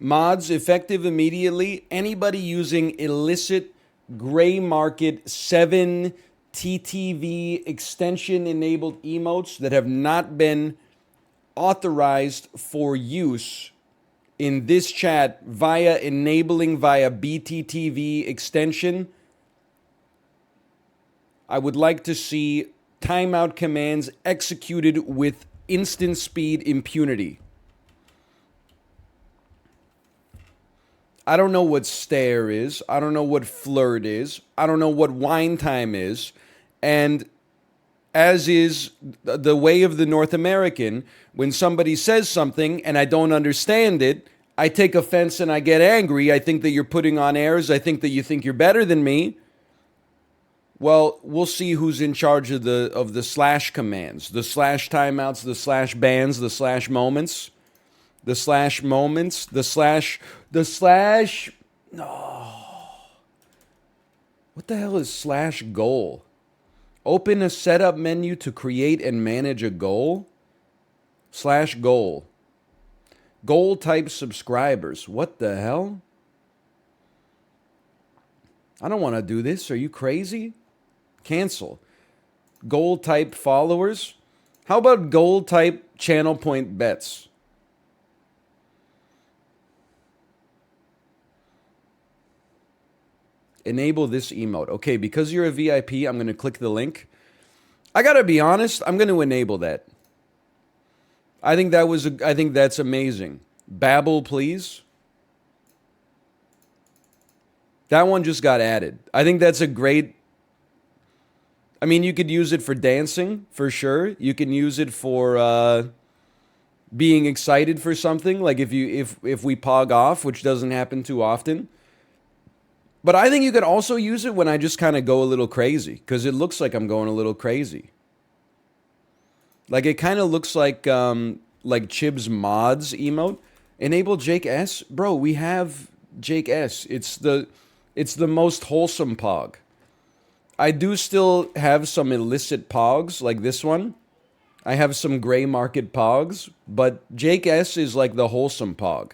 Mods effective immediately. Anybody using illicit gray market 7 TTV extension enabled emotes that have not been authorized for use in this chat via enabling via BTTV extension, I would like to see timeout commands executed with instant speed impunity. I don't know what stare is. I don't know what flirt is. I don't know what wine time is. And as is the way of the North American, when somebody says something and I don't understand it, I take offense and I get angry. I think that you're putting on airs. I think that you think you're better than me. Well, we'll see who's in charge of the slash commands, the slash timeouts, the slash bans, the slash moments, the slash moments, the slash. No. What the hell is slash goal? Open a setup menu to create and manage a goal. Slash goal. Goal type subscribers. What the hell? I don't want to do this. Are you crazy? Cancel. Goal type followers. How about goal type channel point bets? Enable this emote. Okay, because you're a VIP, I'm going to click the link. I got to be honest, I'm going to enable that. I think that's amazing. Babble, please. That one just got added. I think that's a great. I mean, you could use it for dancing, for sure. You can use it for being excited for something, like if we pog off, which doesn't happen too often. But I think you could also use it when I just kind of go a little crazy, because it looks like I'm going a little crazy. Like it kind of looks like Chib's mods emote. Enable Jake S. Bro, we have Jake S. It's the most wholesome pog. I do still have some illicit pogs, like this one. I have some gray market pogs, but Jake S is like the wholesome pog.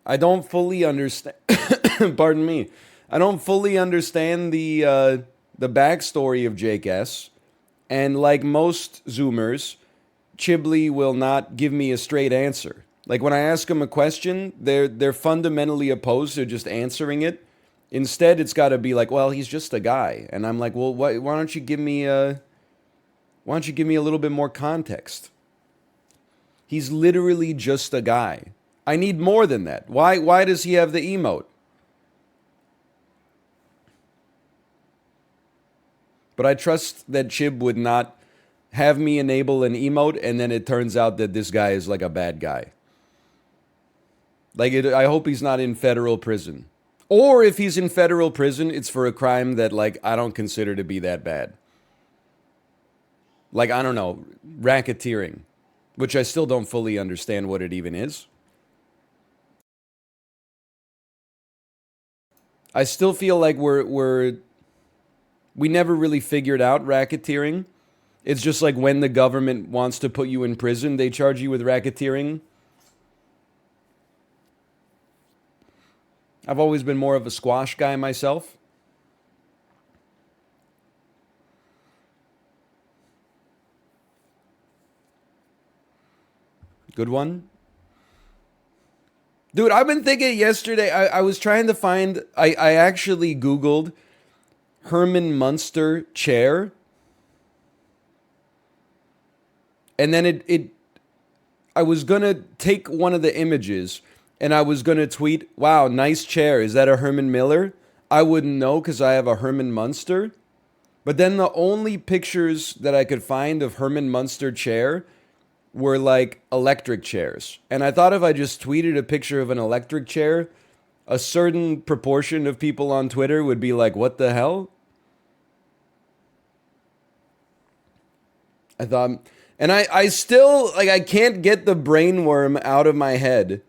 I don't fully understand. Pardon me. I don't fully understand the backstory of Jake S. And like most Zoomers, Chiblee will not give me a straight answer. Like when I ask them a question, they're fundamentally opposed to just answering it. Instead, it's got to be like, well, he's just a guy, and I'm like, well, why don't you give me a little bit more context? He's literally just a guy. I need more than that. Why does he have the emote? But I trust that Chib would not have me enable an emote, and then it turns out that this guy is like a bad guy. I hope he's not in federal prison. Or if he's in federal prison, it's for a crime that, like, I don't consider to be that bad. Like, I don't know, racketeering, which I still don't fully understand what it even is. I still feel like we never really figured out racketeering. It's just like when the government wants to put you in prison, they charge you with racketeering. I've always been more of a squash guy myself. Good one. Dude, I've been thinking yesterday, I was trying to find, I actually Googled Herman Munster chair. And then I was going to take one of the images and I was going to tweet, wow, nice chair. Is that a Herman Miller? I wouldn't know because I have a Herman Munster. But then the only pictures that I could find of Herman Munster chair were like electric chairs. And I thought if I just tweeted a picture of an electric chair, a certain proportion of people on Twitter would be like, what the hell? I thought, and I still, like, I can't get the brainworm out of my head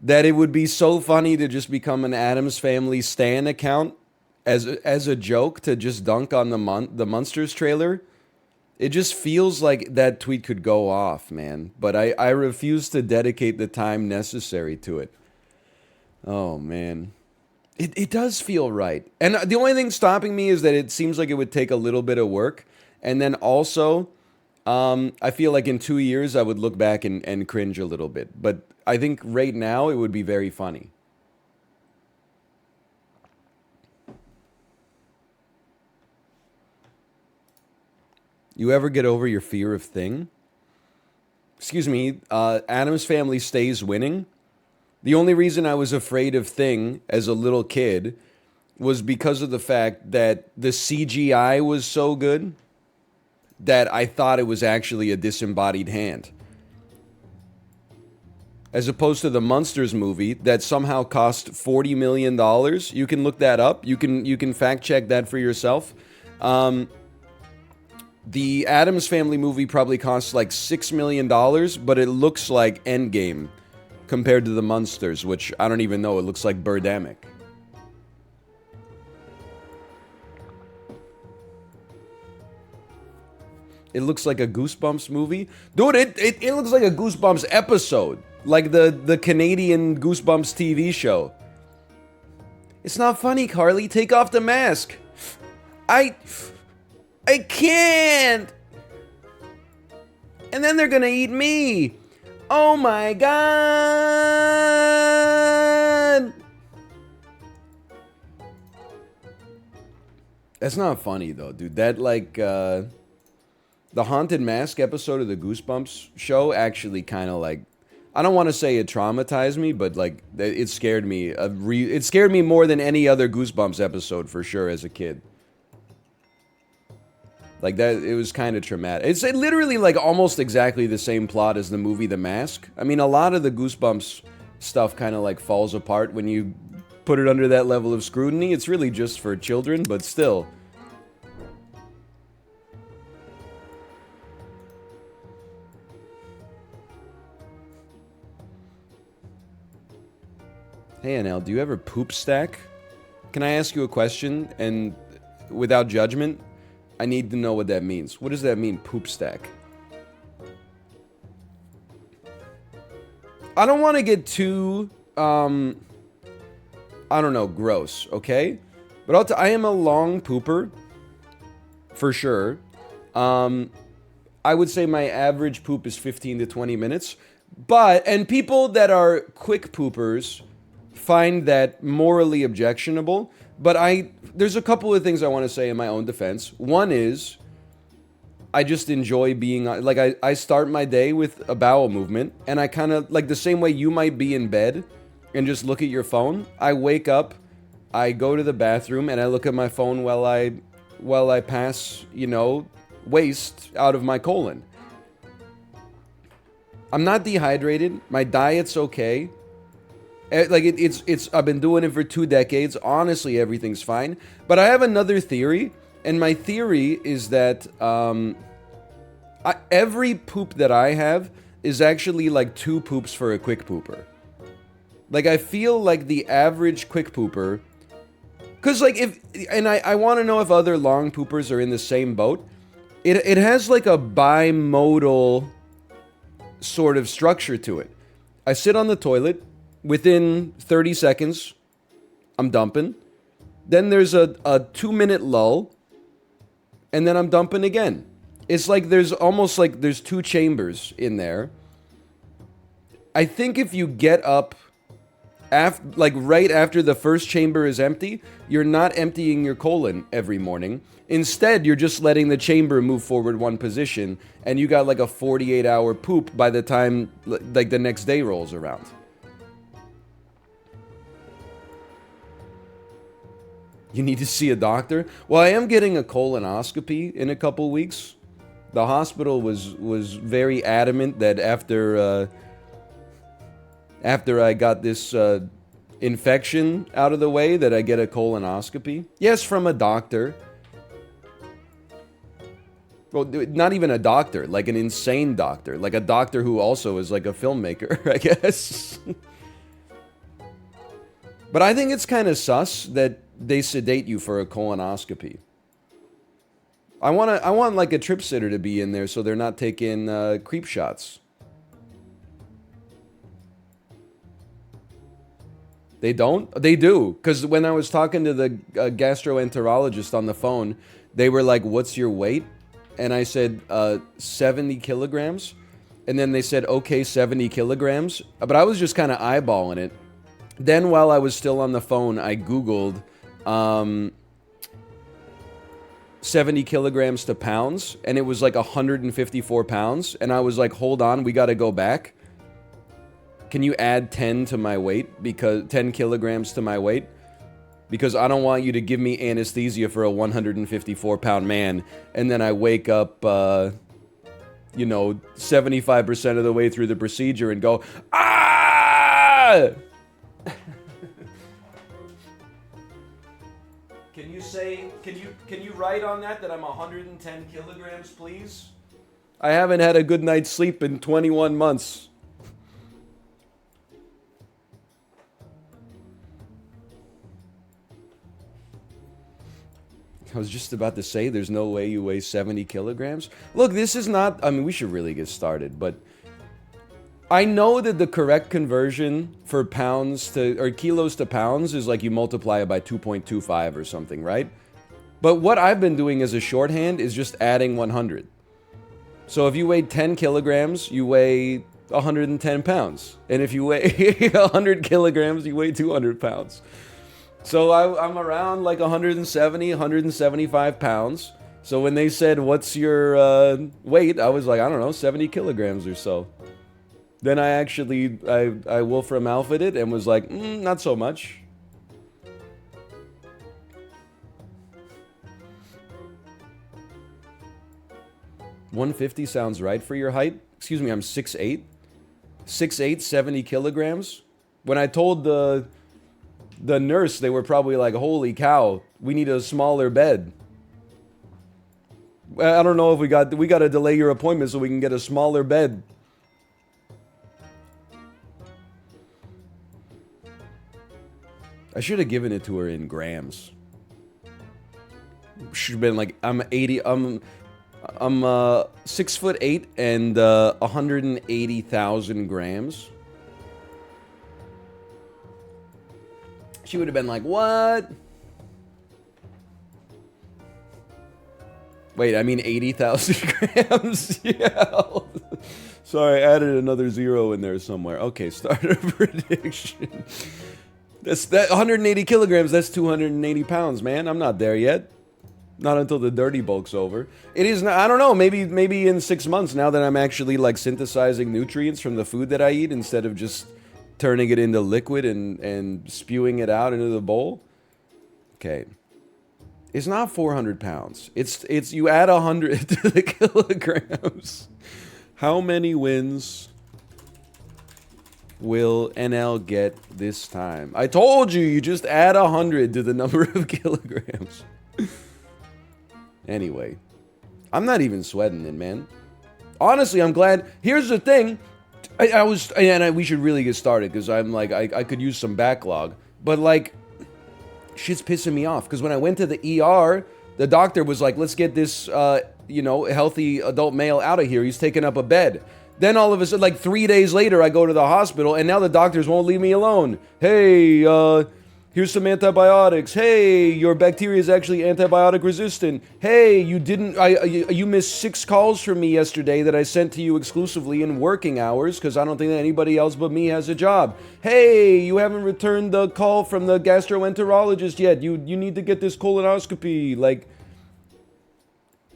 that it would be so funny to just become an Addams Family Stan account as a joke to just dunk on the Munsters trailer. It just feels like that tweet could go off, man. But I refuse to dedicate the time necessary to it. Oh, man. It does feel right. And the only thing stopping me is that it seems like it would take a little bit of work. And then also, I feel like in 2 years I would look back and cringe a little bit. But I think right now it would be very funny. You ever get over your fear of Thing? Excuse me, Adam's Family stays winning. The only reason I was afraid of Thing as a little kid was because of the fact that the CGI was so good that I thought it was actually a disembodied hand. As opposed to the Munsters movie that somehow cost $40 million. You can look that up. You can fact check that for yourself. The Addams Family movie probably costs like $6 million, but it looks like Endgame compared to the Munsters, which I don't even know. It looks like Birdemic. It looks like a Goosebumps movie. Dude, it looks like a Goosebumps episode. Like the Canadian Goosebumps TV show. It's not funny, Carly. Take off the mask. I can't. And then they're gonna eat me. Oh my god. That's not funny though, dude. That the Haunted Mask episode of the Goosebumps show actually kind of like, I don't want to say it traumatized me, but like it scared me. It scared me more than any other Goosebumps episode for sure as a kid. Like that, it was kind of traumatic. It's literally like almost exactly the same plot as the movie The Mask. I mean, a lot of the Goosebumps stuff kind of like falls apart when you put it under that level of scrutiny. It's really just for children, but still. Hey, NL, do you ever poop stack? Can I ask you a question? And without judgment, I need to know what that means. What does that mean, poop stack? I don't want to get too, I don't know, gross, okay? But I am a long pooper, for sure. I would say my average poop is 15 to 20 minutes. And people that are quick poopers find that morally objectionable. But there's a couple of things I want to say in my own defense. One is, I just enjoy being, like, I start my day with a bowel movement, and I kind of, like the same way you might be in bed and just look at your phone, I wake up, I go to the bathroom, and I look at my phone while I pass, waste out of my colon. I'm not dehydrated, my diet's okay. Like it's I've been doing it for 2 decades. Honestly, everything's fine. But I have another theory, and my theory is that every poop that I have is actually like 2 poops for a quick pooper. Like I feel like the average quick pooper, because like I want to know if other long poopers are in the same boat. It has like a bimodal sort of structure to it. I sit on the toilet. Within 30 seconds, I'm dumping. Then there's a 2-minute lull. And then I'm dumping again. It's like there's 2 chambers in there. I think if you get up right after the first chamber is empty, you're not emptying your colon every morning. Instead, you're just letting the chamber move forward 1 position. And you got like a 48-hour poop by the time like the next day rolls around. You need to see a doctor? Well, I am getting a colonoscopy in a couple weeks. The hospital was very adamant that after I got this infection out of the way, that I get a colonoscopy. Yes, from a doctor. Well, not even a doctor, like an insane doctor. Like a doctor who also is like a filmmaker, I guess. But I think it's kind of sus that they sedate you for a colonoscopy. I want like a trip sitter to be in there so they're not taking creep shots. They don't? They do. Because when I was talking to the gastroenterologist on the phone, they were like, what's your weight? And I said, 70 kilograms. And then they said, okay, 70 kilograms. But I was just kind of eyeballing it. Then while I was still on the phone, I Googled 70 kilograms to pounds. And it was like 154 pounds. And I was like, hold on, we got to go back. Can you add 10 to my weight? Because 10 kilograms to my weight? Because I don't want you to give me anesthesia for a 154-pound man, and then I wake up, 75% of the way through the procedure and go, ah! Can you write on that I'm 110 kilograms, please? I haven't had a good night's sleep in 21 months. I was just about to say, there's no way you weigh 70 kilograms. Look, this is not... I mean, we should really get started, but... I know that the correct conversion for pounds to... or kilos to pounds is like you multiply it by 2.25 or something, right? But what I've been doing as a shorthand is just adding 100. So if you weigh 10 kilograms, you weigh 110 pounds. And if you weigh 100 kilograms, you weigh 200 pounds. So I'm around like 170, 175 pounds. So when they said, what's your weight? I was like, I don't know, 70 kilograms or so. Then I actually, I Wolfram Alpha'd it and was like, not so much. $150 sounds right for your height. Excuse me, I'm 6'8". 6'8", 70 kilograms. When I told the nurse, they were probably like, holy cow, we need a smaller bed. I don't know if we got to delay your appointment so we can get a smaller bed. I should have given it to her in grams. Should have been like, I'm 6'8" and 180,000 grams. She would have been like, what? Wait, I mean 80,000 grams? Yeah. Sorry, I added another zero in there somewhere. Okay, starter prediction. That 180 kilograms, that's 280 pounds, man. I'm not there yet. Not until the dirty bulk's over. It is not, I don't know, maybe in 6 months, now that I'm actually like synthesizing nutrients from the food that I eat instead of just turning it into liquid and spewing it out into the bowl. Okay. It's not 400 pounds. It's you add 100 to the kilograms. How many wins will NL get this time? I told you, you just add 100 to the number of kilograms. Anyway, I'm not even sweating it, man. Honestly, I'm glad. Here's the thing. We should really get started because I'm like, I could use some backlog. But like, shit's pissing me off because when I went to the ER, the doctor was like, let's get this, healthy adult male out of here. He's taking up a bed. Then all of a sudden, like 3 days later, I go to the hospital and now the doctors won't leave me alone. Hey, here's some antibiotics. Hey, your bacteria is actually antibiotic resistant. Hey, you missed 6 calls from me yesterday that I sent to you exclusively in working hours because I don't think that anybody else but me has a job. Hey, you haven't returned the call from the gastroenterologist yet. You need to get this colonoscopy. Like,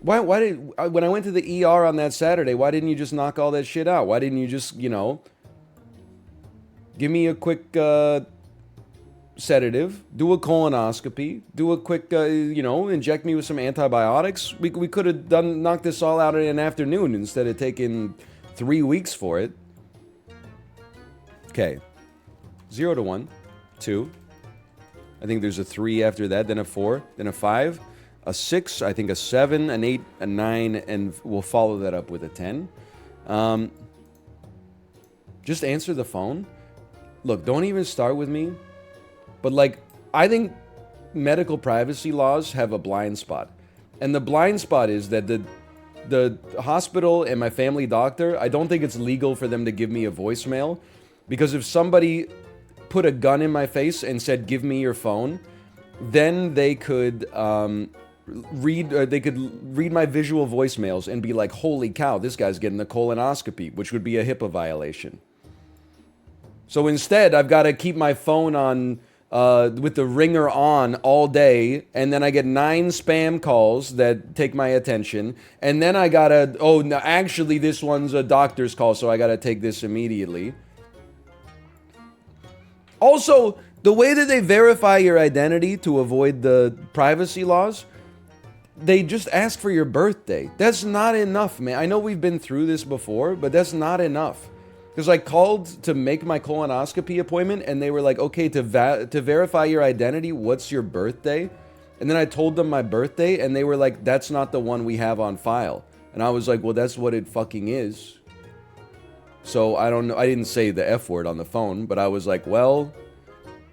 why did, when I went to the ER on that Saturday, why didn't you just knock all that shit out? Why didn't you just, give me a quick, sedative, do a colonoscopy, do a quick, inject me with some antibiotics. We could have knocked this all out in an afternoon instead of taking 3 weeks for it. Okay. 0 to 1. 2. I think there's a 3 after that, then a 4, then a 5, a 6, I think a 7, an 8, a 9, and we'll follow that up with a 10. Just answer the phone. Look, don't even start with me. But, like, I think medical privacy laws have a blind spot. And the blind spot is that the hospital and my family doctor, I don't think it's legal for them to give me a voicemail, because if somebody put a gun in my face and said, "Give me your phone," then they could read my visual voicemails and be like, "Holy cow, this guy's getting a colonoscopy," which would be a HIPAA violation. So instead, I've got to keep my phone on with the ringer on all day, and then I get 9 spam calls that take my attention, and then I gotta, oh, no, actually this one's a doctor's call, so I gotta take this immediately. Also, the way that they verify your identity to avoid the privacy laws, they just ask for your birthday. That's not enough, man. I know we've been through this before, but that's not enough. Because I called to make my colonoscopy appointment, and they were like, okay, to verify your identity, what's your birthday? And then I told them my birthday, and they were like, that's not the one we have on file. And I was like, well, that's what it fucking is. So I don't know. I didn't say the F word on the phone, but I was like, well,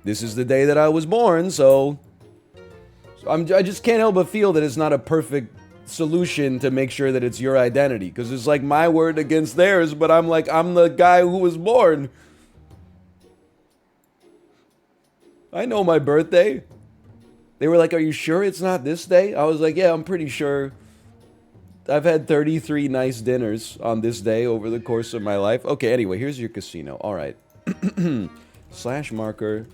this is the day that I was born, so I just can't help but feel that it's not a perfect solution to make sure that it's your identity, because it's like my word against theirs, but I'm like, I'm the guy who was born. I know my birthday. They were like, are you sure it's not this day? I was like, yeah, I'm pretty sure. I've had 33 nice dinners on this day over the course of my life. Okay, anyway, here's your casino. All right. Slash marker,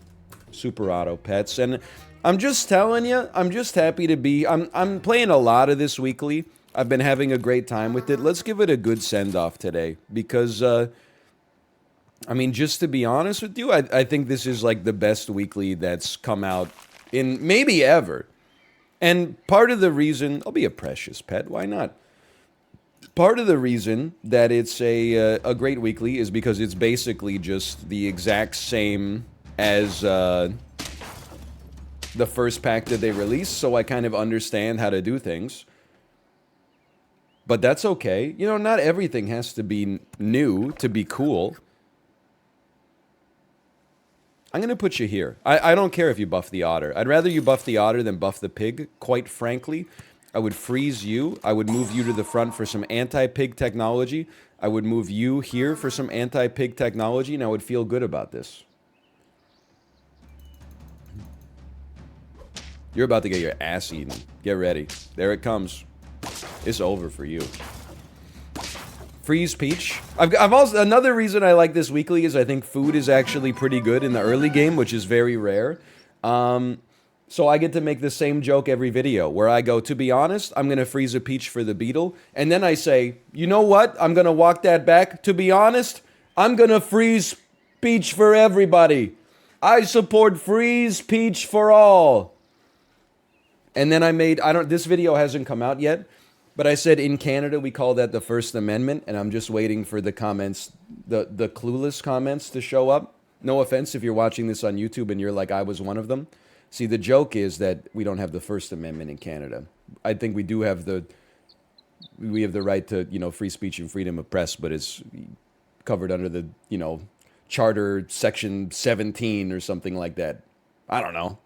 Super Auto Pets. And I'm just telling you, I'm just happy to be... I'm playing a lot of this weekly. I've been having a great time with it. Let's give it a good send-off today. Because, I mean, just to be honest with you, I think this is like the best weekly that's come out in maybe ever. And part of the reason... I'll be a precious pet. Why not? Part of the reason that it's a great weekly is because it's basically just the exact same as the first pack that they released, so I kind of understand how to do things. But that's okay. You know, not everything has to be new to be cool. I'm going to put you here. I don't care if you buff the otter. I'd rather you buff the otter than buff the pig, quite frankly. I would freeze you. I would move you to the front for some anti-pig technology. I would move you here for some anti-pig technology, and I would feel good about this. You're about to get your ass eaten. Get ready. There it comes. It's over for you. Freeze Peach. I've also... Another reason I like this weekly is I think food is actually pretty good in the early game, which is very rare. So I get to make the same joke every video, where I go, to be honest, I'm going to freeze a peach for the beetle. And then I say, you know what? I'm going to walk that back. To be honest, I'm going to freeze peach for everybody. I support freeze peach for all. And then I made, this video hasn't come out yet, but I said in Canada we call that the First Amendment, and I'm just waiting for the comments, the clueless comments to show up. No offense if you're watching this on YouTube and you're like, I was one of them. See, the joke is that we don't have the First Amendment in Canada. I think we do have we have the right to, you know, free speech and freedom of press, but it's covered under the, you know, Charter Section 17 or something like that. I don't know.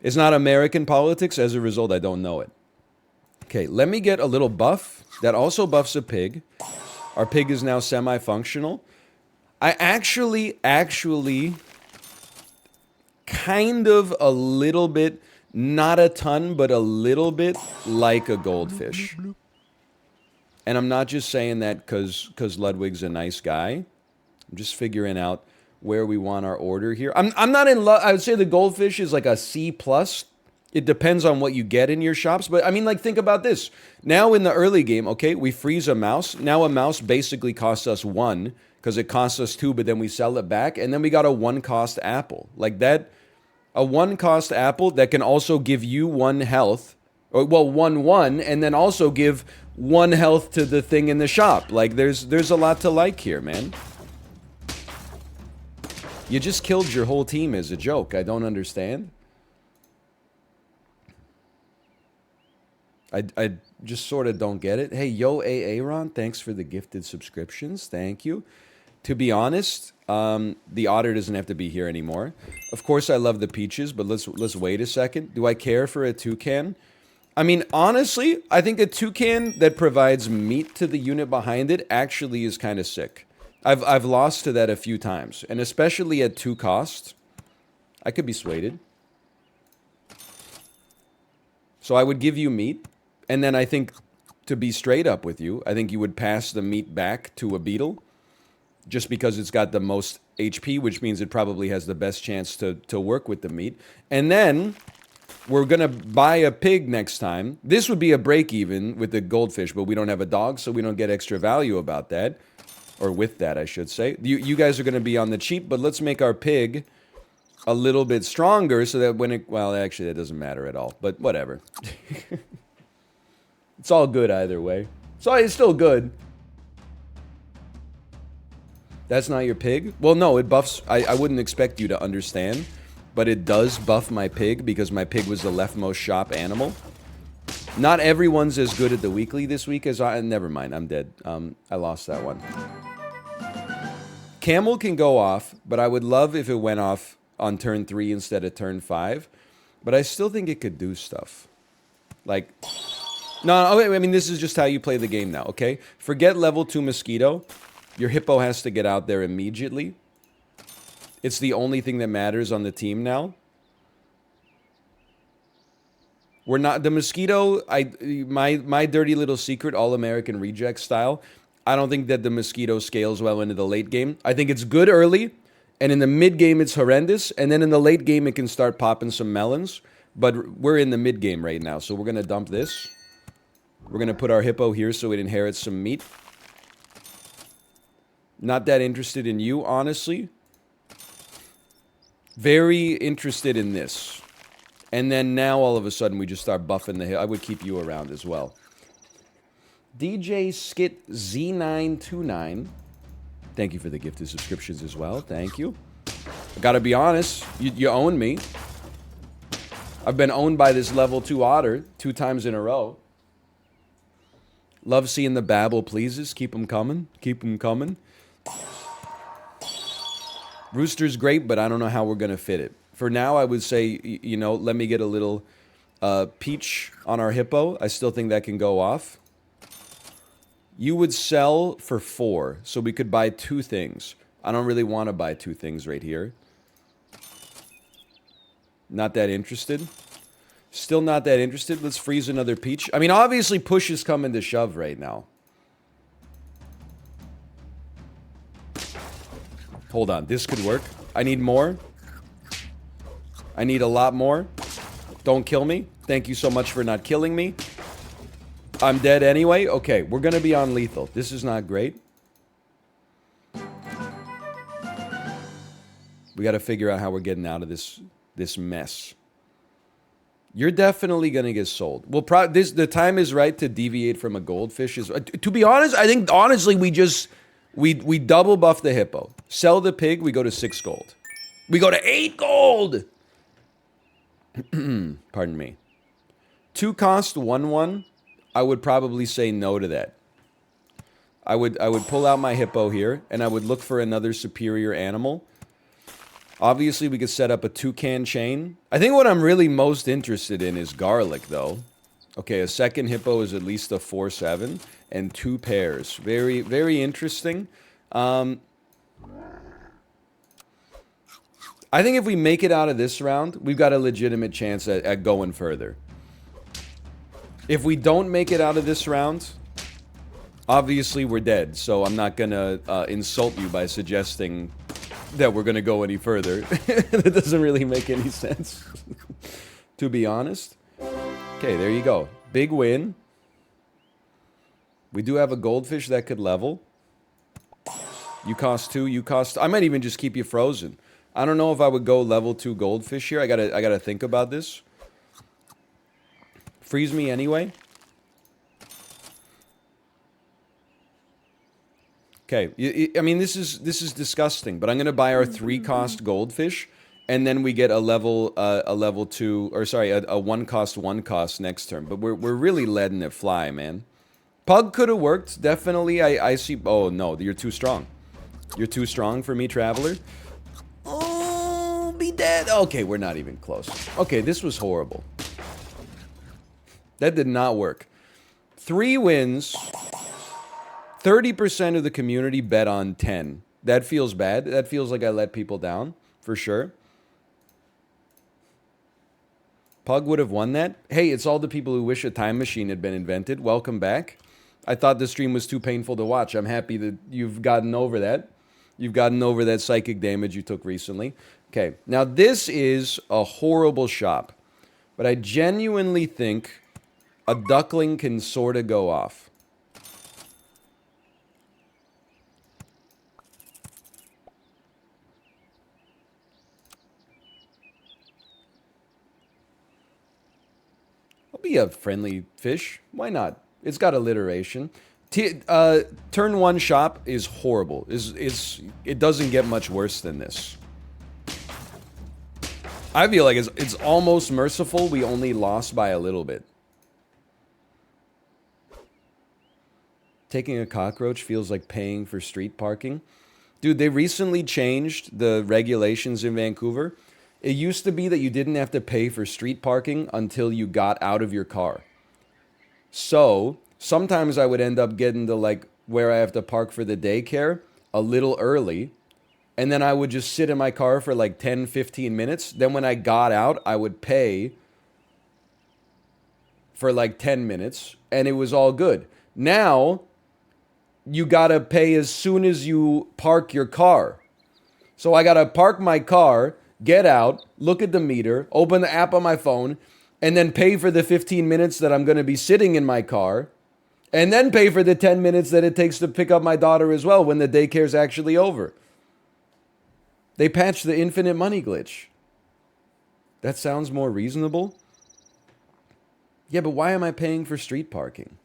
It's not American politics. As a result, I don't know it. Okay, let me get a little buff. That also buffs a pig. Our pig is now semi-functional. I actually... kind of a little bit, not a ton, but a little bit like a goldfish. And I'm not just saying that because Ludwig's a nice guy. I'm just figuring out where we want our order here. I'm not in love. I would say the goldfish is like a C+. It depends on what you get in your shops. But I mean, like, think about this. Now in the early game, okay, we freeze a mouse. Now a mouse basically costs us 1 because it costs us 2, but then we sell it back. And then we got a 1-cost apple. Like that... A 1-cost apple that can also give you 1 health, or well, 1, and then also give 1 health to the thing in the shop. Like, there's a lot to like here, man. You just killed your whole team as a joke. I don't understand. I just sort of don't get it. Hey, yo, Aaron, thanks for the gifted subscriptions. Thank you. To be honest, the otter doesn't have to be here anymore. Of course, I love the peaches, but let's wait a second. Do I care for a toucan? I mean, honestly, I think a toucan that provides meat to the unit behind it actually is kind of sick. I've lost to that a few times, and especially at 2 cost, I could be swayed. So I would give you meat, and then I think, to be straight up with you, I think you would pass the meat back to a beetle, just because it's got the most HP, which means it probably has the best chance to work with the meat. And then we're going to buy a pig next time. This would be a break even with the goldfish, but we don't have a dog, so we don't get extra value about that. Or with that, I should say. You guys are going to be on the cheap, but let's make our pig a little bit stronger so that when it... Well, actually, that doesn't matter at all, but whatever. It's all good either way. So it's still good. That's not your pig? Well, no, it buffs... I wouldn't expect you to understand, but it does buff my pig because my pig was the leftmost shop animal. Not everyone's as good at the weekly this week as I... Never mind, I'm dead. I lost that one. Camel can go off, but I would love if it went off on turn 3 instead of turn 5. But I still think it could do stuff. Like... No, I mean, this is just how you play the game now, okay? Forget level 2 mosquito. Your hippo has to get out there immediately. It's the only thing that matters on the team now. We're not... The mosquito, my dirty little secret, all-American reject style, I don't think that the mosquito scales well into the late game. I think it's good early, and in the mid-game it's horrendous, and then in the late game it can start popping some melons. But we're in the mid-game right now, so we're going to dump this. We're going to put our hippo here so it inherits some meat. Not that interested in you, honestly. Very interested in this. And then now, all of a sudden, we just start buffing the hip. I would keep you around as well. DJ Skit Z929. Thank you for the gifted subscriptions as well. Thank you. I gotta be honest. You own me. I've been owned by this level 2 otter 2 times in a row. Love seeing the babble pleases. Keep them coming. Keep them coming. Rooster's great, but I don't know how we're going to fit it. For now, I would say, you know, let me get a little peach on our hippo. I still think that can go off. You would sell for 4, so we could buy 2 things. I don't really want to buy 2 things right here. Not that interested. Still not that interested. Let's freeze another peach. I mean, obviously, push is coming to shove right now. Hold on. This could work. I need more. I need a lot more. Don't kill me. Thank you so much for not killing me. I'm dead anyway. Okay, we're going to be on lethal. This is not great. We got to figure out how we're getting out of this mess. You're definitely going to get sold. Well, the time is right to deviate from a goldfish. To be honest, I think, honestly, we double buff the hippo. Sell the pig, we go to 6 gold. We go to 8 gold! Pardon me. 2 cost, 1/1. I would probably say no to that. I would pull out my hippo here, and I would look for another superior animal. Obviously, we could set up a toucan chain. I think what I'm really most interested in is garlic, though. Okay, a second hippo is at least a 4/7, and 2 pairs. Very, very interesting. I think if we make it out of this round, we've got a legitimate chance at going further. If we don't make it out of this round, obviously we're dead. So I'm not going to insult you by suggesting that we're going to go any further. That doesn't really make any sense, to be honest. Okay, there you go. Big win. We do have a goldfish that could level. You cost 2, you cost... I might even just keep you frozen. I don't know if I would go level 2 goldfish here. I gotta think about this. Freeze me anyway. Okay, I mean, this is disgusting, but I'm gonna buy our 3-cost goldfish, and then we get a level 2, or sorry, a 1-cost next turn. But we're really letting it fly, man. Pug could have worked, definitely. I see. Oh no, you're too strong. You're too strong for me, traveler. Oh, be dead. Okay, we're not even close. Okay, this was horrible. That did not work. 3 wins. 30% of the community bet on 10. That feels bad. That feels like I let people down, for sure. Pug would have won that. Hey, it's all the people who wish a time machine had been invented. Welcome back. I thought the stream was too painful to watch. I'm happy that you've gotten over that. You've gotten over that psychic damage you took recently. Okay, now this is a horrible shop. But I genuinely think a duckling can sort of go off. I'll be a friendly fish. Why not? It's got alliteration. Turn 1 shop is horrible. It doesn't get much worse than this. I feel like it's almost merciful. We only lost by a little bit. Taking a cockroach feels like paying for street parking. Dude, they recently changed the regulations in Vancouver. It used to be that you didn't have to pay for street parking until you got out of your car. So, sometimes I would end up getting to like where I have to park for the daycare a little early. And then I would just sit in my car for like 10, 15 minutes. Then when I got out, I would pay for like 10 minutes. And it was all good. Now, you gotta pay as soon as you park your car. So I gotta park my car, get out, look at the meter, open the app on my phone, and then pay for the 15 minutes that I'm gonna be sitting in my car, and then pay for the 10 minutes that it takes to pick up my daughter as well when the daycare's actually over. They patched the infinite money glitch. That sounds more reasonable. Yeah, but why am I paying for street parking?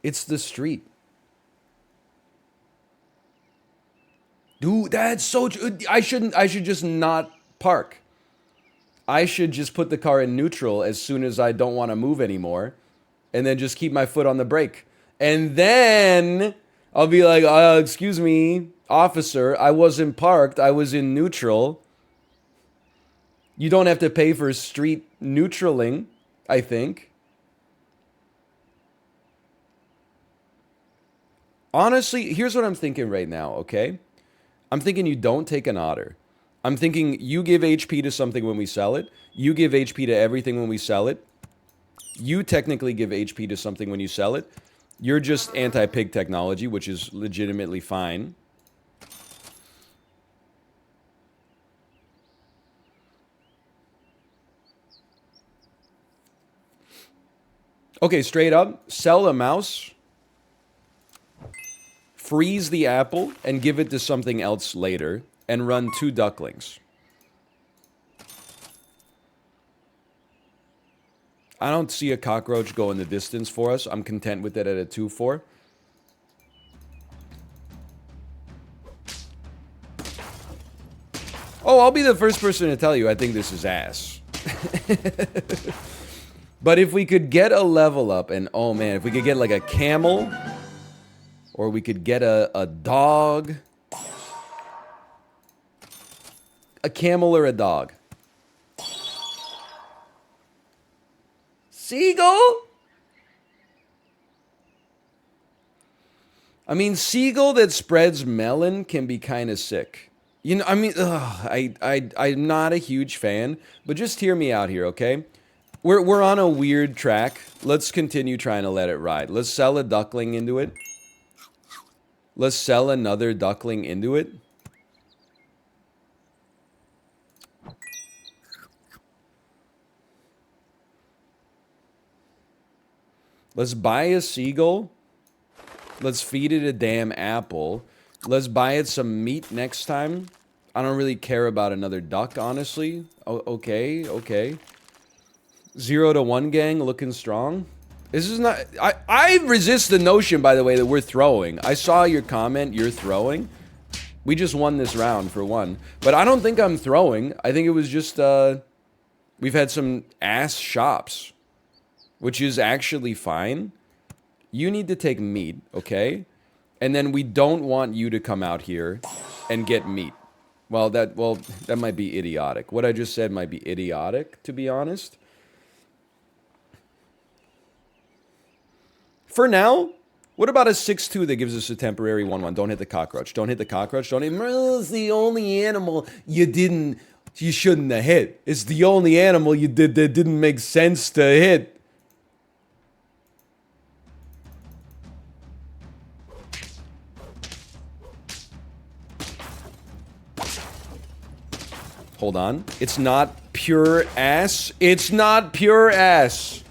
It's the street. Dude, that's so true. I should just not park. I should just put the car in neutral as soon as I don't want to move anymore. And then just keep my foot on the brake. And then I'll be like, excuse me, officer, I wasn't parked. I was in neutral. You don't have to pay for street neutraling, I think. Honestly, here's what I'm thinking right now, okay? I'm thinking you don't take an otter. I'm thinking you give HP to something when we sell it. You give HP to everything when we sell it. You technically give HP to something when you sell it. You're just anti-pig technology, which is legitimately fine. Okay, straight up, sell a mouse, freeze the apple, and give it to something else later, and run 2 ducklings. I don't see a cockroach go in the distance for us. I'm content with it at a 2-4. Oh, I'll be the first person to tell you I think this is ass. But if we could get a level up, and oh man, if we could get like a camel, or we could get a dog. A camel or a dog. Seagull? I mean, seagull that spreads melon can be kind of sick. You know, I mean, I'm not a huge fan, but just hear me out here, okay? We're on a weird track. Let's continue trying to let it ride. Let's sell a duckling into it. Let's sell another duckling into it. Let's buy a seagull. Let's feed it a damn apple. Let's buy it some meat next time. I don't really care about another duck, honestly. Okay, okay. 0 to 1 gang looking strong. This is not... I resist the notion, by the way, that we're throwing. I saw your comment, you're throwing. We just won this round for 1. But I don't think I'm throwing. I think it was just... we've had some ass shops. Which is actually fine. You need to take meat, okay? And then we don't want you to come out here and get meat. Well, that might be idiotic. What I just said might be idiotic, to be honest. For now, what about a 6-2 that gives us a temporary 1-1? Don't hit the cockroach. Don't hit the cockroach. Don't hit... It's the only animal you shouldn't have hit. It's the only animal you did that didn't make sense to hit. Hold on. It's not pure ass. It's not pure ass.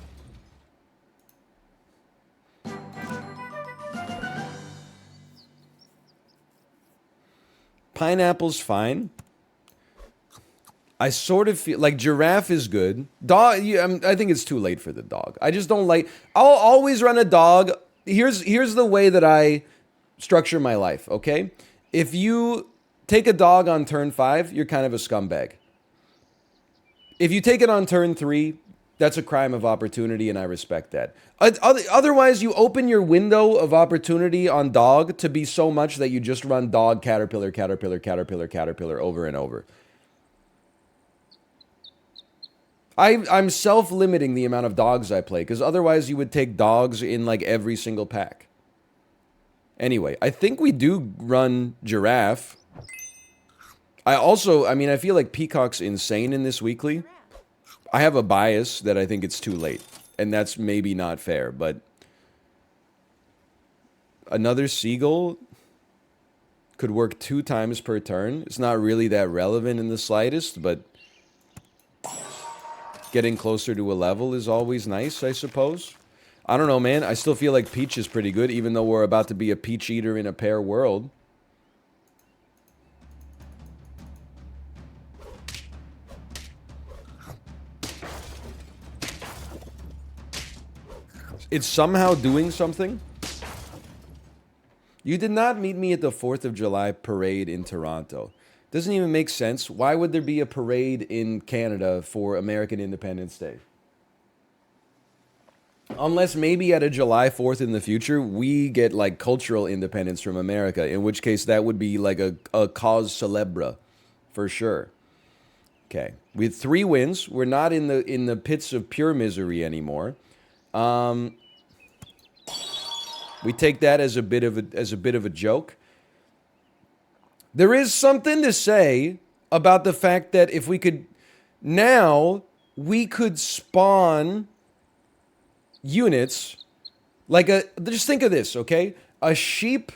Pineapple's fine. I sort of feel like giraffe is good. Dog, I think it's too late for the dog. I just don't like... I'll always run a dog. Here's the way that I structure my life, okay? If you take a dog on turn 5, you're kind of a scumbag. If you take it on turn 3, that's a crime of opportunity, and I respect that. Otherwise, you open your window of opportunity on dog to be so much that you just run dog, caterpillar, caterpillar, caterpillar, caterpillar over and over. I'm self-limiting the amount of dogs I play, because otherwise you would take dogs in like every single pack. Anyway, I think we do run giraffe. I feel like Peacock's insane in this weekly. I have a bias that I think it's too late. And that's maybe not fair, but... Another seagull could work 2 times per turn. It's not really that relevant in the slightest, but... Getting closer to a level is always nice, I suppose. I don't know, man. I still feel like Peach is pretty good, even though we're about to be a Peach Eater in a Pear world. It's somehow doing something. You did not meet me at the 4th of July parade in Toronto. Doesn't even make sense. Why would there be a parade in Canada for American Independence Day? Unless maybe at a July 4th in the future, we get like cultural independence from America, in which case that would be like a cause célèbre, for sure. Okay, with 3 wins, we're not in the pits of pure misery anymore. We take that as a bit of a joke. There is something to say about the fact that if we could... Now, we could spawn units like a... Just think of this, okay? A sheep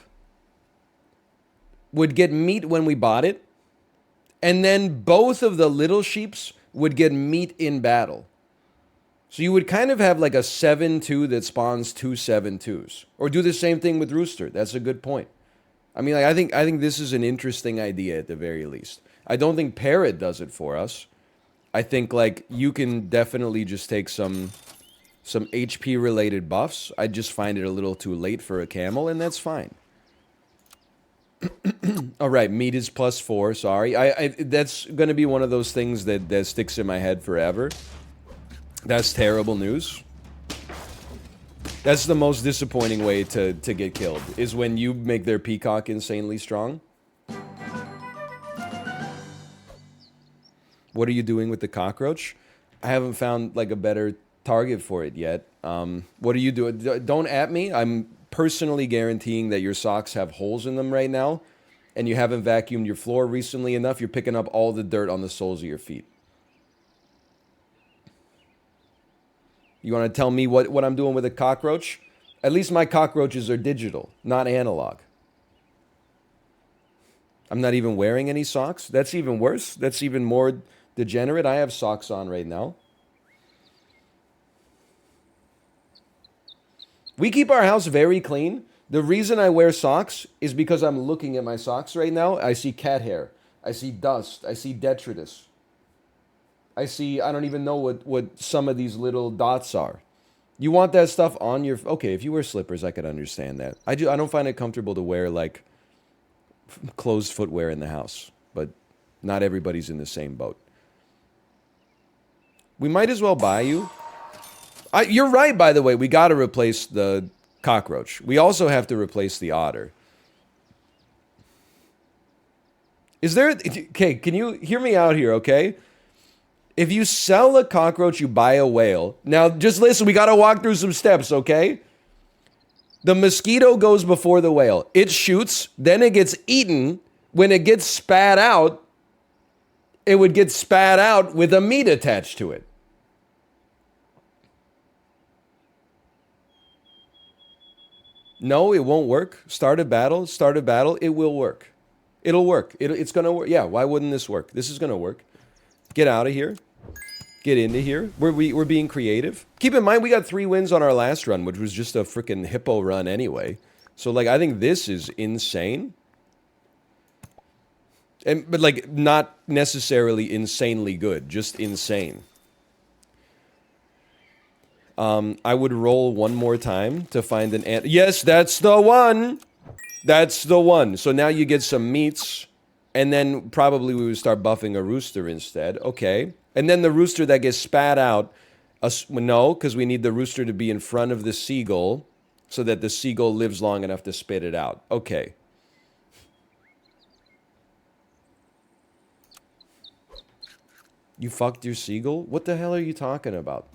would get meat when we bought it, and then both of the little sheeps would get meat in battle. So you would kind of have like a 7-2 that spawns 2 7-2s. Or do the same thing with Rooster. That's a good point. I mean, like, I think this is an interesting idea at the very least. I don't think Parrot does it for us. I think, like, you can definitely just take some HP-related buffs. I just find it a little too late for a camel, and that's fine. All right, meat is +4, sorry. That's going to be one of those things that sticks in my head forever. That's terrible news. That's the most disappointing way to get killed, is when you make their peacock insanely strong. What are you doing with the cockroach? I haven't found, like, a better target for it yet. What are you doing? Don't at me. I'm personally guaranteeing that your socks have holes in them right now, and you haven't vacuumed your floor recently enough. You're picking up all the dirt on the soles of your feet. You want to tell me what I'm doing with a cockroach? At least my cockroaches are digital, not analog. I'm not even wearing any socks. That's even worse. That's even more degenerate. I have socks on right now. We keep our house very clean. The reason I wear socks is because I'm looking at my socks right now. I see cat hair. I see dust. I see detritus. I don't even know what some of these little dots are. You want that stuff on your... Okay, if you wear slippers, I could understand that. I don't find it comfortable to wear, like, closed footwear in the house. But not everybody's in the same boat. We might as well buy you. You're right, by the way. We got to replace the cockroach. We also have to replace the otter. Is there... Okay, can you hear me out here, okay? If you sell a cockroach, you buy a whale. Now, just listen, we got to walk through some steps, okay? The mosquito goes before the whale. It shoots, then it gets eaten. When it gets spat out, it would get spat out with a meat attached to it. No, it won't work. Start a battle, it will work. It'll work. It's going to work. Yeah, why wouldn't this work? This is going to work. Get out of here. Get into here. We're being creative. Keep in mind, we got 3 wins on our last run, which was just a freaking hippo run anyway. So, like, I think this is insane. But, like, not necessarily insanely good. Just insane. I would roll one more time to find an ant. Yes, that's the one! That's the one. So now you get some meats. And then probably we would start buffing a rooster instead. Okay. And then the rooster that gets spat out. No, because we need the rooster to be in front of the seagull so that the seagull lives long enough to spit it out. Okay. You fucked your seagull? What the hell are you talking about?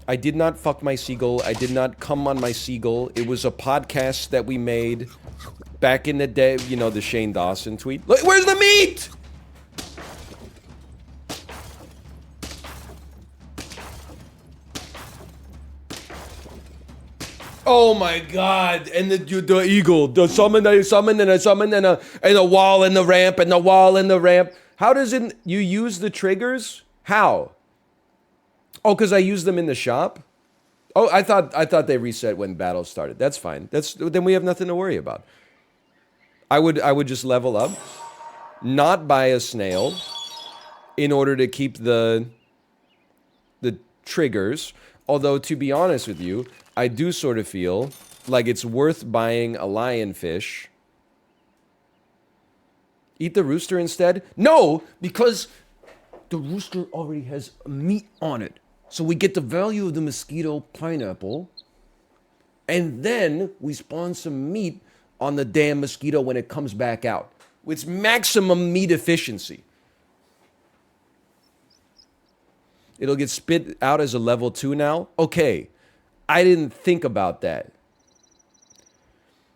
I did not fuck my seagull. I did not come on my seagull. It was a podcast that we made back in the day. You know, the Shane Dawson tweet. Look, where's the meat? Oh my god. And the eagle. The summon, and a wall and the ramp and the wall and the ramp. How does it... You use the triggers? How? Oh, because I used them in the shop? Oh, I thought they reset when battle started. That's fine. Then we have nothing to worry about. I would just level up, not buy a snail, in order to keep the triggers. Although, to be honest with you, I do sort of feel like it's worth buying a lionfish. Eat the rooster instead? No, because the rooster already has meat on it. So we get the value of the mosquito pineapple, and then we spawn some meat on the damn mosquito when it comes back out. It's maximum meat efficiency. It'll get spit out as a level 2 now? Okay, I didn't think about that.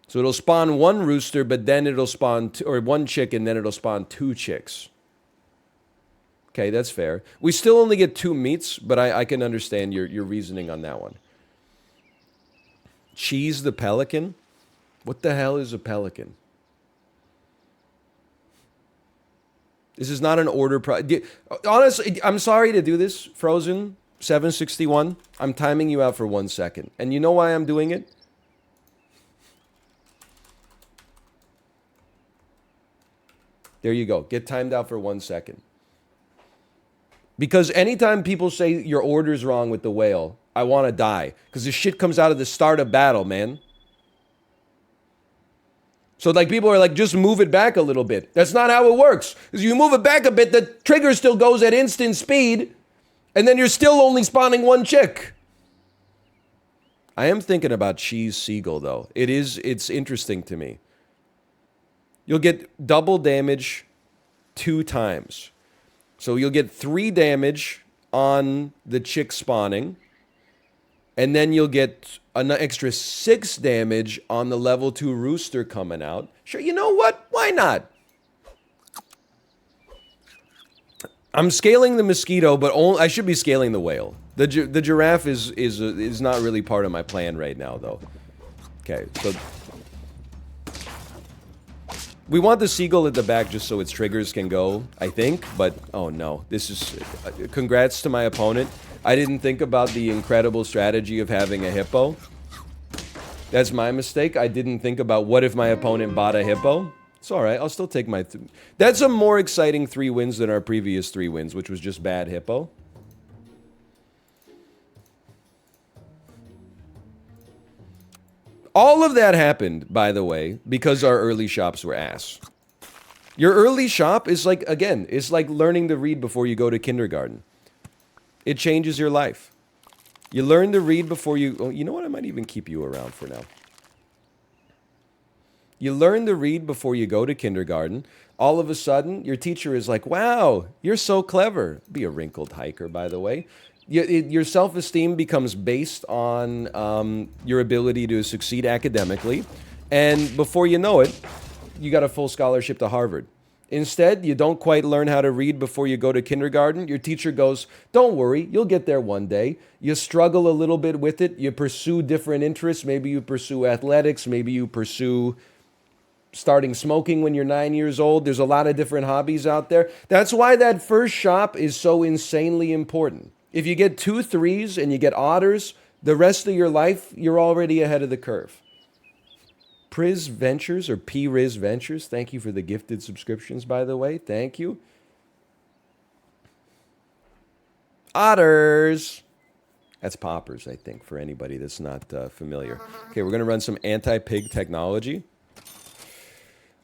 So it'll spawn 1 rooster, but then it'll spawn, or 1 chick, and then it'll spawn 2 chicks. Okay, that's fair. We still only get 2 meats, but I can understand your reasoning on that one. Cheese the pelican? What the hell is a pelican? This is not an order. Honestly, I'm sorry to do this, Frozen 761. I'm timing you out for 1 second. And you know why I'm doing it? There you go. Get timed out for 1 second. Because anytime people say your order's wrong with the whale, I want to die. Because this shit comes out of the start of battle, man. So, like, people are like, just move it back a little bit. That's not how it works. Because you move it back a bit, the trigger still goes at instant speed. And then you're still only spawning 1 chick. I am thinking about cheese seagull, though. It's interesting to me. You'll get double damage 2 times. So you'll get 3 damage on the chick spawning. And then you'll get an extra 6 damage on the level 2 rooster coming out. Sure, you know what? Why not? I'm scaling the mosquito, but I should be scaling the whale. The giraffe is not really part of my plan right now, though. Okay, so... We want the seagull at the back just so its triggers can go, I think, but oh no. This is... congrats to my opponent. I didn't think about the incredible strategy of having a hippo. That's my mistake. I didn't think about what if my opponent bought a hippo. It's alright, I'll still take my... That's a more exciting 3 wins than our previous 3 wins, which was just bad hippo. All of that happened, by the way, because our early shops were ass. Your early shop is like, again, it's like learning to read before you go to kindergarten. It changes your life. You learn to read before you... Oh, you know what? I might even keep you around for now. You learn to read before you go to kindergarten. All of a sudden, your teacher is like, wow, you're so clever. Be a wrinkled hiker, by the way. Your self esteem becomes based on your ability to succeed academically. And before you know it, you got a full scholarship to Harvard. Instead, you don't quite learn how to read before you go to kindergarten. Your teacher goes, don't worry, you'll get there one day. You struggle a little bit with it. You pursue different interests. Maybe you pursue athletics. Maybe you pursue starting smoking when you're 9 years old. There's a lot of different hobbies out there. That's why that first shop is so insanely important. If you get 2 threes and you get otters, the rest of your life, you're already ahead of the curve. Priz Ventures or P-Riz Ventures, thank you for the gifted subscriptions, by the way. Thank you. Otters. That's poppers, I think, for anybody that's not familiar. Okay, we're going to run some anti-pig technology.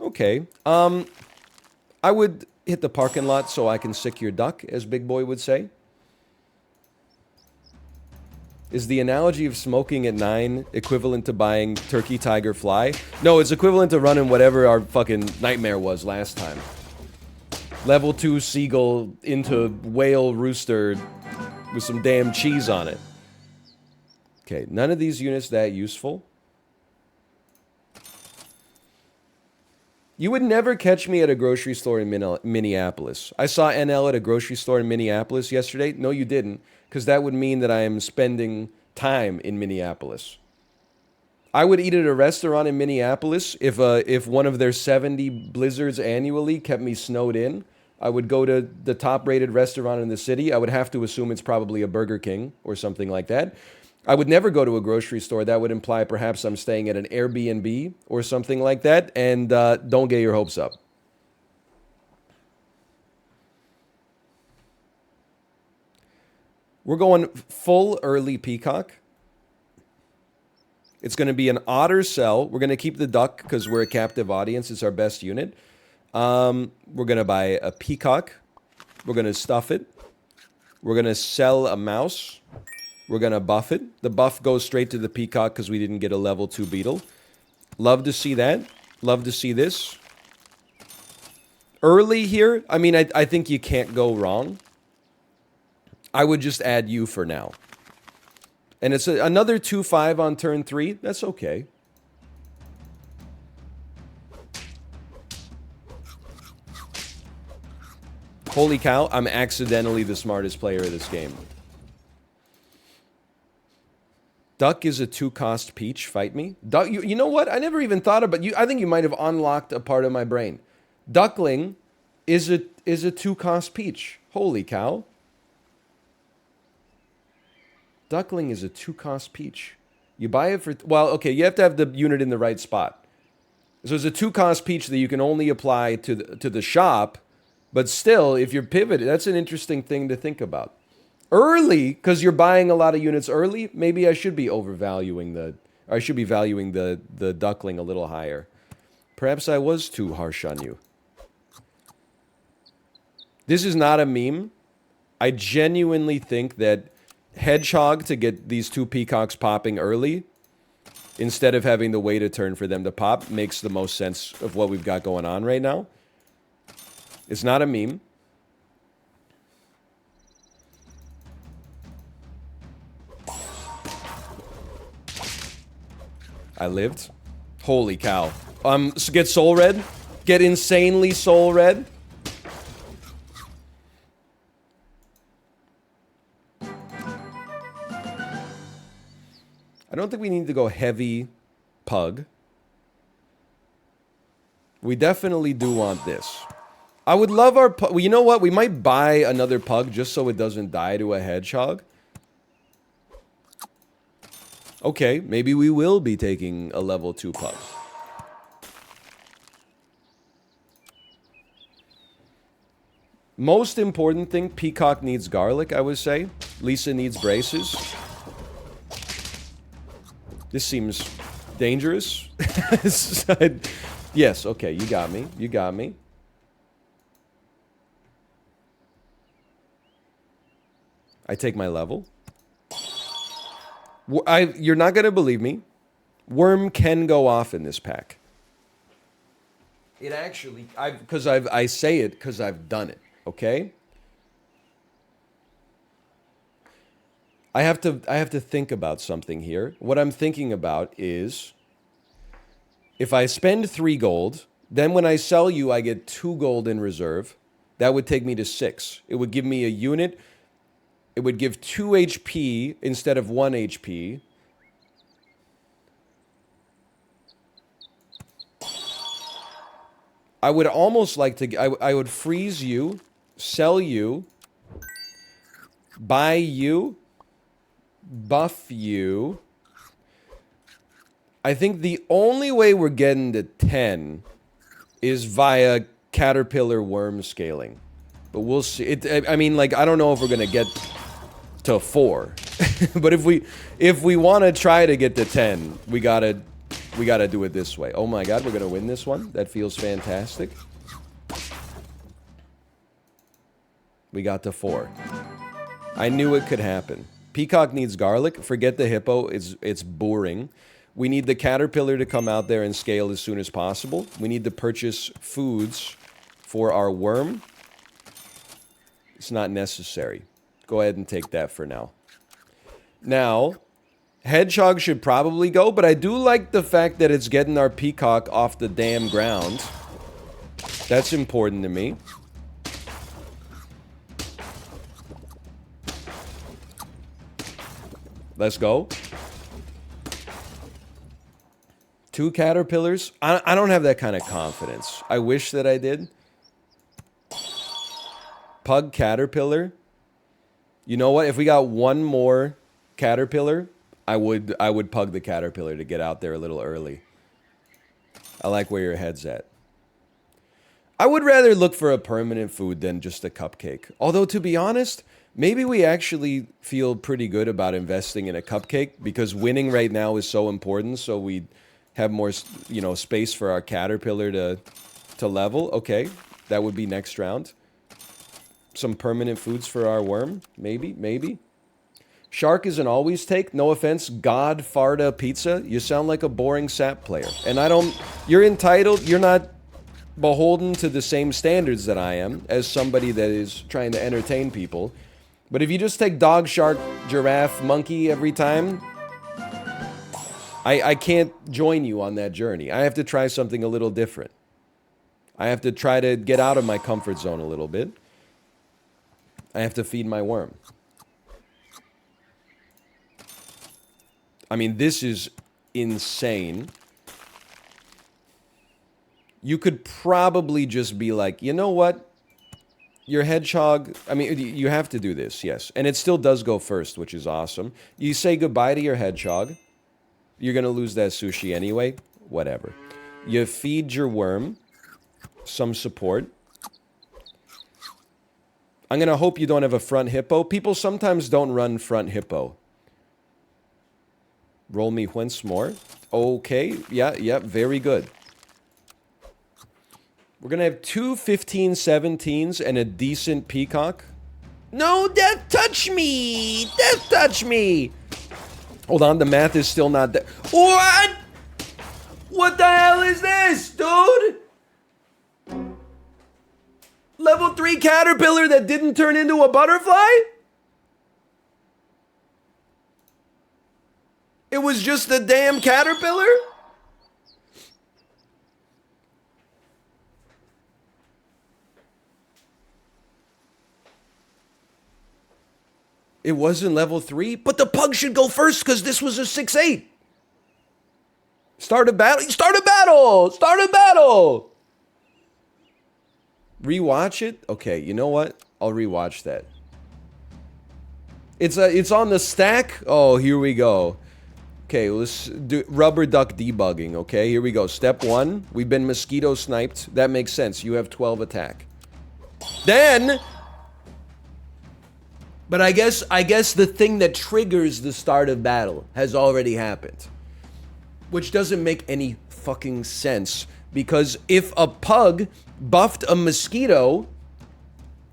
Okay. I would hit the parking lot so I can sick your duck, as Big Boy would say. Is the analogy of smoking at 9 equivalent to buying turkey, tiger, fly? No, it's equivalent to running whatever our fucking nightmare was last time. Level 2 seagull into whale rooster with some damn cheese on it. Okay, none of these units that useful. You would never catch me at a grocery store in Minneapolis. I saw NL at a grocery store in Minneapolis yesterday. No, you didn't, because that would mean that I am spending time in Minneapolis. I would eat at a restaurant in Minneapolis if one of their 70 blizzards annually kept me snowed in. I would go to the top-rated restaurant in the city. I would have to assume it's probably a Burger King or something like that. I would never go to a grocery store. That would imply perhaps I'm staying at an Airbnb or something like that. And don't get your hopes up. We're going full early peacock. It's going to be an otter cell. We're going to keep the duck because we're a captive audience. It's our best unit. We're going to buy a peacock. We're going to stuff it. We're going to sell a mouse. We're going to buff it. The buff goes straight to the peacock because we didn't get a level 2 beetle. Love to see that. Love to see this. Early here, I mean, I think you can't go wrong. I would just add you for now. And it's another 2-5 on turn 3. That's okay. Holy cow, I'm accidentally the smartest player of this game. Duck is a 2-cost peach. Fight me. Duck, you know what? I never even thought about you. I think you might have unlocked a part of my brain. Duckling is a 2-cost peach. Holy cow. Duckling is a 2-cost peach. You buy it for... Well, okay, you have to have the unit in the right spot. So it's a 2-cost peach that you can only apply to the shop. But still, if you're pivoted, that's an interesting thing to think about. Early, because you're buying a lot of units early, maybe I should be overvaluing the... Or I should be valuing the duckling a little higher. Perhaps I was too harsh on you. This is not a meme. I genuinely think that hedgehog to get these 2 peacocks popping early, instead of having to wait a turn for them to pop, makes the most sense of what we've got going on right now. It's not a meme. I lived. Holy cow. So get soul red. Get insanely soul red. I don't think we need to go heavy pug. We definitely do want this. I would love our pug. Well, you know what? We might buy another pug just so it doesn't die to a hedgehog. Okay, maybe we will be taking a level 2 pug. Most important thing, Peacock needs garlic, I would say. Lisa needs braces. This seems dangerous. Yes, okay, you got me. You got me. I take my level. You're not going to believe me. Worm can go off in this pack. It actually, I say it because I've done it. Okay. I have to think about something here. What I'm thinking about is if I spend 3 gold, then when I sell you, I get 2 gold in reserve. That would take me to 6. It would give me a unit. It would give 2 HP instead of 1 HP. I would almost like to... I would freeze you, sell you, buy you, buff you. I think the only way we're getting to 10 is via caterpillar worm scaling. But we'll see. I mean, like, I don't know if we're going to get to 4. But if we want to try to get to 10, we gotta do it this way. Oh my god, we're gonna win this one. That feels fantastic. We got to 4. I knew it could happen. Peacock needs garlic. Forget the hippo. It's boring. We need the caterpillar to come out there and scale as soon as possible. We need to purchase foods for our worm. It's not necessary. Go ahead and take that for now. Now, hedgehog should probably go, but I do like the fact that it's getting our peacock off the damn ground. That's important to me. Let's go. 2 caterpillars. I don't have that kind of confidence. I wish that I did. Pug caterpillar. You know what? If we got 1 more caterpillar, I would pug the caterpillar to get out there a little early. I like where your head's at. I would rather look for a permanent food than just a cupcake. Although, to be honest, maybe we actually feel pretty good about investing in a cupcake because winning right now is so important, so we have more, you know, space for our caterpillar to level. Okay, that would be next round. Some permanent foods for our worm. Maybe. Shark is an always take. No offense, God Farda Pizza. You sound like a boring sap player. And I don't... You're entitled. You're not beholden to the same standards that I am as somebody that is trying to entertain people. But if you just take dog, shark, giraffe, monkey every time, I can't join you on that journey. I have to try something a little different. I have to try to get out of my comfort zone a little bit. I have to feed my worm. I mean, this is insane. You could probably just be like, you know what? Your hedgehog... I mean, you have to do this, yes. And it still does go first, which is awesome. You say goodbye to your hedgehog. You're going to lose that sushi anyway. Whatever. You feed your worm some support. I'm going to hope you don't have a front hippo. People sometimes don't run front hippo. Roll me once more. Okay. Yeah, very good. We're going to have 2 15-17s and a decent peacock. No, death touch me! Death touch me! Hold on, the math is still not there. What? What the hell is this, dude? Level 3 caterpillar that didn't turn into a butterfly? It was just a damn caterpillar? It wasn't level 3, but the pug should go first because this was a 6-8. Start a battle. Start a battle. Start a battle. Rewatch it? Okay, you know what? I'll rewatch that. It's on the stack. Oh, here we go. Okay, let's do rubber duck debugging, okay? Here we go. Step 1. We've been mosquito sniped. That makes sense. You have 12 attack. Then... But I guess the thing that triggers the start of battle has already happened. Which doesn't make any fucking sense. Because if a pug buffed a mosquito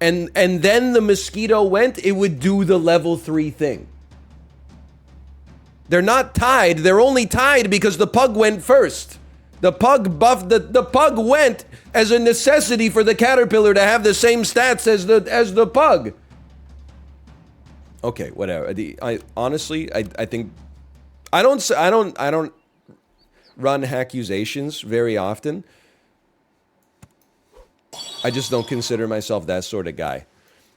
and then the mosquito went, it would do the level 3 thing. They're not tied. They're only tied because the pug went first. The pug buffed the pug went as a necessity for the caterpillar to have the same stats as the pug. Okay, whatever. I honestly, I think I don't run accusations very often. I just don't consider myself that sort of guy.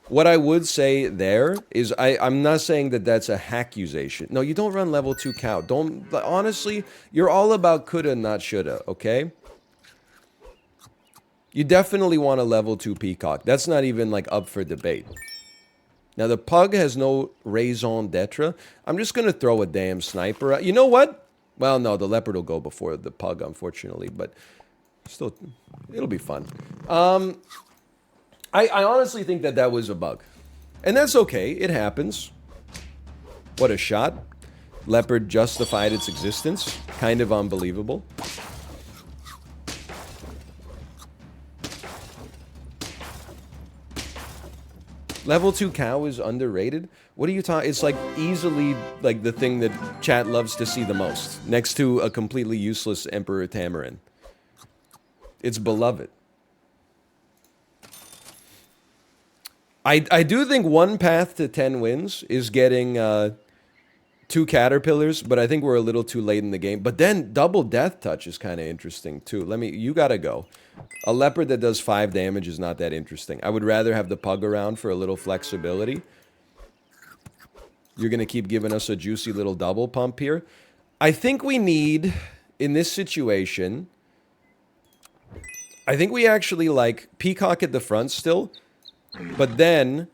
What I would say there is I'm not saying that that's a hackusation. No, you don't run level 2 cow. Don't, honestly, you're all about coulda, not shoulda, okay? You definitely want a level 2 peacock. That's not even like up for debate. Now the pug has no raison d'etre. I'm just gonna throw a damn sniper out. You know what? Well, no, the leopard will go before the pug, unfortunately, but still, it'll be fun. I honestly think that was a bug. And that's okay. It happens. What a shot. Leopard justified its existence. Kind of unbelievable. Level 2 cow is underrated? What are you talking? It's like easily like the thing that chat loves to see the most. Next to a completely useless Emperor Tamarin. It's beloved. I do think one path to 10 wins is getting 2 caterpillars, but I think we're a little too late in the game. But then double death touch is kind of interesting too. You gotta go. A leopard that does 5 damage is not that interesting. I would rather have the pug around for a little flexibility. You're gonna keep giving us a juicy little double pump here. I think we need, in this situation, I think we actually like peacock at the front still. But then,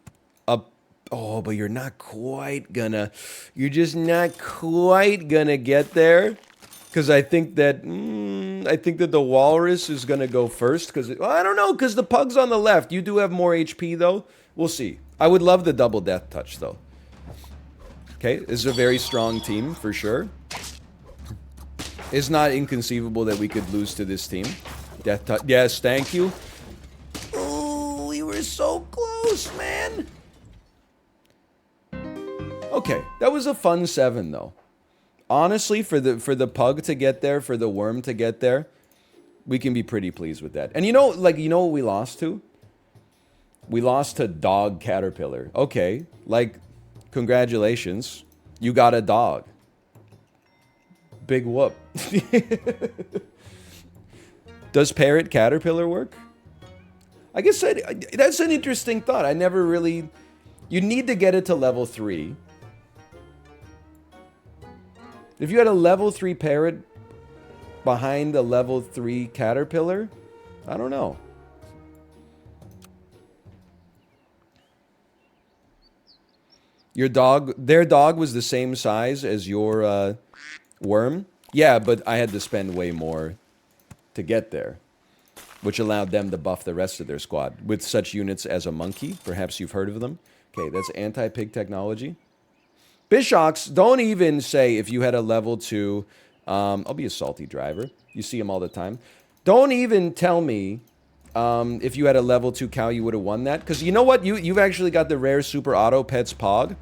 oh, but you're not quite gonna, you're just not quite gonna get there. Because I think that the walrus is gonna go first. Because, well, I don't know, because the pug's on the left. You do have more HP, though. We'll see. I would love the double death touch, though. Okay, this is a very strong team, for sure. It's not inconceivable that we could lose to this team. Death touch, yes, thank you. So close, man. Okay, that was a fun 7 though. Honestly, for the pug to get there, for the worm to get there, we can be pretty pleased with that. And you know what we lost to? We lost to dog caterpillar. Okay, like, congratulations, you got a dog. Big whoop. Does parrot caterpillar work? I guess that's an interesting thought. I never really... You need to get it to level 3. If you had a level 3 parrot behind a level 3 caterpillar, I don't know. Their dog was the same size as your worm? Yeah, but I had to spend way more to get there, which allowed them to buff the rest of their squad with such units as a monkey. Perhaps you've heard of them. Okay, that's anti-pig technology. Bishox, don't even say if you had a level 2... I'll be a salty driver. You see him all the time. Don't even tell me if you had a level 2 cow, you would have won that. Because you know what? You've actually got the rare super auto pets pog.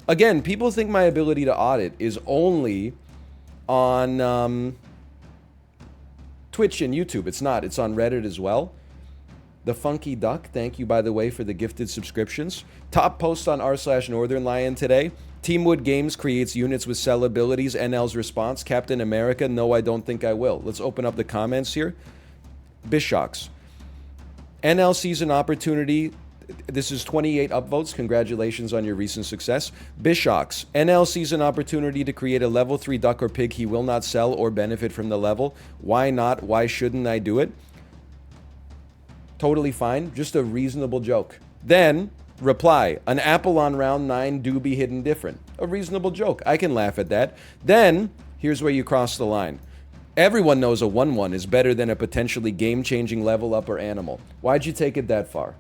Again, people think my ability to audit is only on... Twitch and YouTube. It's not. It's on Reddit as well. The Funky Duck, thank you, by the way, for the gifted subscriptions. Top post on r/Northernlion today. Teamwood Games creates units with cell abilities. NL's response, Captain America, no, I don't think I will. Let's open up the comments here. Bishox. NL sees an opportunity. This is 28 upvotes. Congratulations on your recent success. Bishox. NL sees an opportunity to create a level 3 duck or pig he will not sell or benefit from the level. Why not? Why shouldn't I do it? Totally fine. Just a reasonable joke. Then, reply. An apple on round 9 do be hidden different. A reasonable joke. I can laugh at that. Then, here's where you cross the line. Everyone knows a 1-1 is better than a potentially game-changing level up or animal. Why'd you take it that far?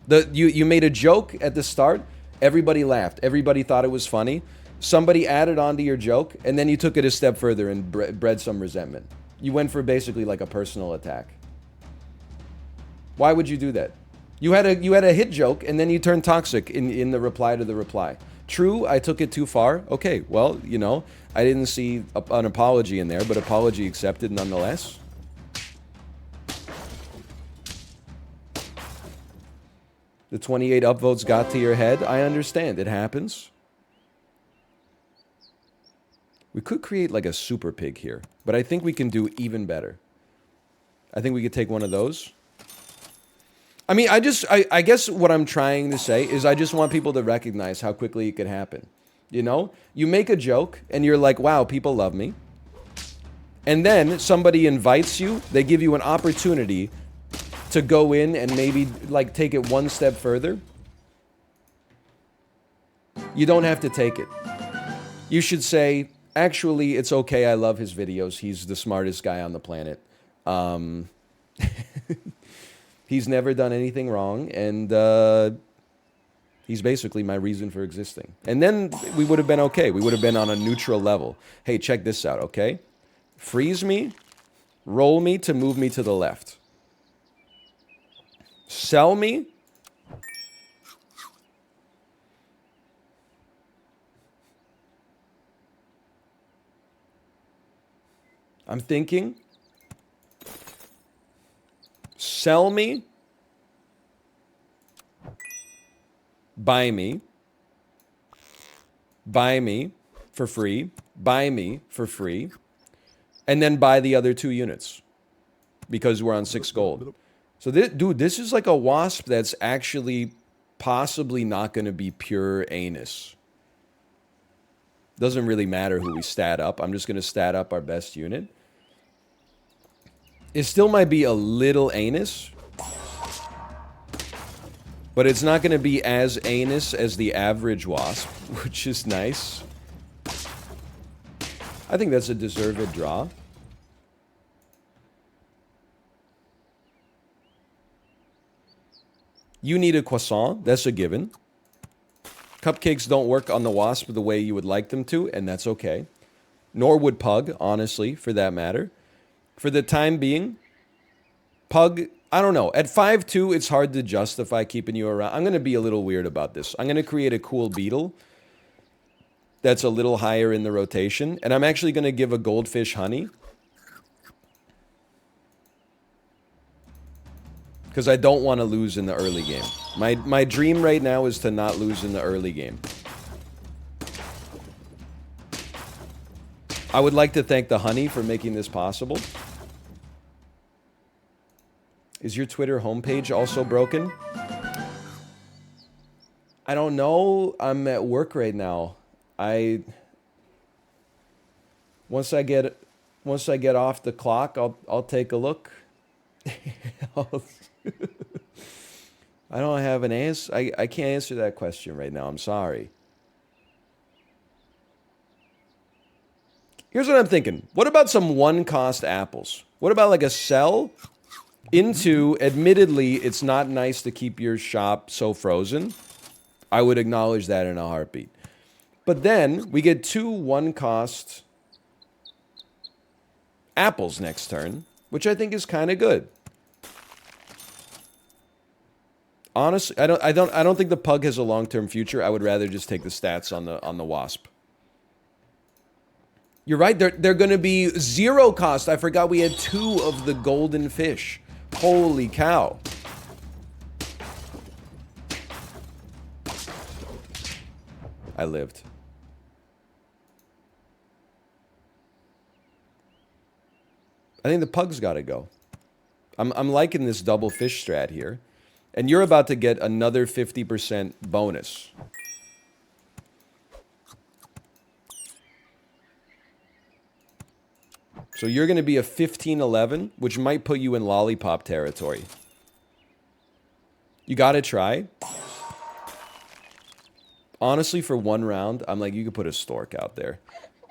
You made a joke at the start. Everybody laughed. Everybody thought it was funny. Somebody added on to your joke, and then you took it a step further and bred some resentment. You went for basically like a personal attack. Why would you do that? You had a hit joke, and then you turned toxic in the reply to the reply. True, I took it too far. Okay, well, you know, I didn't see an apology in there, but apology accepted nonetheless. The 28 upvotes got to your head. I understand. It happens. We could create like a super pig here, but I think we can do even better. I think we could take one of those. I mean, I guess what I'm trying to say is I just want people to recognize how quickly it could happen. You know? You make a joke and you're like, wow, people love me. And then somebody invites you, they give you an opportunity to go in and maybe like take it one step further. You don't have to take it. You should say, actually, it's okay, I love his videos. He's the smartest guy on the planet. He's never done anything wrong, and he's basically my reason for existing. And then we would have been okay. We would have been on a neutral level. Hey, check this out, okay? Freeze me, roll me to move me to the left. Sell me. I'm thinking. Sell me. Buy me. Buy me for free. Buy me for free. And then buy the other 2 units. Because we're on 6 gold. So, dude, this is like a wasp that's actually possibly not going to be pure anus. Doesn't really matter who we stat up. I'm just going to stat up our best unit. It still might be a little anus. But it's not going to be as anus as the average wasp, which is nice. I think that's a deserved draw. You need a croissant. That's a given. Cupcakes don't work on the wasp the way you would like them to, and that's okay. Nor would Pug, honestly, for that matter. For the time being, Pug, I don't know. At 5'2", it's hard to justify keeping you around. I'm going to be a little weird about this. I'm going to create a cool beetle that's a little higher in the rotation, and I'm actually going to give a goldfish honey. Because I don't want to lose in the early game. My dream right now is to not lose in the early game. I would like to thank the honey for making this possible. Is your Twitter homepage also broken? I don't know. I'm at work right now. Once I get off the clock, I'll take a look. I don't have an answer. I can't answer that question right now. I'm sorry. Here's what I'm thinking. What about some one-cost apples? What about like a sell into, admittedly, it's not nice to keep your shop so frozen. I would acknowledge that in a heartbeat. But then we get 2 one-cost apples next turn, which I think is kind of good. Honestly, I don't think the Pug has a long-term future. I would rather just take the stats on the wasp. You're right. They're going to be 0 cost. I forgot we had 2 of the golden fish. Holy cow. I lived. I think the Pug's got to go. I'm liking this double fish strat here. And you're about to get another 50% bonus. So you're going to be a 15-11, which might put you in lollipop territory. You got to try. Honestly, for 1 round, I'm like, you could put a stork out there.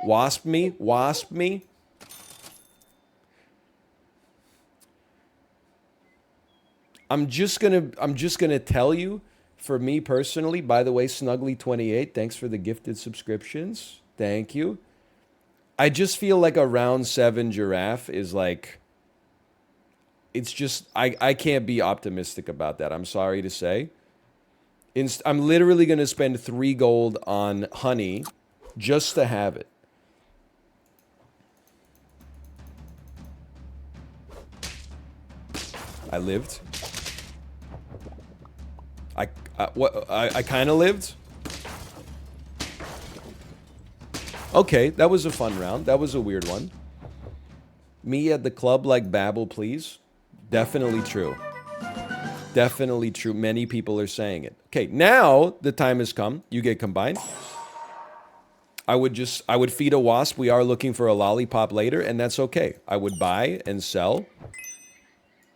Wasp me, wasp me. I'm just gonna tell you, for me personally, by the way, Snuggly28, thanks for the gifted subscriptions. Thank you. I just feel like a round 7 giraffe is like, it's just, I can't be optimistic about that. I'm sorry to say. I'm literally going to spend 3 gold on honey just to have it. I lived. I kind of lived. Okay, that was a fun round. That was a weird one. Me at the club like Babel, please. Definitely true. Definitely true. Many people are saying it. Okay, now the time has come. You get combined. I would feed a wasp. We are looking for a lollipop later, and that's okay. I would buy and sell.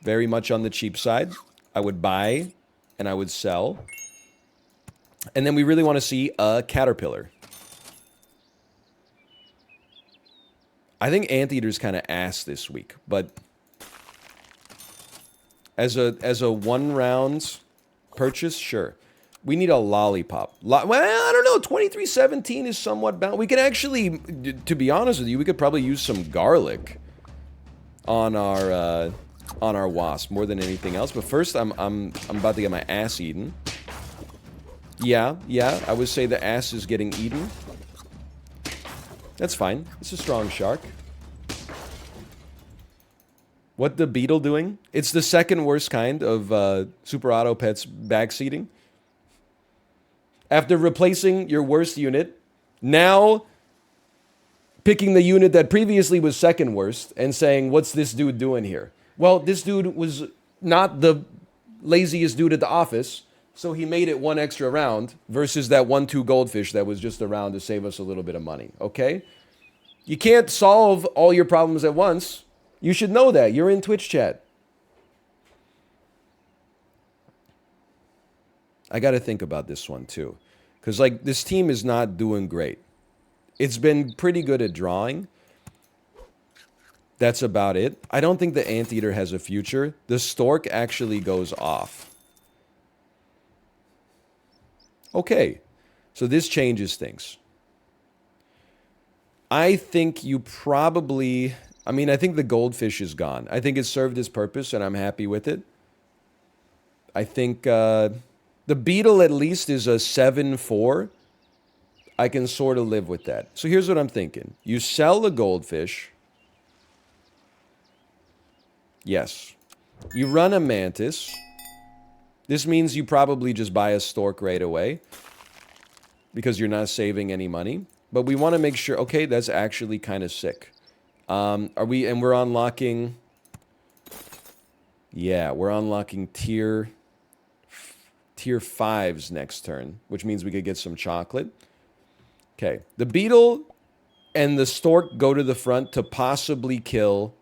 Very much on the cheap side. I would buy and I would sell. And then we really want to see a caterpillar. I think Anteater's kind of ass this week, but as a 1 round purchase, sure. We need a lollipop. Well, I don't know. 2317 is somewhat bound. We could actually, to be honest with you, we could probably use some garlic on our wasp more than anything else. But first, I'm about to get my ass eaten. Yeah, I would say the ass is getting eaten. That's fine. It's a strong shark. What the beetle doing? It's the second worst kind of Super Auto Pets backseating. After replacing your worst unit, now picking the unit that previously was second worst and saying, what's this dude doing here? Well, this dude was not the laziest dude at the office, so he made it 1 extra round versus that 1-2 goldfish that was just around to save us a little bit of money, okay? You can't solve all your problems at once. You should know that. You're in Twitch chat. I got to think about this one too. Because, like, this team is not doing great. It's been pretty good at drawing. That's about it. I don't think the Anteater has a future. The Stork actually goes off. Okay. So this changes things. I think you probably... I mean, I think the goldfish is gone. I think it served its purpose, and I'm happy with it. I think the beetle at least is a 7-4. I can sort of live with that. So here's what I'm thinking. You sell the goldfish. Yes. You run a mantis. This means you probably just buy a stork right away because you're not saving any money. But we want to make sure, okay, that's actually kind of sick. We're unlocking, yeah, we're unlocking tier 5s next turn, which means we could get some chocolate. Okay, the beetle and the stork go to the front to possibly kill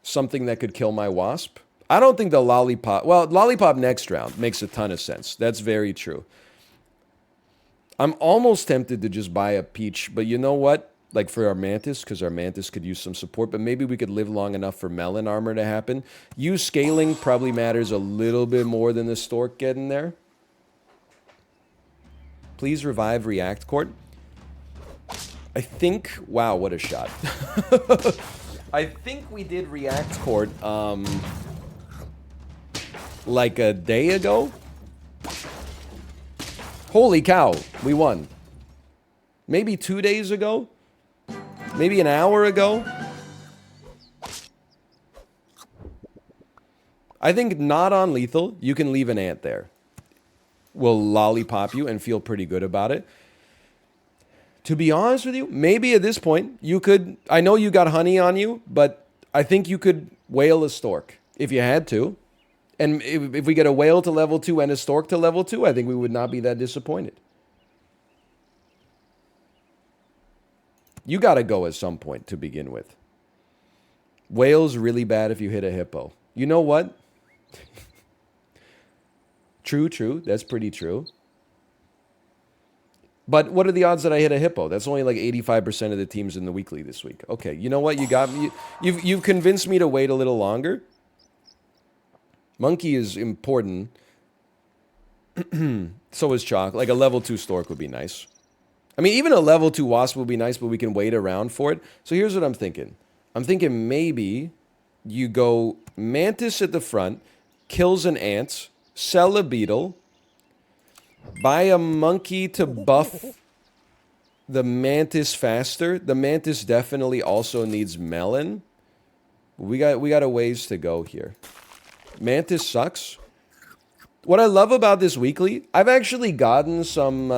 something that could kill my wasp. I don't think the lollipop, well, lollipop next round makes a ton of sense. That's very true. I'm almost tempted to just buy a peach, but you know what? Like for our mantis, because our mantis could use some support, but maybe we could live long enough for melon armor to happen. You scaling probably matters a little bit more than the stork getting there. Please revive React Court. I think, wow, what a shot. I think we did React Court like a day ago. Holy cow, we won. Maybe 2 days ago? Maybe an hour ago? I think not on lethal. You can leave an ant there. Will lollipop you and feel pretty good about it. To be honest with you, maybe at this point, you could... I know you got honey on you, but I think you could whale a stork if you had to. And if we get a whale to level 2 and a stork to level 2, I think we would not be that disappointed. You got to go at some point to begin with. Whale's really bad if you hit a hippo. You know what? True. That's pretty true. But what are the odds that I hit a hippo? That's only like 85% of the teams in the weekly this week. Okay, you know what? You got me. You've convinced me to wait a little longer. Monkey is important. So is chalk. Like a level 2 stork would be nice. I mean, even a level 2 wasp would be nice, but we can wait around for it. So here's what I'm thinking. I'm thinking maybe you go mantis at the front, kills an ant, sell a beetle, buy a monkey to buff the mantis faster. The mantis definitely also needs melon. We got a ways to go here. Mantis sucks. What I love about this weekly, I've actually gotten some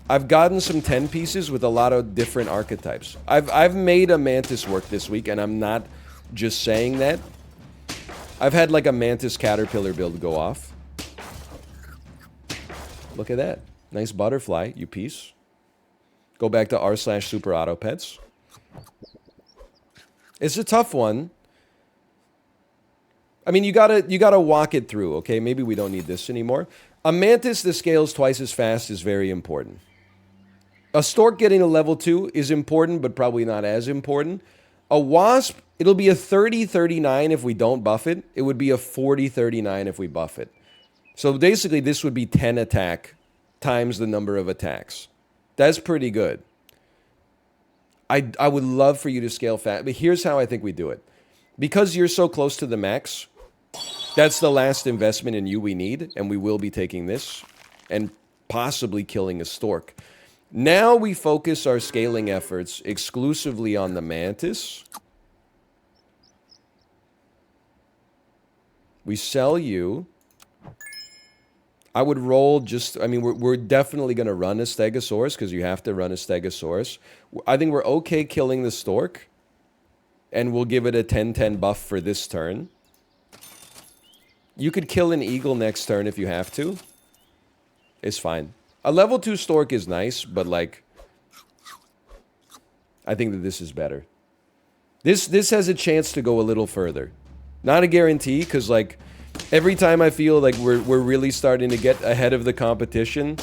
I've gotten some 10 pieces with a lot of different archetypes. I've made a mantis work this week, and I'm not just saying that. I've had like a mantis caterpillar build go off. Look at that. Nice butterfly, you piece. Go back to r/super auto pets. It's a tough one. I mean, you gotta walk it through, okay? Maybe we don't need this anymore. A mantis that scales twice as fast is very important. A stork getting a level 2 is important, but probably not as important. A wasp, it'll be a 30-39 if we don't buff it. It would be a 40-39 if we buff it. So basically, this would be 10 attack times the number of attacks. That's pretty good. I would love for you to scale fast, but here's how I think we do it. Because you're so close to the max, that's the last investment in you we need, and we will be taking this and possibly killing a stork. Now we focus our scaling efforts exclusively on the mantis. We sell you. I would roll just, I mean, we're definitely going to run a Stegosaurus because you have to run a Stegosaurus. I think we're okay killing the stork. And we'll give it a 10-10 buff for this turn. You could kill an eagle next turn if you have to. It's fine. A level 2 stork is nice, but like, I think that this is better. This has a chance to go a little further. Not a guarantee, because like, every time I feel like we're really starting to get ahead of the competition,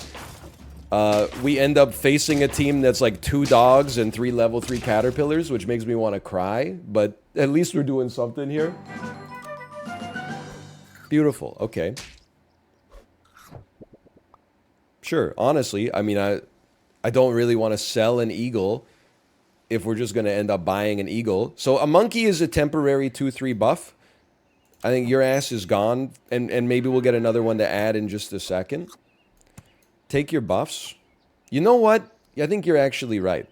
we end up facing a team that's like 2 dogs and 3 level 3 caterpillars, which makes me want to cry, but at least we're doing something here. Beautiful. Okay. Sure. Honestly, I mean, I don't really want to sell an eagle if we're just going to end up buying an eagle. So a monkey is a temporary 2-3 buff. I think your ass is gone, and maybe we'll get another one to add in just a second. Take your buffs. You know what? I think you're actually right.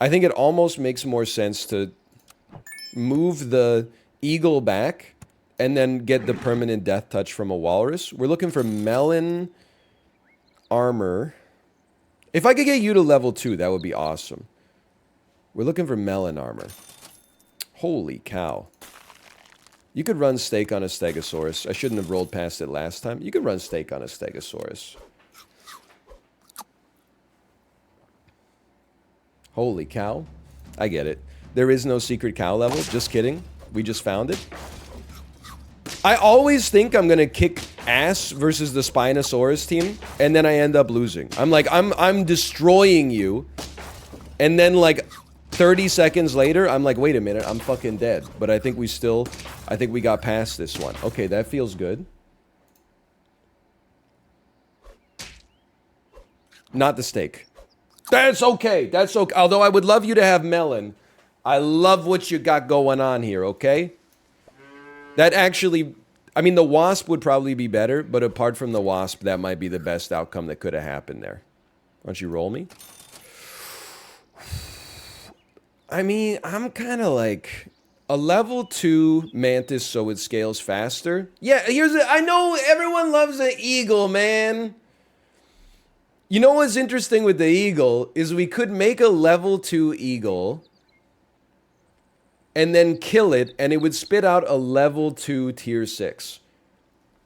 I think it almost makes more sense to move the eagle back and then get the permanent death touch from a walrus. We're looking for melon armor. If I could get you to level 2, that would be awesome. We're looking for melon armor. Holy cow. You could run steak on a Stegosaurus. I shouldn't have rolled past it last time. You could run steak on a Stegosaurus. Holy cow. I get it. There is no secret cow level. Just kidding. We just found it. I always think I'm going to kick ass versus the Spinosaurus team, and then I end up losing. I'm like, I'm destroying you. And then like 30 seconds later, I'm like, wait a minute, I'm fucking dead. But I think we got past this one. Okay, that feels good. Not the steak. That's okay. That's okay. Although I would love you to have melon. I love what you got going on here, okay? That actually, I mean, the wasp would probably be better, but apart from the wasp, that might be the best outcome that could have happened there. Why don't you roll me? I mean, I'm kind of like a level 2 mantis so it scales faster. Yeah, I know everyone loves the eagle, man. You know what's interesting with the eagle is we could make a level 2 eagle and then kill it, and it would spit out a level 2 tier 6.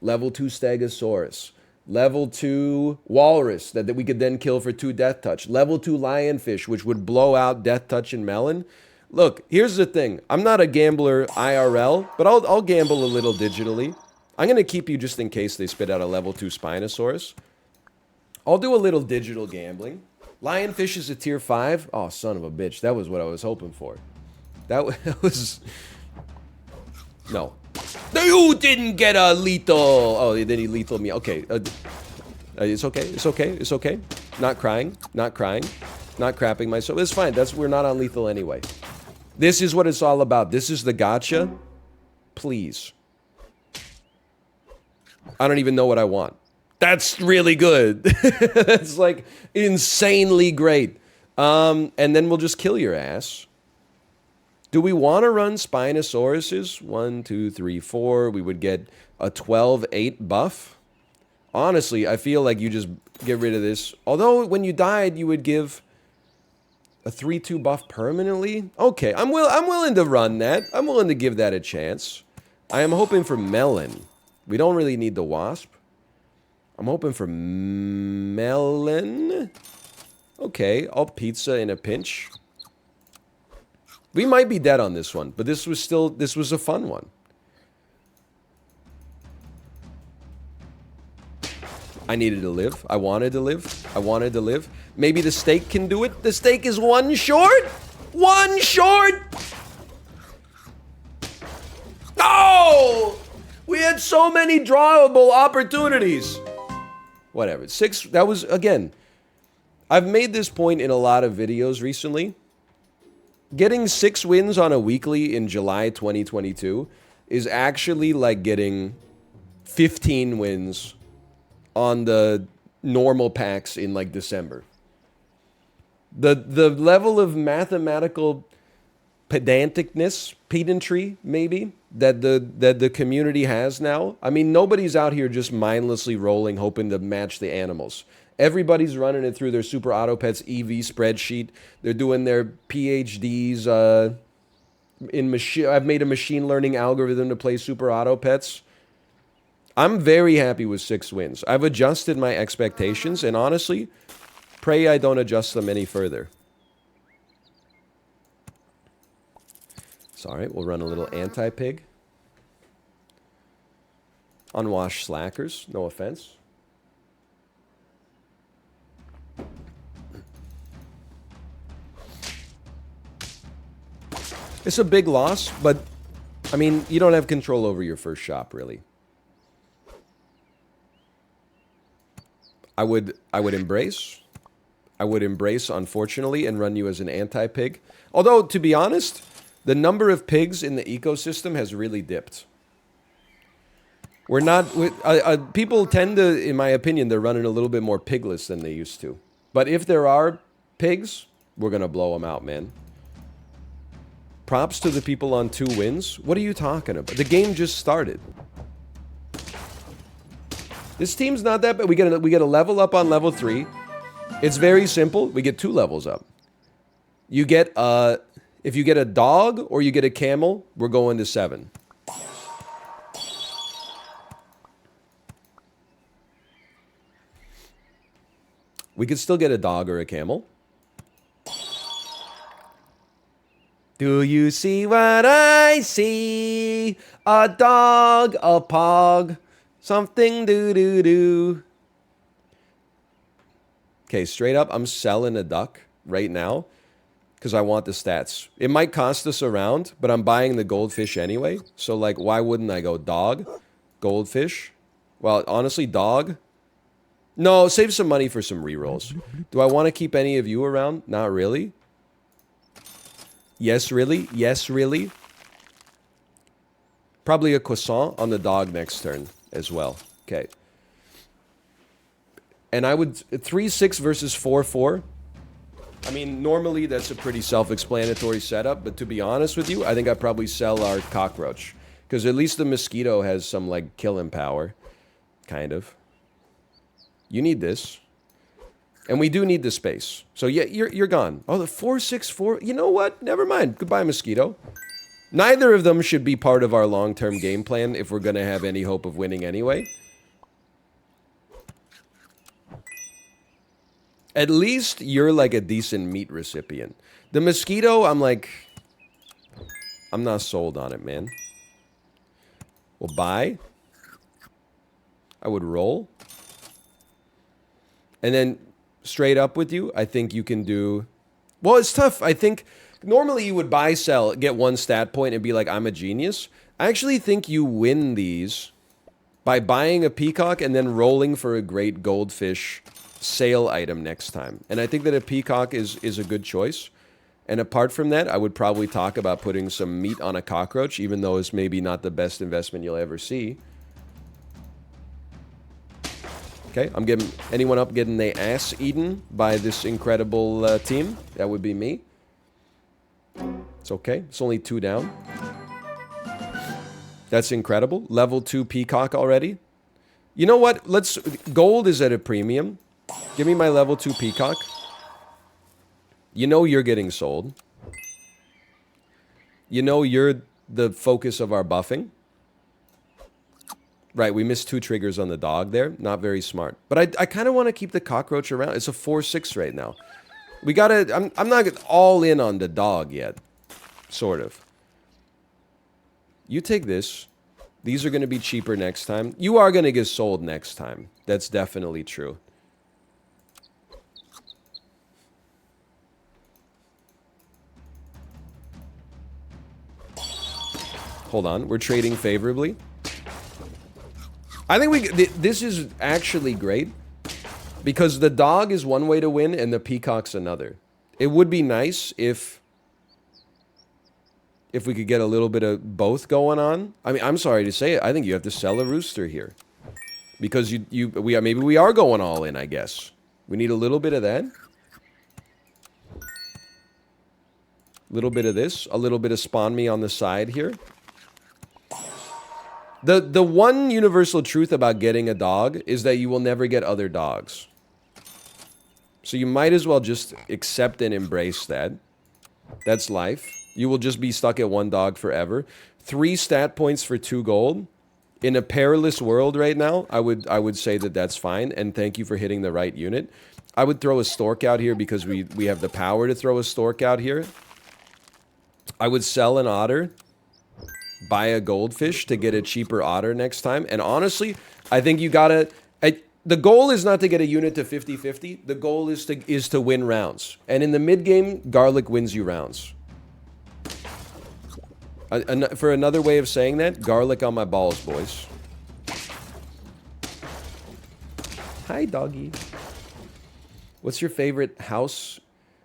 Level 2 Stegosaurus. Level 2 walrus that we could then kill for 2 death touch. Level 2 lionfish, which would blow out death touch and melon. Look, here's the thing. I'm not a gambler IRL, but I'll gamble a little digitally. I'm going to keep you just in case they spit out a level 2 Spinosaurus. I'll do a little digital gambling. Lionfish is a tier 5. Oh, son of a bitch. That was what I was hoping for. That was... No. You didn't get a lethal. Oh, then he lethal me. Okay. It's okay. It's okay. It's okay. Not crying. Not crying. Not crapping myself. It's fine. We're not on lethal anyway. This is what it's all about. This is the gotcha. Please. I don't even know what I want. That's really good. That's like insanely great. And then we'll just kill your ass. Do we want to run Spinosauruses? 1, 2, 3, 4. We would get a 12-8 buff. Honestly, I feel like you just get rid of this. Although, when you died, you would give a 3-2 buff permanently. Okay, I'm willing to run that. I'm willing to give that a chance. I am hoping for melon. We don't really need the wasp. I'm hoping for melon. Okay, I'll pizza in a pinch. We might be dead on this one, but this was a fun one. I needed to live. I wanted to live. I wanted to live. Maybe the steak can do it. The steak is one short. One short. No! We had so many drawable opportunities. Whatever. 6, that was, again, I've made this point in a lot of videos recently. Getting 6 wins on a weekly in July 2022 is actually like getting 15 wins on the normal packs in like December. The level of mathematical pedantry, maybe, that the community has now. I mean, nobody's out here just mindlessly rolling, hoping to match the animals. Everybody's running it through their Super Auto Pets EV spreadsheet. They're doing their PhDs in machine. I've made a machine learning algorithm to play Super Auto Pets. I'm very happy with 6 wins. I've adjusted my expectations, and honestly, pray I don't adjust them any further. It's all right. We'll run a little anti-pig. Unwashed slackers. No offense. It's a big loss, but, I mean, you don't have control over your first shop, really. I would embrace, unfortunately, and run you as an anti-pig. Although, to be honest, the number of pigs in the ecosystem has really dipped. We're not, people tend to, in my opinion, they're running a little bit more pigless than they used to. But if there are pigs, we're going to blow them out, man. Props to the people on 2 wins. What are you talking about? The game just started. This team's not that bad. We get a level up on level 3. It's very simple. We get 2 levels up. You get if you get a dog or you get a camel, we're going to 7. We could still get a dog or a camel. Do you see what I see? A dog, a pog, something do-do-do. Okay, straight up, I'm selling a duck right now because I want the stats. It might cost us a round, but I'm buying the goldfish anyway. So, like, why wouldn't I go dog, goldfish? Well, honestly, dog. No, save some money for some rerolls. Do I want to keep any of you around? Not really. Yes, really? Yes, really? Probably a croissant on the dog next turn as well. Okay. And I would... 3-6 versus 4-4. I mean, normally that's a pretty self-explanatory setup, but to be honest with you, I think I'd probably sell our cockroach. Because at least the mosquito has some, like, killing power. Kind of. You need this. And we do need the space. So, yeah, you're gone. Oh, the 4-6-4. You know what? Never mind. Goodbye, mosquito. Neither of them should be part of our long-term game plan if we're going to have any hope of winning anyway. At least you're like a decent meat recipient. The mosquito, I'm like... I'm not sold on it, man. Well, buy. I would roll. And then... straight up with you, I think you can do... Well, it's tough. I think normally you would buy, sell, get 1 stat point and be like, I'm a genius. I actually think you win these by buying a peacock and then rolling for a great goldfish sale item next time. And I think that a peacock is a good choice. And apart from that, I would probably talk about putting some meat on a cockroach, even though it's maybe not the best investment you'll ever see. Okay, I'm getting anyone up getting their ass eaten by this incredible team. That would be me. It's okay. It's only 2 down. That's incredible. Level 2 peacock already. You know what? Let's... Gold is at a premium. Give me my level 2 peacock. You know you're getting sold. You know you're the focus of our buffing. Right, we missed 2 triggers on the dog there. Not very smart. But I kind of want to keep the cockroach around. It's a 4-6 right now. We gotta... I'm not all in on the dog yet. Sort of. You take this. These are going to be cheaper next time. You are going to get sold next time. That's definitely true. Hold on. We're trading favorably. I think this is actually great. Because the dog is one way to win and the peacock's another. It would be nice if we could get a little bit of both going on. I mean, I'm sorry to say it. I think you have to sell a rooster here. Because maybe we are going all in, I guess. We need a little bit of that. A little bit of this. A little bit of spawn me on the side here. The one universal truth about getting a dog is that you will never get other dogs. So you might as well just accept and embrace that. That's life. You will just be stuck at 1 dog forever. 3 stat points for 2 gold. In a perilous world right now, I would say that that's fine. And thank you for hitting the right unit. I would throw a stork out here because we have the power to throw a stork out here. I would sell an otter. Buy a goldfish to get a cheaper otter next time. And honestly, I think you gotta... The goal is not to get a unit to 50-50. The goal is to win rounds. And in the mid-game, garlic wins you rounds. For another way of saying that, garlic on my balls, boys. Hi, doggy. What's your favorite house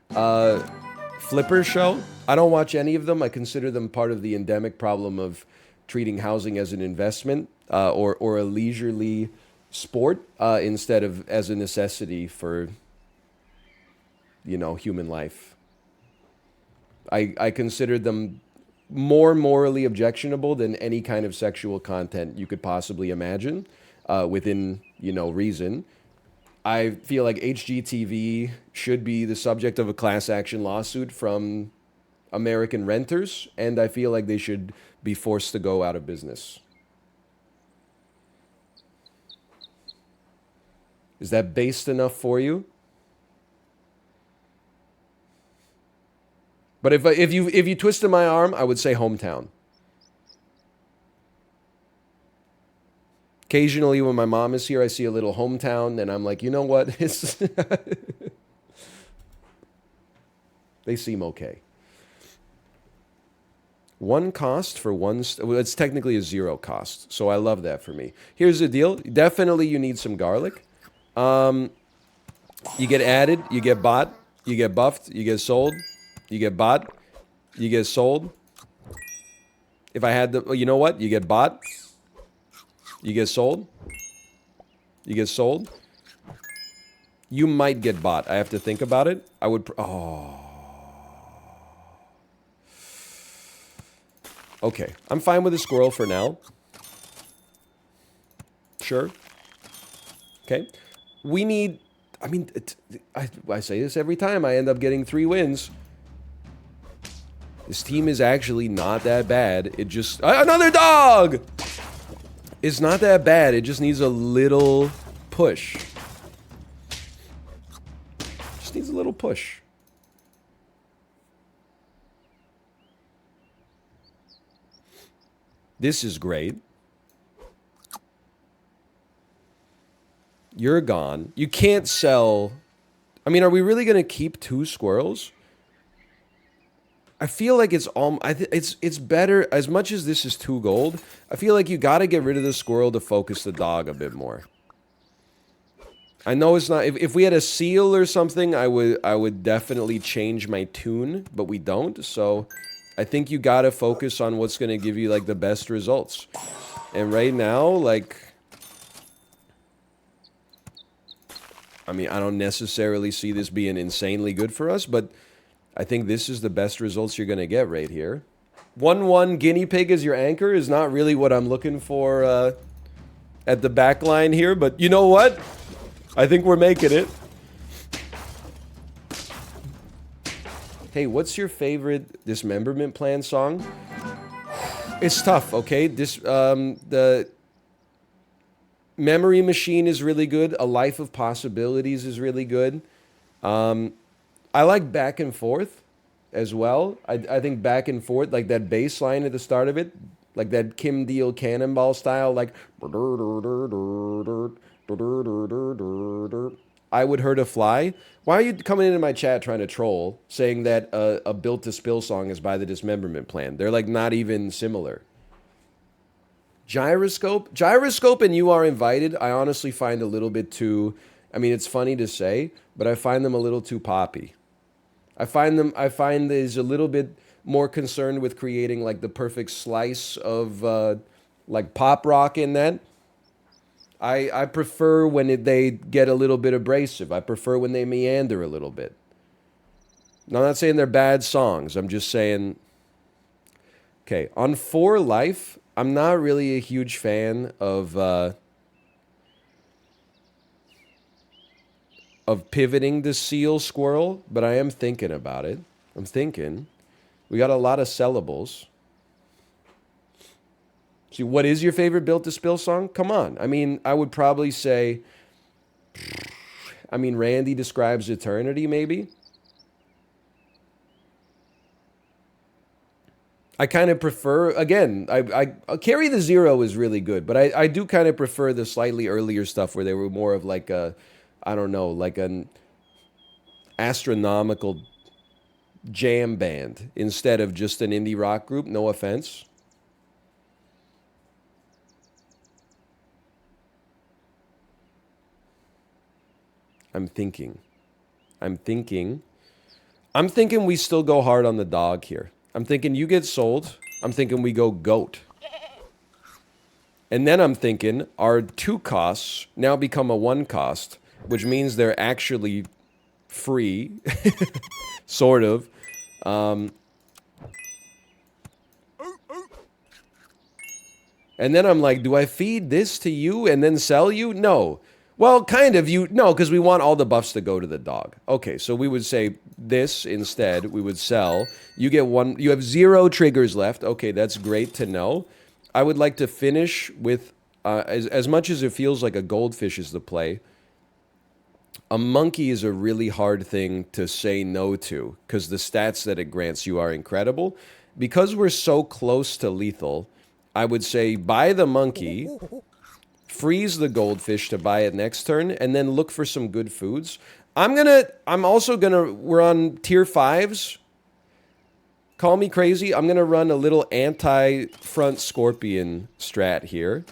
flipper show? I don't watch any of them. I consider them part of the endemic problem of treating housing as an investment or a leisurely sport instead of as a necessity for, you know, human life. I consider them more morally objectionable than any kind of sexual content you could possibly imagine within, you know, reason. I feel like HGTV should be the subject of a class action lawsuit from American renters, and I feel like they should be forced to go out of business. Is that based enough for you? But if you twisted my arm, I would say hometown. Occasionally when my mom is here, I see a little hometown, and I'm like, you know what? They seem okay. 1 cost for 1... Well, it's technically a 0 cost, so I love that for me. Here's the deal. Definitely you need some garlic. You get added, you get bought, you get buffed, you get sold, you get bought, you get sold. If I had the... You know what? You get bought, you get sold, you get sold. You might get bought. I have to think about it. I would... Oh... Okay, I'm fine with a squirrel for now. Sure. Okay. We need... I mean, I say this every time. I end up getting 3 wins. This team is actually not that bad. It just... Another dog! It's not that bad. It just needs a little push. Just needs a little push. This is great. You're gone. You can't sell... I mean, are we really going to keep 2 squirrels? I feel like it's it's better, as much as this is 2 gold, I feel like you got to get rid of the squirrel to focus the dog a bit more. I know it's not... If we had a seal or something, I would definitely change my tune, but we don't, so... I think you gotta focus on what's gonna give you, like, the best results. And right now, like... I mean, I don't necessarily see this being insanely good for us, but I think this is the best results you're going to get right here. 1-1 guinea pig as your anchor is not really what I'm looking for at the back line here, but you know what? I think we're making it. Hey, what's your favorite dismemberment plan song? It's tough, okay? The Memory Machine is really good. A Life of Possibilities is really good. I like Back and Forth as well. I think Back and Forth, like that bass line at the start of it, like that Kim Deal Cannonball style, like I Would Hurt a Fly. Why are you coming into my chat trying to troll, saying that a Built to Spill song is by the Dismemberment Plan? They're like not even similar. Gyroscope and You Are Invited, I honestly find a little bit too, I mean, it's funny to say, but I find them a little too poppy. I find there's a little bit more concerned with creating like the perfect slice of like pop rock in that. I prefer when they get a little bit abrasive. I prefer when they meander a little bit. Now, I'm not saying they're bad songs. I'm just saying, okay, on For Life, I'm not really a huge fan of pivoting the seal squirrel, but I am thinking about it. I'm thinking. We got a lot of syllables. See, what is your favorite Built to Spill song? Come on. I mean, I would probably say, Randy Describes Eternity, maybe. I kind of prefer, again, I Carry the Zero is really good, but I do kind of prefer the slightly earlier stuff where they were more of like a, I don't know, like an astronomical jam band instead of just an indie rock group. No offense. I'm thinking we still go hard on the dog here. I'm thinking you get sold. I'm thinking we go goat. And then I'm thinking our 2 costs now become a 1 cost, which means they're actually free, sort of. And then I'm like, do I feed this to you and then sell you? No. Well, kind of. No, because we want all the buffs to go to the dog. Okay, so we would say this instead. We would sell. You get 1. You have 0 triggers left. Okay, that's great to know. I would like to finish with, as much as it feels like a goldfish is the play, a monkey is a really hard thing to say no to because the stats that it grants you are incredible. Because we're so close to lethal, I would say buy the monkey, freeze the goldfish to buy it next turn, and then look for some good foods. We're on tier 5s. Call me crazy. I'm going to run a little anti-front scorpion strat here.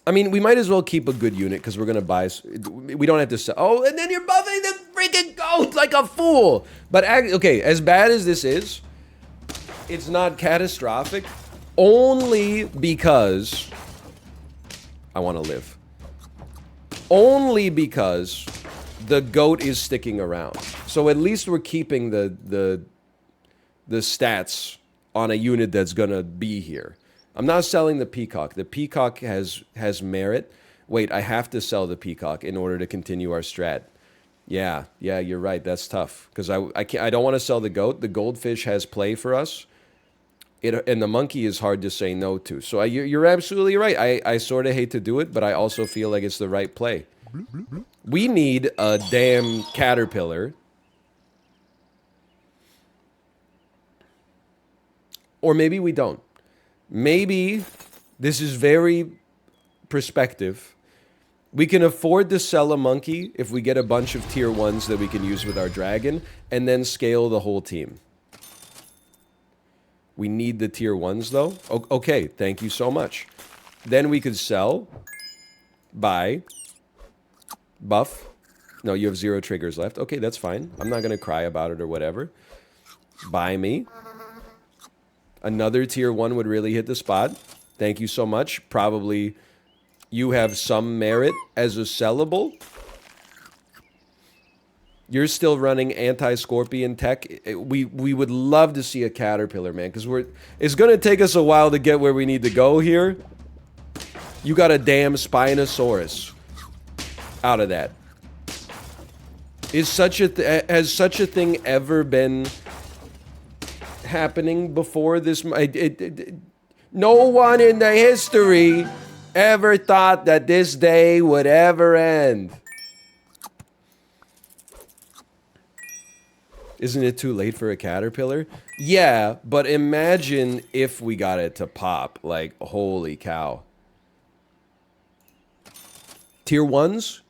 I mean, we might as well keep a good unit because we're going to buy... We don't have to sell... Oh, and then you're buffing the freaking goat like a fool! But, okay, as bad as this is, it's not catastrophic only because I want to live. Only because the goat is sticking around. So at least we're keeping the stats on a unit that's going to be here. I'm not selling the peacock. The peacock has merit. Wait, I have to sell the peacock in order to continue our strat. Yeah, you're right. That's tough because I don't want to sell the goat. The goldfish has play for us. And the monkey is hard to say no to. So you're absolutely right. I sort of hate to do it, but I also feel like it's the right play. We need a damn caterpillar. Or maybe we don't. Maybe this is very perspective. We can afford to sell a monkey if we get a bunch of tier 1s that we can use with our dragon, and then scale the whole team. We need the tier 1s, though. Okay, thank you so much. Then we could sell, buy, buff. No, you have 0 triggers left. Okay, that's fine. I'm not going to cry about it or whatever. Buy me. Another tier 1 would really hit the spot. Thank you so much. Probably you have some merit as a sellable. You're still running anti-scorpion tech. We would love to see a caterpillar, man, because it's gonna take us a while to get where we need to go here. You got a damn Spinosaurus out of that. Has such a thing ever been happening before this? No one in the history ever thought that this day would ever end. Isn't it too late for a caterpillar? Yeah, but imagine if we got it to pop. Like, holy cow. Tier 1s?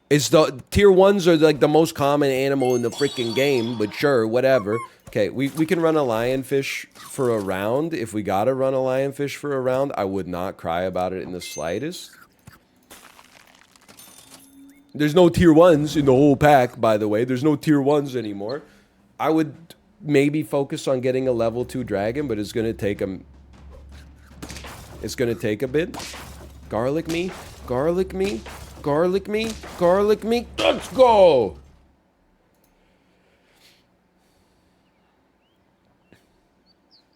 Tier 1s are like the most common animal in the freaking game, but sure, whatever. Okay, we can run a lionfish for a round. If we gotta run a lionfish for a round, I would not cry about it in the slightest. There's no tier 1s in the whole pack, by the way. There's no tier 1s anymore. I would maybe focus on getting a level 2 dragon, but it's gonna take a bit. Garlic me, garlic me, garlic me, garlic me. Let's go!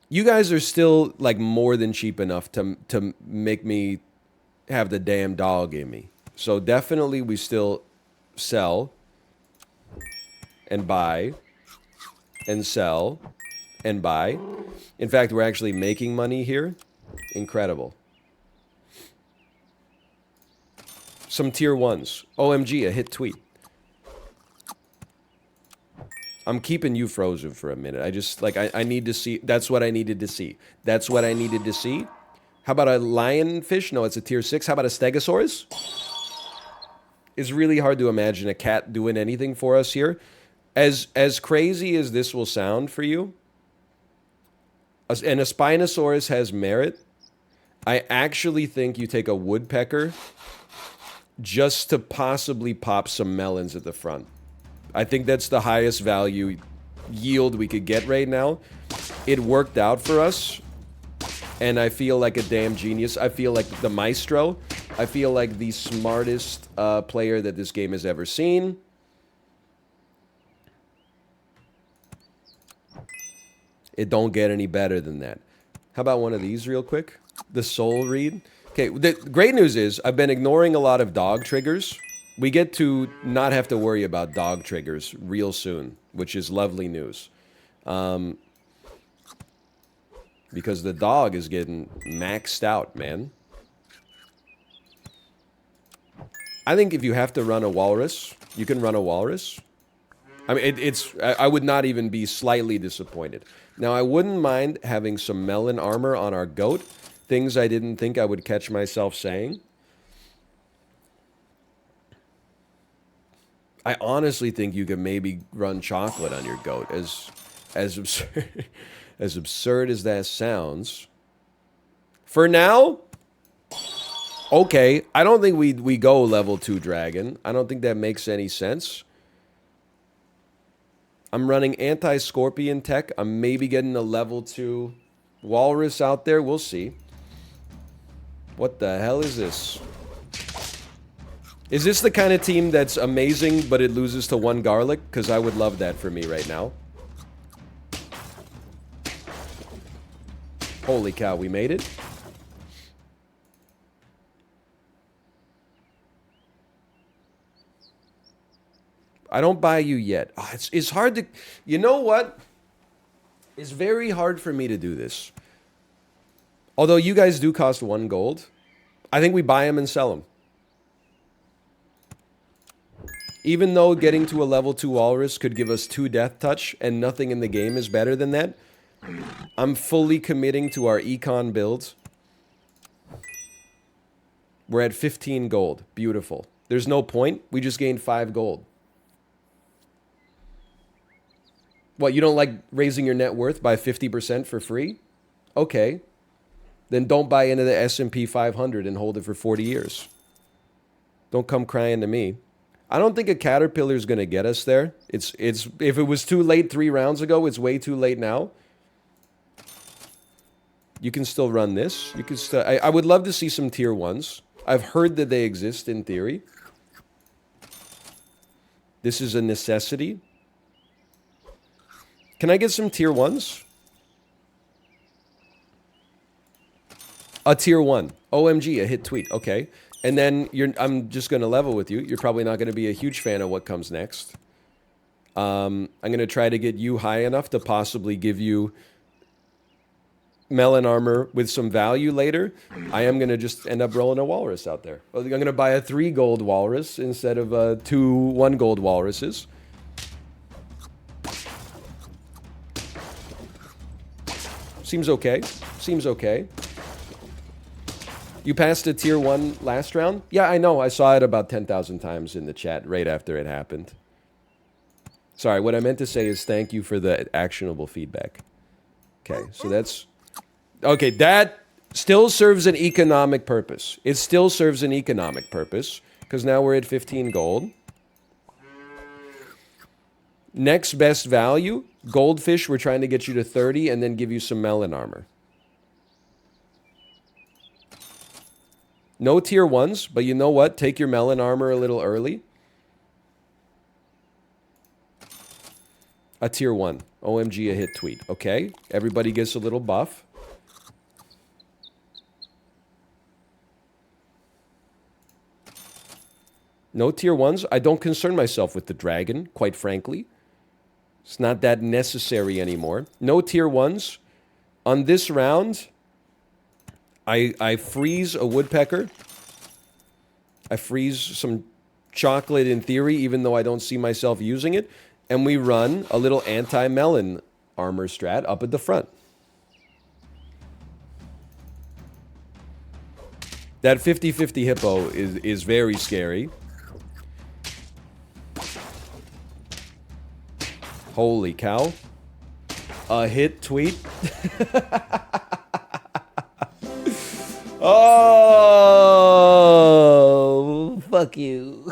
You guys are still like more than cheap enough to make me have the damn dog in me. So definitely we still sell and buy and sell and buy. In fact, we're actually making money here. Incredible. Some tier 1s. OMG, a hit tweet. I'm keeping you frozen for a minute. I just, like, I need to see. That's what I needed to see. That's what I needed to see. How about a lionfish? No, it's a tier 6. How about a stegosaurus? It's really hard to imagine a cat doing anything for us here. As crazy as this will sound for you, and a Spinosaurus has merit, I actually think you take a woodpecker just to possibly pop some melons at the front. I think that's the highest value yield we could get right now. It worked out for us, and I feel like a damn genius. I feel like the maestro. I feel like the smartest player that this game has ever seen. It don't get any better than that. How about one of these real quick? The soul read. Okay, the great news is I've been ignoring a lot of dog triggers. We get to not have to worry about dog triggers real soon, which is lovely news. Because the dog is getting maxed out, man. I think if you have to run a walrus, you can run a walrus. I mean, I would not even be slightly disappointed. Now, I wouldn't mind having some melon armor on our goat. Things I didn't think I would catch myself saying. I honestly think you could maybe run chocolate on your goat. As absurd, as absurd as that sounds. For now, okay. I don't think we go level 2 dragon. I don't think that makes any sense. I'm running anti-scorpion tech. I'm maybe getting a level 2 walrus out there. We'll see. What the hell is this? Is this the kind of team that's amazing, but it loses to 1 garlic? Because I would love that for me right now. Holy cow, we made it. I don't buy you yet. Oh, it's hard to... You know what? It's very hard for me to do this. Although you guys do cost 1 gold. I think we buy them and sell them. Even though getting to a level 2 walrus could give us 2 death touch and nothing in the game is better than that, I'm fully committing to our econ build. We're at 15 gold. Beautiful. There's no point. We just gained 5 gold. What, you don't like raising your net worth by 50% for free? Okay. Then don't buy into the S&P 500 and hold it for 40 years. Don't come crying to me. I don't think a caterpillar is going to get us there. It's if it was too late 3 rounds ago, it's way too late now. You can still run this. You can still. I would love to see some tier 1s. I've heard that they exist in theory. This is a necessity. Can I get some tier 1s? A tier 1. OMG, a hit tweet. Okay. And then I'm just going to level with you. You're probably not going to be a huge fan of what comes next. I'm going to try to get you high enough to possibly give you melon armor with some value later. I am going to just end up rolling a walrus out there. I'm going to buy a 3 gold walrus instead of 2 1 gold walruses. Seems okay. Seems okay. You passed a tier 1 last round? Yeah, I know. I saw it about 10,000 times in the chat right after it happened. Sorry, what I meant to say is thank you for the actionable feedback. Okay, so that's... Okay, that still serves an economic purpose. It still serves an economic purpose, because now we're at 15 gold. Next best value, goldfish, we're trying to get you to 30 and then give you some melon armor. No tier 1s, but you know what? Take your melon armor a little early. A tier 1. OMG, a hit tweet. Okay, everybody gets a little buff. No tier 1s. I don't concern myself with the dragon, quite frankly. It's not that necessary anymore. No tier 1s. On this round, I freeze a woodpecker. I freeze some chocolate in theory, even though I don't see myself using it. And we run a little anti-melon armor strat up at the front. That 50-50 hippo is very scary. Holy cow. A hit tweet. Oh, fuck you.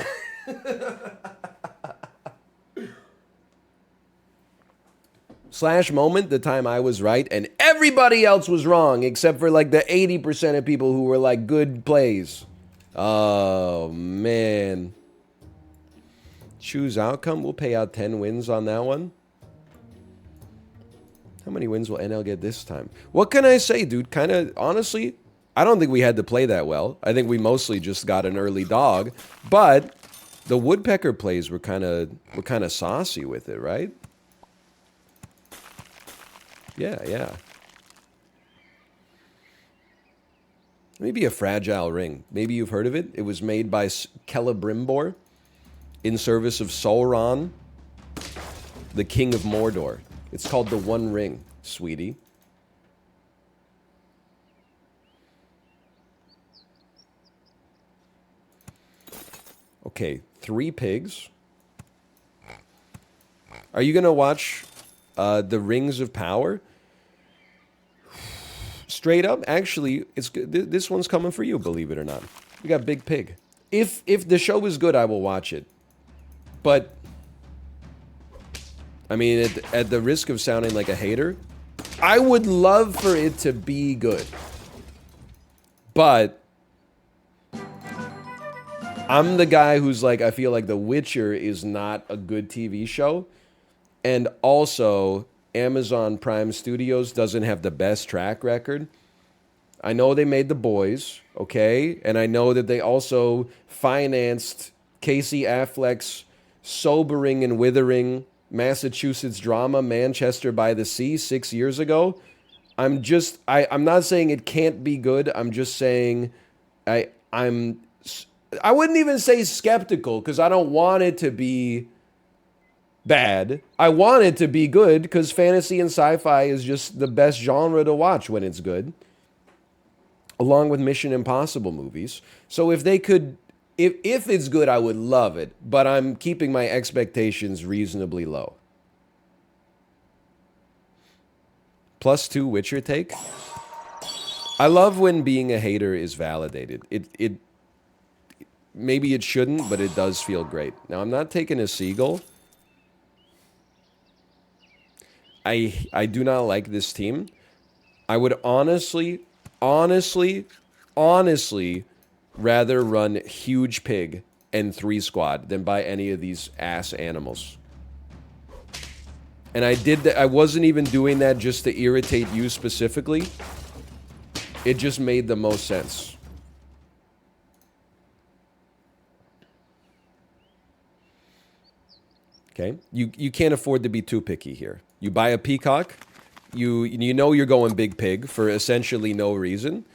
Slash moment, the time I was right and everybody else was wrong, except for like the 80% of people who were like good plays. Oh, man. Choose outcome. We'll pay out 10 wins on that one. How many wins will NL get this time? What can I say, dude? Kind of, honestly, I don't think we had to play that well. I think we mostly just got an early dog. But the woodpecker plays were kind of saucy with it, right? Yeah, yeah. Maybe a fragile ring. Maybe you've heard of it. It was made by Celebrimbor in service of Sauron, the king of Mordor. It's called the One Ring, sweetie. Okay, 3 pigs. Are you going to watch the Rings of Power? Straight up, actually, it's this one's coming for you, believe it or not. We got Big Pig. If the show is good, I will watch it. But, I mean, at the risk of sounding like a hater, I would love for it to be good. But I'm the guy who's like, I feel like The Witcher is not a good TV show. And also, Amazon Prime Studios doesn't have the best track record. I know they made The Boys, okay? And I know that they also financed Casey Affleck's sobering and withering Massachusetts drama, Manchester by the Sea, 6 years ago. I'm not saying it can't be good. I'm just saying I wouldn't even say skeptical because I don't want it to be bad. I want it to be good because fantasy and sci-fi is just the best genre to watch when it's good, along with Mission Impossible movies. So if they could, if it's good, I would love it, but I'm keeping my expectations reasonably low. +2 Witcher take. I love when being a hater is validated. It maybe it shouldn't, but it does feel great. Now, I'm not taking a seagull. I do not like this team. I would honestly rather run huge pig and 3 squad than buy any of these ass animals. And I did that. I wasn't even doing that just to irritate you specifically. It just made the most sense. Okay? You can't afford to be too picky here. You buy a peacock, you know you're going big pig for essentially no reason.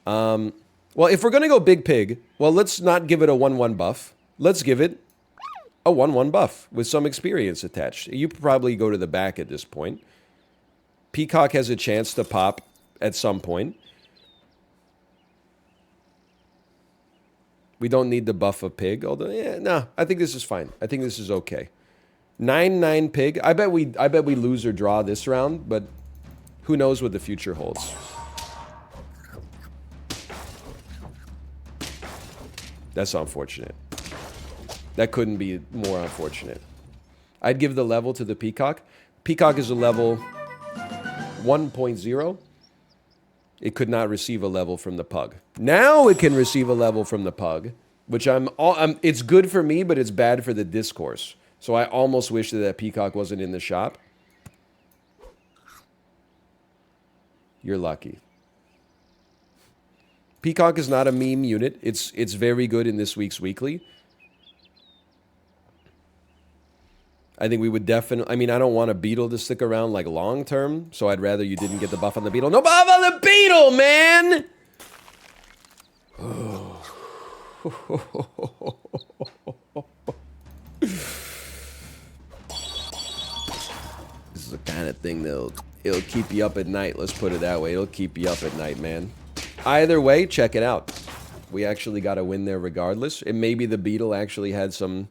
Well, if we're going to go big pig, well, let's not give it a 1-1 buff. Let's give it a 1-1 buff with some experience attached. You probably go to the back at this point. Peacock has a chance to pop at some point. We don't need the buff of pig, although, yeah, no, I think this is fine. I think this is okay. 9-9 pig. I bet we lose or draw this round, but who knows what the future holds. That's unfortunate. That couldn't be more unfortunate. I'd give the level to the peacock. Peacock is a level 1.0. It could not receive a level from the pug. Now it can receive a level from the pug, which it's good for me, but it's bad for the discourse. So I almost wish that peacock wasn't in the shop. You're lucky. Peacock is not a meme unit. It's very good in this week's weekly. I think we would definitely... I mean, I don't want a beetle to stick around, like, long-term, so I'd rather you didn't get the buff on the beetle. No buff on the beetle, man! This is the kind of thing that'll... It'll keep you up at night, let's put it that way. It'll keep you up at night, man. Either way, check it out. We actually got a win there regardless. And maybe the beetle actually had some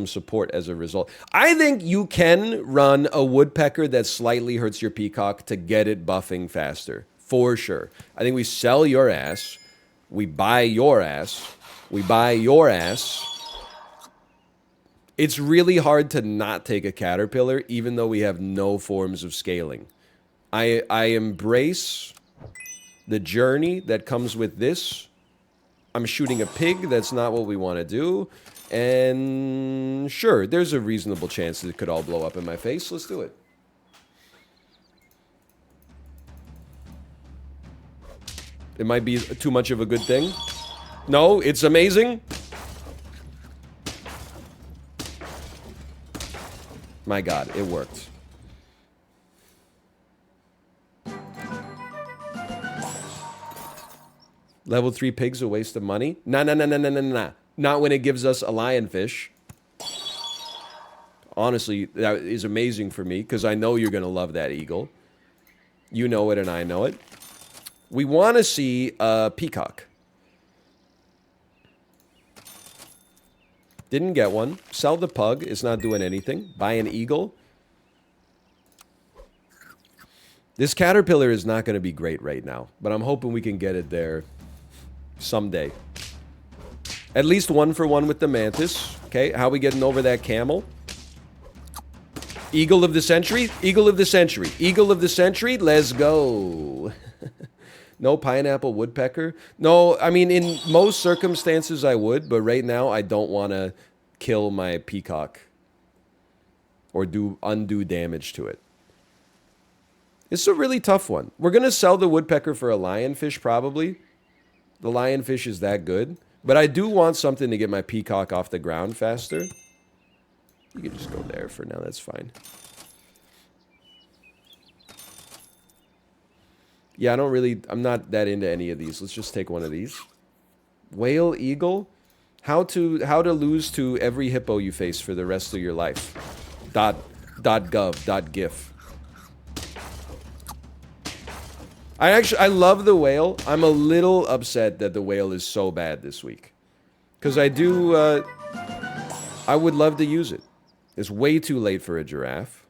support as a result. I think you can run a woodpecker that slightly hurts your peacock to get it buffing faster. For sure. I think we sell your ass. We buy your ass. We buy your ass. It's really hard to not take a caterpillar, even though we have no forms of scaling. I embrace the journey that comes with this. I'm shooting a pig. That's not what we want to do. And sure, there's a reasonable chance that it could all blow up in my face. Let's do it. It might be too much of a good thing. No, it's amazing. My God, it worked. Level 3 pig's a waste of money? Nah. Not when it gives us a lionfish. Honestly, that is amazing for me, because I know you're going to love that eagle. You know it and I know it. We want to see a peacock. Didn't get one. Sell the pug. It's not doing anything. Buy an eagle. This caterpillar is not going to be great right now, but I'm hoping we can get it there someday. At least 1-for-1 with the mantis. Okay, how are we getting over that camel? Eagle of the century? Eagle of the century. Eagle of the century? Let's go. No pineapple woodpecker? No, I mean, in most circumstances I would, but right now I don't want to kill my peacock or do undue damage to it. It's a really tough one. We're going to sell the woodpecker for a lionfish, probably. The lionfish is that good. But I do want something to get my peacock off the ground faster. You can just go there for now. That's fine. Yeah, I'm not that into any of these. Let's just take one of these. Whale eagle? How to lose to every hippo you face for the rest of your life. .gov.gif. I love the whale. I'm a little upset that the whale is so bad this week. Because I would love to use it. It's way too late for a giraffe.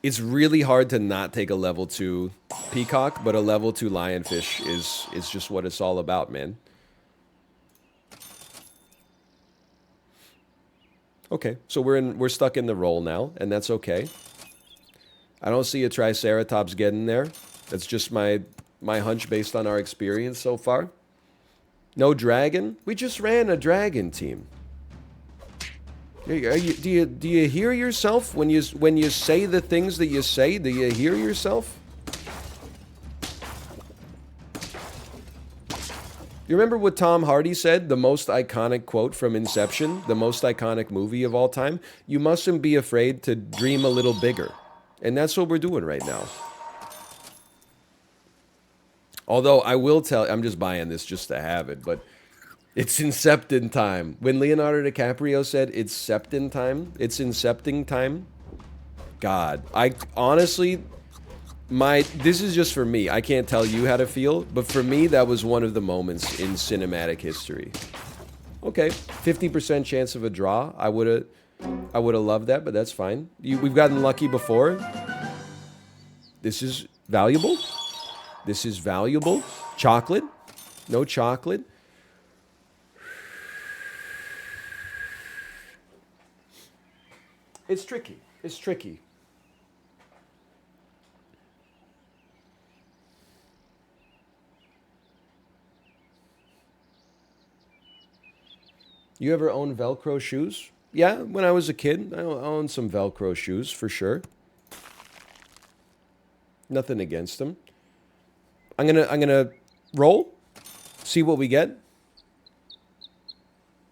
It's really hard to not take a level 2 peacock, but a level 2 lionfish is just what it's all about, man. Okay. Okay, so we're stuck in the roll now, and that's okay. I don't see a Triceratops getting there. That's just my hunch based on our experience so far. No dragon? We just ran a dragon team. Do you hear yourself when you say the things that you say? Do you hear yourself? You remember what Tom Hardy said? The most iconic quote from Inception, the most iconic movie of all time. You mustn't be afraid to dream a little bigger. And that's what we're doing right now. Although I will tell, I'm just buying this just to have it, but it's Inception time. When Leonardo DiCaprio said it's Septin time, it's Incepting time. God, I honestly, this is just for me. I can't tell you how to feel, but for me, that was one of the moments in cinematic history. Okay, 50% chance of a draw. I would have loved that, but that's fine. We've gotten lucky before. This is valuable. This is valuable. Chocolate. No chocolate. It's tricky. It's tricky. You ever own Velcro shoes? Yeah, when I was a kid, I owned some Velcro shoes for sure. Nothing against them. I'm gonna roll, see what we get.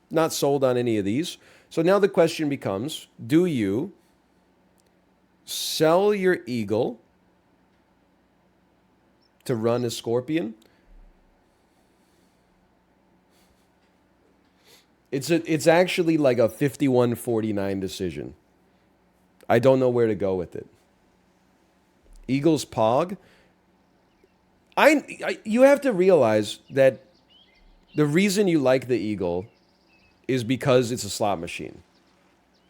Not sold on any of these. So now the question becomes, do you sell your eagle to run a scorpion? It's actually like a 51-49 decision. I don't know where to go with it. Eagles Pog. You have to realize that the reason you like the Eagle is because it's a slot machine.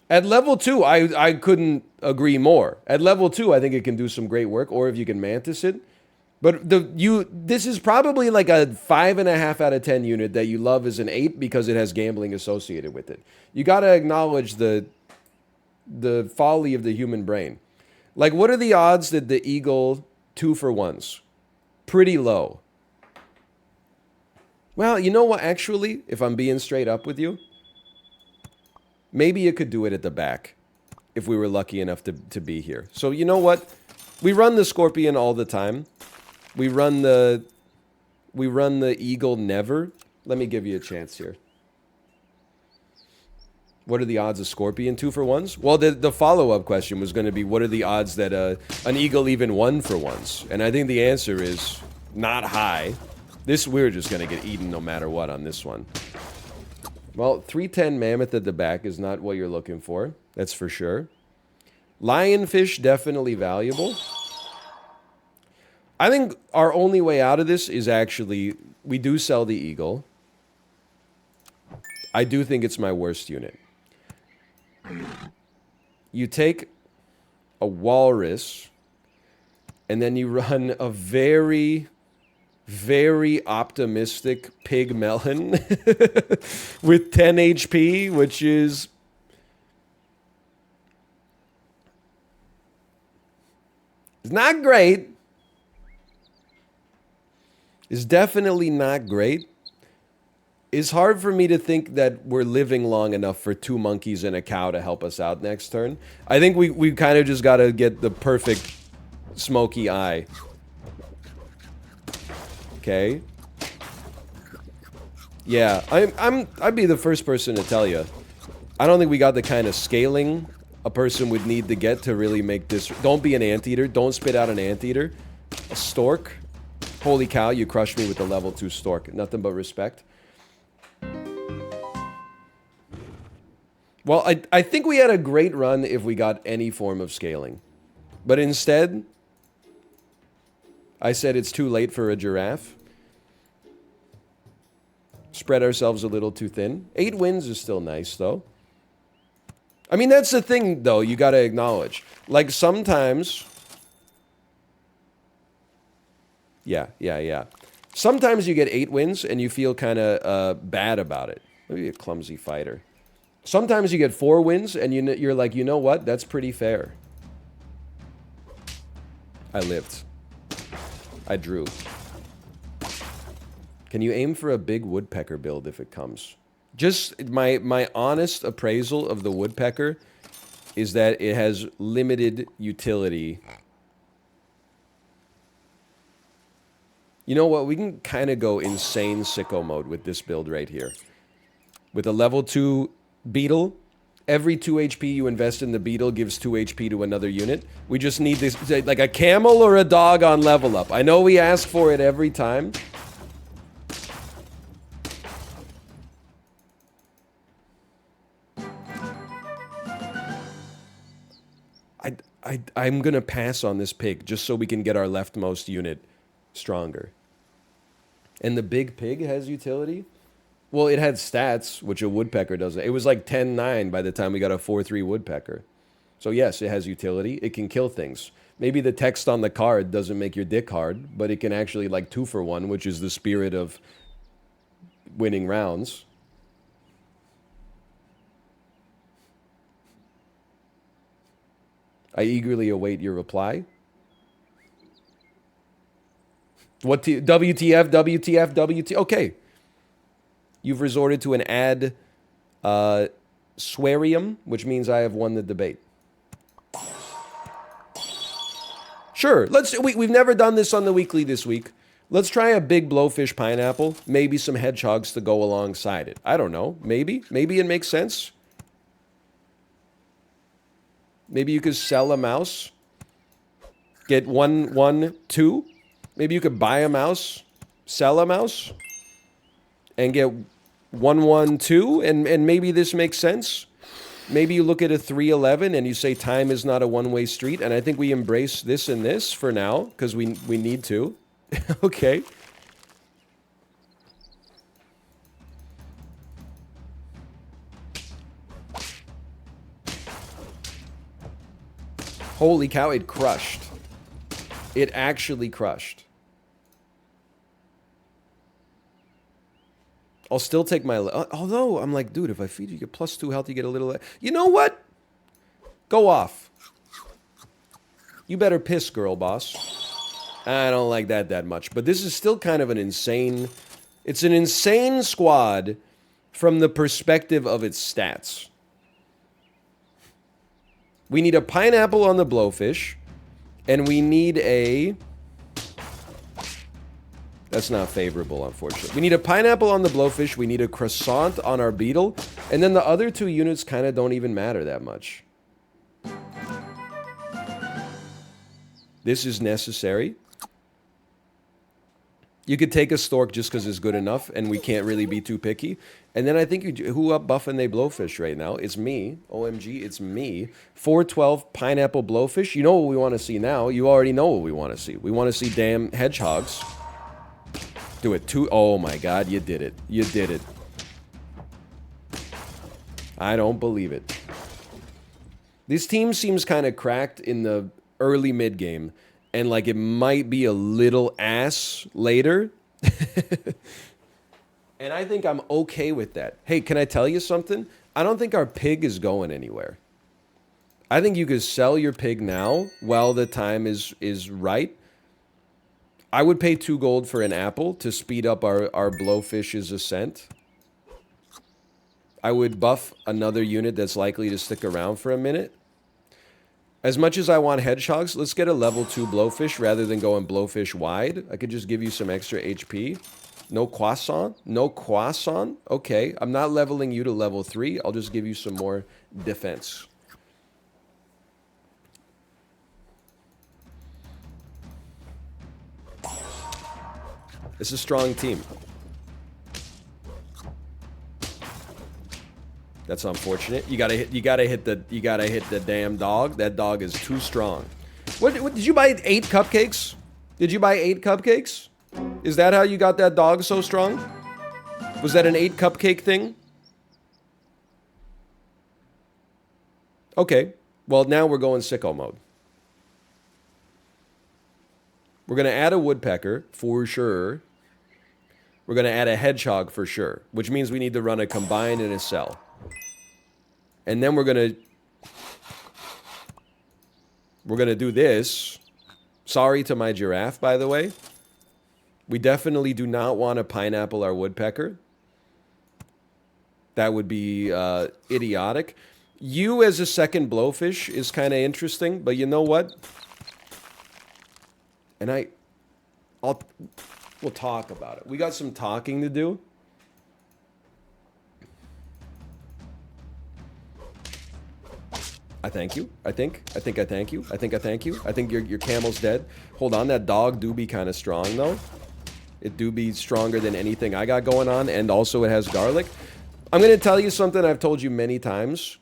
At level 2, I couldn't agree more. At level 2, I think it can do some great work, or if you can Mantis it. But this is probably like a 5.5 out of 10 unit that you love as an 8 because it has gambling associated with it. You got to acknowledge the folly of the human brain. Like, what are the odds that the Eagle 2-for-1s? Pretty low. Well, you know what, actually, if I'm being straight up with you, maybe you could do it at the back if we were lucky enough to be here. So you know what? We run the Scorpion all the time. We run the Eagle never. Let me give you a chance here. What are the odds of Scorpion 2-for-1s? Well, the follow-up question was going to be, what are the odds that an Eagle even 1-for-1s? And I think the answer is not high. We're just going to get eaten no matter what on this one. Well, 310 Mammoth at the back is not what you're looking for. That's for sure. Lionfish, definitely valuable. I think our only way out of this is actually, we do sell the Eagle. I do think it's my worst unit. You take a Walrus, and then you run a very, very optimistic Pig Melon with 10 HP, which is... it's not great. It's definitely not great. It's hard for me to think that we're living long enough for 2 monkeys and a cow to help us out next turn. I think we kind of just got to get the perfect smoky eye. Okay. Yeah, I'd be the first person to tell you. I don't think we got the kind of scaling a person would need to get to really make this. Don't be an anteater. Don't spit out an anteater. A stork. Holy cow, you crushed me with the level 2 stork. Nothing but respect. Well, I think we had a great run if we got any form of scaling. But instead, I said it's too late for a giraffe. Spread ourselves a little too thin. 8 wins is still nice, though. I mean, that's the thing, though, you gotta acknowledge. Like, sometimes... Yeah. Sometimes you get 8 wins and you feel kind of bad about it. Maybe a clumsy fighter. Sometimes you get 4 wins, and you're like, you know what? That's pretty fair. I lived. I drew. Can you aim for a big woodpecker build if it comes? Just my honest appraisal of the woodpecker is that it has limited utility. You know what? We can kind of go insane sicko mode with this build right here. With a level 2 beetle, every 2 HP you invest in the beetle gives 2 HP to another unit. We just need this, like a camel or a dog on level up. I know we ask for it every time. I'm gonna pass on this pig just so we can get our leftmost unit stronger. And the big pig has utility? Well, it had stats, which a woodpecker doesn't. It was like 10-9 by the time we got a 4-3 woodpecker. So yes, it has utility. It can kill things. Maybe the text on the card doesn't make your dick hard, but it can actually like 2-for-1, which is the spirit of winning rounds. I eagerly await your reply. What WTF, WTF, WTF? Okay. You've resorted to an ad swearium, which means I have won the debate. Sure, we've never done this on the weekly this week. Let's try a big blowfish pineapple, maybe some hedgehogs to go alongside it. I don't know, maybe it makes sense. Maybe you could sell a mouse, get 1-1-2. Maybe you could buy a mouse, sell a mouse, and get 1-1-2, and maybe this makes sense. Maybe you look at a 3-11 and you say time is not a one-way street, and I think we embrace this and this for now, because we need to. Okay. Holy cow, it crushed. It actually crushed. I'll still take my... although, I'm like, dude, if I feed you, get +2 health, you get a little... You know what? Go off. You better piss, girl boss. I don't like that much. But this is still kind of an insane... It's an insane squad from the perspective of its stats. We need a pineapple on the blowfish, and we need a... That's not favorable, unfortunately. We need a pineapple on the blowfish, we need a croissant on our beetle, and then the other 2 units kind of don't even matter that much. This is necessary. You could take a stork just because it's good enough, and we can't really be too picky. And then I think you do, who up buffing they blowfish right now? It's me. OMG, it's me. 412 pineapple blowfish. You know what we want to see now. You already know what we want to see. We want to see damn hedgehogs. Do it. Oh my god, you did it. You did it. I don't believe it. This team seems kind of cracked in the early mid game. And like it might be a little ass later. And I think I'm okay with that. Hey, can I tell you something? I don't think our pig is going anywhere. I think you could sell your pig now while the time is right. I would pay 2 gold for an apple to speed up our blowfish's ascent. I would buff another unit that's likely to stick around for a minute. As much as I want hedgehogs, let's get a level 2 blowfish rather than going blowfish wide. I could just give you some extra HP. No croissant? No croissant? Okay, I'm not leveling you to level 3. I'll just give you some more defense. It's a strong team. That's unfortunate. You gotta hit the damn dog. That dog is too strong. What did you buy 8 cupcakes? Did you buy 8 cupcakes? Is that how you got that dog so strong? Was that an 8 cupcake thing? Okay. Well, now we're going sicko mode. We're gonna add a woodpecker for sure. We're gonna add a hedgehog for sure, which means we need to run a combine and a sell. And then we're gonna do this. Sorry to my giraffe, by the way. We definitely do not want to pineapple our woodpecker. That would be idiotic. You as a second blowfish is kind of interesting, but you know what? And we'll talk about it. We got some talking to do. I thank you. I think I thank you. I thank you. I think your camel's dead. Hold on, that dog do be kind of strong though. It do be stronger than anything I got going on, and also it has garlic. I'm gonna tell you something I've told you many times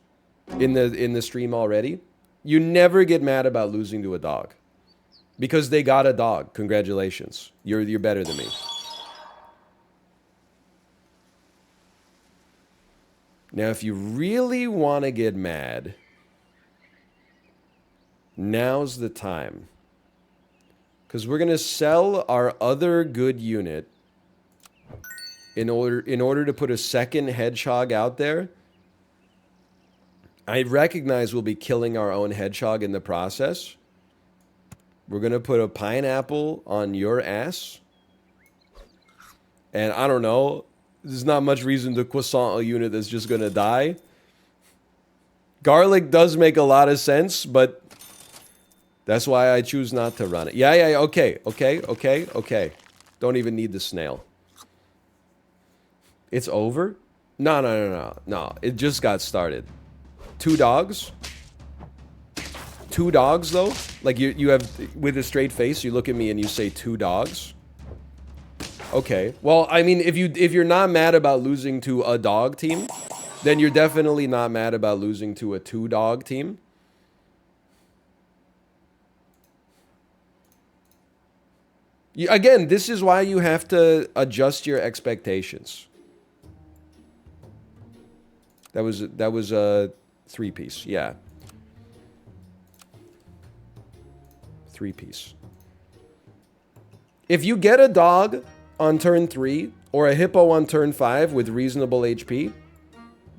in the stream already. You never get mad about losing to a dog. Because they got a dog. Congratulations. You're better than me. Now, if you really want to get mad, now's the time. Because we're going to sell our other good unit in order to put a second hedgehog out there. I recognize we'll be killing our own hedgehog in the process. We're going to put a pineapple on your ass. And I don't know. There's not much reason to croissant a unit that's just going to die. Garlic does make a lot of sense, but that's why I choose not to run it. Yeah, okay. Don't even need the snail. It's over? No. It just got started. 2 dogs? 2 dogs, though? Like, you have, with a straight face, you look at me and you say 2 dogs? Okay. Well, I mean, if you're not mad about losing to a dog team, then you're definitely not mad about losing to a 2-dog team. Again, this is why you have to adjust your expectations. That was a 3-piece, yeah. 3-piece. If you get a dog on turn 3 or a hippo on turn 5 with reasonable HP,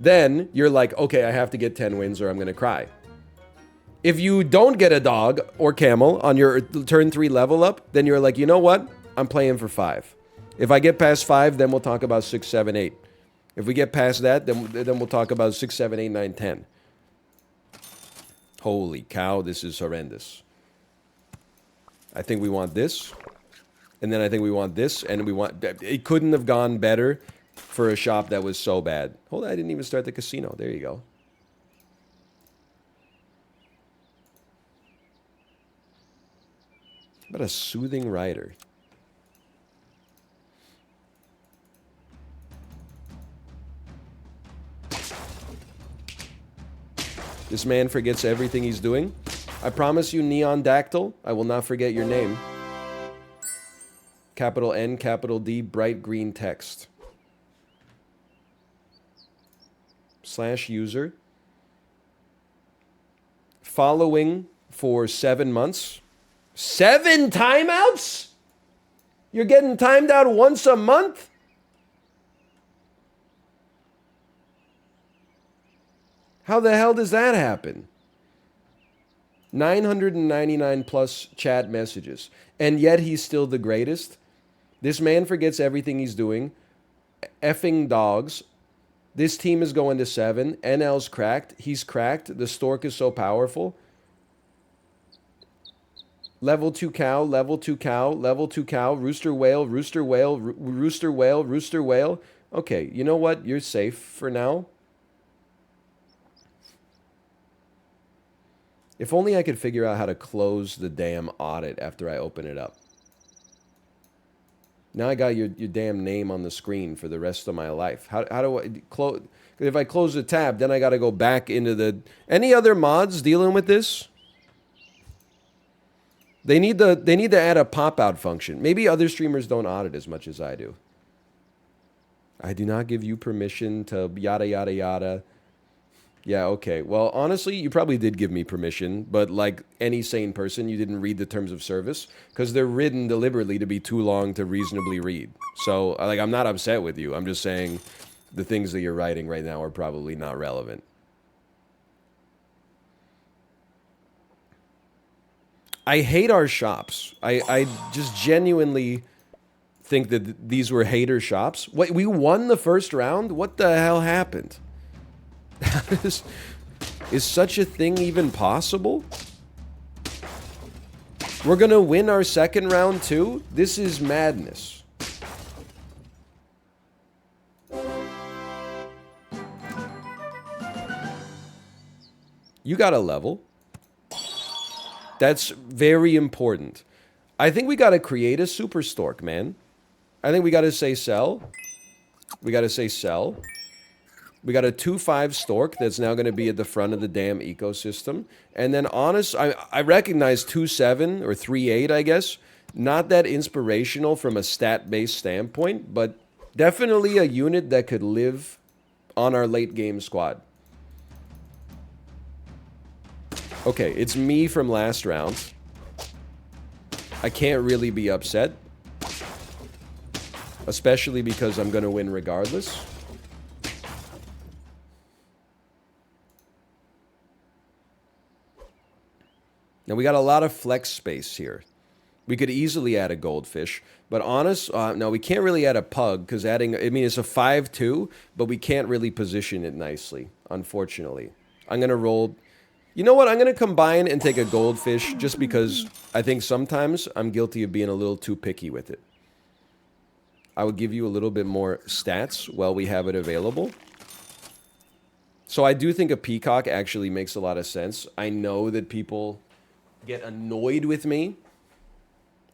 then you're like, okay, I have to get 10 wins or I'm going to cry. If you don't get a dog or camel on your turn 3 level up, then you're like, you know what? I'm playing for 5. If I get past 5, then we'll talk about 6, 7, 8. If we get past that, then we'll talk about 6, 7, 8, 9, 10. Holy cow, this is horrendous. I think we want this. And then I think we want this. And we want... It couldn't have gone better for a shop that was so bad. Hold on, I didn't even start the casino. There you go. How about a soothing rider? This man forgets everything he's doing. I promise you, Neon Dactyl, I will not forget your name. Capital N, capital D, bright green text. /user. Following for 7 months. 7 timeouts? You're getting timed out once a month? How the hell does that happen? 999 plus chat messages. And yet he's still the greatest. This man forgets everything he's doing. Effing dogs. This team is going to 7. NL's cracked. He's cracked. The stork is so powerful. Level 2 cow, level 2 cow, level 2 cow, rooster whale, rooster whale, rooster whale, rooster whale. Okay, you know what? You're safe for now. If only I could figure out how to close the damn audit after I open it up. Now I got your damn name on the screen for the rest of my life. How do I close? If I close the tab, then I got to go back into the... Any other mods dealing with this? They need to add a pop-out function. Maybe other streamers don't audit as much as I do. I do not give you permission to yada, yada, yada. Yeah, okay. Well, honestly, you probably did give me permission, but like any sane person, you didn't read the terms of service because they're written deliberately to be too long to reasonably read. So, like, I'm not upset with you. I'm just saying the things that you're writing right now are probably not relevant. I hate our shops. I just genuinely think that these were hater shops. What, we won the first round? What the hell happened? Is such a thing even possible? We're gonna win our second round too? This is madness. You got a level. That's very important. I think we gotta create a super stork, man. I think we gotta say sell. We gotta say sell. We got a 2-5 stork that's now going to be at the front of the damn ecosystem. And then I recognize 2-7 or 3-8, I guess. Not that inspirational from a stat-based standpoint, but definitely a unit that could live on our late game squad. Okay, it's me from last round. I can't really be upset. Especially because I'm going to win regardless. Now, we got a lot of flex space here. We could easily add a goldfish. But no, we can't really add a pug because adding, I mean, it's a 5-2, but we can't really position it nicely, unfortunately. I'm going to roll. You know what? I'm going to combine and take a goldfish just because I think sometimes I'm guilty of being a little too picky with it. I would give you a little bit more stats while we have it available. So I do think a peacock actually makes a lot of sense. I know that people get annoyed with me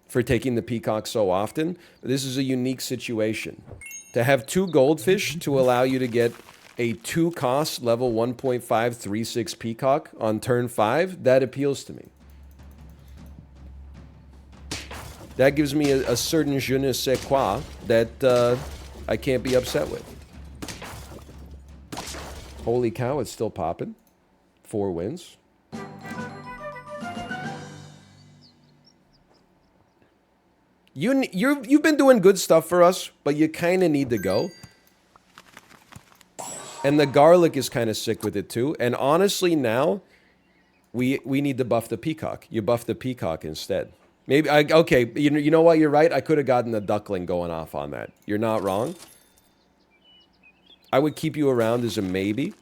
for taking the peacock so often. But this is a unique situation. To have 2 goldfish to allow you to get a 2-cost level 1.536 peacock on turn 5, that appeals to me. That gives me a certain je ne sais quoi that I can't be upset with. Holy cow, it's still popping. 4 wins. You've been doing good stuff for us, but you kind of need to go. And the garlic is kind of sick with it too. And honestly, now we need to buff the peacock. You buff the peacock instead. Maybe okay. You know what? You're right. I could have gotten the duckling going off on that. You're not wrong. I would keep you around as a maybe.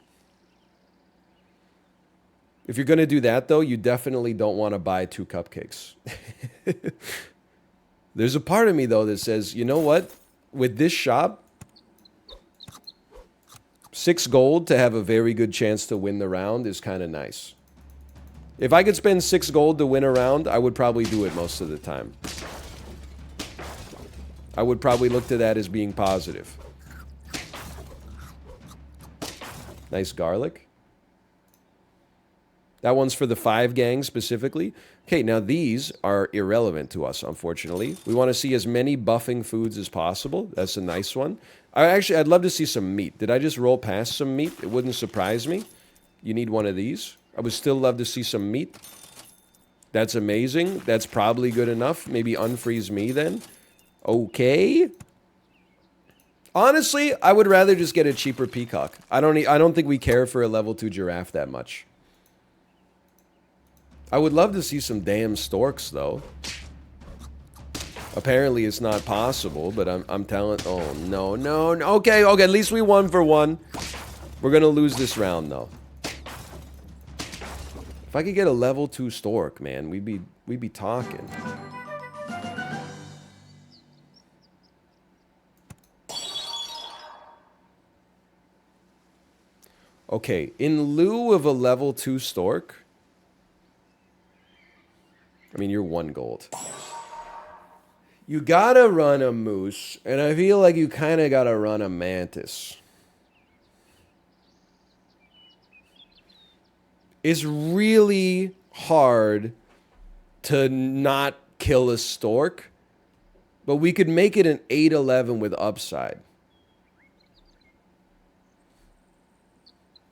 If you're gonna do that though, you definitely don't want to buy 2 cupcakes. There's a part of me, though, that says, you know what? With this shop, 6 gold to have a very good chance to win the round is kind of nice. If I could spend 6 gold to win a round, I would probably do it most of the time. I would probably look to that as being positive. Nice garlic. That one's for the 5 gang specifically. Okay, now these are irrelevant to us, unfortunately. We want to see as many buffing foods as possible. That's a nice one. I'd love to see some meat. Did I just roll past some meat? It wouldn't surprise me. You need one of these. I would still love to see some meat. That's amazing. That's probably good enough. Maybe unfreeze me then. Okay. Honestly, I would rather just get a cheaper peacock. I don't think we care for a level 2 giraffe that much. I would love to see some damn storks, though. Apparently, it's not possible, but I'm telling... Oh, no. Okay, at least we won for 1. We're gonna lose this round, though. If I could get a level 2 stork, man, we'd be talking. Okay, in lieu of a level 2 stork... I mean, you're 1 gold. You gotta run a moose, and I feel like you kind of gotta run a mantis. It's really hard to not kill a stork, but we could make it an 8-11 with upside.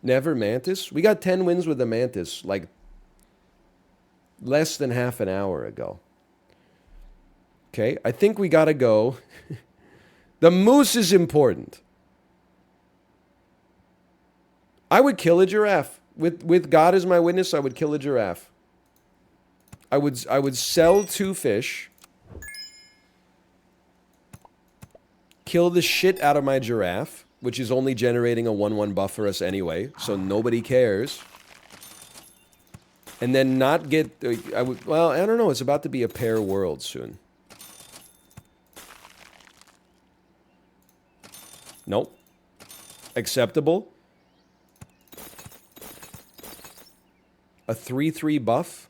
Never mantis? We got 10 wins with the mantis, like less than half an hour ago. Okay, I think we gotta go. The moose is important. I would kill a giraffe. With God as my witness, I would kill a giraffe. I would sell 2 fish. Kill the shit out of my giraffe, which is only generating a 1/1 buff for us anyway, so nobody cares. And then not get... well, I don't know. It's about to be a pair world soon. Nope. Acceptable. A 3/3 buff.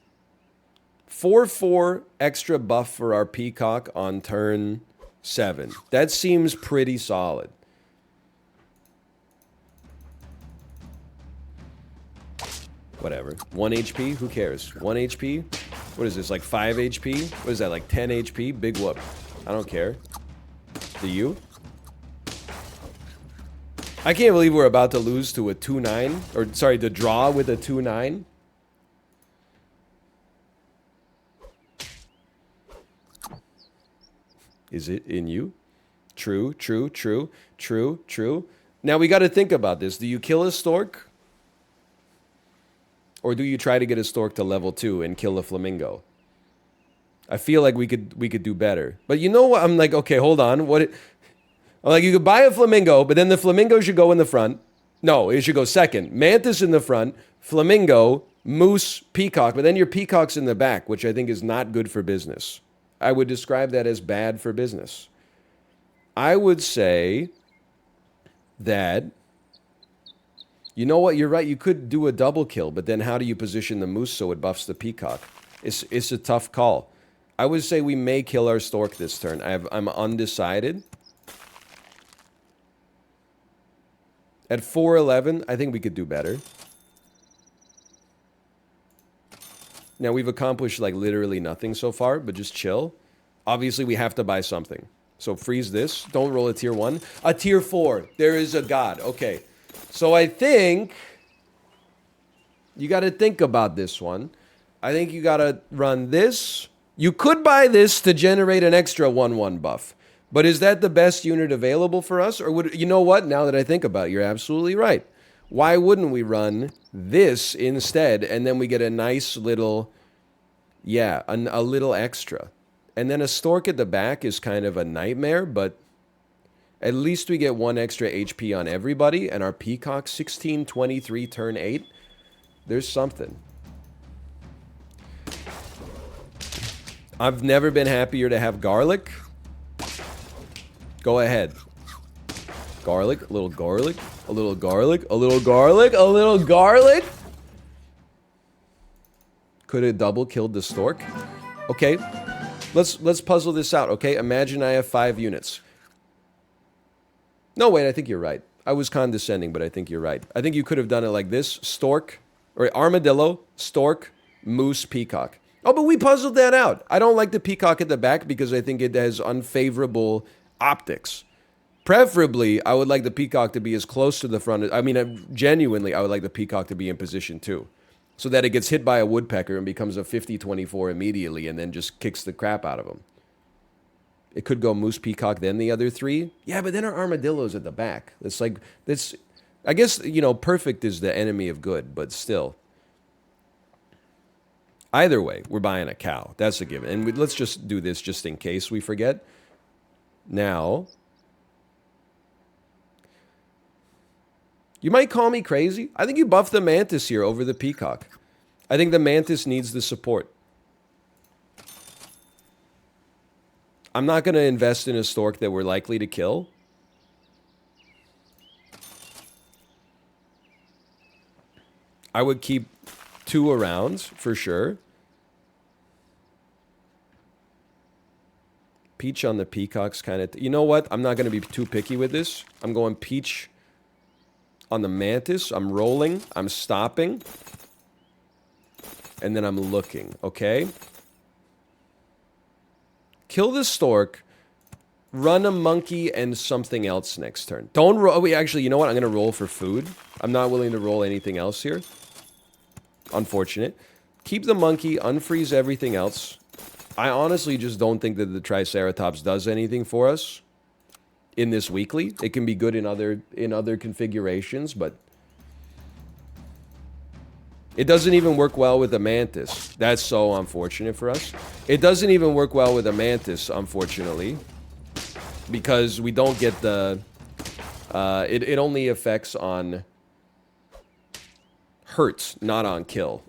4/4 extra buff for our peacock on turn 7. That seems pretty solid. Whatever. 1 HP? Who cares? 1 HP? What is this, like 5 HP? What is that, like 10 HP? Big whoop. I don't care. Do you? I can't believe we're about to lose to a 2/9. Or, sorry, to draw with a 2/9. Is it in you? True, true, true, true, true. Now we got to think about this. Do you kill a stork? Or do you try to get a stork to level 2 and kill a flamingo? I feel like we could do better. But you know what? I'm like, okay, hold on. I'm like, you could buy a flamingo, but then the flamingo should go in the front. No, it should go second. Mantis in the front, flamingo, moose, peacock, but then your peacock's in the back, which I think is not good for business. I would describe that as bad for business. I would say that, you know what, you're right, you could do a double kill, but then how do you position the moose so it buffs the peacock? It's a tough call. I would say we may kill our stork this turn. I'm undecided. At 4/11, I think we could do better. Now, we've accomplished, like, literally nothing so far, but just chill. Obviously, we have to buy something. So freeze this. Don't roll a tier 1. A tier 4. There is a god. Okay. So I think you got to think about this one. I think you got to run this. You could buy this to generate an extra 1/1 buff. But is that the best unit available for us? Or would, you know what? Now that I think about it, you're absolutely right. Why wouldn't we run this instead, and then we get a nice little, yeah, a little extra. And then a stork at the back is kind of a nightmare, but at least we get 1 extra HP on everybody, and our peacock, 1623 turn 8. There's something. I've never been happier to have garlic. Go ahead. Garlic, a little garlic, a little garlic, a little garlic, a little garlic. Could have double killed the stork. Okay, let's puzzle this out, okay? Imagine I have 5 units. No, wait, I think you're right. I was condescending, but I think you're right. I think you could have done it like this. Stork, or armadillo, stork, moose, peacock. Oh, but we puzzled that out. I don't like the peacock at the back because I think it has unfavorable optics. Preferably, I would like the peacock to be as close to the front. I mean, genuinely, I would like the peacock to be in position too. So that it gets hit by a woodpecker and becomes a 50-24 immediately and then just kicks the crap out of him. It could go moose, peacock, then the other 3. Yeah, but then our armadillo's at the back. It's like, that's, I guess, you know, perfect is the enemy of good, but still. Either way, we're buying a cow. That's a given. And let's just do this just in case we forget. Now, you might call me crazy. I think you buff the mantis here over the peacock. I think the mantis needs the support. I'm not going to invest in a stork that we're likely to kill. I would keep 2 around for sure. Peach on the peacock's kind of... You know what? I'm not going to be too picky with this. I'm going peach on the mantis. I'm rolling. I'm stopping. And then I'm looking, okay? Kill the stork. Run a monkey and something else next turn. Don't roll... Wait, actually, you know what? I'm going to roll for food. I'm not willing to roll anything else here. Unfortunate. Keep the monkey. Unfreeze everything else. I honestly just don't think that the Triceratops does anything for us in this weekly. It can be good in other configurations, but It doesn't even work well with a mantis. That's so unfortunate for us. It doesn't even work well with a mantis, unfortunately. Because we don't get the... it only affects on... hurts, not on kill.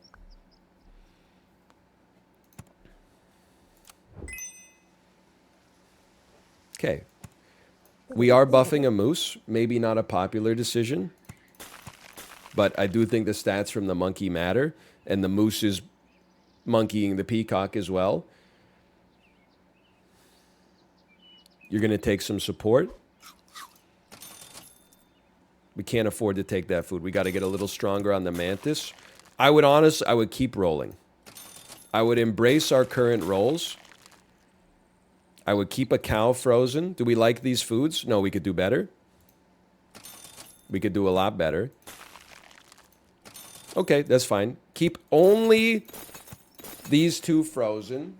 Okay. We are buffing a moose. Maybe not a popular decision. But I do think the stats from the monkey matter. And the moose is monkeying the peacock as well. You're going to take some support. We can't afford to take that food. We got to get a little stronger on the mantis. I would keep rolling. I would embrace our current rolls. I would keep a cow frozen. Do we like these foods? No, we could do better. We could do a lot better. Okay, that's fine. Keep only these two frozen.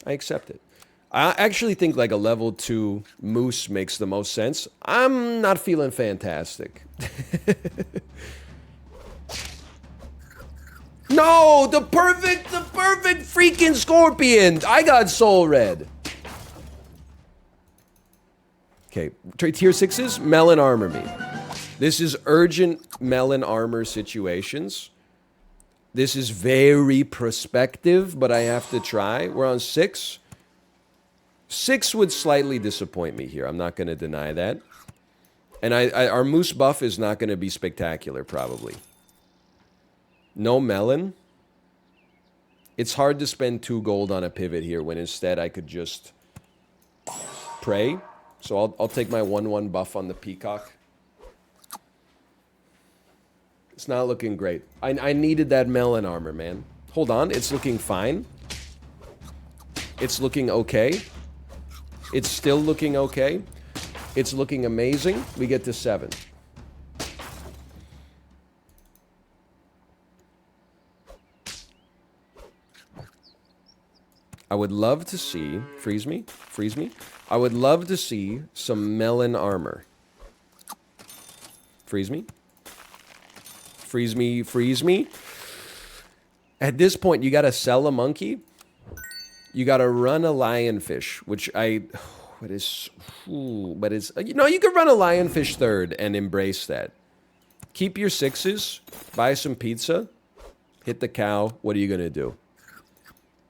I accept it. I actually think like a level 2 moose makes the most sense. I'm not feeling fantastic. No, the perfect freaking scorpion. I got soul red. Okay, tier 6s, melon armor me. This is urgent melon armor situations. This is very prospective, but I have to try. We're on 6. 6 would slightly disappoint me here. I'm not going to deny that. And our moose buff is not going to be spectacular, probably. No melon. It's hard to spend 2 gold on a pivot here when instead I could just pray. So I'll take my 1/1 buff on the peacock. It's not looking great. I needed that melon armor, man. Hold on. It's looking fine. It's looking okay. It's still looking okay. It's looking amazing. We get to 7. I would love to see... Freeze me. Freeze me. I would love to see some melon armor. Freeze me. Freeze me. Freeze me. At this point, you gotta sell a monkey. You gotta run a lionfish, which but it's... you could run a lionfish third and embrace that. Keep your 6s. Buy some pizza. Hit the cow. What are you gonna do?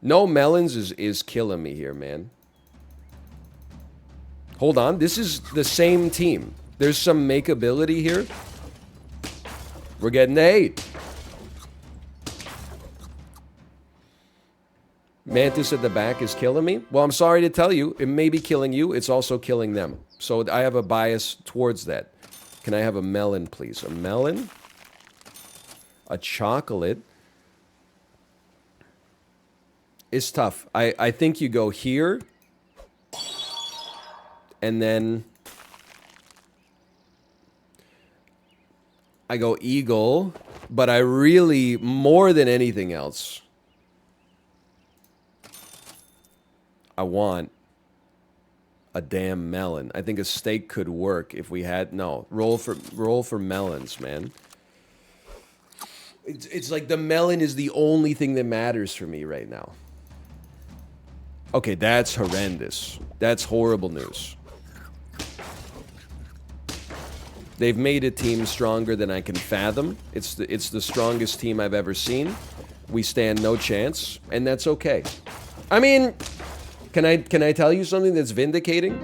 No melons is killing me here, man. Hold on. This is the same team. There's some makeability here. We're getting to 8. Mantis at the back is killing me. Well, I'm sorry to tell you, it may be killing you. It's also killing them. So I have a bias towards that. Can I have a melon, please? A melon? A chocolate? It's tough. I think you go here. And then... I go eagle. But I really, more than anything else... I want a damn melon. I think a steak could work if we had... No, roll for melons, man. It's like the melon is the only thing that matters for me right now. Okay, that's horrendous. That's horrible news. They've made a team stronger than I can fathom. It's the strongest team I've ever seen. We stand no chance, and that's okay. I mean... Can I tell you something that's vindicating?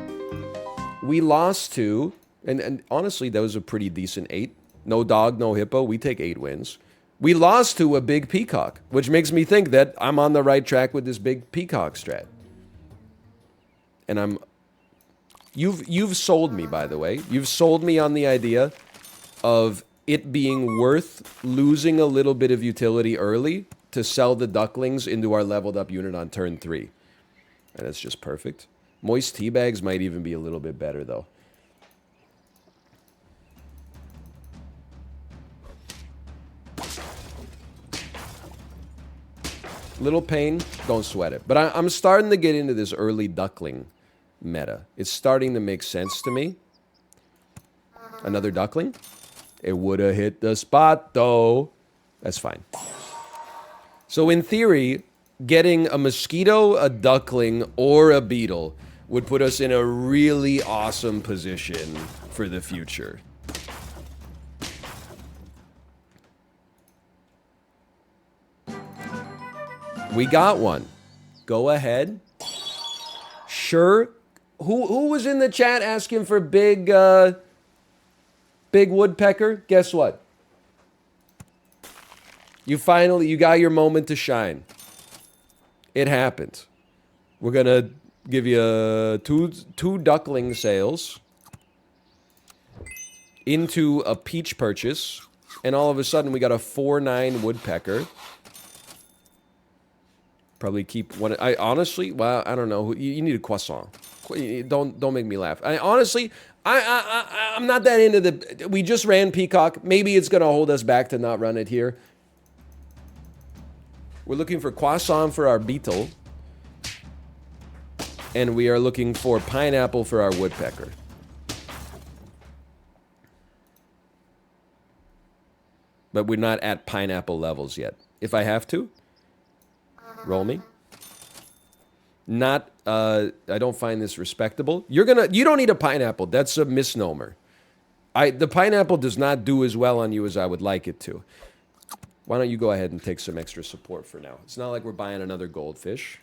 We lost to, and honestly, that was a pretty decent 8. No dog, no hippo. We take 8 wins. We lost to a big peacock, which makes me think that I'm on the right track with this big peacock strat. And you've sold me, by the way. You've sold me on the idea of it being worth losing a little bit of utility early to sell the ducklings into our leveled up unit on turn 3. And that's just perfect. Moist tea bags might even be a little bit better, though. Little pain, don't sweat it. But I'm starting to get into this early duckling meta. It's starting to make sense to me. Another duckling. It would have hit the spot, though. That's fine. So in theory, getting a mosquito, a duckling, or a beetle would put us in a really awesome position for the future. We got one. Go ahead. Sure. Who was in the chat asking for big woodpecker? Guess what? You got your moment to shine. It happened. We're gonna give you two duckling sales into a peach purchase, and all of a sudden we got a 4/9 woodpecker. Probably keep one. I honestly, well, I don't know. You need a croissant. Don't make me laugh. I'm not that into the. We just ran peacock. Maybe it's gonna hold us back to not run it here. We're looking for croissant for our beetle, and we are looking for pineapple for our woodpecker. But we're not at pineapple levels yet. If I have to, roll me. Not, I don't find this respectable. You don't need a pineapple. That's a misnomer. The pineapple does not do as well on you as I would like it to. Why don't you go ahead and take some extra support for now? It's not like we're buying another goldfish.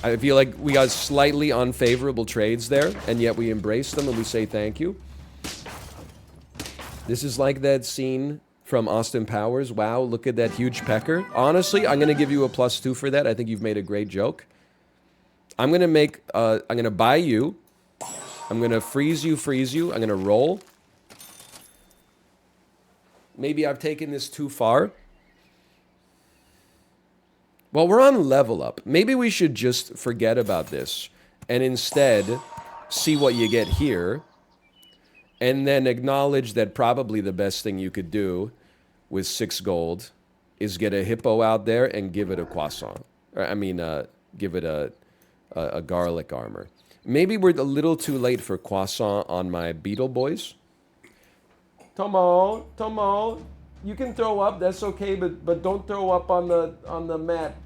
I feel like we got slightly unfavorable trades there, and yet we embrace them and we say thank you. This is like that scene from Austin Powers. Wow, look at that huge pecker. Honestly, I'm going to give you a +2 for that. I think you've made a great joke. I'm going to buy you. I'm going to freeze you. I'm going to roll. Maybe I've taken this too far. Well, we're on level up. Maybe we should just forget about this and instead see what you get here and then acknowledge that probably the best thing you could do with 6 gold is get a hippo out there and give it a croissant. Give it a garlic armor. Maybe we're a little too late for croissant on my beetle boys. Tomo, you can throw up. That's okay, but don't throw up on the mat.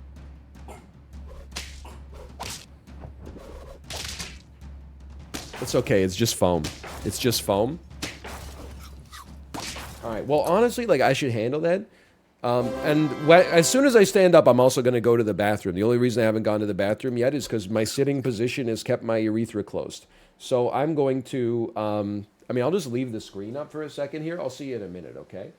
It's okay. It's just foam. It's just foam. All right. Well, honestly, like I should handle that. As soon as I stand up, I'm also going to go to the bathroom. The only reason I haven't gone to the bathroom yet is because my sitting position has kept my urethra closed. So I'm going to, I'll just leave the screen up for a second here. I'll see you in a minute, okay?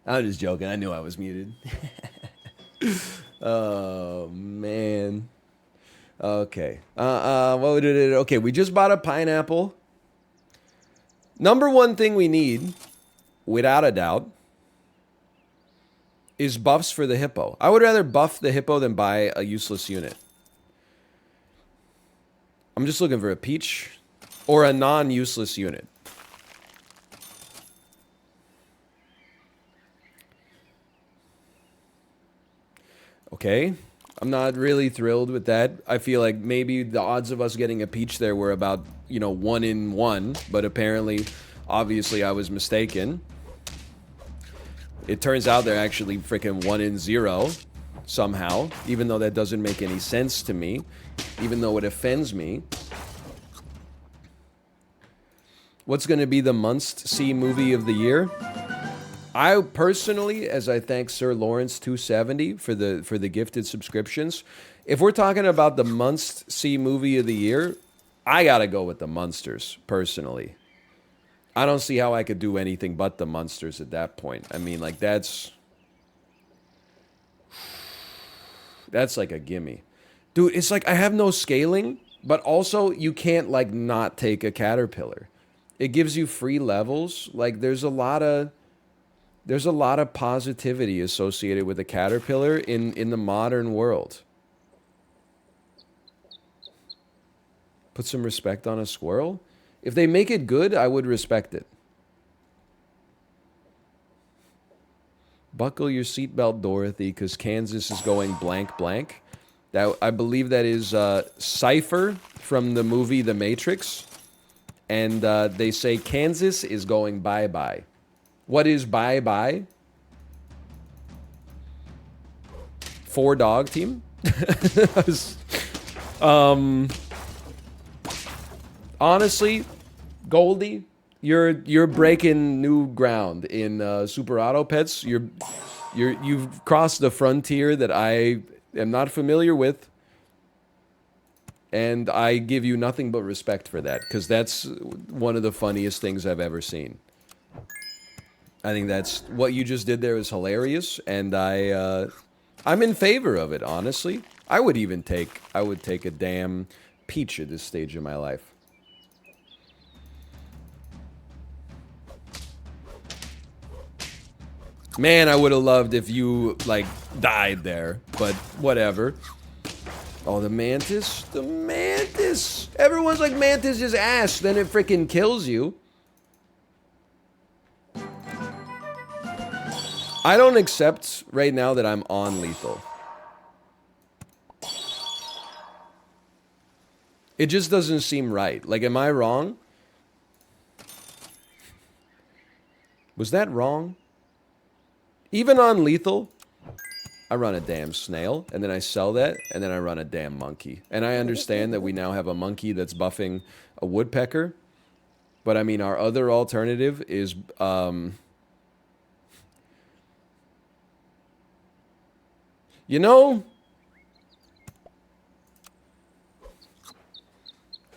I'm just joking. I knew I was muted. Oh, man. Okay. Okay, we just bought a pineapple. Number one thing we need, without a doubt, is buffs for the hippo. I would rather buff the hippo than buy a useless unit. I'm just looking for a peach or a non-useless unit. Okay. I'm not really thrilled with that. I feel like maybe the odds of us getting a peach there were about, 1 in 1, but apparently, obviously, I was mistaken. It turns out they're actually freaking 1 in 0 somehow, even though that doesn't make any sense to me, even though it offends me. What's going to be the must-see movie of the year? I personally, as I thank Sir Lawrence 270 for the gifted subscriptions, if we're talking about the must-see movie of the year, I gotta go with the Munsters, personally. I don't see how I could do anything but the Munsters at that point. I mean, like, that's like a gimme. Dude, it's like I have no scaling, but also you can't, like, not take a caterpillar. It gives you free levels. Like, there's a lot of positivity associated with a caterpillar in the modern world. Put some respect on a squirrel. If they make it good, I would respect it. Buckle your seatbelt, Dorothy, because Kansas is going blank blank. That, I believe that is Cypher from the movie The Matrix. And they say Kansas is going bye-bye. What is bye-bye? 4-dog team? Honestly, Goldie, you're breaking new ground in Super Auto Pets. You've crossed the frontier that I am not familiar with, and I give you nothing but respect for that, because that's one of the funniest things I've ever seen. I think that's what you just did there is hilarious, and I'm in favor of it, honestly. I would take a damn peach at this stage of my life. Man, I would have loved if you, like, died there, but whatever. Oh, the mantis? The mantis! Everyone's like, mantis is ass, then it freaking kills you. I don't accept right now that I'm on lethal. It just doesn't seem right. Like, am I wrong? Was that wrong? Even on lethal, I run a damn snail, and then I sell that, and then I run a damn monkey. And I understand that we now have a monkey that's buffing a woodpecker, but I mean, our other alternative is, you know,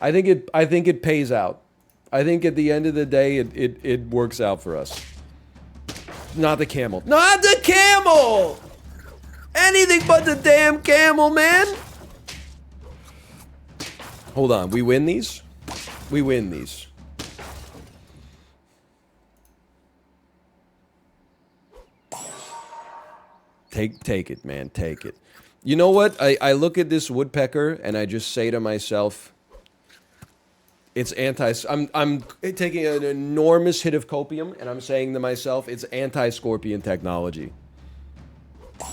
I think it pays out. I think at the end of the day, it works out for us. Not the camel. Not the camel! Anything but the damn camel, man! Hold on, we win these? We win these. Take it, man, take it. You know what? I look at this woodpecker and I just say to myself, it's I'm taking an enormous hit of copium and I'm saying to myself, it's anti-scorpion technology.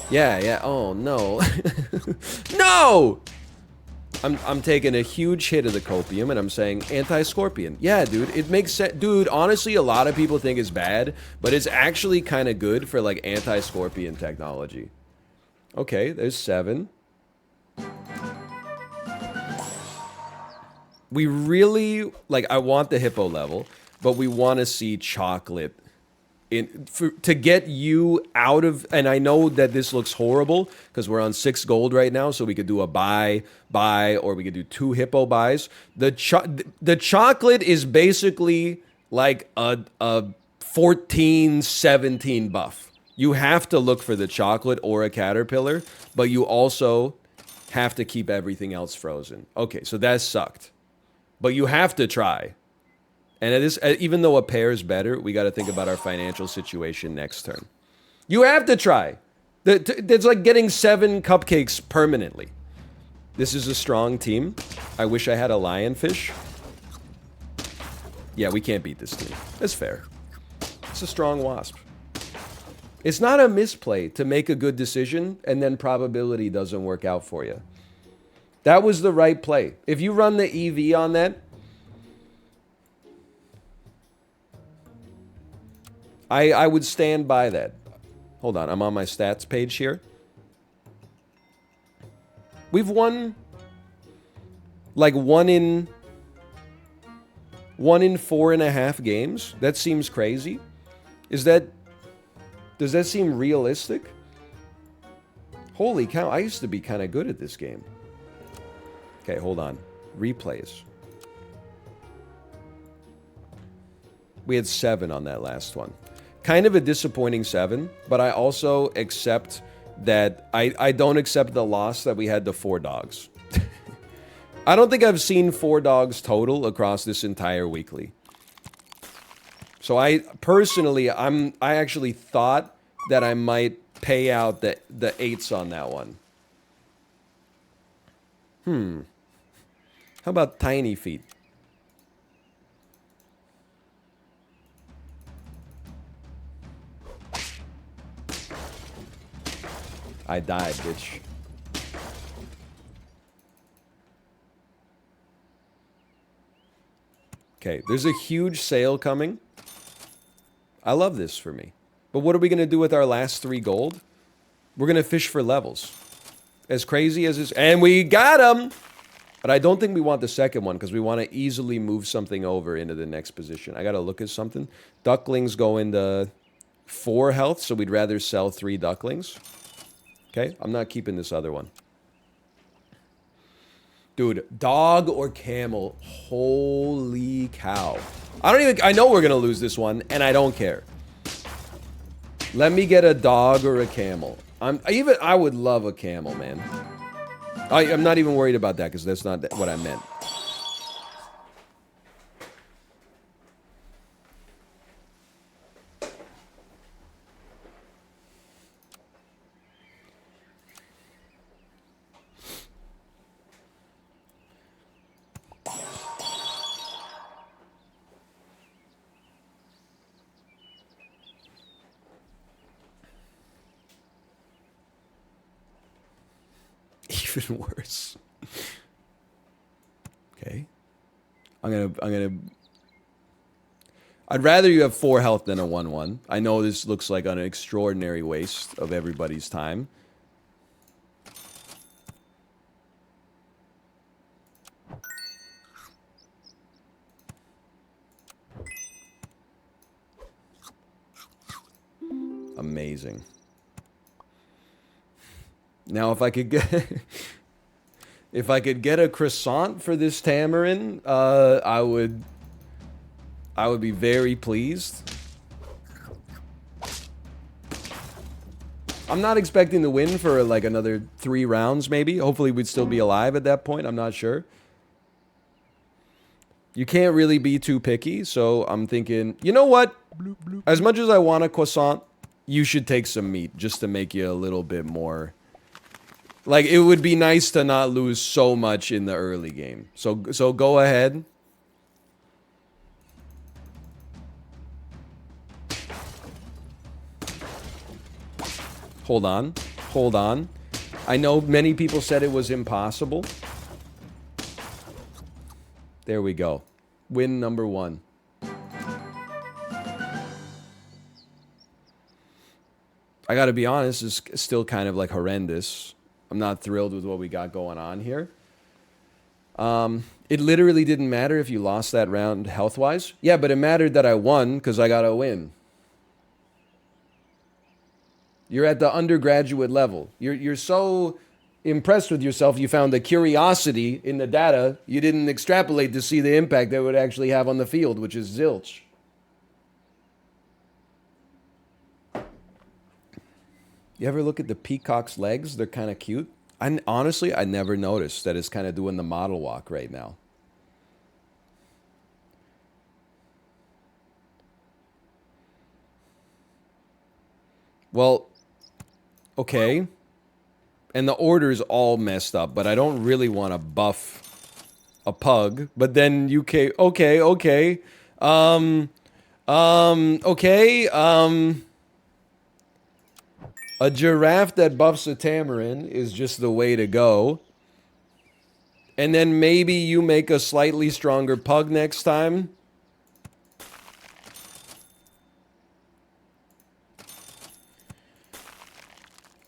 Yeah, oh no. No! I'm taking a huge hit of the copium and I'm saying anti-scorpion. Yeah, dude, it makes sense. Dude, honestly, a lot of people think it's bad, but it's actually kind of good for, like, anti-scorpion technology. Okay, there's 7. We really, like, I want the hippo level, but we want to see chocolate to get you out of, and I know that this looks horrible because we're on 6 gold right now, so we could do a buy, or we could do 2 hippo buys. The chocolate is basically like a 14, 17 buff. You have to look for the chocolate or a caterpillar, but you also have to keep everything else frozen. Okay, so that sucked. But you have to try. And it is, even though a pair is better, we got to think about our financial situation next turn. You have to try. It's like getting 7 cupcakes permanently. This is a strong team. I wish I had a lionfish. Yeah, we can't beat this team. That's fair. It's a strong wasp. It's not a misplay to make a good decision and then probability doesn't work out for you. That was the right play. If you run the EV on that, I would stand by that. Hold on, I'm on my stats page here. We've won like one in 4.5 games. That seems crazy. Does that seem realistic? Holy cow, I used to be kind of good at this game. Okay, hold on. Replays. We had 7 on that last one. Kind of a disappointing 7, but I also accept that I don't accept the loss that we had to 4 dogs. I don't think I've seen 4 dogs total across this entire weekly. So I personally, I actually thought that I might pay out the 8s on that one. How about tiny feet? I died, bitch. Okay, there's a huge sale coming. I love this for me. But what are we going to do with our last 3 gold? We're going to fish for levels. As crazy as this... And we got them! But I don't think we want the second one because we want to easily move something over into the next position. I got to look at something. Ducklings go into 4 health, so we'd rather sell 3 ducklings. Okay, I'm not keeping this other one. Dude, dog or camel? Holy cow. I know we're going to lose this one, and I don't care. Let me get a dog or a camel. I would love a camel, man. I'm not even worried about that, because that's not what I meant. Even worse. Okay. I'd rather you have 4 health than a 1-1. I know this looks like an extraordinary waste of everybody's time. Amazing. Now, if I could get a croissant for this tamarin, I would be very pleased. I'm not expecting to win for like another 3 rounds, maybe. Hopefully, we'd still be alive at that point. I'm not sure. You can't really be too picky, so I'm thinking, you know what? As much as I want a croissant, you should take some meat just to make you a little bit more... Like, it would be nice to not lose so much in the early game. So go ahead. Hold on. Hold on. I know many people said it was impossible. There we go. Win number 1. I gotta be honest, it's still kind of like horrendous. I'm not thrilled with what we got going on here. It literally didn't matter if you lost that round health-wise. Yeah, but it mattered that I won because I got to win. You're at the undergraduate level. You're so impressed with yourself, you found a curiosity in the data. You didn't extrapolate to see the impact that it would actually have on the field, which is zilch. You ever look at the peacock's legs? They're kind of cute. Honestly, I never noticed that it's kind of doing the model walk right now. Well, okay. And the order's all messed up, but I don't really want to buff a pug. But then okay. Okay. A giraffe that buffs a tamarin is just the way to go. And then maybe you make a slightly stronger pug next time.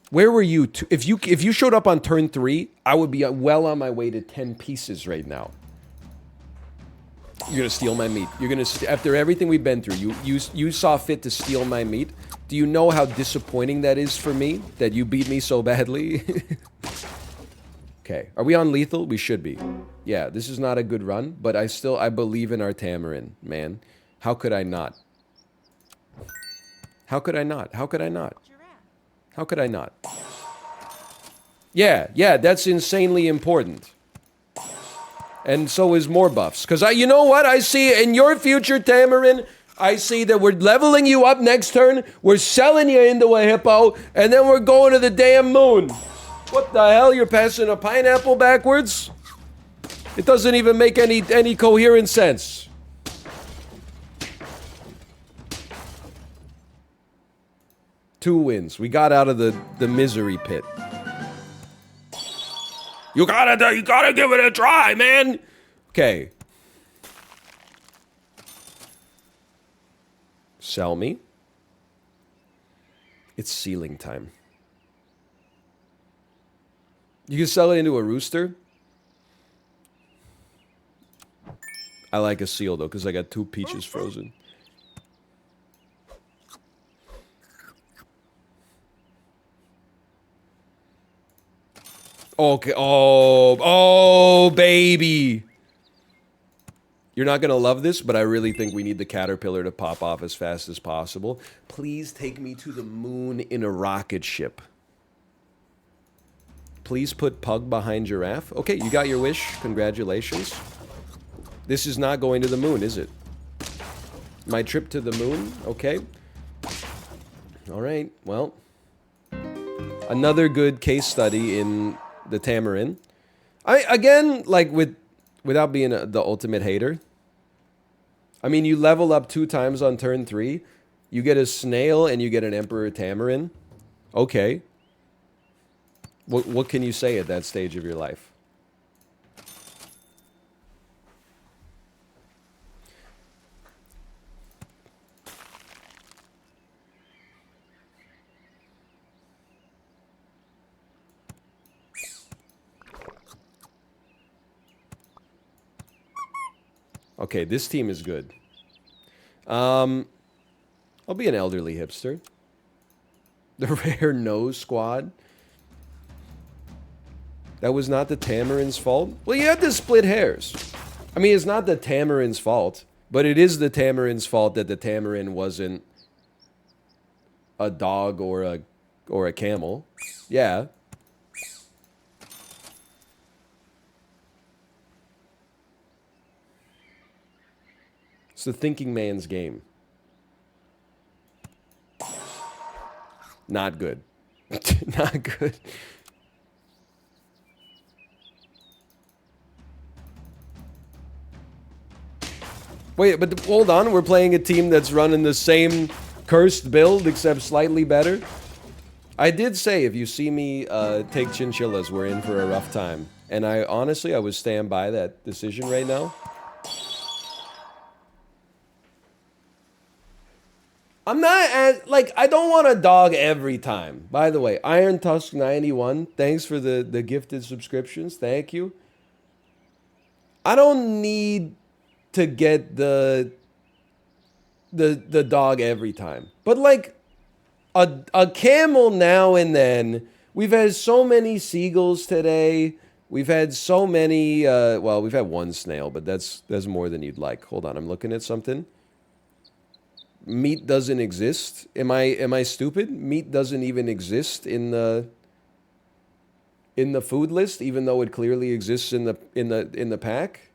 Where were you? If you showed up on turn 3, I would be well on my way to 10 pieces right now. You're gonna steal my meat. You're gonna after everything we've been through, you saw fit to steal my meat. Do you know how disappointing that is for me that you beat me so badly? Okay, are we on lethal? We should be. Yeah, this is not a good run, but I believe in our tamarin, man. How could I not? How could I not? How could I not? How could I not? Yeah, that's insanely important. And so is more buffs. Because you know what? I see in your future, Tamarin, I see that we're leveling you up next turn, we're selling you into a hippo, and then we're going to the damn moon. What the hell? You're passing a pineapple backwards? It doesn't even make any coherent sense. Two wins. We got out of the misery pit. You gotta give it a try, man. Okay. Sell me. It's sealing time. You can sell it into a rooster. I like a seal though, because I got 2 peaches frozen. Okay. Oh, baby. You're not going to love this, but I really think we need the caterpillar to pop off as fast as possible. Please take me to the moon in a rocket ship. Please put pug behind giraffe. Okay, you got your wish. Congratulations. This is not going to the moon, is it? My trip to the moon? Okay. All right, well. Another good case study in the tamarin. Again, like without being the ultimate hater. I mean, you level up 2 times on turn 3. You get a snail and you get an emperor tamarin. Okay. What can you say at that stage of your life? Okay, this team is good. I'll be an elderly hipster. The rare nose squad. That was not the tamarin's fault? Well, you had to split hairs. I mean, it's not the tamarin's fault, but it is the tamarin's fault that the tamarin wasn't a dog or a camel. Yeah. It's the thinking man's game. Not good. Not good. Wait, but hold on. We're playing a team that's running the same cursed build, except slightly better. I did say if you see me take chinchillas, we're in for a rough time. And I honestly would stand by that decision right now. I'm not as, like, I don't want a dog every time. By the way, Iron Tusk 91, thanks for the gifted subscriptions. Thank you. I don't need to get the dog every time. But like a camel now and then. We've had so many seagulls today. We've had so many well, we've had 1 snail, but that's more than you'd like. Hold on, I'm looking at something. Meat doesn't exist. Am I stupid? Meat doesn't even exist in the food list, even though it clearly exists in the pack.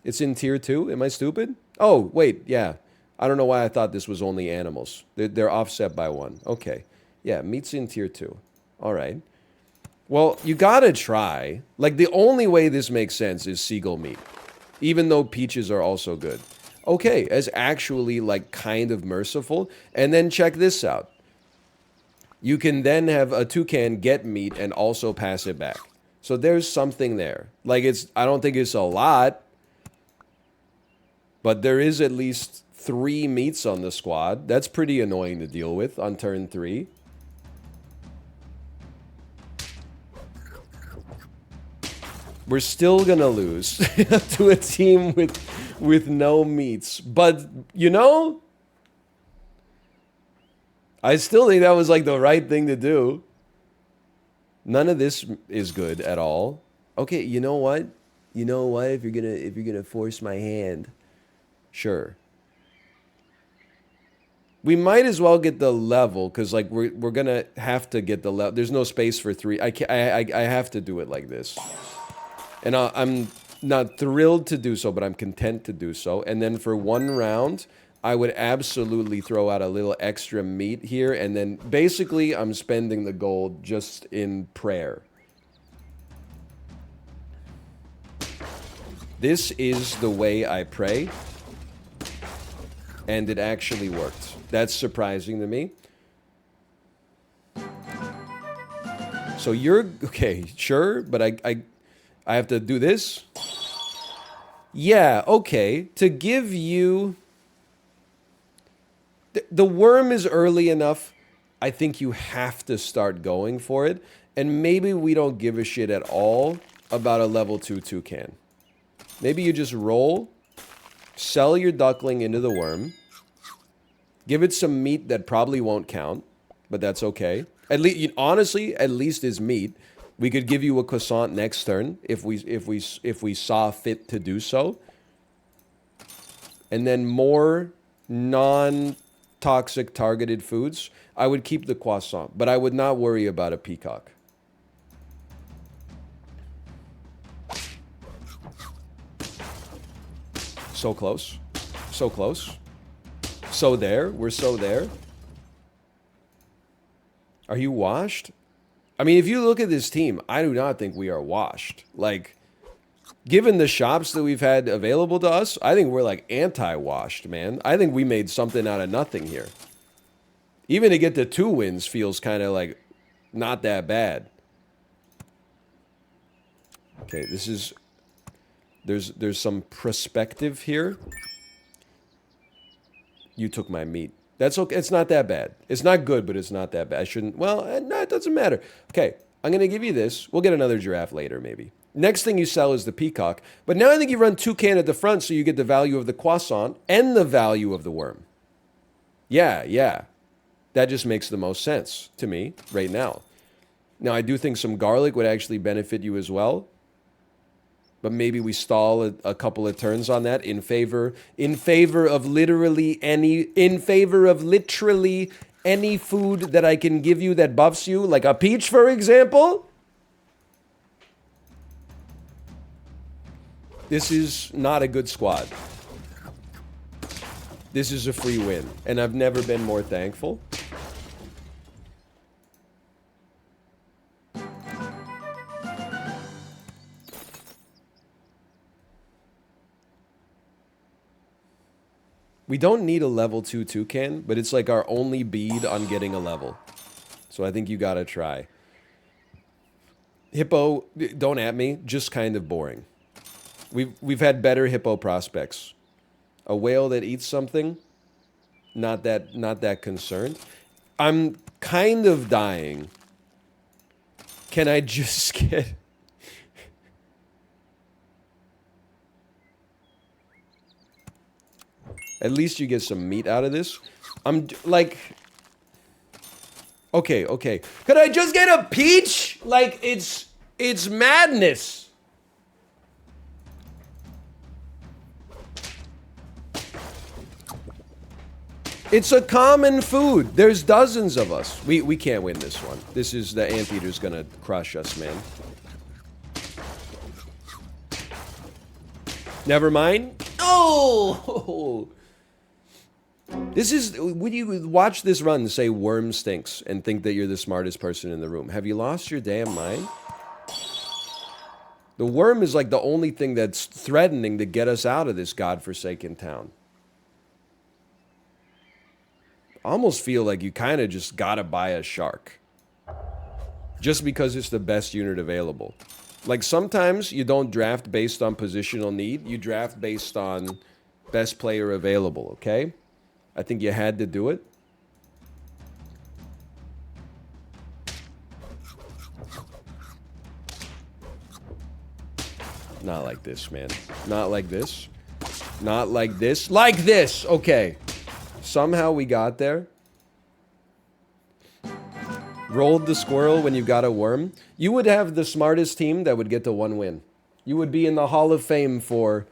It's in tier 2. Am I stupid? Oh, wait, yeah. I don't know why I thought this was only animals. They're offset by 1. Okay. Yeah, meat's in tier 2. All right. Well, you gotta try. Like, the only way this makes sense is seagull meat, even though peaches are also good. Okay, as actually, like, kind of merciful. And then check this out. You can then have a toucan get meat and also pass it back. So there's something there. Like, I don't think it's a lot, but there is at least 3 meats on the squad. That's pretty annoying to deal with on turn 3. We're still gonna lose to a team with no meats. But, you know, I still think that was like the right thing to do. None of this is good at all. Okay, you know what? You know what? If you're gonna force my hand, sure. We might as well get the level, because like we're gonna have to get the level. There's no space for 3. I have to do it like this. And I'm not thrilled to do so, but I'm content to do so. And then for 1 round, I would absolutely throw out a little extra meat here. And then basically, I'm spending the gold just in prayer. This is the way I pray. And it actually worked. That's surprising to me. So you're... Okay, sure, but I have to do this? Yeah, okay. To give you... The worm is early enough. I think you have to start going for it. And maybe we don't give a shit at all about a level 2 toucan. Maybe you just roll, sell your duckling into the worm, give it some meat that probably won't count, but that's okay. At least, honestly, at least is meat. We could give you a croissant next turn if we saw fit to do so. And then more non-toxic targeted foods. I would keep the croissant, but I would not worry about a peacock. So close. So close. So there. We're so there. Are you washed? I mean, if you look at this team, I do not think we are washed. Like, given the shops that we've had available to us, I think we're like anti-washed, man. I think we made something out of nothing here. Even to get the 2 wins feels kind of like not that bad. Okay, this is... There's some perspective here. You took my meat. That's okay. It's not that bad. It's not good, but it's not that bad. I shouldn't... Well, no, it doesn't matter. Okay, I'm going to give you this. We'll get another giraffe later, maybe. Next thing you sell is the peacock. But now I think you run toucan at the front, so you get the value of the croissant and the value of the worm. Yeah. That just makes the most sense to me right now. Now, I do think some garlic would actually benefit you as well. But maybe we stall a couple of turns on that in favor of literally any food that I can give you that buffs you, like a peach, for example. This is not a good squad. This is a free win, and I've never been more thankful. We don't need a level 2 toucan, but it's like our only bead on getting a level. So I think you gotta try. Hippo, don't at me, just kind of boring. We've had better hippo prospects. A whale that eats something, not that concerned. I'm kind of dying. Can I just get... At least you get some meat out of this. I'm like... Okay. Could I just get a peach? Like, it's madness. It's a common food. There's dozens of us. We can't win this one. This is... The anteater's gonna crush us, man. Never mind. Oh! This is... When you watch this run and say worm stinks and think that you're the smartest person in the room, have you lost your damn mind? The worm is like the only thing that's threatening to get us out of this godforsaken town. I almost feel like you kind of just gotta buy a shark. Just because it's the best unit available. Like, sometimes you don't draft based on positional need. You draft based on best player available, okay? I think you had to do it. Not like this, man. Not like this. Not like this. Like this! Okay. Somehow we got there. Rolled the squirrel when you got a worm. You would have the smartest team that would get to 1 win. You would be in the Hall of Fame for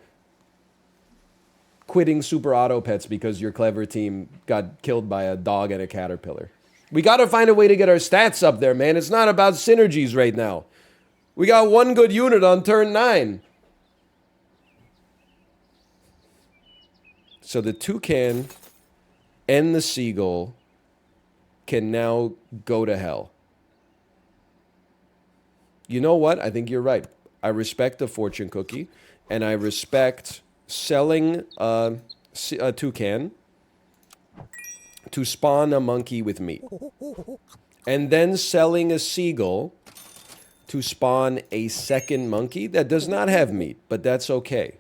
quitting Super Auto Pets because your clever team got killed by a dog and a caterpillar. We gotta find a way to get our stats up there, man. It's not about synergies right now. We got 1 good unit on turn 9. So the toucan and the seagull can now go to hell. You know what? I think you're right. I respect the fortune cookie, and I respect selling a toucan to spawn a monkey with meat. And then selling a seagull to spawn a second monkey that does not have meat, but that's okay.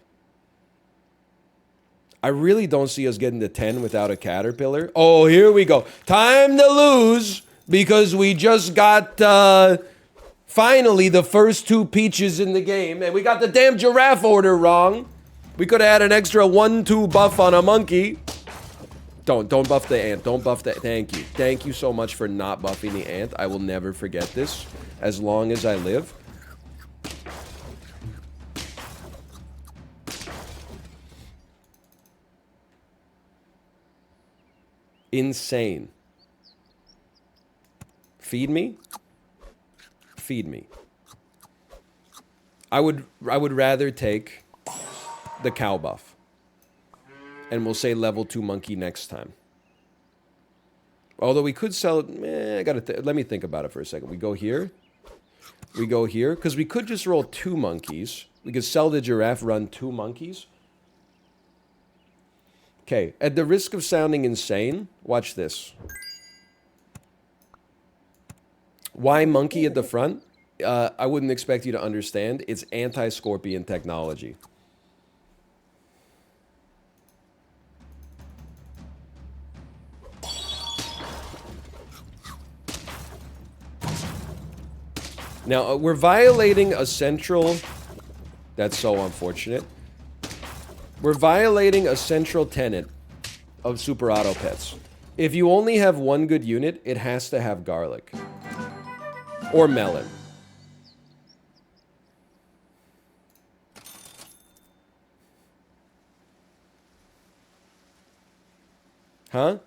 I really don't see us getting to 10 without a caterpillar. Oh, here we go. Time to lose because we just got, finally, the first 2 peaches in the game. And we got the damn giraffe order wrong. We could have had an extra 1-2 buff on a monkey. Don't buff the ant. Don't buff the... Thank you. Thank you so much for not buffing the ant. I will never forget this as long as I live. Insane. Feed me? Feed me. I would rather take the cow buff. And we'll say level 2 monkey next time. Although we could sell it. Let me think about it for a second. We go here. We go here. Because we could just roll 2 monkeys. We could sell the giraffe, run 2 monkeys. Okay, at the risk of sounding insane, watch this. Why monkey at the front? I wouldn't expect you to understand. It's anti-scorpion technology. Now, we're violating a central... That's so unfortunate. We're violating a central tenet of Super Auto Pets. If you only have 1 good unit, it has to have garlic. Or melon. Huh?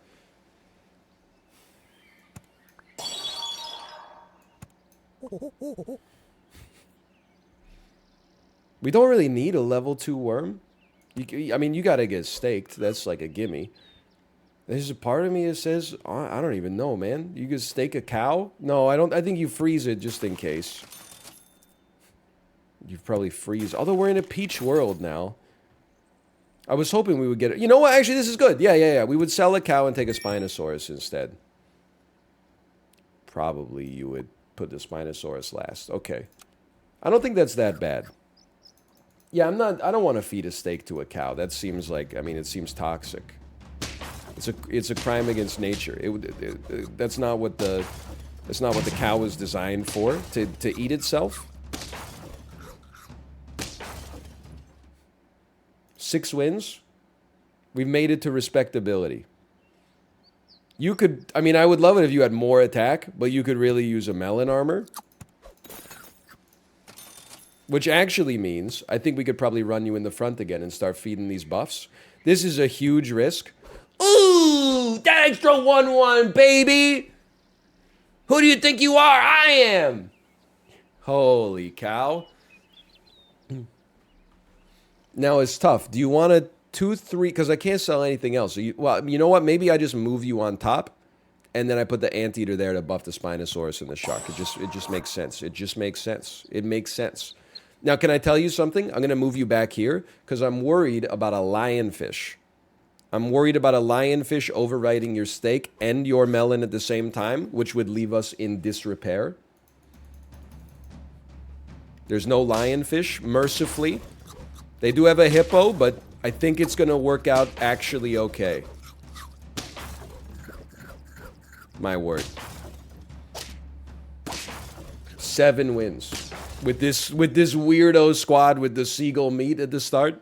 We don't really need a level 2 worm. I mean, you gotta get staked. That's like a gimme. There's a part of me that says, I don't even know, man. You could stake a cow? No, I don't. I think you freeze it just in case. You probably freeze. Although we're in a peach world now. I was hoping we would get it. You know what? Actually, this is good. Yeah. We would sell a cow and take a Spinosaurus instead. Probably you would put the Spinosaurus last. Okay. I don't think that's that bad. Yeah, I don't want to feed a steak to a cow. That seems like, I mean, it seems toxic. It's a crime against nature. That's not what the cow was designed for, to eat itself. 6 wins. We've made it to respectability. You could, I mean, I would love it if you had more attack, but you could really use a melon armor. Which actually means, I think we could probably run you in the front again and start feeding these buffs. This is a huge risk. Ooh, that extra 1-1, baby! Who do you think you are? I am! Holy cow. Now it's tough. Do you want a 2-3? Because I can't sell anything else. So well, you know what? Maybe I just move you on top, and then I put the anteater there to buff the Spinosaurus and the shark. It just makes sense. It just makes sense. It makes sense. Now, can I tell you something? I'm going to move you back here because I'm worried about a lionfish. I'm worried about a lionfish overriding your steak and your melon at the same time, which would leave us in disrepair. There's no lionfish, mercifully. They do have a hippo, but I think it's going to work out actually okay. My word. 7 wins. With this weirdo squad with the seagull meat at the start.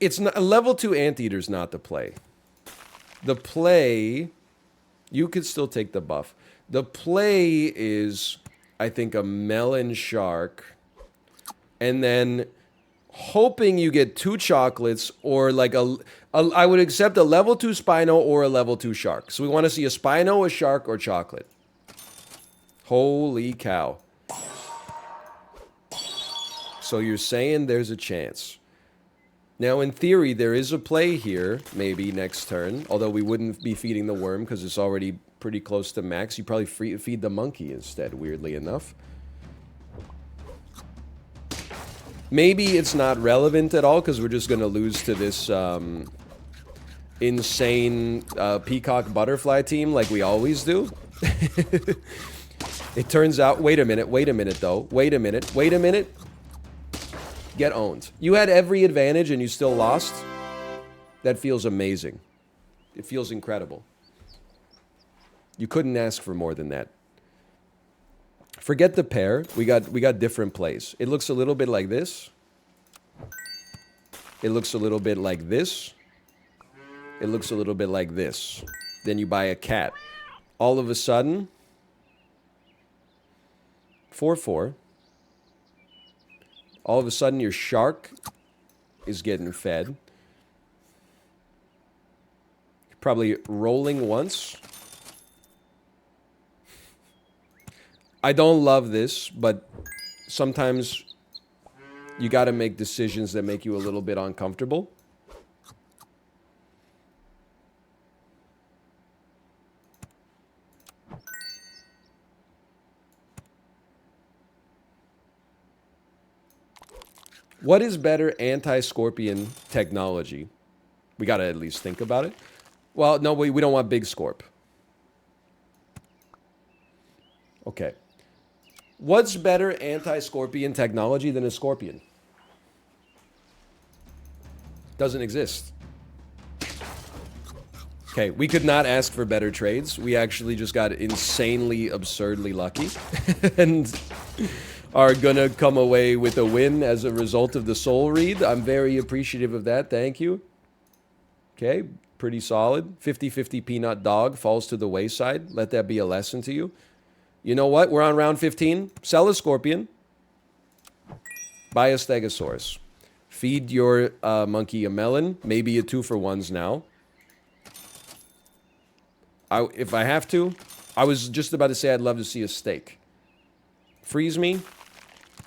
It's not, a level 2 anteater's not the play. The play, you could still take the buff. The play is, I think, a melon shark, and then hoping you get 2 chocolates or like I would accept a level 2 Spino or a level 2 shark. So we want to see a Spino, a shark, or chocolate. Holy cow. So you're saying there's a chance. Now, in theory, there is a play here, maybe next turn. Although we wouldn't be feeding the worm because it's already pretty close to max. You probably feed the monkey instead, weirdly enough. Maybe it's not relevant at all because we're just going to lose to this insane peacock butterfly team like we always do. It turns out... Wait a minute, though. Wait a minute. Get owned. You had every advantage and you still lost? That feels amazing. It feels incredible. You couldn't ask for more than that. Forget the pair. We got different plays. It looks a little bit like this. It looks a little bit like this. It looks a little bit like this. Then you buy a cat. All of a sudden, 4-4. All of a sudden, your shark is getting fed. You're probably rolling once. I don't love this, but sometimes you got to make decisions that make you a little bit uncomfortable. What is better anti-scorpion technology? We got to at least think about it. Well, no, we don't want big scorp. Okay. What's better anti-scorpion technology than a scorpion? Doesn't exist. Okay, we could not ask for better trades. We actually just got insanely, absurdly lucky. And are gonna come away with a win as a result of the soul read. I'm very appreciative of that. Thank you. Okay, pretty solid. 50-50 peanut dog falls to the wayside. Let that be a lesson to you. You know what? We're on round 15. Sell a scorpion. Buy a stegosaurus. Feed your monkey a melon. Maybe a 2-for-1s now. If I have to, I was just about to say I'd love to see a steak. Freeze me.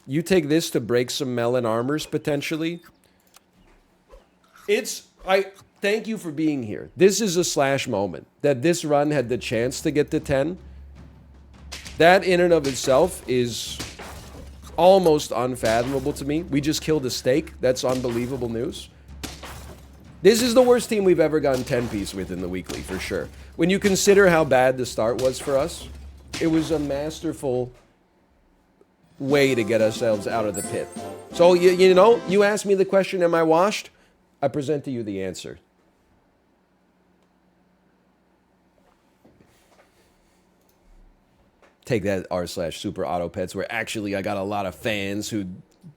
You take this to break some melon armors, potentially. Thank you for being here. This is a slash moment. That this run had the chance to get to 10. That in and of itself is almost unfathomable to me. We just killed a steak. That's unbelievable news. This is the worst team we've ever gotten 10-piece with in the weekly, for sure. When you consider how bad the start was for us, it was a masterful way to get ourselves out of the pit. So, you know, you asked me the question, am I washed? I present to you the answer. Take that r/super auto pets, where actually I got a lot of fans who,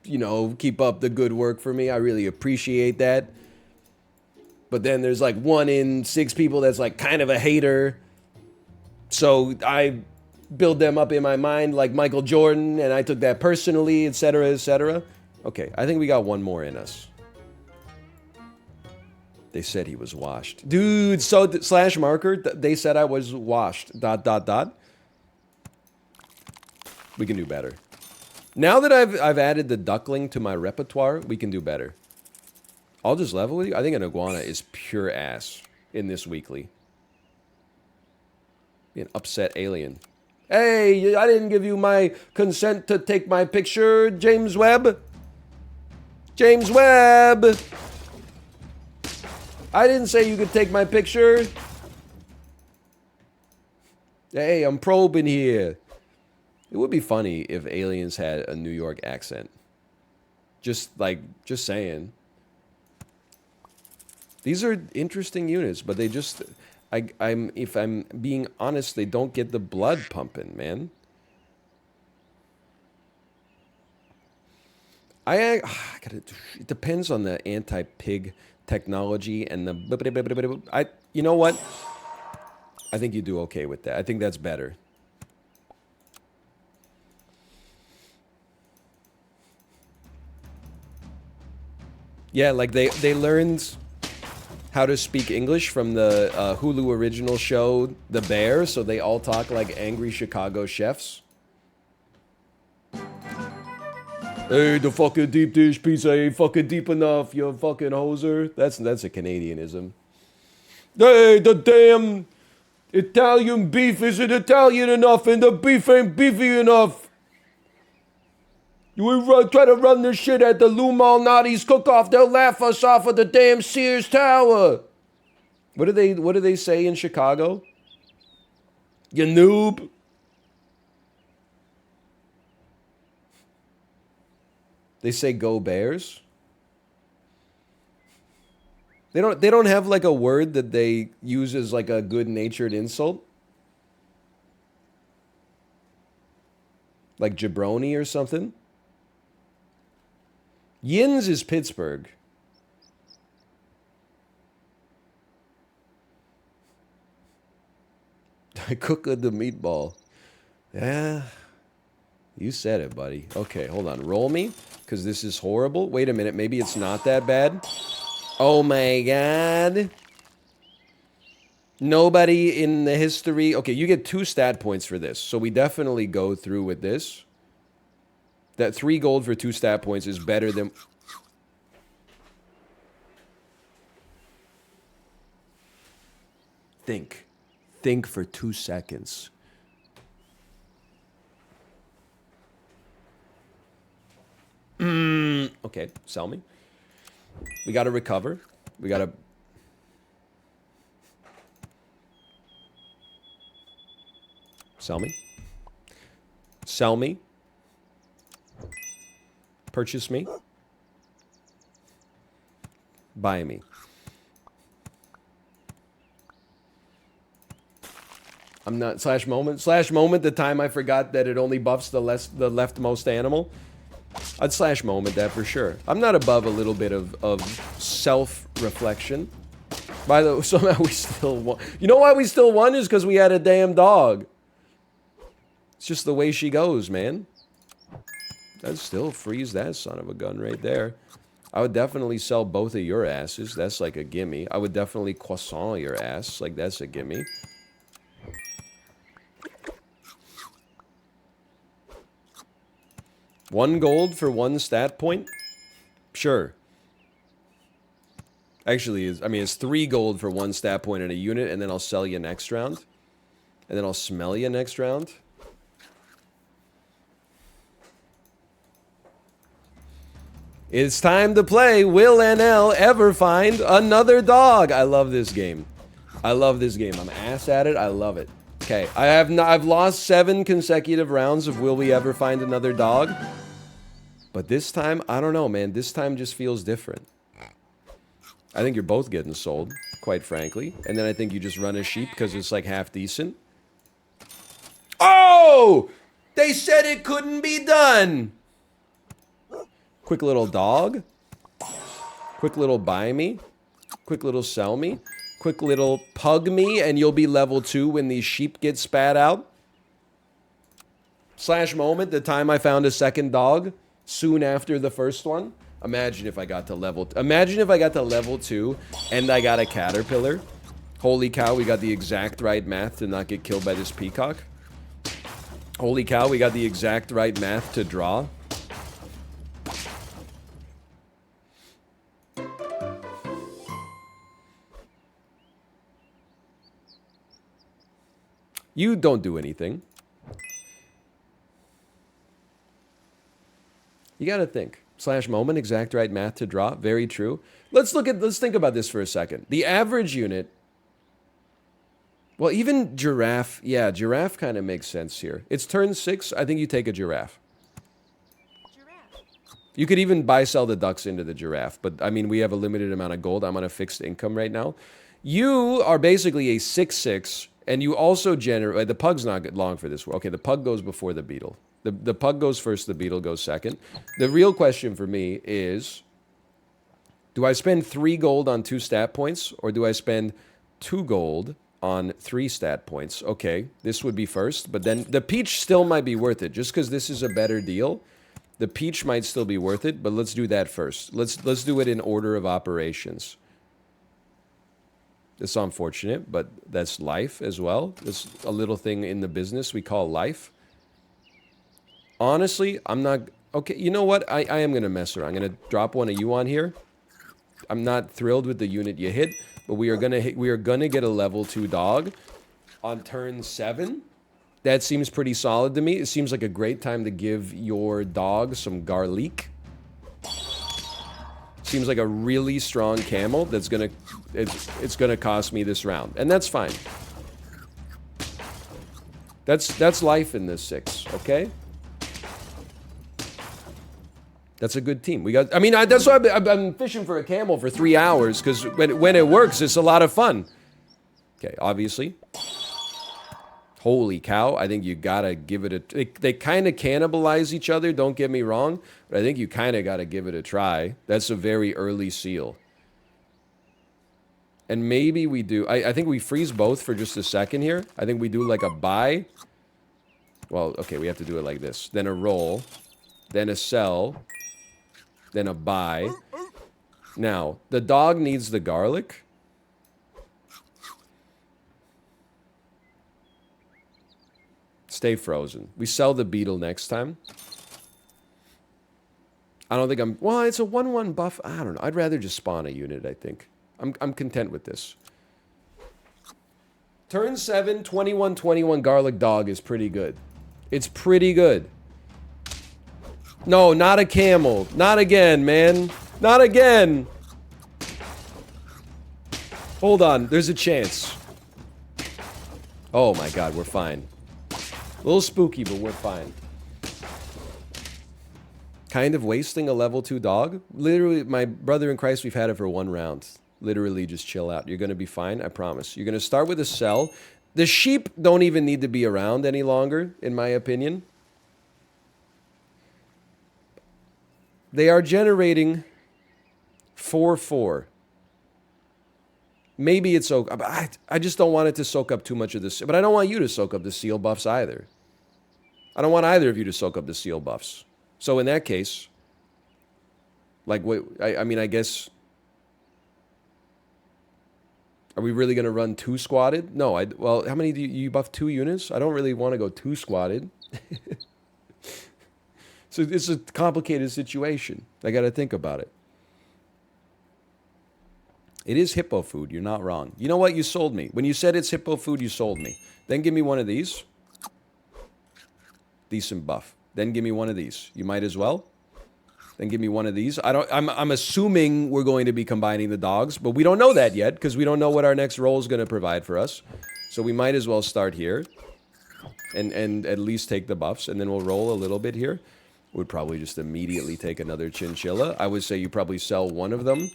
you know, keep up the good work for me. I really appreciate that. But then there's like 1 in 6 people that's like kind of a hater. So I build them up in my mind like Michael Jordan, and I took that personally, etc., etc. Okay, I think we got 1 more in us. They said he was washed. Dude, so slash marker, they said I was washed, ... We can do better. Now that I've added the duckling to my repertoire, we can do better. I'll just level with you. I think an iguana is pure ass in this weekly. Be an upset alien. Hey, I didn't give you my consent to take my picture, James Webb. James Webb! I didn't say you could take my picture. Hey, I'm probing here. It would be funny if aliens had a New York accent. Just saying. These are interesting units, but they just, if I'm being honest, they don't get the blood pumping, man. It depends on the anti-pig technology and the, you know what? I think you do okay with that. I think that's better. Yeah, like they learned how to speak English from the Hulu original show, The Bear, so they all talk like angry Chicago chefs. Hey, the fucking deep dish pizza ain't fucking deep enough, you fucking hoser. That's a Canadianism. Hey, the damn Italian beef isn't Italian enough and the beef ain't beefy enough. You try to run this shit at the Lou Malnati's cook-off, they'll laugh us off of the damn Sears Tower. What do they say in Chicago? You noob. They say go Bears. They don't have like a word that they use as like a good-natured insult. Like jabroni or something. Yins is Pittsburgh. I cook the meatball. Yeah. You said it, buddy. Okay, hold on. Roll me, because this is horrible. Wait a minute. Maybe it's not that bad. Oh, my God. Nobody in the history... Okay, you get 2 stat points for this. So we definitely go through with this. That 3 gold for 2 stat points is better than... Think. Think for 2 seconds. Okay, sell me. We gotta recover. We gotta... Sell me. Sell me. Purchase me. Buy me. I'm not... Slash moment. Slash moment, the time I forgot that it only buffs the leftmost animal. I'd slash moment that for sure. I'm not above a little bit of self-reflection. By the way, somehow we still won. You know why we still won? Is because we had a damn dog. It's just the way she goes, man. I'd still freeze that son of a gun right there. I would definitely sell both of your asses. That's like a gimme. I would definitely croissant your ass. Like, that's a gimme. One gold for 1 stat point? Sure. Actually, it's 3 gold for 1 stat point in a unit, and then I'll sell you next round. And then I'll smell you next round. It's time to play. Will NL ever find another dog? I love this game. I love this game. I'm ass at it. I love it. Okay, I've lost 7 consecutive rounds of Will We Ever Find Another Dog? But this time, I don't know, man. This time just feels different. I think you're both getting sold, quite frankly. And then I think you just run a sheep because it's like half decent. Oh! They said it couldn't be done! Quick little dog. Quick little buy me. Quick little sell me. Quick little pug me, and you'll be level 2 when these sheep get spat out. Slash moment, the time I found a second dog, soon after the first one. Imagine if I got to level 2 and I got a caterpillar. Holy cow, we got the exact right math to not get killed by this peacock. Holy cow, we got the exact right math to draw. You don't do anything. You gotta think. Slash moment, exact right math to draw. Very true. Let's think about this for a second. The average unit, well, even giraffe, yeah, giraffe kind of makes sense here. It's turn 6, I think you take a giraffe. You could even buy, sell the ducks into the giraffe, but I mean, we have a limited amount of gold. I'm on a fixed income right now. You are basically a 6/6, and you also generate, the pug's not long for this. Okay, the pug goes before the beetle. The pug goes first, the beetle goes second. The real question for me is, do I spend 3 gold on 2 stat points, or do I spend 2 gold on 3 stat points? Okay, this would be first, but then the peach still might be worth it, just because this is a better deal. The peach might still be worth it, but let's do that first. Let's do it in order of operations. It's unfortunate, but that's life as well. It's a little thing in the business we call life. Honestly, I'm not... Okay, you know what? I am going to mess around. I'm going to drop one of you on here. I'm not thrilled with the unit you hit, but we are gonna get a level 2 dog on turn 7. That seems pretty solid to me. It seems like a great time to give your dog some garlic. Seems like a really strong camel that's gonna... It's gonna cost me this round. And that's fine. That's life in this 6, okay? That's a good team. We got... I mean, that's why I've been fishing for a camel for 3 hours, because when it works, it's a lot of fun. Okay, obviously. Holy cow, I think you gotta give it a... They kind of cannibalize each other, don't get me wrong, but I think you kind of gotta give it a try. That's a very early seal. And maybe we do... I think we freeze both for just a second here. I think we do like a buy. Well, okay, we have to do it like this. Then a roll. Then a sell. Then a buy. Now, the dog needs the garlic. Stay frozen. We sell the beetle next time. I don't think I'm... Well, it's a 1/1 buff. I don't know. I'd rather just spawn a unit, I think. I'm content with this. Turn 7, 21/21 garlic dog is pretty good. It's pretty good. No, not a camel. Not again, man. Not again. Hold on. There's a chance. Oh my god, we're fine. A little spooky, but we're fine. Kind of wasting a level 2 dog. Literally, my brother in Christ, we've had it for 1 round. Literally, just chill out. You're going to be fine, I promise. You're going to start with a sell. The sheep don't even need to be around any longer, in my opinion. They are generating 4/4. Maybe it's okay. I just don't want it to soak up too much of this. But I don't want you to soak up the seal buffs either. I don't want either of you to soak up the seal buffs. So in that case, like, I mean, I guess... Are we really going to run 2 squatted? No, well, how many do you buff 2 units? I don't really want to go 2 squatted. So it's a complicated situation. I got to think about it. It is hippo food. You're not wrong. You know what? You sold me. When you said it's hippo food, you sold me. Then give me one of these. Decent buff. Then give me one of these. You might as well. Then give me one of these. I'm assuming we're going to be combining the dogs, but we don't know that yet because we don't know what our next roll is going to provide for us. So we might as well start here and at least take the buffs, and then we'll roll a little bit here. Would probably just immediately take another chinchilla. I would say you probably sell one of them.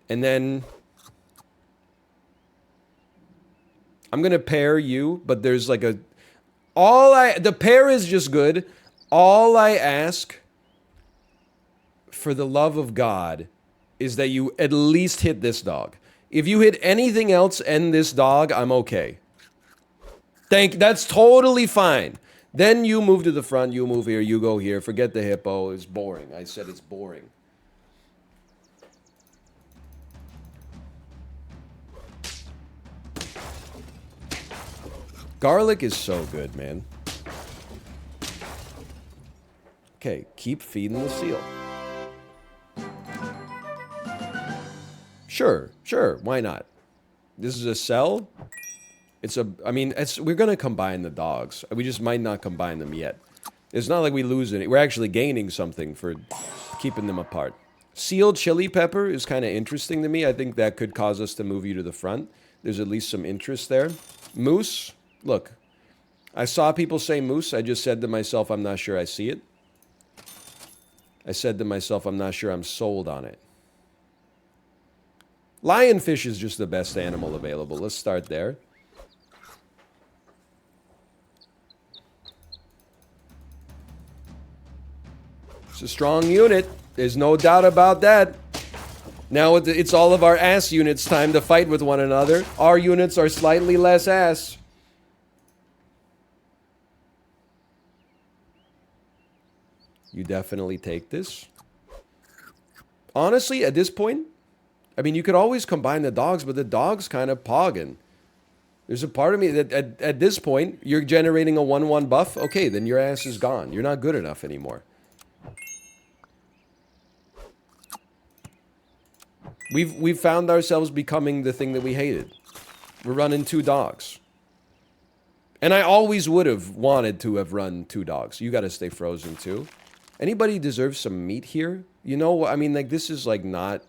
And then I'm going to pair you, but there's like a... The pair is just good. All I ask, for the love of God, is that you at least hit this dog. If you hit anything else and this dog, I'm okay. That's totally fine. Then you move to the front, you move here, you go here. Forget the hippo. It's boring. I said it's boring. Garlic is so good, man. Okay, keep feeding the seal. Sure, why not? This is a sell. We're gonna combine the dogs. We just might not combine them yet. It's not like we lose any. We're actually gaining something for Keeping them apart. Sealed chili pepper is kind of interesting to me. I think that could cause us to move you to the front. There's at least some interest there. Moose, look. I saw people say moose. I just said to myself, I'm not sure I see it. I said to myself, I'm not sure I'm sold on it. Lionfish is just the best animal available. Let's start there. It's a strong unit. There's no doubt about that. Now it's all of our ass units' time to fight with one another. Our units are slightly less ass. You definitely take this. Honestly, at this point, I mean, you could always combine the dogs, but the dog's kind of pogging. There's a part of me that at this point, you're generating a 1-1 buff. Okay, then your ass is gone. You're not good enough anymore. We've found ourselves becoming the thing that we hated. We're running 2 dogs. And I always would have wanted to have run 2 dogs. You got to stay frozen too. Anybody deserves some meat here? You know, I mean, like, this is like not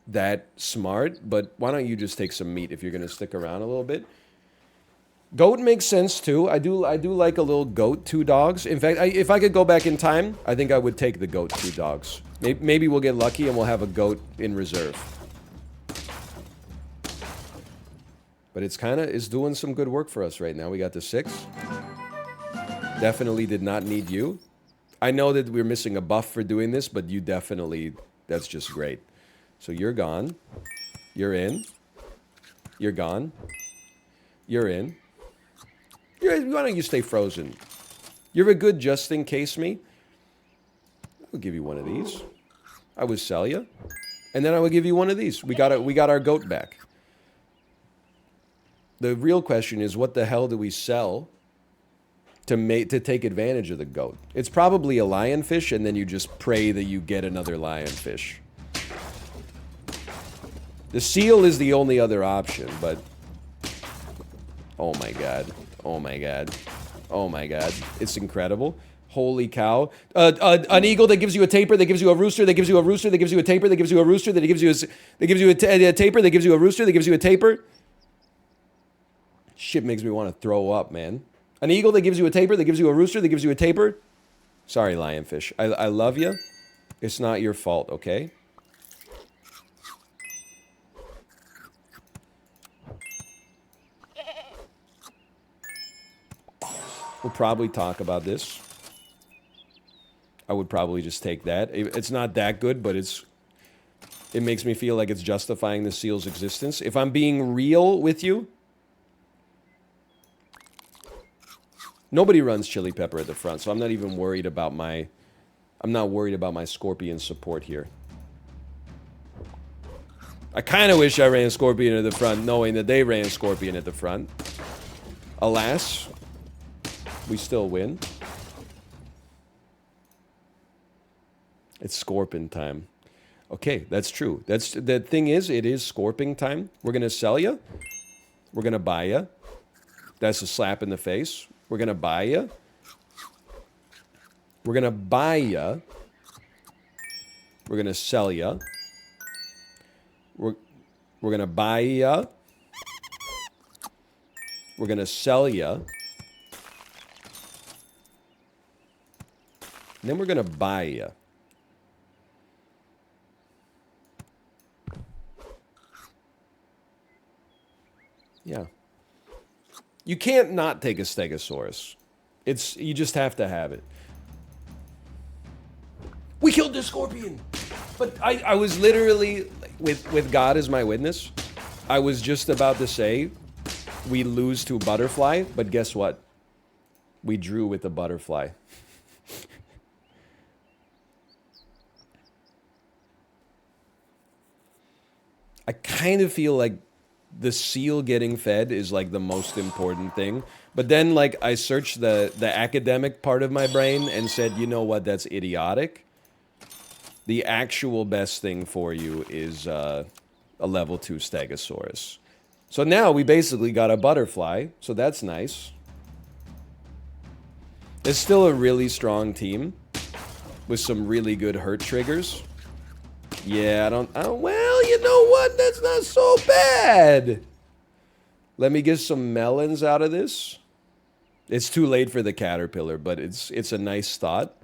that smart, but why don't you just take some meat if you're going to stick around a little bit? Goat makes sense too. I do like a little goat 2 dogs. In fact, if I could go back in time, I think I would take the goat 2 dogs. Maybe we'll get lucky and we'll have a goat in reserve. But it's doing some good work for us right now. We got the 6. Definitely did not need you. I know that we're missing a buff for doing this, but you definitely, that's just great. So you're gone. You're in. You're gone. You're in. Why don't you stay frozen? You're a good just in case me. I'll give you one of these. I would sell you. And then I would give you one of these. We got our goat back. The real question is, what the hell do we sell to take advantage of the goat? It's probably a lionfish, and then you just pray that you get another lionfish. The seal is the only other option, but... oh my god. Oh my god. Oh my god. It's incredible. Holy cow. An eagle that gives you a taper, that gives you a rooster, that gives you a rooster, that gives you a taper, that gives you a rooster, that gives you a taper, that gives you a rooster, that gives you a taper. Shit makes me want to throw up, man. An eagle that gives you a taper, that gives you a rooster, that gives you a taper. Sorry, lionfish. I love you. It's not your fault, okay? We'll probably talk about this. I would probably just take that. It's not that good, but it makes me feel like it's justifying the seal's existence. If I'm being real with you, nobody runs chili pepper at the front, so I'm not even worried about my... I'm not worried about my scorpion support here. I kind of wish I ran scorpion at the front, knowing that they ran scorpion at the front. Alas, we still win. It's scorpion time. Okay, that's true. The thing is, it is scorpion time. We're gonna sell you. We're gonna buy you. That's a slap in the face. We're gonna buy you. We're gonna buy you. We're gonna sell you. We're gonna buy you. We're gonna sell you. And then we're gonna buy you. Yeah. You can't not take a Stegosaurus. You just have to have it. We killed the scorpion! But I was literally, with God as my witness, I was just about to say, we lose to a butterfly, but guess what? We drew with a butterfly. I kind of feel like the seal getting fed is like the most important thing. But then like I searched the academic part of my brain and said, you know what, that's idiotic. The actual best thing for you is a level 2 Stegosaurus. So now we basically got a butterfly, so that's nice. It's still a really strong team. with some really good hurt triggers. Yeah, I don't, well, you know what? That's not so bad. Let me get some melons out of this. It's too late for the caterpillar, but it's a nice thought.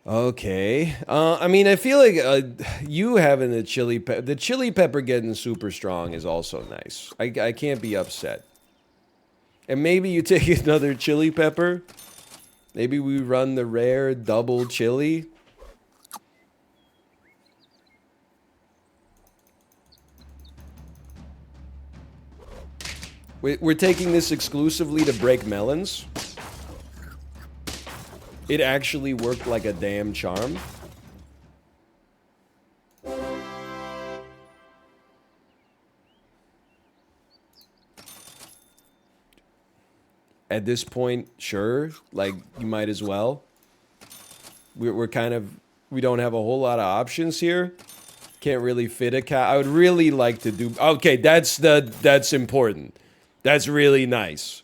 Okay. I mean, I feel like you having the chili pepper getting super strong is also nice. I can't be upset. And maybe you take another chili pepper. Maybe we run the rare double chili. We're taking this exclusively to break melons. It actually worked like a damn charm. At this point, sure. Like, you might as well. We're kind of... We don't have a whole lot of options here. Can't really fit a cow. I would really like to do... Okay, that's important. That's really nice.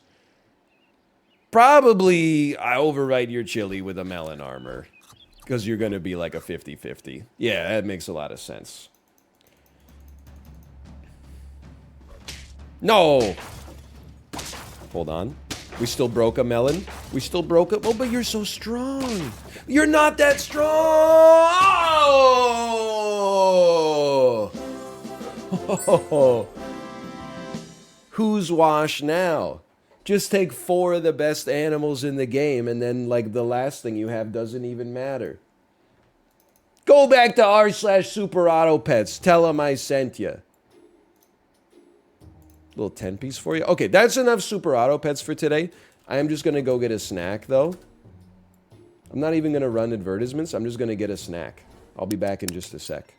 Probably I overwrite your chili with a melon armor. Because you're going to be like a 50-50. Yeah, that makes a lot of sense. No! Hold on. We still broke a melon. We still broke a... Oh, but you're so strong. You're not that strong! Oh! Who's wash now? Just take 4 of the best animals in the game, and then, like, the last thing you have doesn't even matter. Go back to r/Super Auto Pets. Tell them I sent you. Little 10-piece for you. Okay, that's enough Super Auto Pets for today. I am just going to go get a snack, though. I'm not even going to run advertisements. I'm just going to get a snack. I'll be back in just a sec.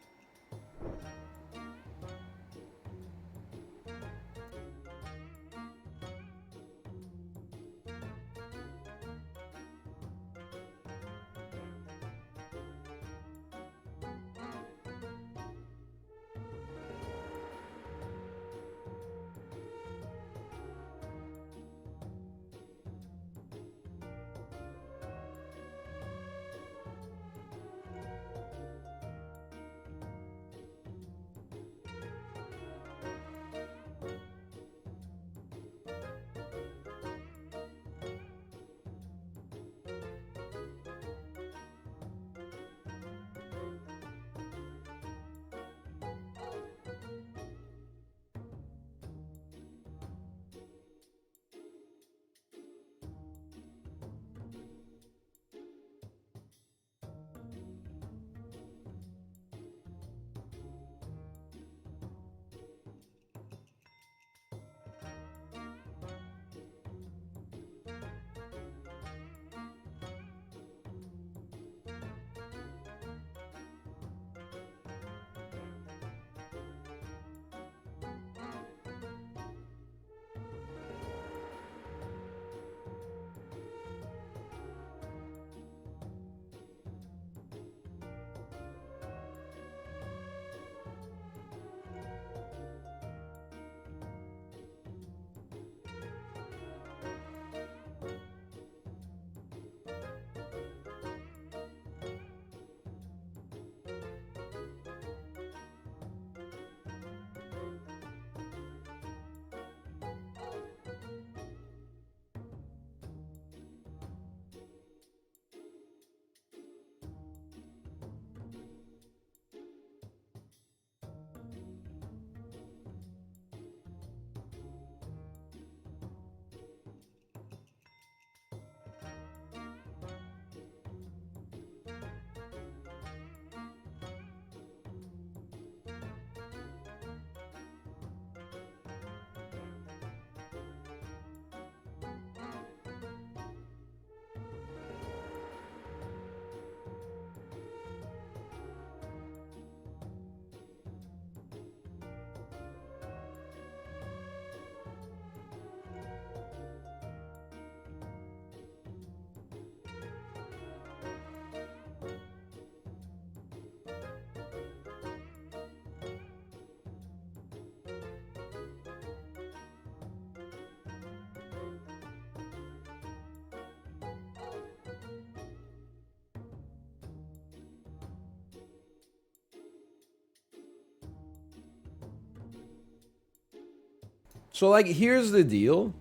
So, like, here's the deal.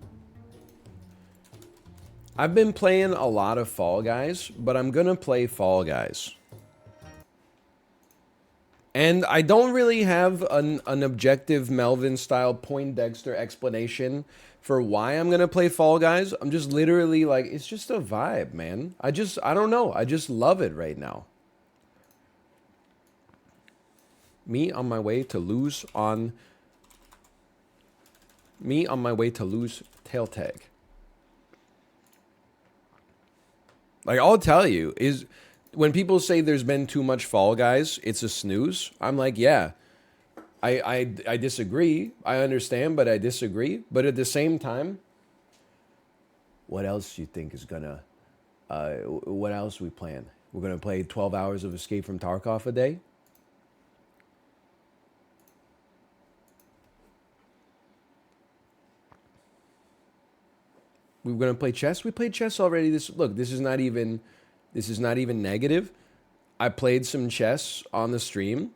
I've been playing a lot of Fall Guys, but I'm gonna play Fall Guys. And I don't really have an objective Melvin-style Poindexter explanation for why I'm gonna play Fall Guys. I'm just literally like, it's just a vibe, man. I don't know. I just love it right now. Me on my way to lose tail tag. Like, I'll tell you, is when people say there's been too much Fall Guys, it's a snooze. I'm like, yeah, I disagree. I understand, but I disagree. But at the same time, what else do you think is gonna, what else we plan? We're gonna play 12 hours of Escape from Tarkov a day? We were gonna play chess. We played chess already. This is not even negative. I played some chess on the stream.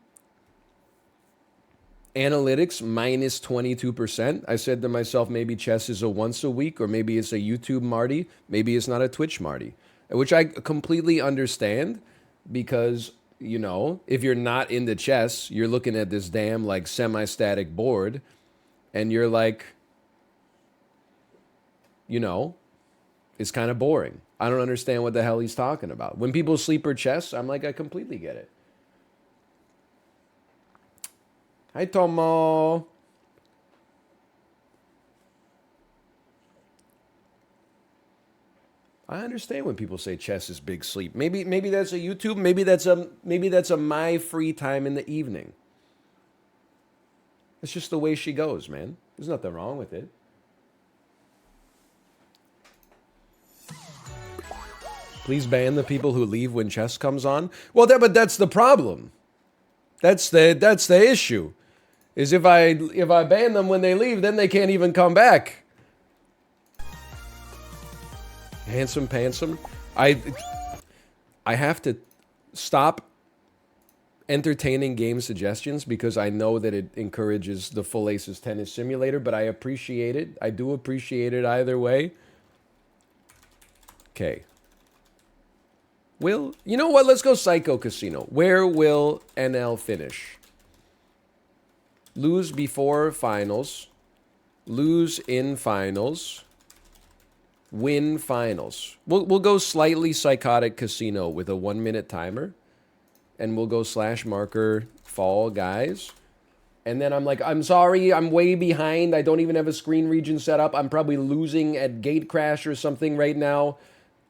Analytics minus 22%. I said to myself, maybe chess is a once a week, or maybe it's a YouTube Marty. Maybe it's not a Twitch Marty, which I completely understand, because, you know, if you're not into chess, you're looking at this damn like semi-static board, and you're like, you know, it's kind of boring. I don't understand what the hell he's talking about. When people sleeper chess, I'm like, I completely get it. Hi, Tomo. I understand when people say chess is big sleep. Maybe that's a YouTube. Maybe that's a my free time in the evening. It's just the way she goes, man. There's nothing wrong with it. Please ban the people who leave when chess comes on. Well, but that's the problem. That's the issue. Is if I ban them when they leave, then they can't even come back. Handsome Pansome. I have to stop entertaining game suggestions because I know that it encourages the Full Aces Tennis Simulator, but I appreciate it. I do appreciate it either way. Okay. You know what? Let's go Psycho Casino. Where will NL finish? Lose before finals. Lose in finals. Win finals. We'll go slightly psychotic casino with a 1-minute timer. And we'll go /marker Fall Guys. And then I'm like, I'm sorry, I'm way behind. I don't even have a screen region set up. I'm probably losing at Gate Crash or something right now.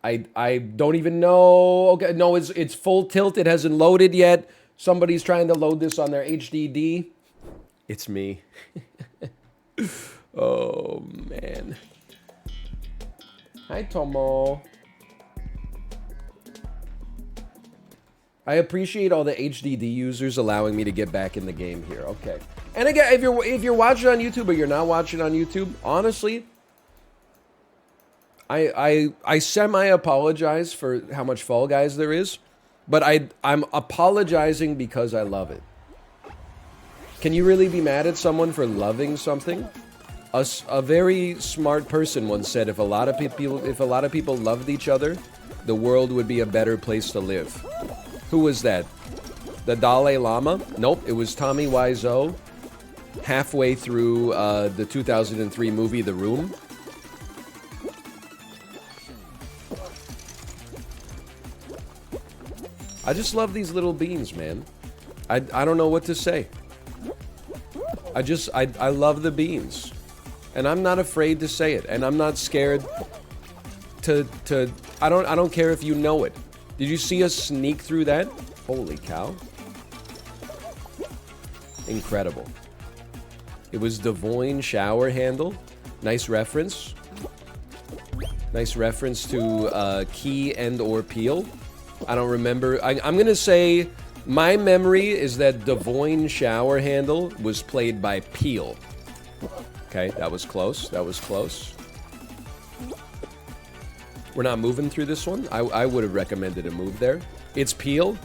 I don't even know. Okay, no, it's full tilt. It hasn't loaded yet. Somebody's trying to load this on their HDD. It's me. Oh, man. Hi, Tomo. I appreciate all the HDD users allowing me to get back in the game here. Okay. And again, if you're watching on YouTube or you're not watching on YouTube, honestly, I semi-apologize for how much Fall Guys there is, but I'm apologizing because I love it. Can you really be mad at someone for loving something? A very smart person once said, if a lot of people loved each other, the world would be a better place to live. Who was that? The Dalai Lama? Nope, it was Tommy Wiseau, halfway through the 2003 movie The Room. I just love these little beans, man. I don't know what to say. I love the beans. And I'm not afraid to say it. And I'm not scared to I don't care if you know it. Did you see us sneak through that? Holy cow. Incredible. It was Devoyne shower handle. Nice reference. Nice reference to Key and or Peel. I don't remember. I'm going to say my memory is that Devoyne shower handle was played by Peel. Okay, that was close. That was close. We're not moving through this one. I would have recommended a move there. It's Peel.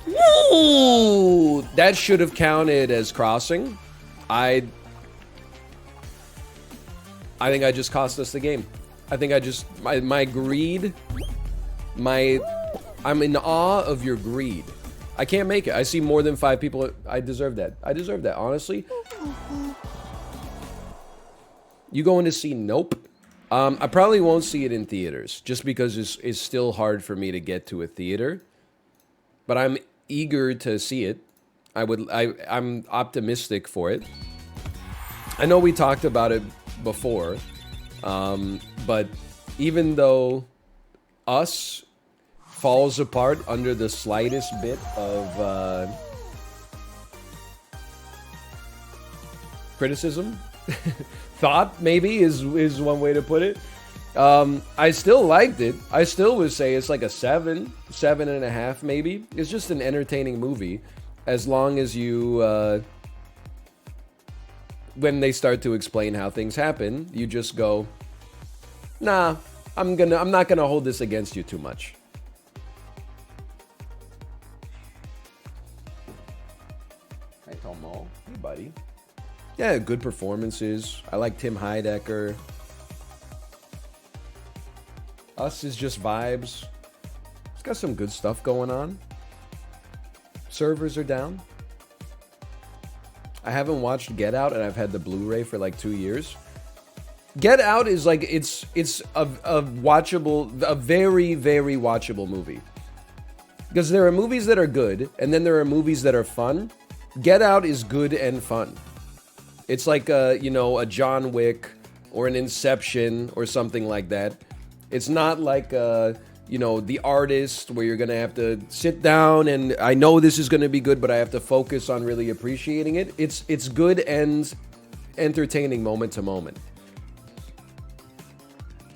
Woo! That should have counted as crossing. I think I just cost us the game. I think I just, my greed, I'm in awe of your greed. I can't make it. I see more than 5 people. I deserve that. I deserve that, honestly. You going to see Nope? I probably won't see it in theaters, just because it's still hard for me to get to a theater. But I'm eager to see it. I'm optimistic for it. I know we talked about it before, but even though Us falls apart under the slightest bit of criticism, thought maybe is one way to put it. I still liked it. I still would say it's like a 7.5 maybe. It's just an entertaining movie, as long as you when they start to explain how things happen, you just go, nah, I'm not gonna hold this against you too much. Hey Tomo, hey buddy. Yeah, good performances. I like Tim Heidecker. Us is just vibes. It's got some good stuff going on. Servers are down. I haven't watched Get Out, and I've had the Blu-ray for like 2 years. Get Out is like, it's a watchable, a very, very watchable movie. Because there are movies that are good, and then there are movies that are fun. Get Out is good and fun. It's like a John Wick or an Inception or something like that. It's not like The Artist, where you're gonna have to sit down and I know this is gonna be good, but I have to focus on really appreciating it. It's good and entertaining moment to moment.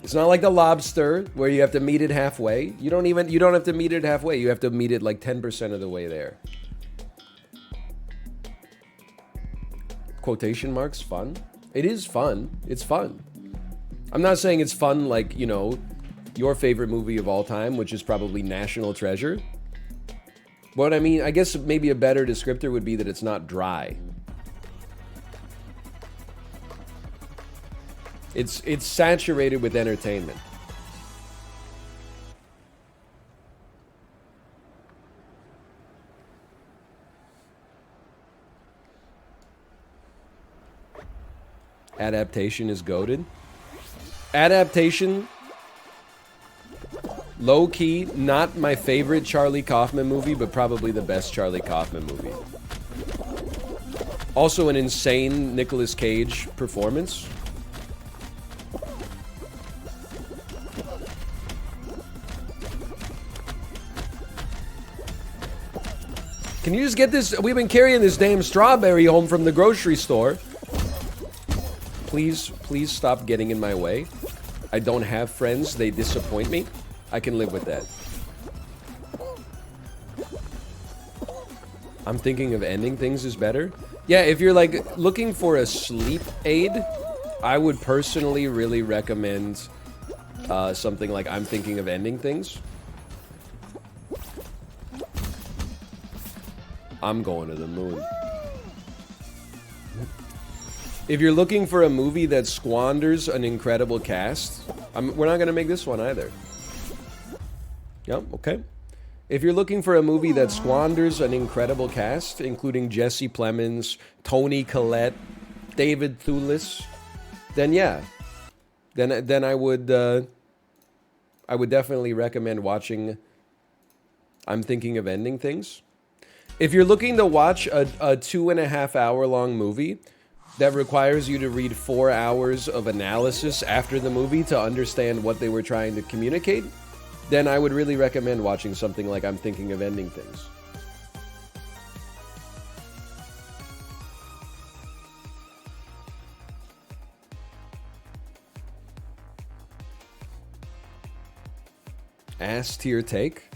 It's not like The Lobster, where you have to meet it halfway. You don't have to meet it halfway. You have to meet it like 10% of the way there. Quotation marks, fun. It is fun. It's fun. I'm not saying it's fun like, your favorite movie of all time, which is probably National Treasure. But I mean, I guess maybe a better descriptor would be that it's not dry. It's saturated with entertainment. Adaptation is goated. Adaptation, low-key, not my favorite Charlie Kaufman movie, but probably the best Charlie Kaufman movie. Also an insane Nicolas Cage performance. Can you just get this? We've been carrying this damn strawberry home from the grocery store. Please stop getting in my way. I don't have friends. They disappoint me. I can live with that. I'm thinking of ending things is better. Yeah, if you're like looking for a sleep aid, I would personally really recommend something like I'm thinking of ending things. I'm going to the moon. If you're looking for a movie that squanders an incredible cast, we're not going to make this one either. Yep, okay. If you're looking for a movie that squanders an incredible cast, including Jesse Plemons, Toni Collette, David Thewlis, then yeah. Then I would definitely recommend watching I'm Thinking of Ending Things. If you're looking to watch a 2.5 hour long movie that requires you to read 4 hours of analysis after the movie to understand what they were trying to communicate, then I would really recommend watching something like I'm Thinking of Ending Things. Ass tier take?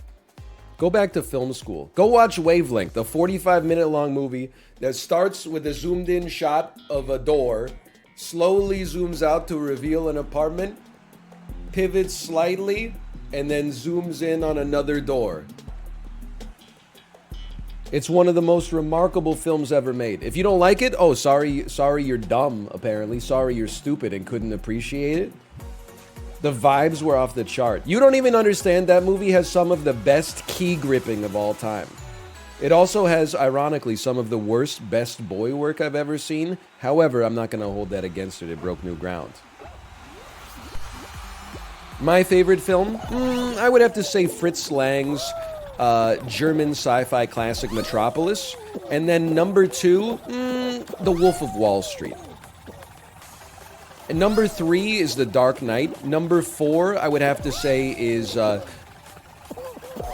Go back to film school. Go watch Wavelength, a 45-minute long movie that starts with a zoomed-in shot of a door, slowly zooms out to reveal an apartment, pivots slightly, and then zooms in on another door. It's one of the most remarkable films ever made. If you don't like it, oh, sorry you're dumb, apparently. Sorry you're stupid and couldn't appreciate it. The vibes were off the chart. You don't even understand that movie has some of the best key gripping of all time. It also has, ironically, some of the worst best boy work I've ever seen. However, I'm not going to hold that against it. It broke new ground. My favorite film? I would have to say Fritz Lang's German sci-fi classic Metropolis. And then number 2, The Wolf of Wall Street. And number 3 is The Dark Knight. Number 4, I would have to say, is the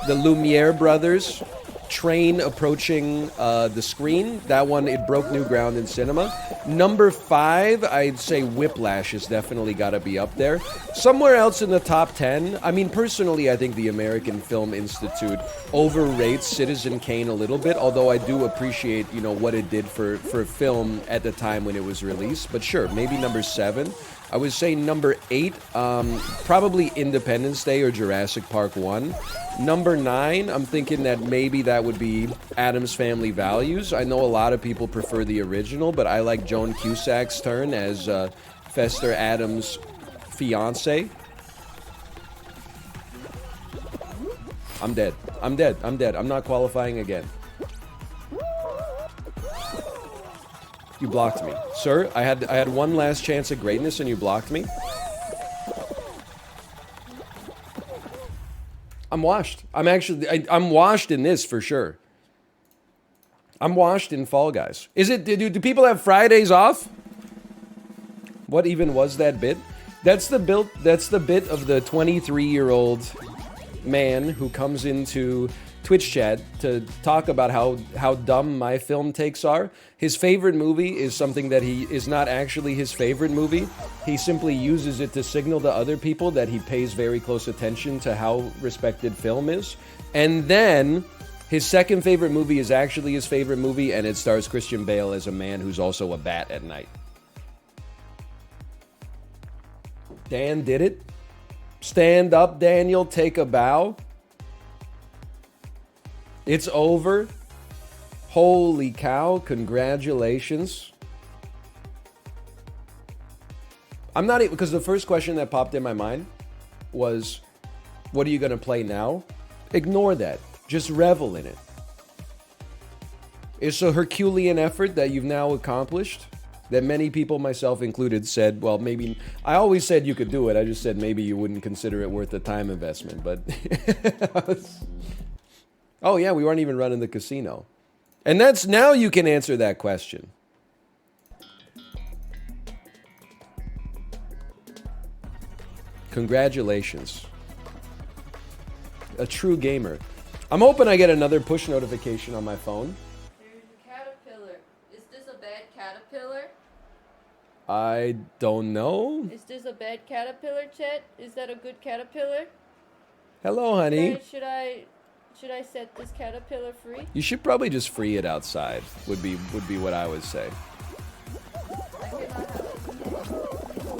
Lumiere brothers. Train approaching the screen. That one, it broke new ground in cinema. Number 5, I'd say Whiplash has definitely got to be up there. Somewhere else in the top 10, I mean, personally, I think the American Film Institute overrates Citizen Kane a little bit, although I do appreciate, you know, what it did for film at the time when it was released. But sure, maybe number 7. I would say number 8, probably Independence Day or Jurassic Park 1. Number 9, I'm thinking that maybe that would be Addams Family Values. I know a lot of people prefer the original, but I like Joan Cusack's turn as Fester Addams' fiance. I'm dead. I'm dead. I'm dead. I'm not qualifying again. You blocked me. Sir, I had one last chance at greatness and you blocked me. I'm washed. I'm washed in this for sure. I'm washed in Fall Guys. Is it, do people have Fridays off? What even was that bit? That's the bit of the 23-year-old man who comes into Twitch chat to talk about how dumb my film takes are. His favorite movie is something that he is not actually his favorite movie. He simply uses it to signal to other people that he pays very close attention to how respected film is. And then his second favorite movie is actually his favorite movie, and it stars Christian Bale as a man who's also a bat at night. Dan did it. Stand up, Daniel. Take a bow. It's over. Holy cow, congratulations. I'm not even, because the first question that popped in my mind was, what are you going to play now? Ignore that. Just revel in it. It's a Herculean effort that you've now accomplished, that many people, myself included, said, well, maybe, I always said you could do it. I just said maybe you wouldn't consider it worth the time investment, but oh yeah, we weren't even running the casino. And that's, now you can answer that question. Congratulations. A true gamer. I'm hoping I get another push notification on my phone. There's a caterpillar. Is this a bad caterpillar? I don't know. Is this a bad caterpillar, Chet? Is that a good caterpillar? Hello, honey. Should I set this caterpillar free? You should probably just free it outside, would be what I would say.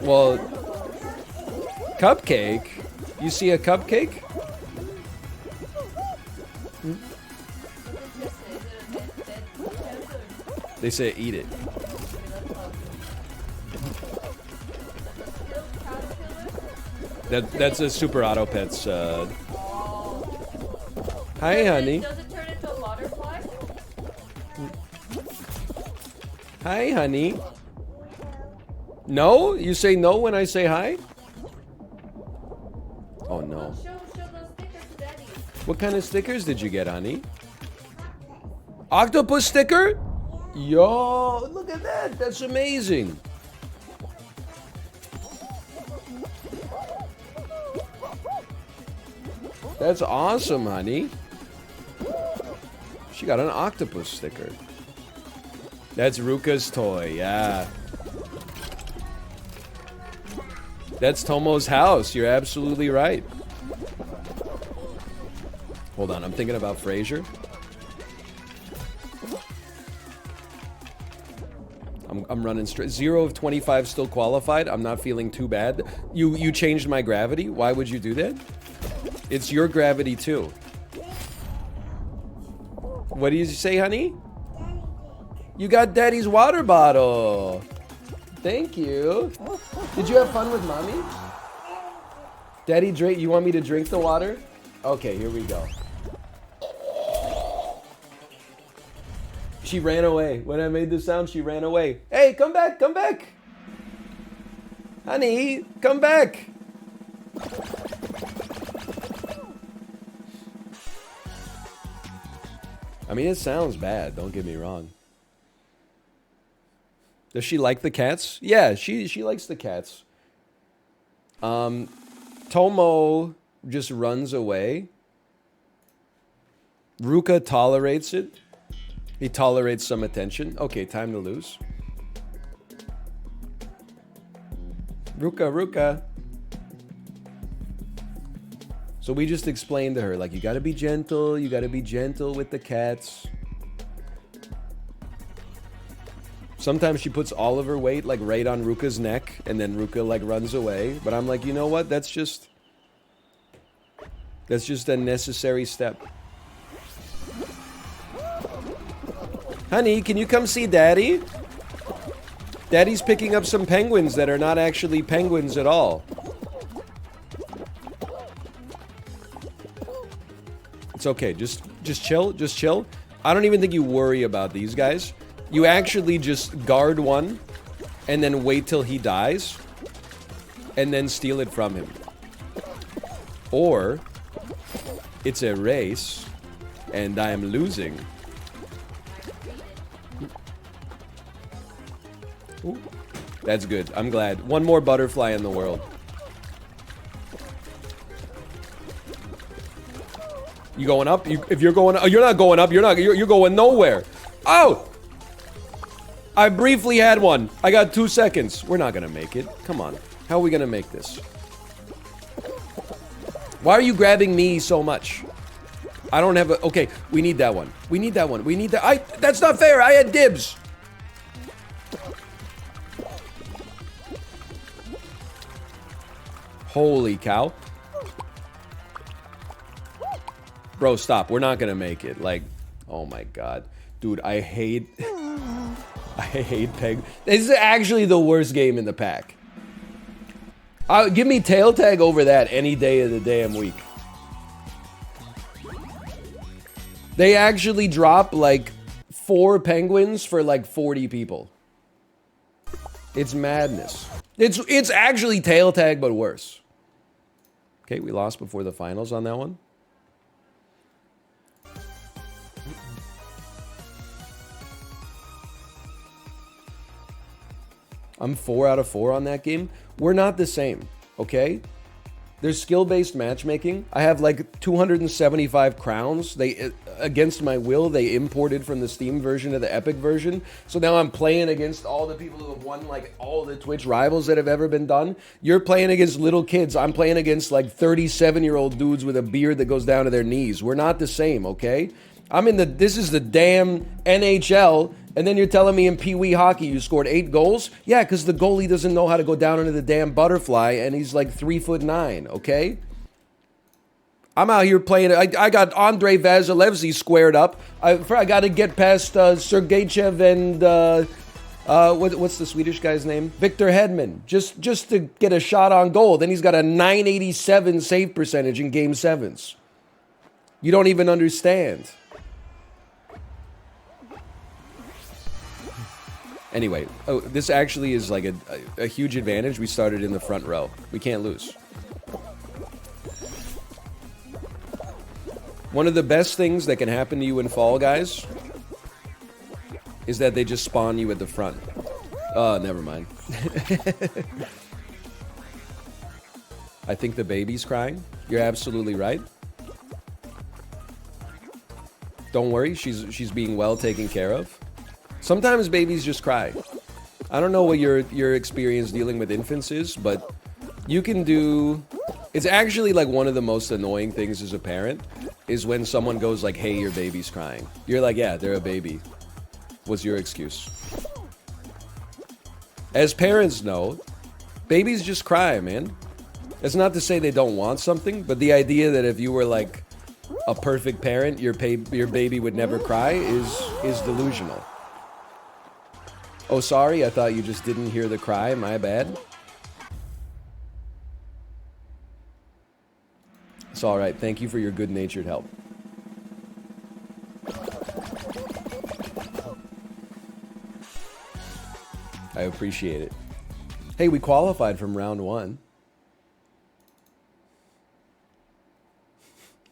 Well, cupcake? You see a cupcake? They say eat it. That's a Super Auto Pets. Hi, honey. Does it turn into a butterfly? Hi, honey. No? You say no when I say hi? Oh no. Show those stickers to Daddy. What kind of stickers did you get, honey? Octopus sticker? Yo, look at that. That's amazing. That's awesome, honey. She got an octopus sticker. That's Ruka's toy, yeah. That's Tomo's house. You're absolutely right. Hold on, I'm thinking about Frasier. I'm running straight. 0 of 25 still qualified. I'm not feeling too bad. You changed my gravity. Why would you do that? It's your gravity too. What do you say, honey? You got daddy's water bottle. Thank you. Did you have fun with mommy? Daddy, drink. You want me to drink the water? Okay, here we go. She ran away. When I made the sound, she ran away. Hey, come back, come back. Honey, come back. I mean, it sounds bad, don't get me wrong. Does she like the cats? Yeah, she likes the cats. Tomo just runs away. Ruka tolerates it. He tolerates some attention. Okay, time to lose. Ruka, Ruka. So we just explained to her, like, you gotta be gentle with the cats. Sometimes she puts all of her weight, like, right on Ruka's neck, and then Ruka, like, runs away. But I'm like, you know what? That's just a necessary step. Honey, can you come see Daddy? Daddy's picking up some penguins that are not actually penguins at all. It's okay. Just chill. Just chill. I don't even think you worry about these guys. You actually just guard one and then wait till he dies and then steal it from him. Or it's a race and I'm losing. Ooh, that's good. I'm glad. One more butterfly in the world. You going up? If you're going, oh, you're not going up. You're going nowhere. Oh! I briefly had one. I got 2 seconds. We're not gonna make it. Come on. How are we gonna make this? Why are you grabbing me so much? I don't have a... Okay, we need that one. We need that one. We need that... That's not fair. I had dibs. Holy cow. Bro, stop. We're not gonna make it. Like, oh my god. Dude, I hate... I hate Peg. This is actually the worst game in the pack. Give me tail tag over that any day of the damn week. They actually drop like 4 penguins for like 40 people. It's madness. It's actually tail tag, but worse. Okay, we lost before the finals on that one. I'm 4 out of 4 on that game. We're not the same, okay? There's skill-based matchmaking. I have like 275 crowns. They, against my will, they imported from the Steam version to the Epic version. So now I'm playing against all the people who have won like all the Twitch rivals that have ever been done. You're playing against little kids. I'm playing against like 37-year-old dudes with a beard that goes down to their knees. We're not the same, okay? This is the damn NHL, and then you're telling me in Pee Wee hockey you scored 8 goals? Yeah, because the goalie doesn't know how to go down into the damn butterfly, and he's like 3'9", okay? I'm out here playing, I got Andrei Vasilevsky squared up. I got to get past Sergeyev and, what's the Swedish guy's name? Victor Hedman, just to get a shot on goal. Then he's got a 987 save percentage in Game 7s. You don't even understand. Anyway, this actually is like a huge advantage. We started in the front row. We can't lose. One of the best things that can happen to you in Fall Guys is that they just spawn you at the front. Oh, never mind. I think the baby's crying. You're absolutely right. Don't worry, she's being well taken care of. Sometimes babies just cry. I don't know what your experience dealing with infants is, but you can do... It's actually like one of the most annoying things as a parent is when someone goes like, hey, your baby's crying. You're like, yeah, they're a baby. What's your excuse? As parents know, babies just cry, man. That's not to say they don't want something, but the idea that if you were like a perfect parent, your baby would never cry is delusional. Oh, sorry, I thought you just didn't hear the cry. My bad. It's all right. Thank you for your good-natured help. I appreciate it. Hey, we qualified from round 1.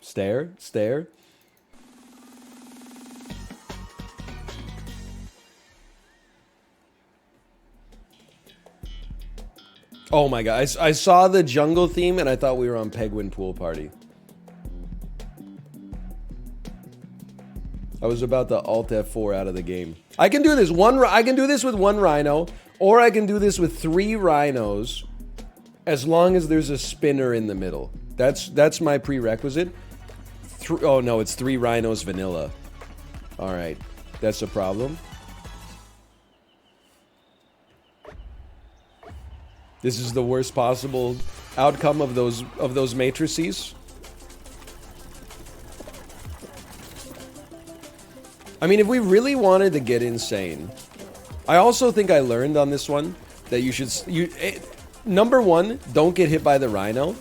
Stare, stare. Oh my god, I saw the jungle theme and I thought we were on Penguin Pool Party. I was about to Alt F4 out of the game. I can do this I can do this with 1 rhino, or I can do this with 3 rhinos, as long as there's a spinner in the middle. That's my prerequisite. Oh no, it's 3 rhinos vanilla. All right, that's a problem. This is the worst possible outcome of those matrices. I mean, if we really wanted to get insane, I also think I learned on this one that you should number 1, don't get hit by the rhino.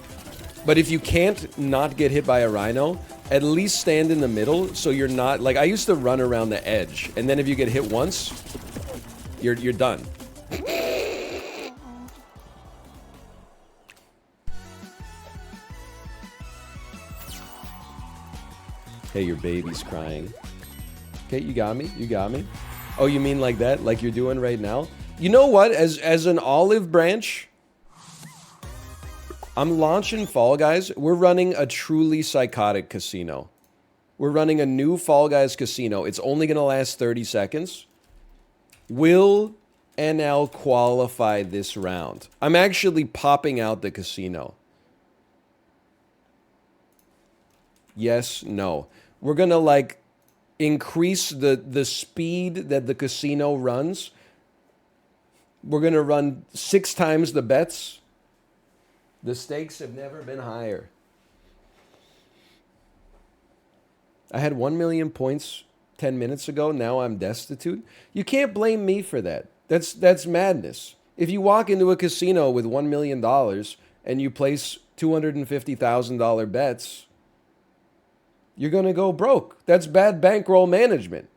But if you can't not get hit by a rhino, at least stand in the middle so you're not like I used to run around the edge, and then if you get hit once, you're done. Hey, your baby's crying. Okay, you got me. You got me. Oh, you mean like that? Like you're doing right now? You know what? As an olive branch, I'm launching Fall Guys. We're running a truly psychotic casino. We're running a new Fall Guys casino. It's only going to last 30 seconds. Will NL qualify this round? I'm actually popping out the casino. Yes, no. We're going to like increase the speed that the casino runs. We're going to run 6 times the bets. The stakes have never been higher. I had 1 million points 10 minutes ago. Now I'm destitute. You can't blame me for that. That's madness. If you walk into a casino with $1 million and you place $250,000 bets, you're going to go broke. That's bad bankroll management.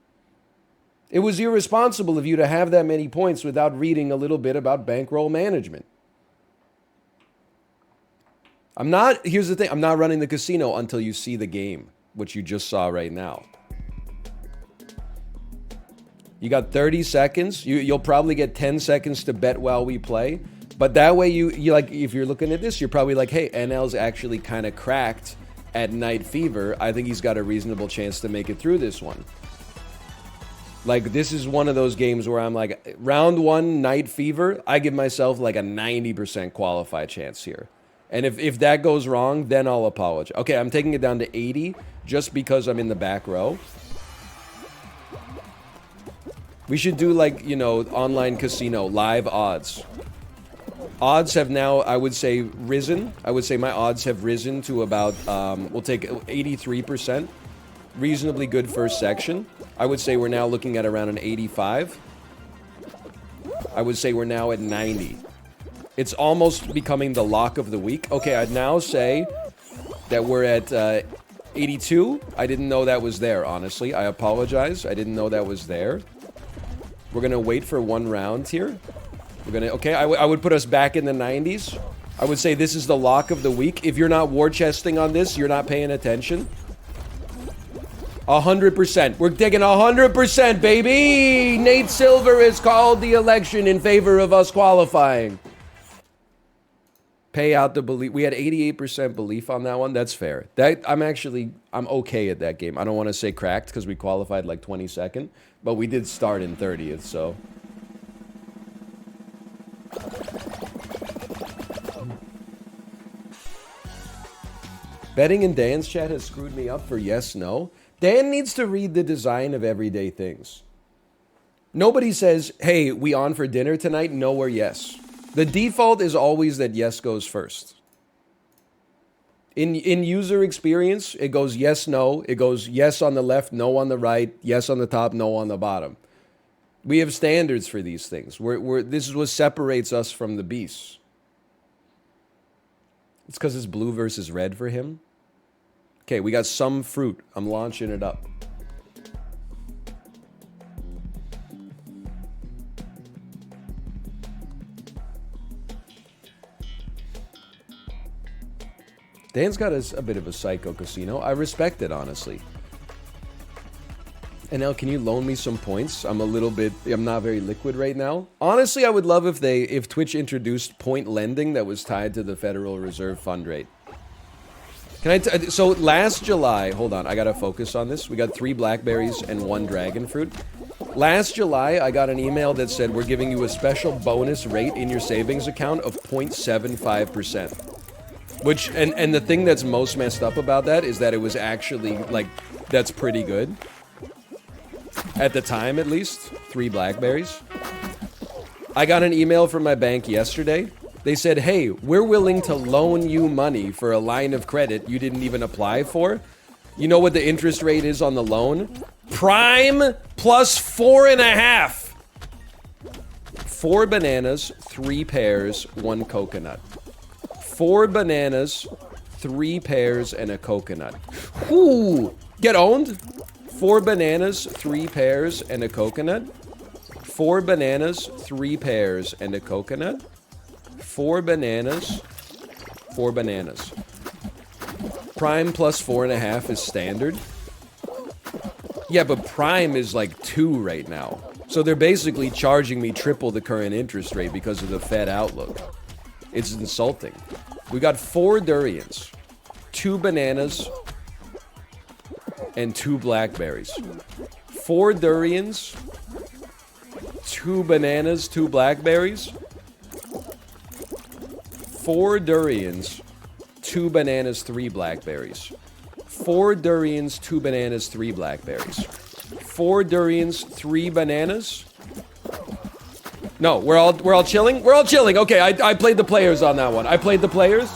It was irresponsible of you to have that many points without reading a little bit about bankroll management. Here's the thing, I'm not running the casino until you see the game, which you just saw right now. You got 30 seconds. You'll probably get 10 seconds to bet while we play. But that way you like, if you're looking at this, you're probably like, hey, NL's actually kind of cracked at Night Fever. I think he's got a reasonable chance to make it through this one. Like, this is one of those games where I'm like, round 1, Night Fever, I give myself like a 90% qualify chance here. And if that goes wrong, then I'll apologize. Okay, I'm taking it down to 80 just because I'm in the back row. We should do like, you know, online casino, live odds. Odds have now, I would say, risen. I would say my odds have risen to about, we'll take 83%. Reasonably good first section. I would say we're now looking at around an 85. I would say we're now at 90. It's almost becoming the lock of the week. Okay, I'd now say that we're at 82. I didn't know that was there, honestly. I apologize. I didn't know that was there. We're going to wait for 1 round here. We're going to... Okay, I would put us back in the 90s. I would say this is the lock of the week. If you're not war chesting on this, you're not paying attention. 100%. We're taking 100%, baby! Nate Silver has called the election in favor of us qualifying. Pay out the belief. We had 88% belief on that one. That's fair. I'm okay at that game. I don't want to say cracked because we qualified like 22nd, but we did start in 30th, so. Betting in Dan's chat has screwed me up for yes, no. Dan needs to read the design of everyday things. Nobody says, hey, we on for dinner tonight? No or yes. The default is always that yes goes first. In user experience, it goes yes, no. It goes yes on the left, no on the right, yes on the top, no on the bottom. We have standards for these things. This is what separates us from the beasts. It's because it's blue versus red for him. Okay, we got some fruit. I'm launching it up. Dan's got a bit of a psycho casino. I respect it, honestly. And now, can you loan me some points? I'm not very liquid right now. Honestly, I would love if Twitch introduced point lending that was tied to the Federal Reserve fund rate. So last July, hold on, I gotta focus on this. We got 3 blackberries and 1 dragon fruit. Last July, I got an email that said we're giving you a special bonus rate in your savings account of 0.75%. Which, and the thing that's most messed up about that is that it was actually, like, that's pretty good. At the time, at least. 3 blackberries. I got an email from my bank yesterday. They said, hey, we're willing to loan you money for a line of credit you didn't even apply for. You know what the interest rate is on the loan? Prime plus 4.5. 4 bananas, 3 pears, 1 coconut. 4 bananas, 3 pears, and a coconut. Whoo! Get owned? 4 bananas, 3 pears, and a coconut. 4 bananas, 3 pears, and a coconut. 4 bananas, 4 bananas. Prime plus 4.5 is standard. Yeah, but prime is like 2 right now. So they're basically charging me triple the current interest rate because of the Fed outlook. It's insulting. We got 4 durians, 2 bananas, and 2 blackberries. 4 durians, 2 bananas, 2 blackberries. 4 durians, 2 bananas, 3 blackberries. 4 durians, 2 bananas, 3 blackberries. 4 durians, 3 bananas. No, we're all chilling? We're all chilling. Okay, I played the players on that one. I played the players.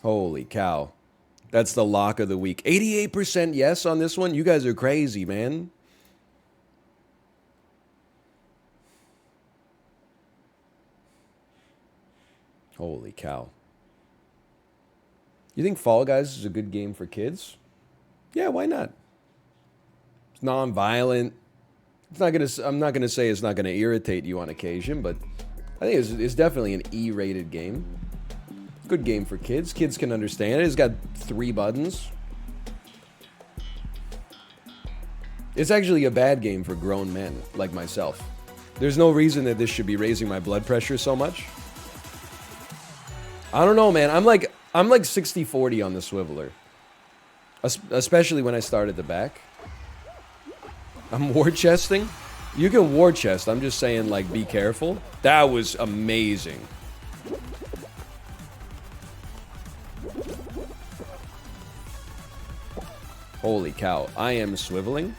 Holy cow. That's the lock of the week. 88% yes on this one. You guys are crazy, man. Holy cow. You think Fall Guys is a good game for kids? Yeah, why not? It's non-violent. I'm not gonna say it's not gonna irritate you on occasion, but I think it's definitely an E-rated game. Good game for kids. Kids can understand it. It's got 3 buttons. It's actually a bad game for grown men like myself. There's no reason that this should be raising my blood pressure so much. I don't know, man. I'm like 60-40 on the swiveler. Especially when I start at the back. I'm war chesting. You can war chest. I'm just saying, like, be careful. That was amazing. Holy cow. I am swiveling.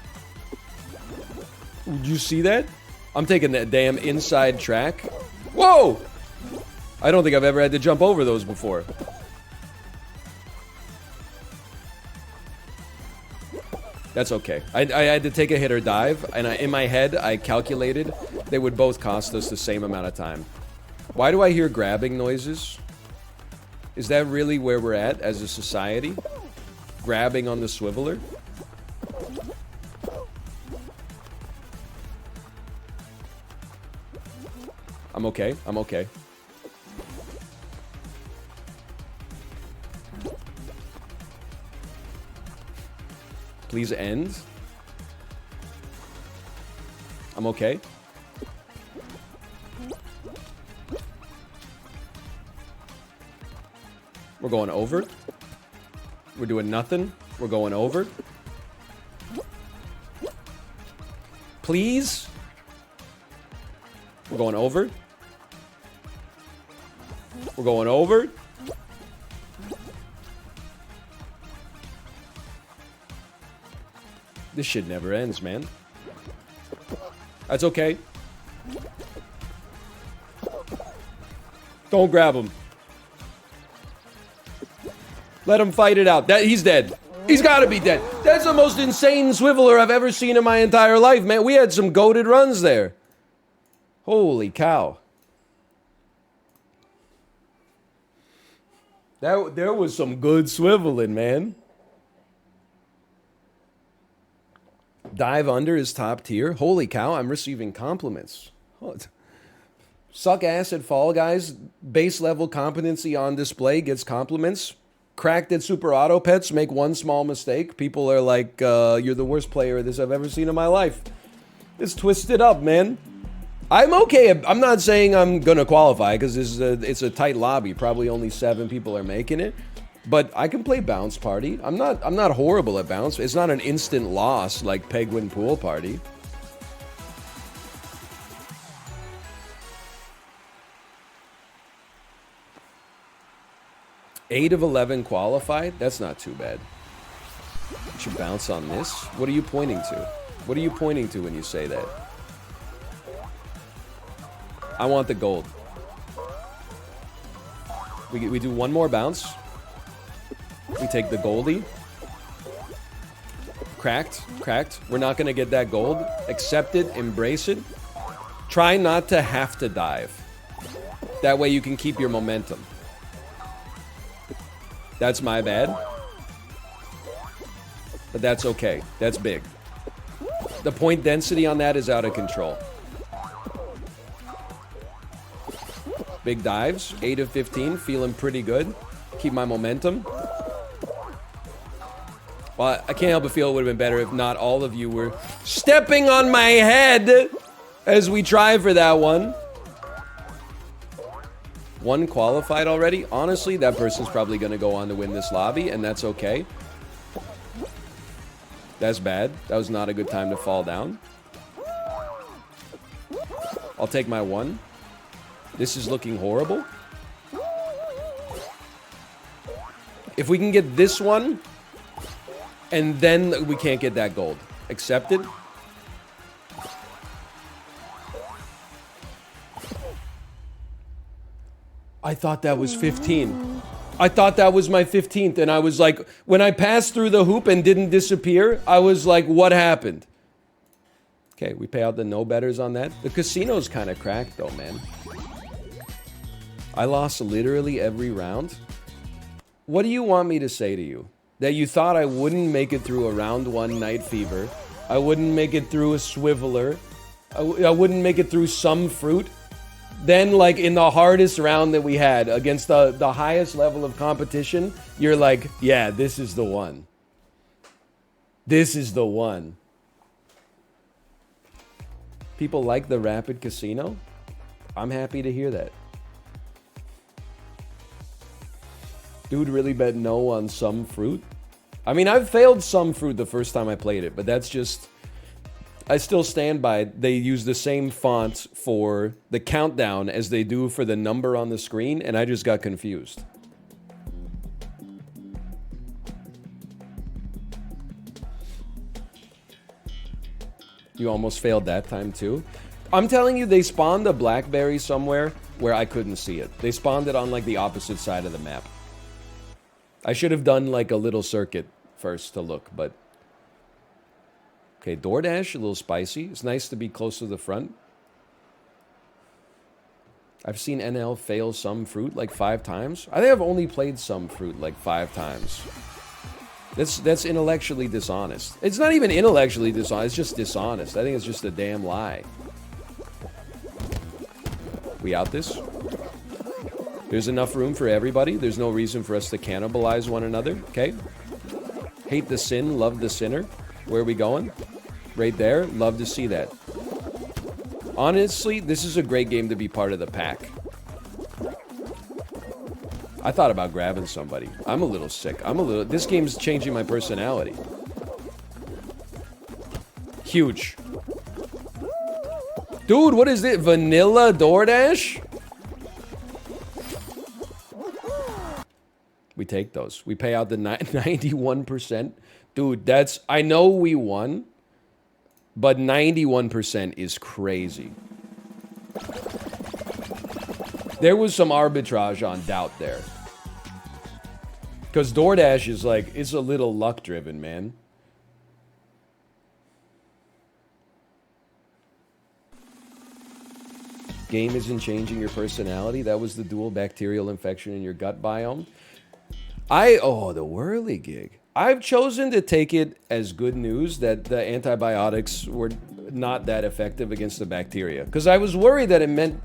Did you see that? I'm taking that damn inside track. Whoa! I don't think I've ever had to jump over those before. That's okay. I had to take a hit or dive, and in my head, I calculated they would both cost us the same amount of time. Why do I hear grabbing noises? Is that really where we're at as a society? Grabbing on the swiveler? I'm okay. I'm okay. Please end. I'm okay. We're going over. We're doing nothing. We're going over. Please. We're going over. We're going over. This shit never ends, man. That's okay. Don't grab him. Let him fight it out. He's dead. He's got to be dead. That's the most insane swiveler I've ever seen in my entire life, man. We had some goated runs there. Holy cow. There was some good swiveling, man. Dive under is top tier. Holy cow, I'm receiving compliments. Suck ass at Fall Guys. Base level competency on display gets compliments. Cracked at Super Auto Pets, make one small mistake. People are like, you're the worst player this I've ever seen in my life. It's twisted up, man. I'm okay. I'm not saying I'm gonna qualify because it's a tight lobby. Probably only 7 people are making it. But I can play Bounce Party. I'm not horrible at Bounce. It's not an instant loss like Penguin Pool Party. Eight of 11 qualified? That's not too bad. You should bounce on this. What are you pointing to? What are you pointing to when you say that? I want the gold. We do one more bounce. We take the goldie. Cracked. We're not going to get that gold. Accept it. Embrace it. Try not to have to dive. That way you can keep your momentum. That's my bad. But that's okay. That's big. The point density on that is out of control. Big dives. 8 of 15. Feeling pretty good. Keep my momentum. Well, I can't help but feel it would have been better if not all of you were stepping on my head as we try for that one. One qualified already. Honestly, that person's probably going to go on to win this lobby, and that's okay. That's bad. That was not a good time to fall down. I'll take my 1. This is looking horrible. If we can get this one, and then we can't get that gold. Accepted. I thought that was 15. I thought that was my 15th, and I was like, when I passed through the hoop and didn't disappear, I was like, what happened? Okay, we pay out the no-betters on that. The casino's kind of cracked, though, man. I lost literally every round. What do you want me to say to you? That you thought I wouldn't make it through a round 1 Night Fever. I wouldn't make it through a Swiveler. I wouldn't make it through some fruit. Then, like, in the hardest round that we had, against the highest level of competition, you're like, yeah, this is the one. This is the one. People like the Rapid Casino? I'm happy to hear that. Dude really bet no on some fruit. I mean, I've failed some fruit the first time I played it, but that's just... I still stand by it. They use the same font for the countdown as they do for the number on the screen, and I just got confused. You almost failed that time too? I'm telling you, they spawned a blackberry somewhere where I couldn't see it. They spawned it on like the opposite side of the map. I should have done like a little circuit first to look, but... Okay, DoorDash, a little spicy. It's nice to be close to the front. I've seen NL fail some fruit like 5 times. I think I've only played some fruit like 5 times. That's intellectually dishonest. It's not even intellectually dishonest, it's just dishonest. I think it's just a damn lie. We out this? There's enough room for everybody. There's no reason for us to cannibalize one another, okay? Hate the sin, love the sinner. Where are we going? Right there. Love to see that. Honestly, this is a great game to be part of the pack. I thought about grabbing somebody. I'm a little sick. This game's changing my personality. Huge. Dude, what is it? Vanilla DoorDash? We take those. We pay out the 91%. Dude, that's... I know we won, but 91% is crazy. There was some arbitrage on doubt there. Because DoorDash is like, it's a little luck driven, man. Game isn't changing your personality. That was the dual bacterial infection in your gut biome. The whirligig. I've chosen to take it as good news that the antibiotics were not that effective against the bacteria. Because I was worried that it meant,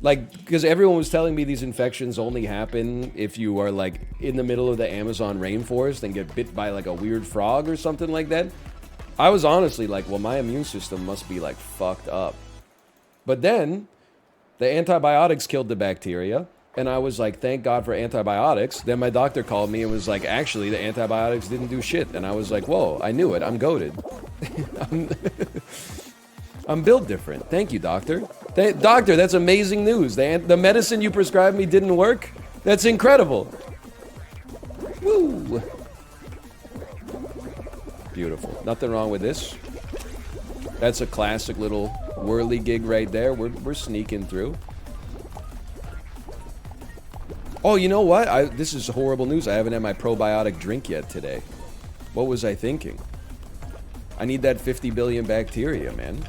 like, because everyone was telling me these infections only happen if you are, like, in the middle of the Amazon rainforest and get bit by, like, a weird frog or something like that. I was honestly like, well, my immune system must be, like, fucked up. But then, the antibiotics killed the bacteria. And I was like, thank God for antibiotics. Then my doctor called me and was like, actually, the antibiotics didn't do shit. And I was like, whoa, I knew it. I'm goated. I'm built different. Thank you, doctor. Doctor, that's amazing news. The medicine you prescribed me didn't work? That's incredible. Woo. Beautiful. Nothing wrong with this. That's a classic little whirligig right there. We're sneaking through. Oh, you know what? This is horrible news. I haven't had my probiotic drink yet today. What was I thinking? I need that 50 billion bacteria, man.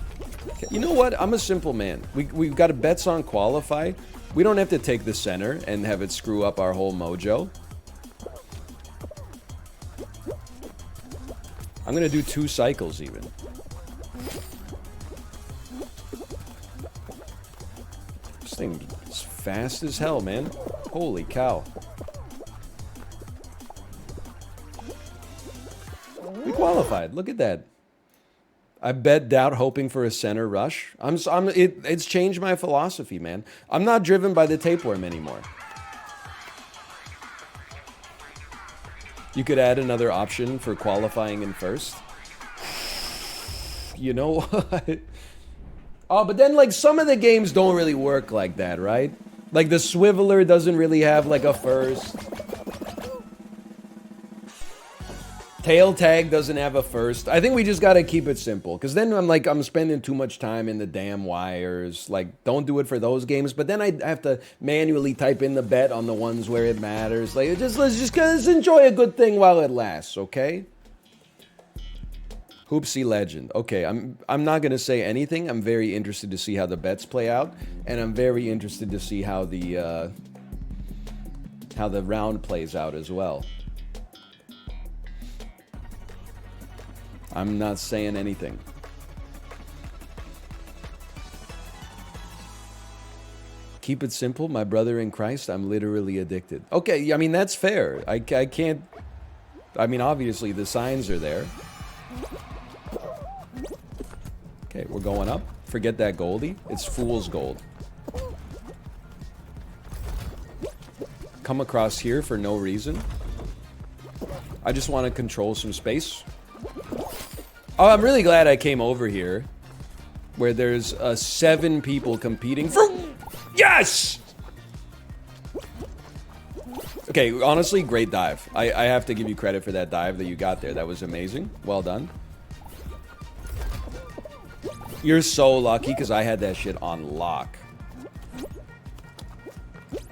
You know what? I'm a simple man. We've got a bets on qualify. We don't have to take the center and have it screw up our whole mojo. I'm going to do 2 cycles even. This thing is fast as hell, man. Holy cow. We qualified. Look at that. I bet doubt hoping for a center rush. It's changed my philosophy, man. I'm not driven by the tapeworm anymore. You could add another option for qualifying in first. You know what? Oh, but then, like, some of the games don't really work like that, right? Like, the Swiveler doesn't really have, like, a first. Tail Tag doesn't have a first. I think we just gotta keep it simple. Because then I'm spending too much time in the damn wires. Like, don't do it for those games. But then I have to manually type in the bet on the ones where it matters. Like, let's just enjoy a good thing while it lasts, okay? Hoopsie legend. Okay, I'm not gonna say anything. I'm very interested to see how the bets play out, and I'm very interested to see how the round plays out as well. I'm not saying anything. Keep it simple, my brother in Christ. I'm literally addicted. Okay, I mean that's fair. I can't. I mean obviously the signs are there. Okay, we're going up. Forget that Goldie. It's fool's gold. Come across here for no reason. I just want to control some space. Oh, I'm really glad I came over here. Where there's 7 people competing for... Yes! Okay, honestly, great dive. I have to give you credit for that dive that you got there. That was amazing. Well done. You're so lucky because I had that shit on lock.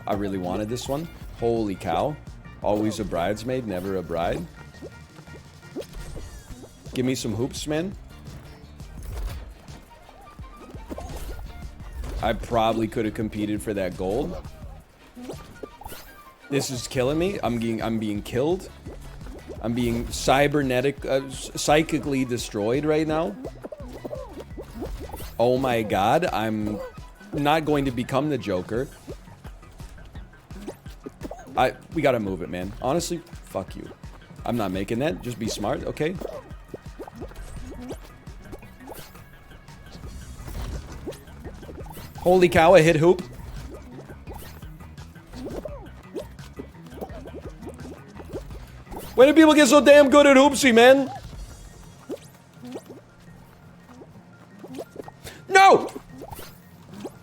I really wanted this one. Holy cow. Always a bridesmaid, never a bride. Give me some hoops, man. I probably could have competed for that gold. This is killing me. I'm being killed. I'm being psychically destroyed right now. Oh my god, I'm not going to become the Joker. We gotta move it, man. Honestly, fuck you. I'm not making that. Just be smart, okay? Holy cow, I hit hoop. When do people get so damn good at hoopsie, man? No!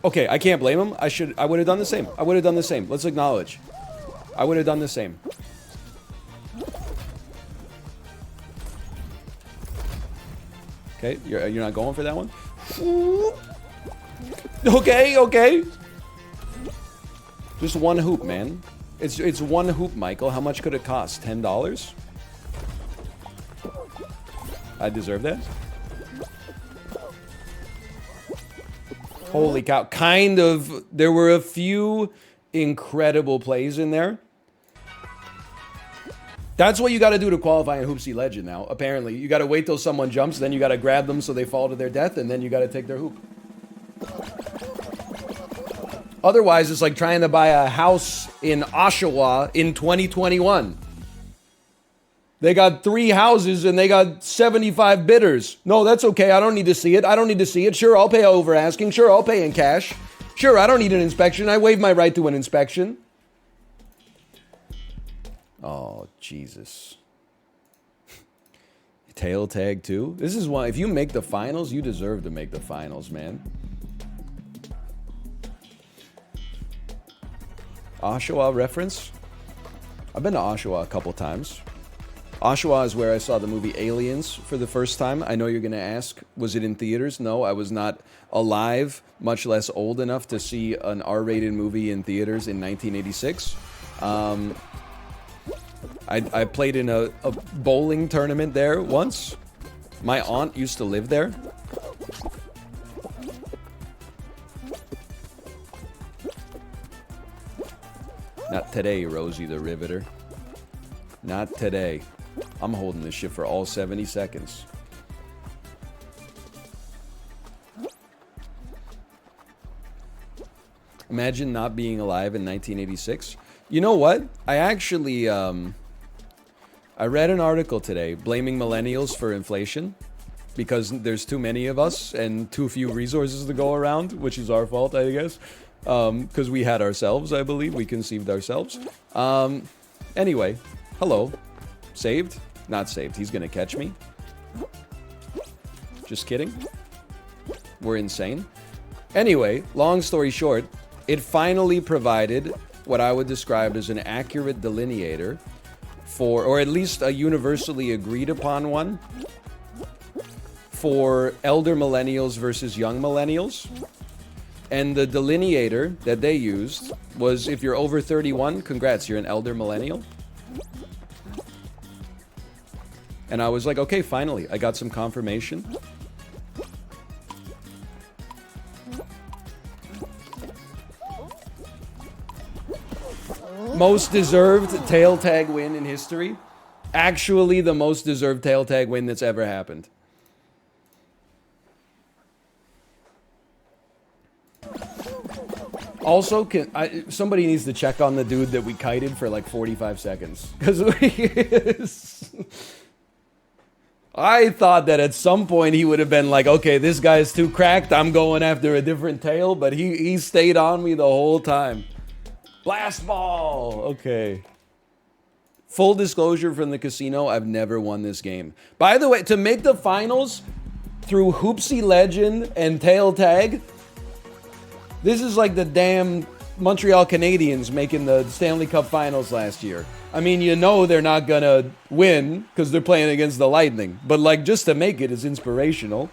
Okay, I can't blame him. I would have done the same. I would have done the same. Let's acknowledge. I would have done the same. Okay, you're not going for that one? Okay, okay. Just one hoop, man. It's one hoop, Michael. How much could it cost? $10? I deserve that? Holy cow. Kind of. There were a few incredible plays in there. That's what you got to do to qualify in Hoopsie Legend now, apparently. You got to wait till someone jumps, then you got to grab them so they fall to their death, and then you got to take their hoop. Otherwise, it's like trying to buy a house in Oshawa in 2021. They got 3 houses and they got 75 bidders. No, that's okay. I don't need to see it. I don't need to see it. Sure, I'll pay over asking. Sure, I'll pay in cash. Sure, I don't need an inspection. I waive my right to an inspection. Oh, Jesus. Tail tag too? This is why, if you make the finals, you deserve to make the finals, man. Oshawa reference? I've been to Oshawa a couple times. Oshawa is where I saw the movie Aliens for the first time. I know you're going to ask, was it in theaters? No, I was not alive, much less old enough to see an R-rated movie in theaters in 1986. I played in a bowling tournament there once. My aunt used to live there. Not today, Rosie the Riveter. Not today. I'm holding this shit for all 70 seconds. Imagine not being alive in 1986. You know what? I actually, I read an article today blaming millennials for inflation because there's too many of us and too few resources to go around, which is our fault, I guess. Because we had ourselves, I believe. We conceived ourselves. Anyway, hello. Saved? Not saved. He's gonna catch me. Just kidding. We're insane. Anyway, long story short, it finally provided what I would describe as an accurate delineator for, or at least a universally agreed upon one, for elder millennials versus young millennials. And the delineator that they used was, if you're over 31, congrats, you're an elder millennial. And I was like, okay, finally, I got some confirmation. Most deserved tail tag win in history. Actually, the most deserved tail tag win that's ever happened. Also, somebody needs to check on the dude that we kited for like 45 seconds. Because I thought that at some point he would have been like, okay, this guy's too cracked. I'm going after a different tail. But he stayed on me the whole time. Blast ball. Okay. Full disclosure from the casino, I've never won this game. By the way, to make the finals through Hoopsie Legend and tail tag, this is like the damn Montreal Canadiens making the Stanley Cup Finals last year. I mean, you know they're not gonna win because they're playing against the Lightning. But like, just to make it is inspirational.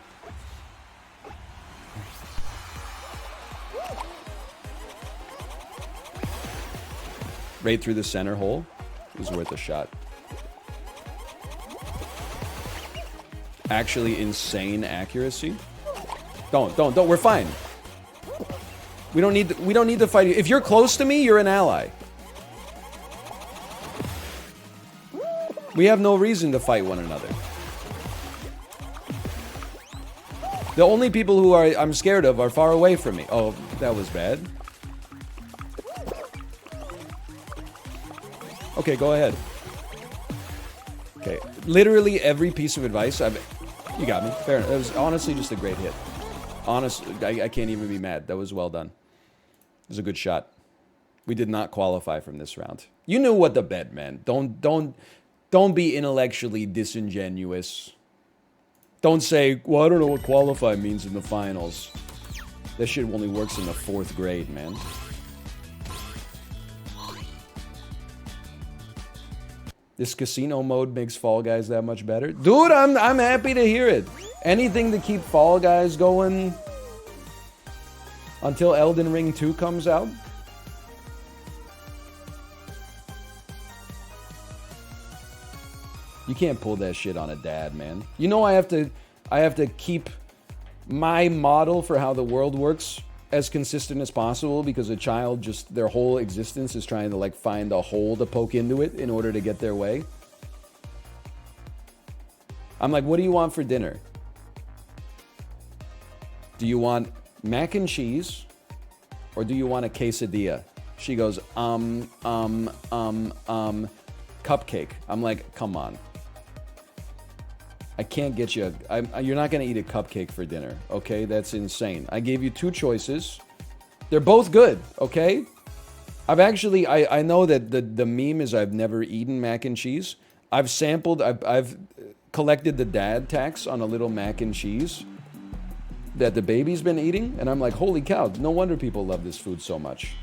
Right through the center hole. It was worth a shot. Actually, insane accuracy. Don't. We're fine. We don't need to fight. If you're close to me, you're an ally. We have no reason to fight one another. The only people who I'm scared of are far away from me. Oh, that was bad. Okay, go ahead. Okay, literally every piece of advice you got me. Fair enough. It was honestly just a great hit. Honestly, I can't even be mad. That was well done. It was a good shot. We did not qualify from this round. You knew what the bet meant. Don't be intellectually disingenuous. Don't say, well, I don't know what qualify means in the finals. That shit only works in the 4th grade, man. This casino mode makes Fall Guys that much better. Dude, I'm happy to hear it. Anything to keep Fall Guys going until Elden Ring 2 comes out. You can't pull that shit on a dad, man. You know I have to keep my model for how the world works as consistent as possible because a child just their whole existence is trying to like find a hole to poke into it in order to get their way. I'm like, what do you want for dinner? Do you want mac and cheese or do you want a quesadilla? She goes, cupcake. I'm like, come on. I can't get you. You're not going to eat a cupcake for dinner, okay? That's insane. I gave you two choices. They're both good, okay? I've actually, I know that the meme is I've never eaten mac and cheese. I've sampled, I've collected the dad tax on a little mac and cheese that the baby's been eating, and I'm like, holy cow, no wonder people love this food so much.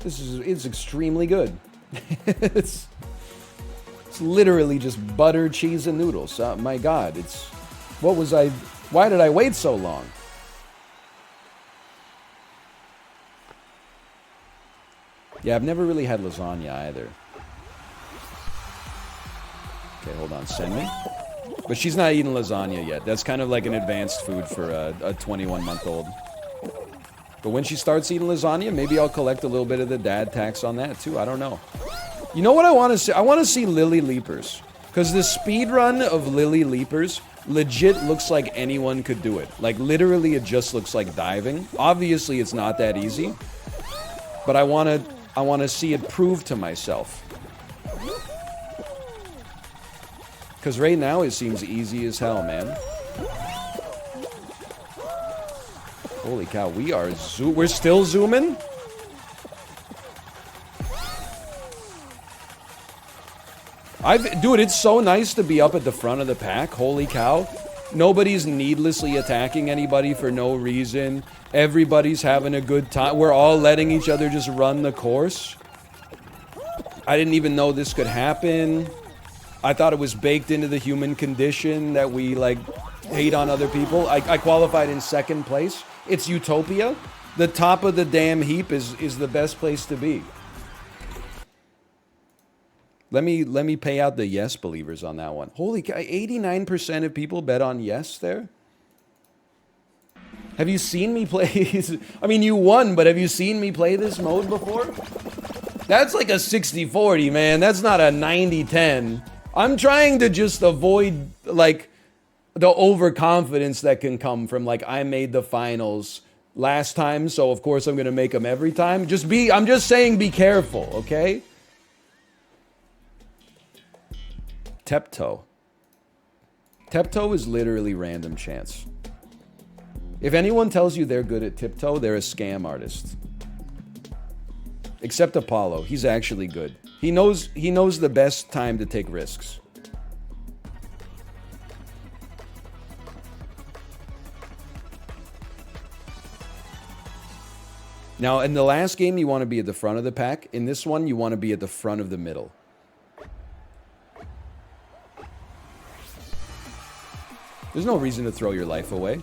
It's extremely good. It's literally just butter, cheese, and noodles. My God, why did I wait so long? Yeah, I've never really had lasagna either. Okay, hold on, send me. But she's not eating lasagna yet. That's kind of like an advanced food for a 21-month-old. But when she starts eating lasagna, maybe I'll collect a little bit of the dad tax on that too. I don't know. You know what I want to see? I want to see Lily Leapers. Because the speed run of Lily Leapers legit looks like anyone could do it. Like, literally, it just looks like diving. Obviously, it's not that easy. But I want to see it prove to myself. Because right now, it seems easy as hell, man. Holy cow, we're still zooming? Dude, it's so nice to be up at the front of the pack. Holy cow. Nobody's needlessly attacking anybody for no reason. Everybody's having a good time. We're all letting each other just run the course. I didn't even know this could happen. I thought it was baked into the human condition that we, like, hate on other people. I qualified in second place. It's utopia. The top of the damn heap is the best place to be. Let me pay out the yes believers on that one. Holy cow, 89% of people bet on yes there? Have you seen me play? I mean, you won, but have you seen me play this mode before? That's like a 60-40, man. That's not a 90-10. I'm trying to just avoid, like, the overconfidence that can come from, like, I made the finals last time, so of course I'm going to make them every time. I'm just saying be careful, okay? Tiptoe. Tiptoe is literally random chance. If anyone tells you they're good at tiptoe, they're a scam artist. Except Apollo. He's actually good. He knows the best time to take risks. Now, in the last game, you want to be at the front of the pack. In this one, you want to be at the front of the middle. There's no reason to throw your life away.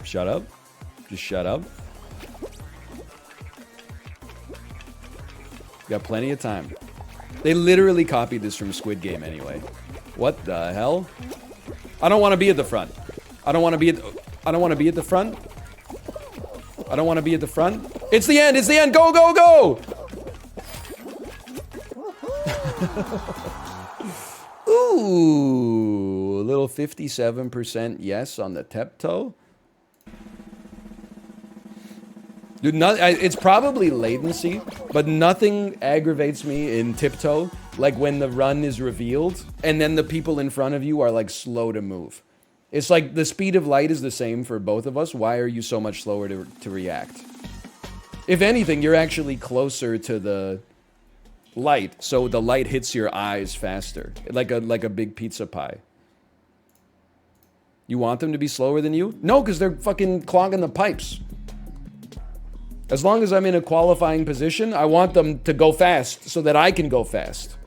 Shut up. Just shut up. Got plenty of time. They literally copied this from Squid Game anyway. What the hell? I don't want to be at the front. I don't want to be at the front. I don't want to be at the front. It's the end. It's the end. Go, go, go. Ooh, a little 57% yes on the tiptoe. Dude, it's probably latency, but nothing aggravates me in tiptoe like when the run is revealed and then the people in front of you are like slow to move. It's like the speed of light is the same for both of us. Why are you so much slower to react? If anything, you're actually closer to the light, so the light hits your eyes faster, like a big pizza pie. You want them to be slower than you? No, because they're fucking clogging the pipes. As long as I'm in a qualifying position, I want them to go fast so that I can go fast.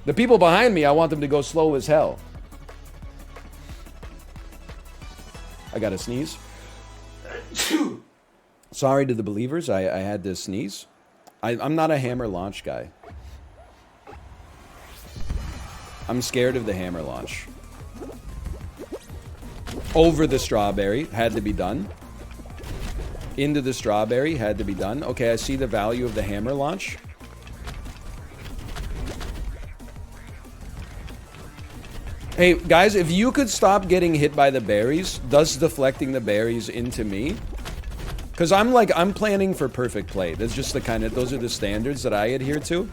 The people behind me, I want them to go slow as hell. I gotta sneeze. Sorry to the believers, I had to sneeze. I'm not a hammer launch guy. I'm scared of the hammer launch. Over the strawberry, had to be done. Into the strawberry, had to be done. Okay, I see the value of the hammer launch. Hey, guys, if you could stop getting hit by the berries, thus deflecting the berries into me. Because I'm planning for perfect play. That's just those are the standards that I adhere to.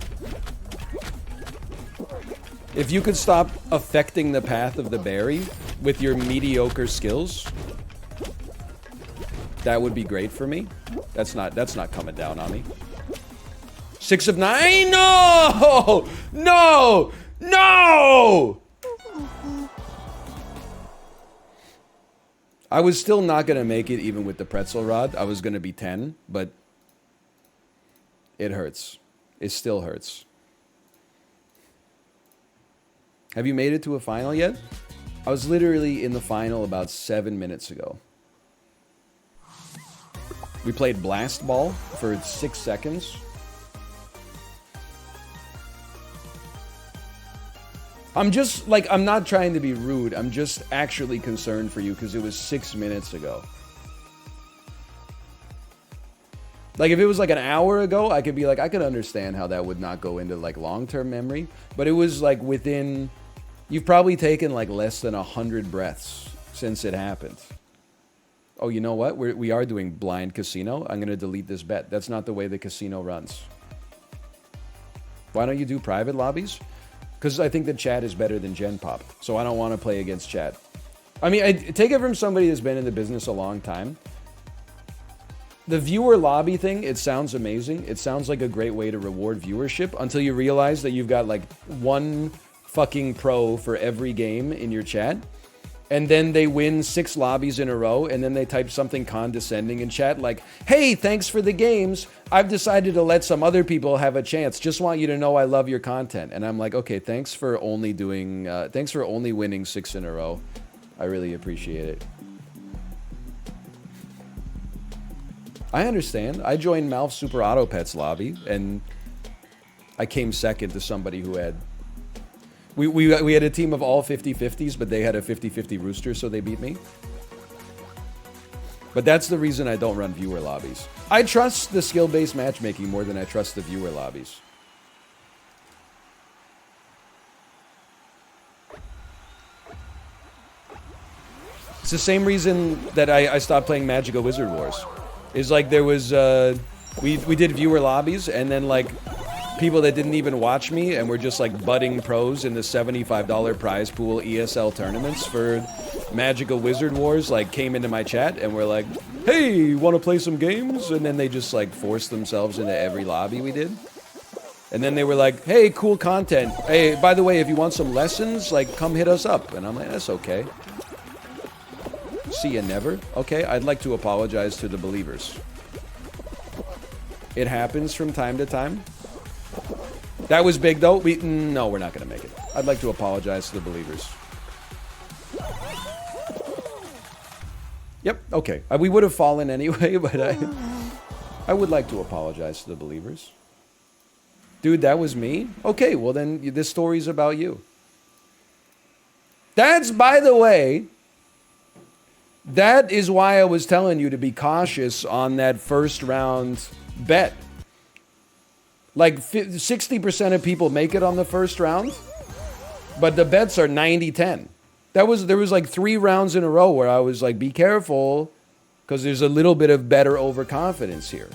If you could stop affecting the path of the berry with your mediocre skills, that would be great for me. That's not coming down on me. 6 of 9. No! No! No! I was still not going to make it even with the pretzel rod. I was going to be 10, but it hurts. It still hurts. Have you made it to a final yet? I was literally in the final about 7 minutes ago. We played Blast Ball for 6 seconds. I'm just, I'm not trying to be rude. I'm just actually concerned for you because it was 6 minutes ago. Like, if it was, an hour ago, I could be I could understand how that would not go into, long-term memory. But it was, within... You've probably taken, less than 100 breaths since it happened. Oh, you know what? We are doing blind casino. I'm going to delete this bet. That's not the way the casino runs. Why don't you do private lobbies? Because I think the chat is better than Gen Pop. So I don't want to play against chat. I mean, I take it from somebody that's been in the business a long time. The viewer lobby thing, it sounds amazing. It sounds like a great way to reward viewership until you realize that you've got one fucking pro for every game in your chat. And then they win 6 lobbies in a row, and then they type something condescending in chat like, hey, thanks for the games. I've decided to let some other people have a chance. Just want you to know I love your content. And I'm like, okay, thanks for only winning 6 in a row. I really appreciate it. I understand. I joined Malf Super Auto Pets lobby, and I came second to somebody who had... We had a team of all 50-50s, but they had a 50-50 rooster, so they beat me. But that's the reason I don't run viewer lobbies. I trust the skill-based matchmaking more than I trust the viewer lobbies. It's the same reason that I stopped playing Magical Wizard Wars. Is there was... we did viewer lobbies, and then people that didn't even watch me and were just budding pros in the $75 prize pool ESL tournaments for Magical Wizard Wars came into my chat and were like, hey, want to play some games? And then they just forced themselves into every lobby we did. And then they were like, hey, cool content. Hey, by the way, if you want some lessons, come hit us up. And I'm like, that's okay. See ya never. Okay, I'd like to apologize to the believers. It happens from time to time. That was big, though. No, we're not going to make it. I'd like to apologize to the believers. Yep, okay. We would have fallen anyway, but I would like to apologize to the believers. Dude, that was me? Okay, well then this story's about you. That's, by the way, that is why I was telling you to be cautious on that first round bet. 60% of people make it on the first round, but the bets are 90-10. There was 3 rounds in a row where I was like, be careful, because there's a little bit of better overconfidence here.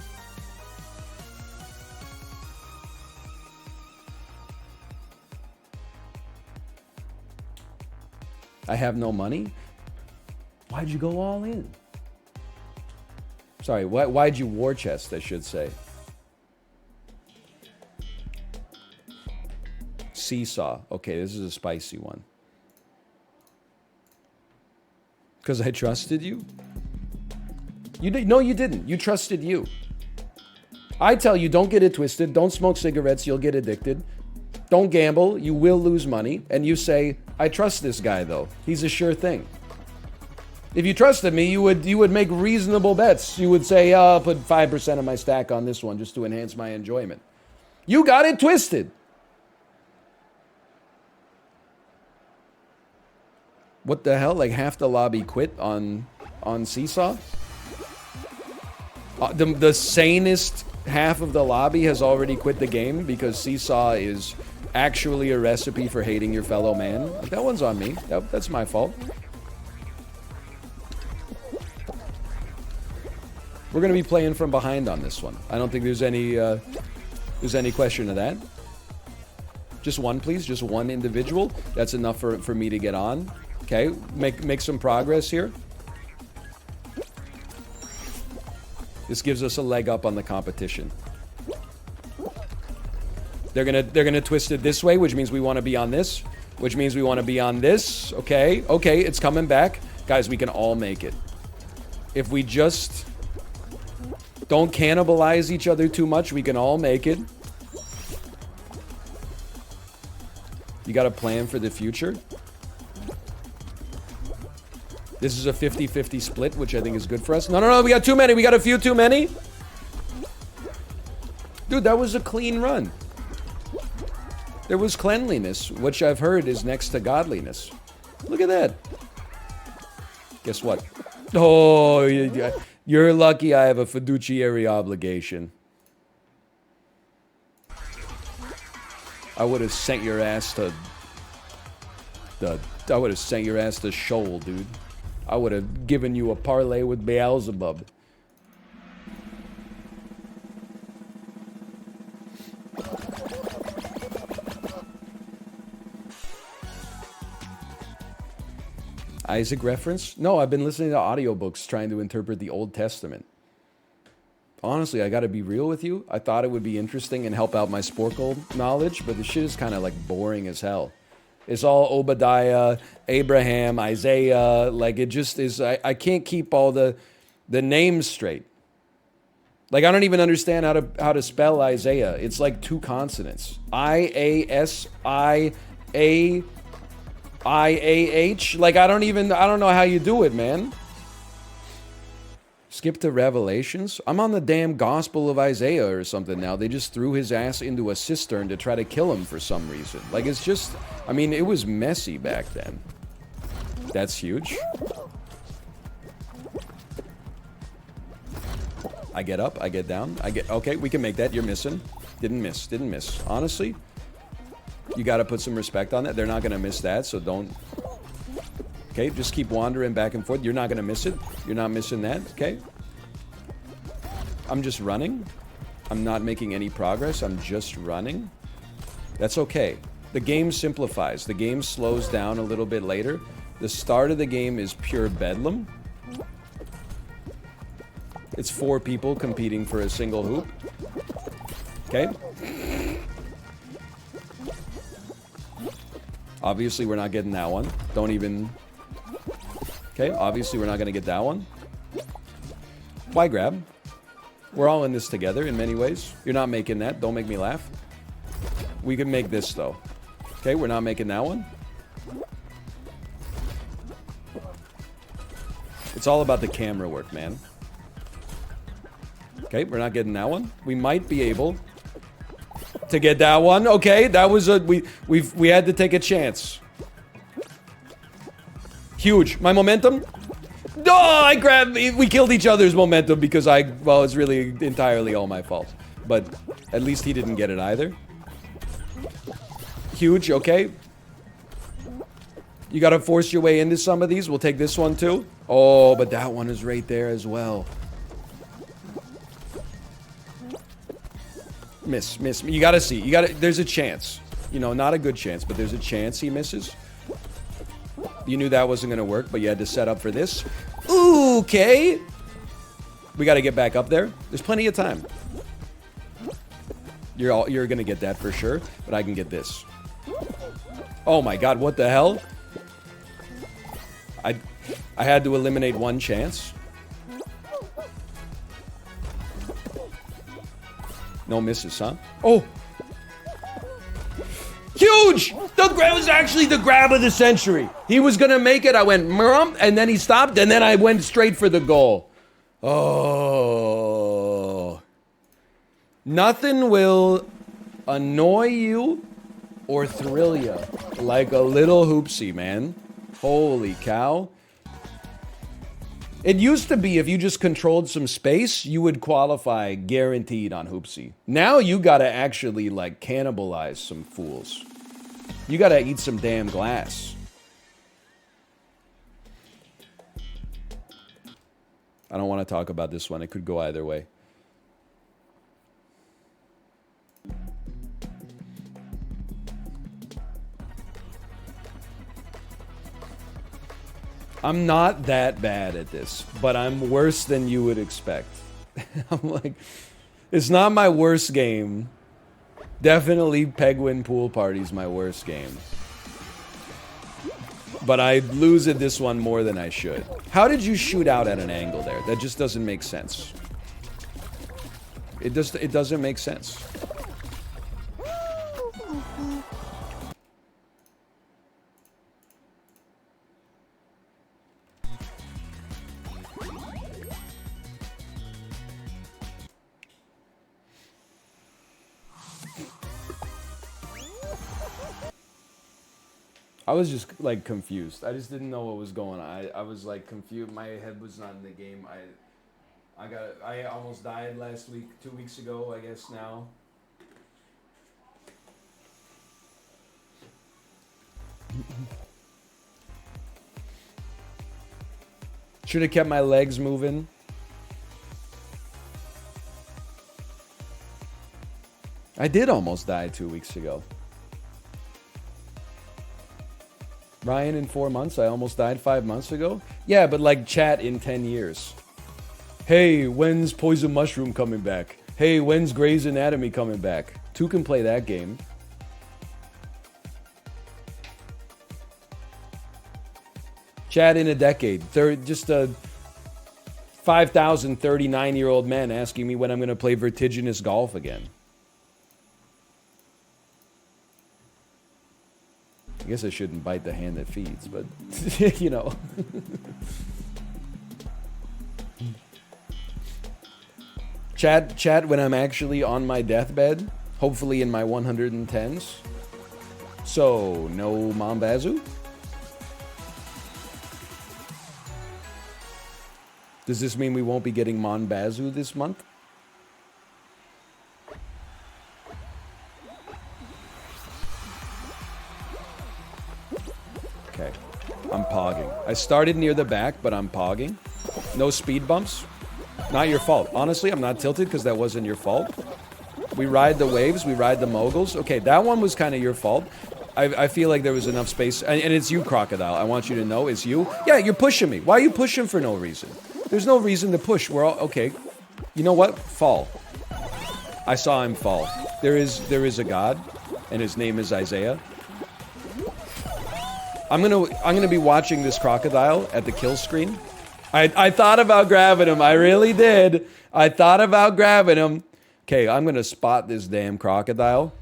I have no money? Why'd you go all in? Sorry, why'd you war chest, I should say. Seesaw. Okay, this is a spicy one. Because I trusted you? No, you didn't. You trusted you. I tell you, don't get it twisted. Don't smoke cigarettes. You'll get addicted. Don't gamble. You will lose money. And you say, I trust this guy, though. He's a sure thing. If you trusted me, you would make reasonable bets. You would say, oh, I'll put 5% of my stack on this one just to enhance my enjoyment. You got it twisted. What the hell? Like half the lobby quit on Seesaw? The sanest half of the lobby has already quit the game because Seesaw is actually a recipe for hating your fellow man. Like, that one's on me. That's my fault. We're going to be playing from behind on this one. I don't think there's any question of that. Just one, please. Just one individual. That's enough for me to get on. Okay, make some progress here. This gives us a leg up on the competition. They're gonna twist it this way, which means we want to be on this, which means we want to be on this. Okay, it's coming back, guys. We can all make it if we just don't cannibalize each other too much. We can all make it. You got a plan for the future? This is a 50-50 split, which I think is good for us. No, we got too many. We got a few too many. Dude, that was a clean run. There was cleanliness, which I've heard is next to godliness. Look at that. Guess what? Oh, you're lucky I have a fiduciary obligation. I would have sent your ass to Sheol, dude. I would have given you a parlay with Beelzebub. Isaac reference? No, I've been listening to audiobooks trying to interpret the Old Testament. Honestly, I gotta be real with you. I thought it would be interesting and help out my Sporkle knowledge, but the shit is kind of like boring as hell. It's all Obadiah, Abraham, Isaiah. Like, it just is. I can't keep all the names straight. Like, I don't even understand how to spell Isaiah. It's like two consonants. I-A-S-I-A-I-A-H. Like, I don't know how you do it, man. Skip to Revelations. I'm on the damn Gospel of Isaiah or something now. They just threw his ass into a cistern to try to kill him for some reason. Like, it's just, I mean, it was messy back then. That's huge. I get up, I get down, okay, we can make that. You're missing. Didn't miss. Honestly, you got to put some respect on that. They're not going to miss that, so don't. Okay, just keep wandering back and forth. You're not going to miss it. You're not missing that, okay? I'm just running. I'm not making any progress. I'm just running. That's okay. The game simplifies. The game slows down a little bit later. The start of the game is pure bedlam. It's 4 people competing for a single hoop. Okay? Obviously, we're not getting that one. Don't even... Okay, obviously we're not going to get that one. Why grab? We're all in this together in many ways. You're not making that. Don't make me laugh. We can make this, though. Okay, we're not making that one. It's all about the camera work, man. Okay, we're not getting that one. We might be able to get that one. Okay, that was a... We had to take a chance. Huge. My momentum? Oh, I grabbed... We killed each other's momentum because well, it's really entirely all my fault. But at least he didn't get it either. Huge, okay. You gotta force your way into some of these. We'll take this one too. Oh, but that one is right there as well. Miss. You gotta see. There's a chance. You know, not a good chance, but there's a chance he misses. You knew that wasn't gonna work, but you had to set up for this. Okay. We gotta get back up there. There's plenty of time. You're gonna get that for sure, but I can get this. Oh my god, what the hell? I had to eliminate one chance. No misses, huh? Oh! Huge! huge! The grab was actually the grab of the century. He was gonna make it. I went, and then he stopped, and then I went straight for the goal. Oh. Nothing will annoy you or thrill you like a little hoopsie, man. Holy cow. It used to be if you just controlled some space, you would qualify guaranteed on hoopsie. Now you gotta actually like cannibalize some fools. You gotta eat some damn glass. I don't want to talk about this one. It could go either way. I'm not that bad at this, but I'm worse than you would expect. I'm like, it's not my worst game. Definitely Penguin Pool Party's my worst game. But I lose at this one more than I should. How did you shoot out at an angle there? That just doesn't make sense. It doesn't make sense. I was just like confused. I just didn't know what was going on. I was like confused. My head was not in the game. I almost died last week, 2 weeks ago, I guess now. Should have kept my legs moving. I did almost die 2 weeks ago. Ryan, in 4 months, I almost died 5 months ago. Yeah, but like chat in 10 years. Hey, when's Poison Mushroom coming back? Hey, when's Grey's Anatomy coming back? 2 can play that game. Chat in a decade. Just a 5,039-year-old man asking me when I'm going to play vertiginous golf again. I guess I shouldn't bite the hand that feeds, but, you know. Chat when I'm actually on my deathbed, hopefully in my 110s. So, no Mombazu? Does this mean we won't be getting Monbazu this month? Okay, I'm pogging. I started near the back, but I'm pogging. No speed bumps. Not your fault. Honestly, I'm not tilted because that wasn't your fault. We ride the waves, we ride the moguls. Okay, that one was kind of your fault. I feel like there was enough space. And it's you, Crocodile. I want you to know it's you. Yeah, you're pushing me. Why are you pushing for no reason? There's no reason to push. We're all... Okay. You know what? Fall. I saw him fall. There is a god, and his name is Isaiah. I'm gonna be watching this crocodile at the kill screen. I thought about grabbing him. I really did. I thought about grabbing him. Okay, I'm gonna spot this damn crocodile.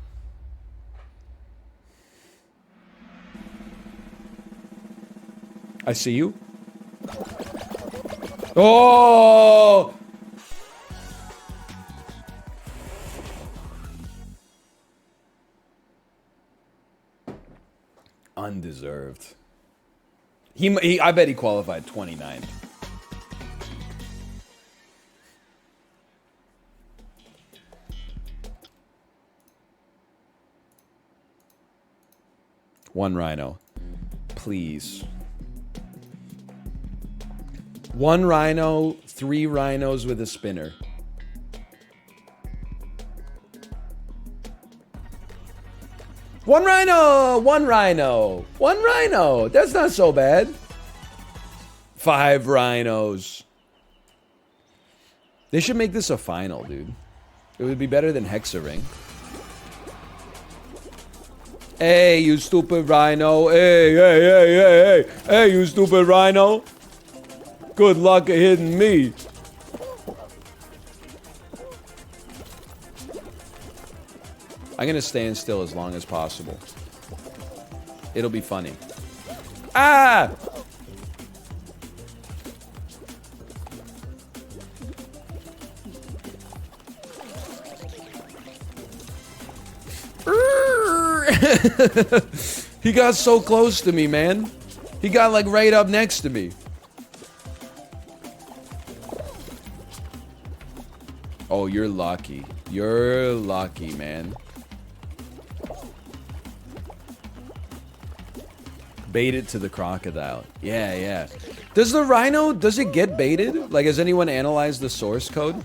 I see you. Oh! Undeserved. I bet he qualified 29th. One rhino. Please. One rhino, 3 rhinos with a spinner. One rhino! One rhino! One rhino! That's not so bad. 5 rhinos. They should make this a final, dude. It would be better than Hexaring. Hey, you stupid rhino. Hey, hey, hey, hey, hey. Hey, you stupid rhino. Good luck at hitting me. I'm gonna stand still as long as possible. It'll be funny. Ah! He got so close to me, man. He got like right up next to me. Oh, you're lucky. You're lucky, man. Bait it to the crocodile. Yeah, yeah. Does the rhino, does it get baited? Like, has anyone analyzed the source code?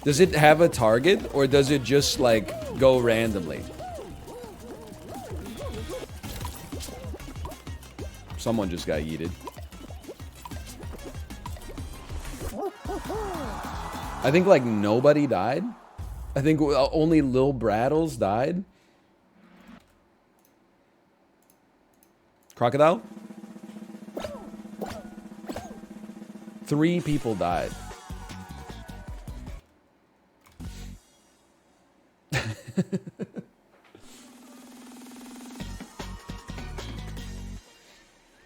Does it have a target, or does it just, like, go randomly? Someone just got yeeted. I think, like, nobody died. I think only Lil Brattles died. Crocodile? 3 people died.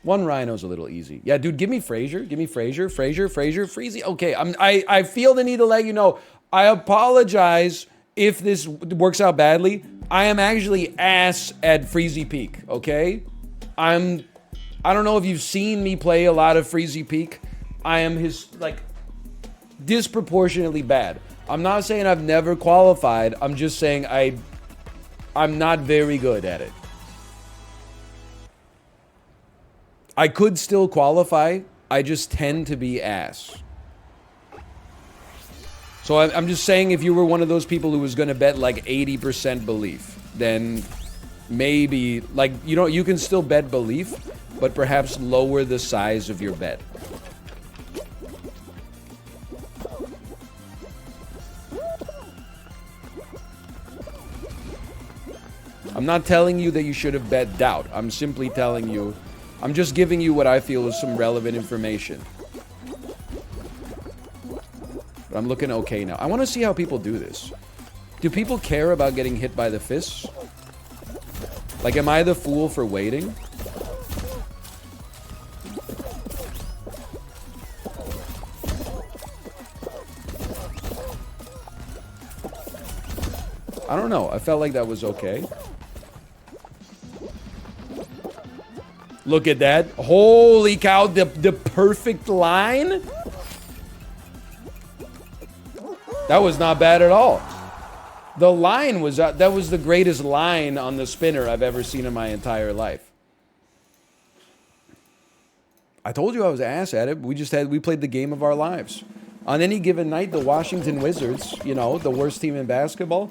One rhino's a little easy. Yeah, dude, give me Frazier. Give me Frazier. Frazier, Freezy. Okay, I feel the need to let you know. I apologize if this works out badly. I am actually ass at Freezy Peak, okay? I don't know if you've seen me play a lot of Freezy Peak. I am disproportionately bad. I'm not saying I've never qualified. I'm just saying I'm not very good at it. I could still qualify. I just tend to be ass. So I'm just saying, if you were one of those people who was going to bet like 80% belief, then maybe, like, you can still bet belief, but perhaps lower the size of your bet. I'm not telling you that you should have bet doubt. I'm simply telling you, I'm just giving you what I feel is some relevant information. But I'm looking okay now. I want to see how people do this. Do people care about getting hit by the fists? Like, am I the fool for waiting? I don't know. I felt like that was okay. Look at that. Holy cow, the perfect line. That was not bad at all. The line was, that was the greatest line on the spinner I've ever seen in my entire life. I told you I was ass at it. We played the game of our lives. On any given night, the Washington Wizards, the worst team in basketball,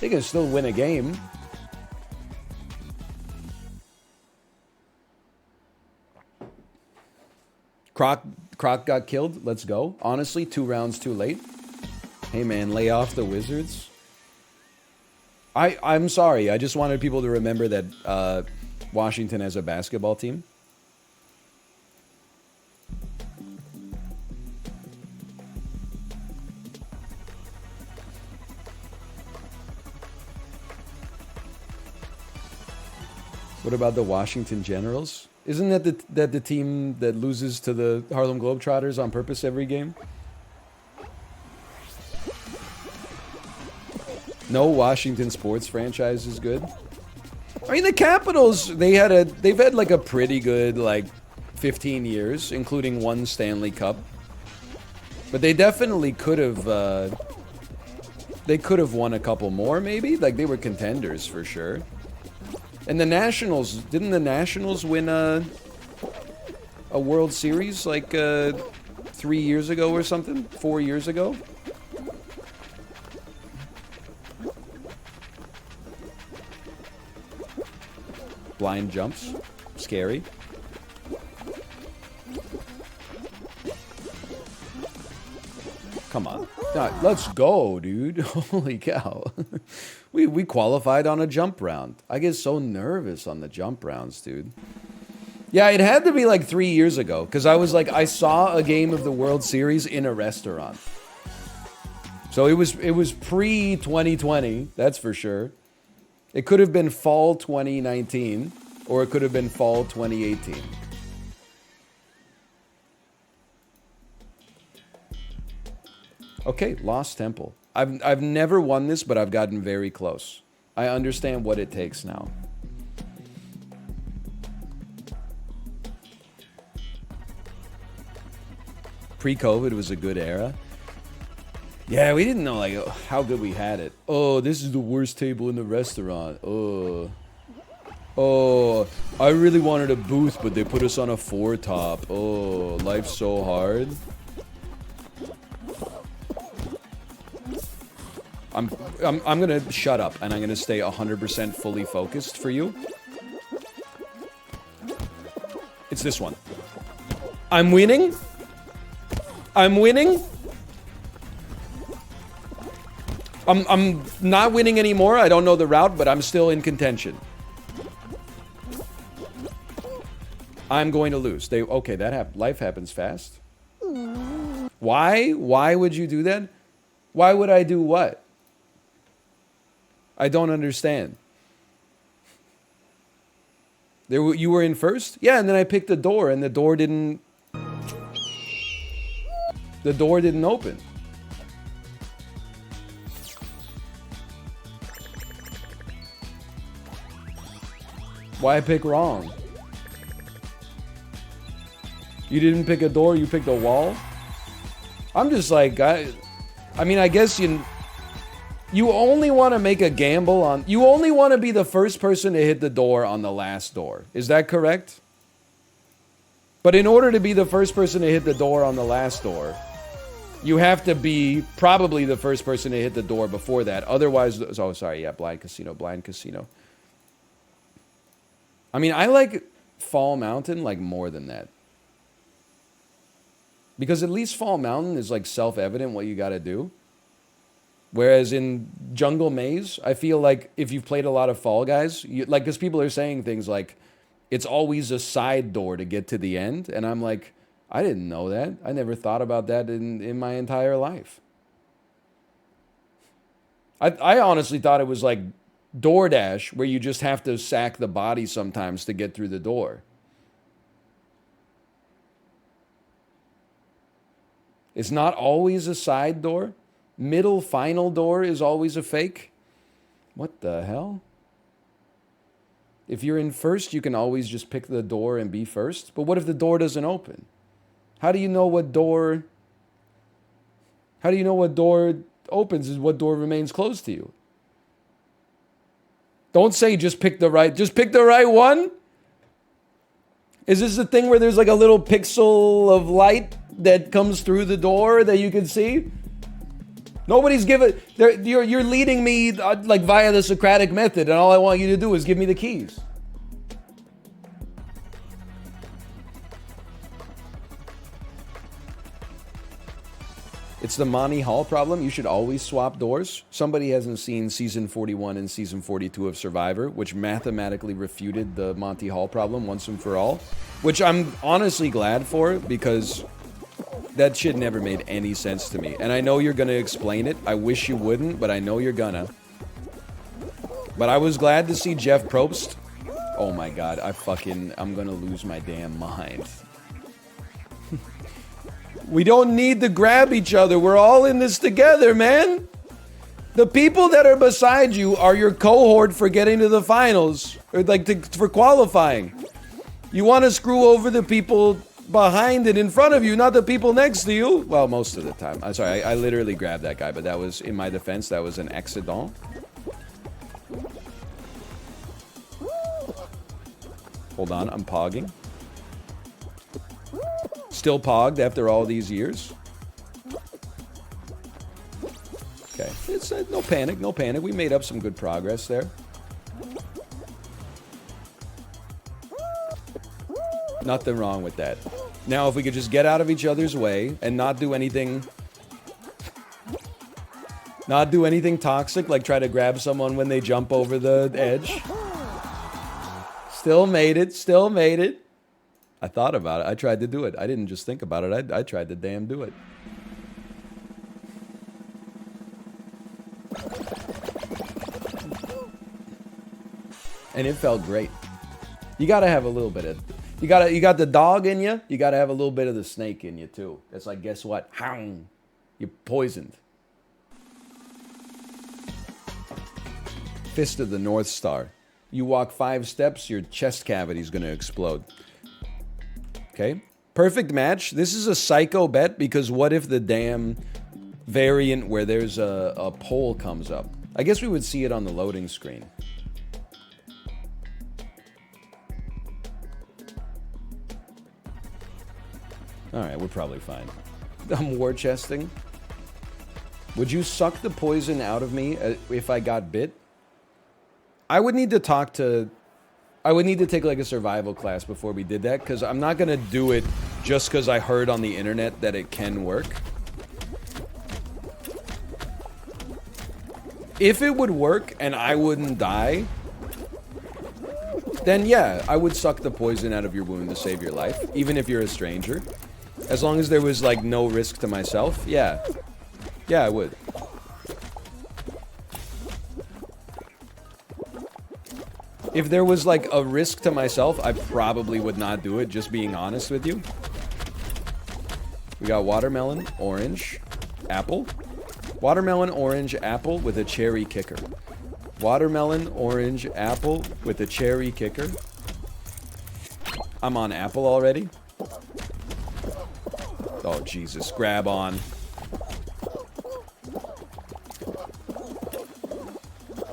they can still win a game. Croc got killed. Let's go. Honestly, 2 rounds too late. Hey, man, lay off the Wizards. I'm sorry. I just wanted people to remember that Washington has a basketball team. What about the Washington Generals? Isn't that the team that loses to the Harlem Globetrotters on purpose every game? No Washington sports franchise is good. I mean, the Capitals, they've had like a pretty good 15 years, including 1 Stanley Cup. But they definitely could have won a couple more, maybe. Like, they were contenders for sure. And the Nationals, didn't the Nationals win a World Series 3 years ago or something? 4 years ago? Blind jumps. Scary. Come on. Let's go, dude. Holy cow. We qualified on a jump round. I get so nervous on the jump rounds, dude. Yeah, it had to be 3 years ago, because I saw a game of the World Series in a restaurant. So it was pre-2020, that's for sure. It could have been fall 2019. Or it could have been fall 2018. Okay, Lost Temple. I've never won this, but I've gotten very close. I understand what it takes now. Pre-COVID was a good era. Yeah, we didn't know like how good we had it. Oh, this is the worst table in the restaurant. Oh, I really wanted a booth, but they put us on a 4-top. Oh, life's so hard. I'm gonna shut up and I'm gonna stay 100% fully focused for you. It's this one. I'm winning. I'm winning. I'm not winning anymore. I don't know the route, but I'm still in contention. I'm going to lose. Okay, life happens fast. Why? Why would you do that? Why would I do what? I don't understand. You were in first? Yeah, and then I picked the door, and the door didn't open. Why pick wrong? You didn't pick a door, you picked a wall? I'm just like, I mean, I guess you only want to make a gamble on... You only want to be the first person to hit the door on the last door. Is that correct? But in order to be the first person to hit the door on the last door, you have to be probably the first person to hit the door before that. Otherwise... Oh, sorry. Yeah, blind casino. Blind casino. I mean, I like Fall Mountain like more than that. Because at least Fall Mountain is like self-evident what you got to do. Whereas in Jungle Maze, I feel like if you've played a lot of Fall Guys, because people are saying things like, it's always a side door to get to the end. And I'm like, I didn't know that. I never thought about that in my entire life. I honestly thought it was like DoorDash, where you just have to sack the body sometimes to get through the door. It's not always a side door. Middle final door is always a fake. What the hell? If you're in first, you can always just pick the door and be first. But what if the door doesn't open? How do you know what door... How do you know what door opens and what door remains closed to you? Don't say just pick the right... Just pick the right one? Is this the thing where there's like a little pixel of light that comes through the door that you can see? Nobody's given... You're leading me like via the Socratic method, and all I want you to do is give me the keys. It's the Monty Hall problem. You should always swap doors. Somebody hasn't seen season 41 and season 42 of Survivor, which mathematically refuted the Monty Hall problem once and for all, which I'm honestly glad for, because that shit never made any sense to me. And I know you're gonna explain it. I wish you wouldn't, but I know you're gonna. But I was glad to see Jeff Probst. Oh my god, I'm gonna lose my damn mind. We don't need to grab each other. We're all in this together, man. The people that are beside you are your cohort for getting to the finals, or for qualifying. You want to screw over the people behind and in front of you, not the people next to you. Well, most of the time. I'm sorry, I literally grabbed that guy, but that was, in my defense, that was an accident. Hold on, I'm pogging. Still pogged after all these years. Okay, it's no panic, no panic. We made up some good progress there. Nothing wrong with that. Now, if we could just get out of each other's way and not do anything toxic, like try to grab someone when they jump over the edge. Still made it, still made it. I thought about it. I tried to do it. I didn't just think about it. I tried to damn do it. And it felt great. You gotta have a little bit of. You got the dog in you. You gotta have a little bit of the snake in you too. It's like, guess what? Hound. You're poisoned. Fist of the North Star. You walk 5 steps, your chest cavity is gonna explode. Okay. Perfect match. This is a psycho bet because what if the damn variant where there's a pole comes up? I guess we would see it on the loading screen. Alright, we're probably fine. I'm war chesting. Would you suck the poison out of me if I got bit? I would need to talk to... I would need to take like a survival class before we did that, because I'm not going to do it just because I heard on the internet that it can work. If it would work and I wouldn't die, then yeah, I would suck the poison out of your wound to save your life, even if you're a stranger. As long as there was like no risk to myself, yeah. Yeah, I would. If there was like a risk to myself, I probably would not do it, just being honest with you. We got watermelon, orange, apple. Watermelon, orange, apple with a cherry kicker. Watermelon, orange, apple with a cherry kicker. I'm on apple already. Oh, Jesus. Grab on.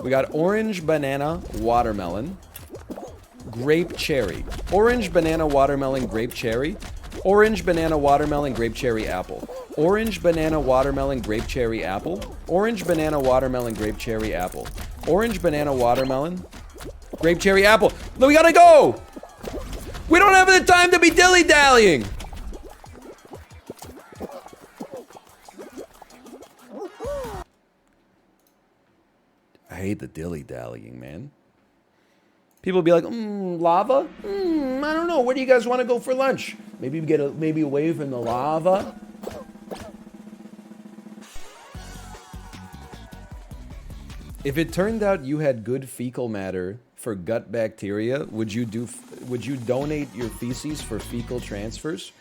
We got orange, banana, watermelon, grape, cherry. Orange, banana, watermelon, grape, cherry. Orange, banana, watermelon, grape, cherry, apple. Orange, banana, watermelon, grape, cherry, apple. Orange, banana, watermelon, grape, cherry, apple. Orange, banana, watermelon, grape, cherry, apple. We gotta go! We don't have the time to be dilly-dallying! I hate the dilly-dallying, man. People be like, lava? I don't know. Where do you guys want to go for lunch? Maybe get maybe away from the lava? If it turned out you had good fecal matter for gut bacteria, would you donate your feces for fecal transfers?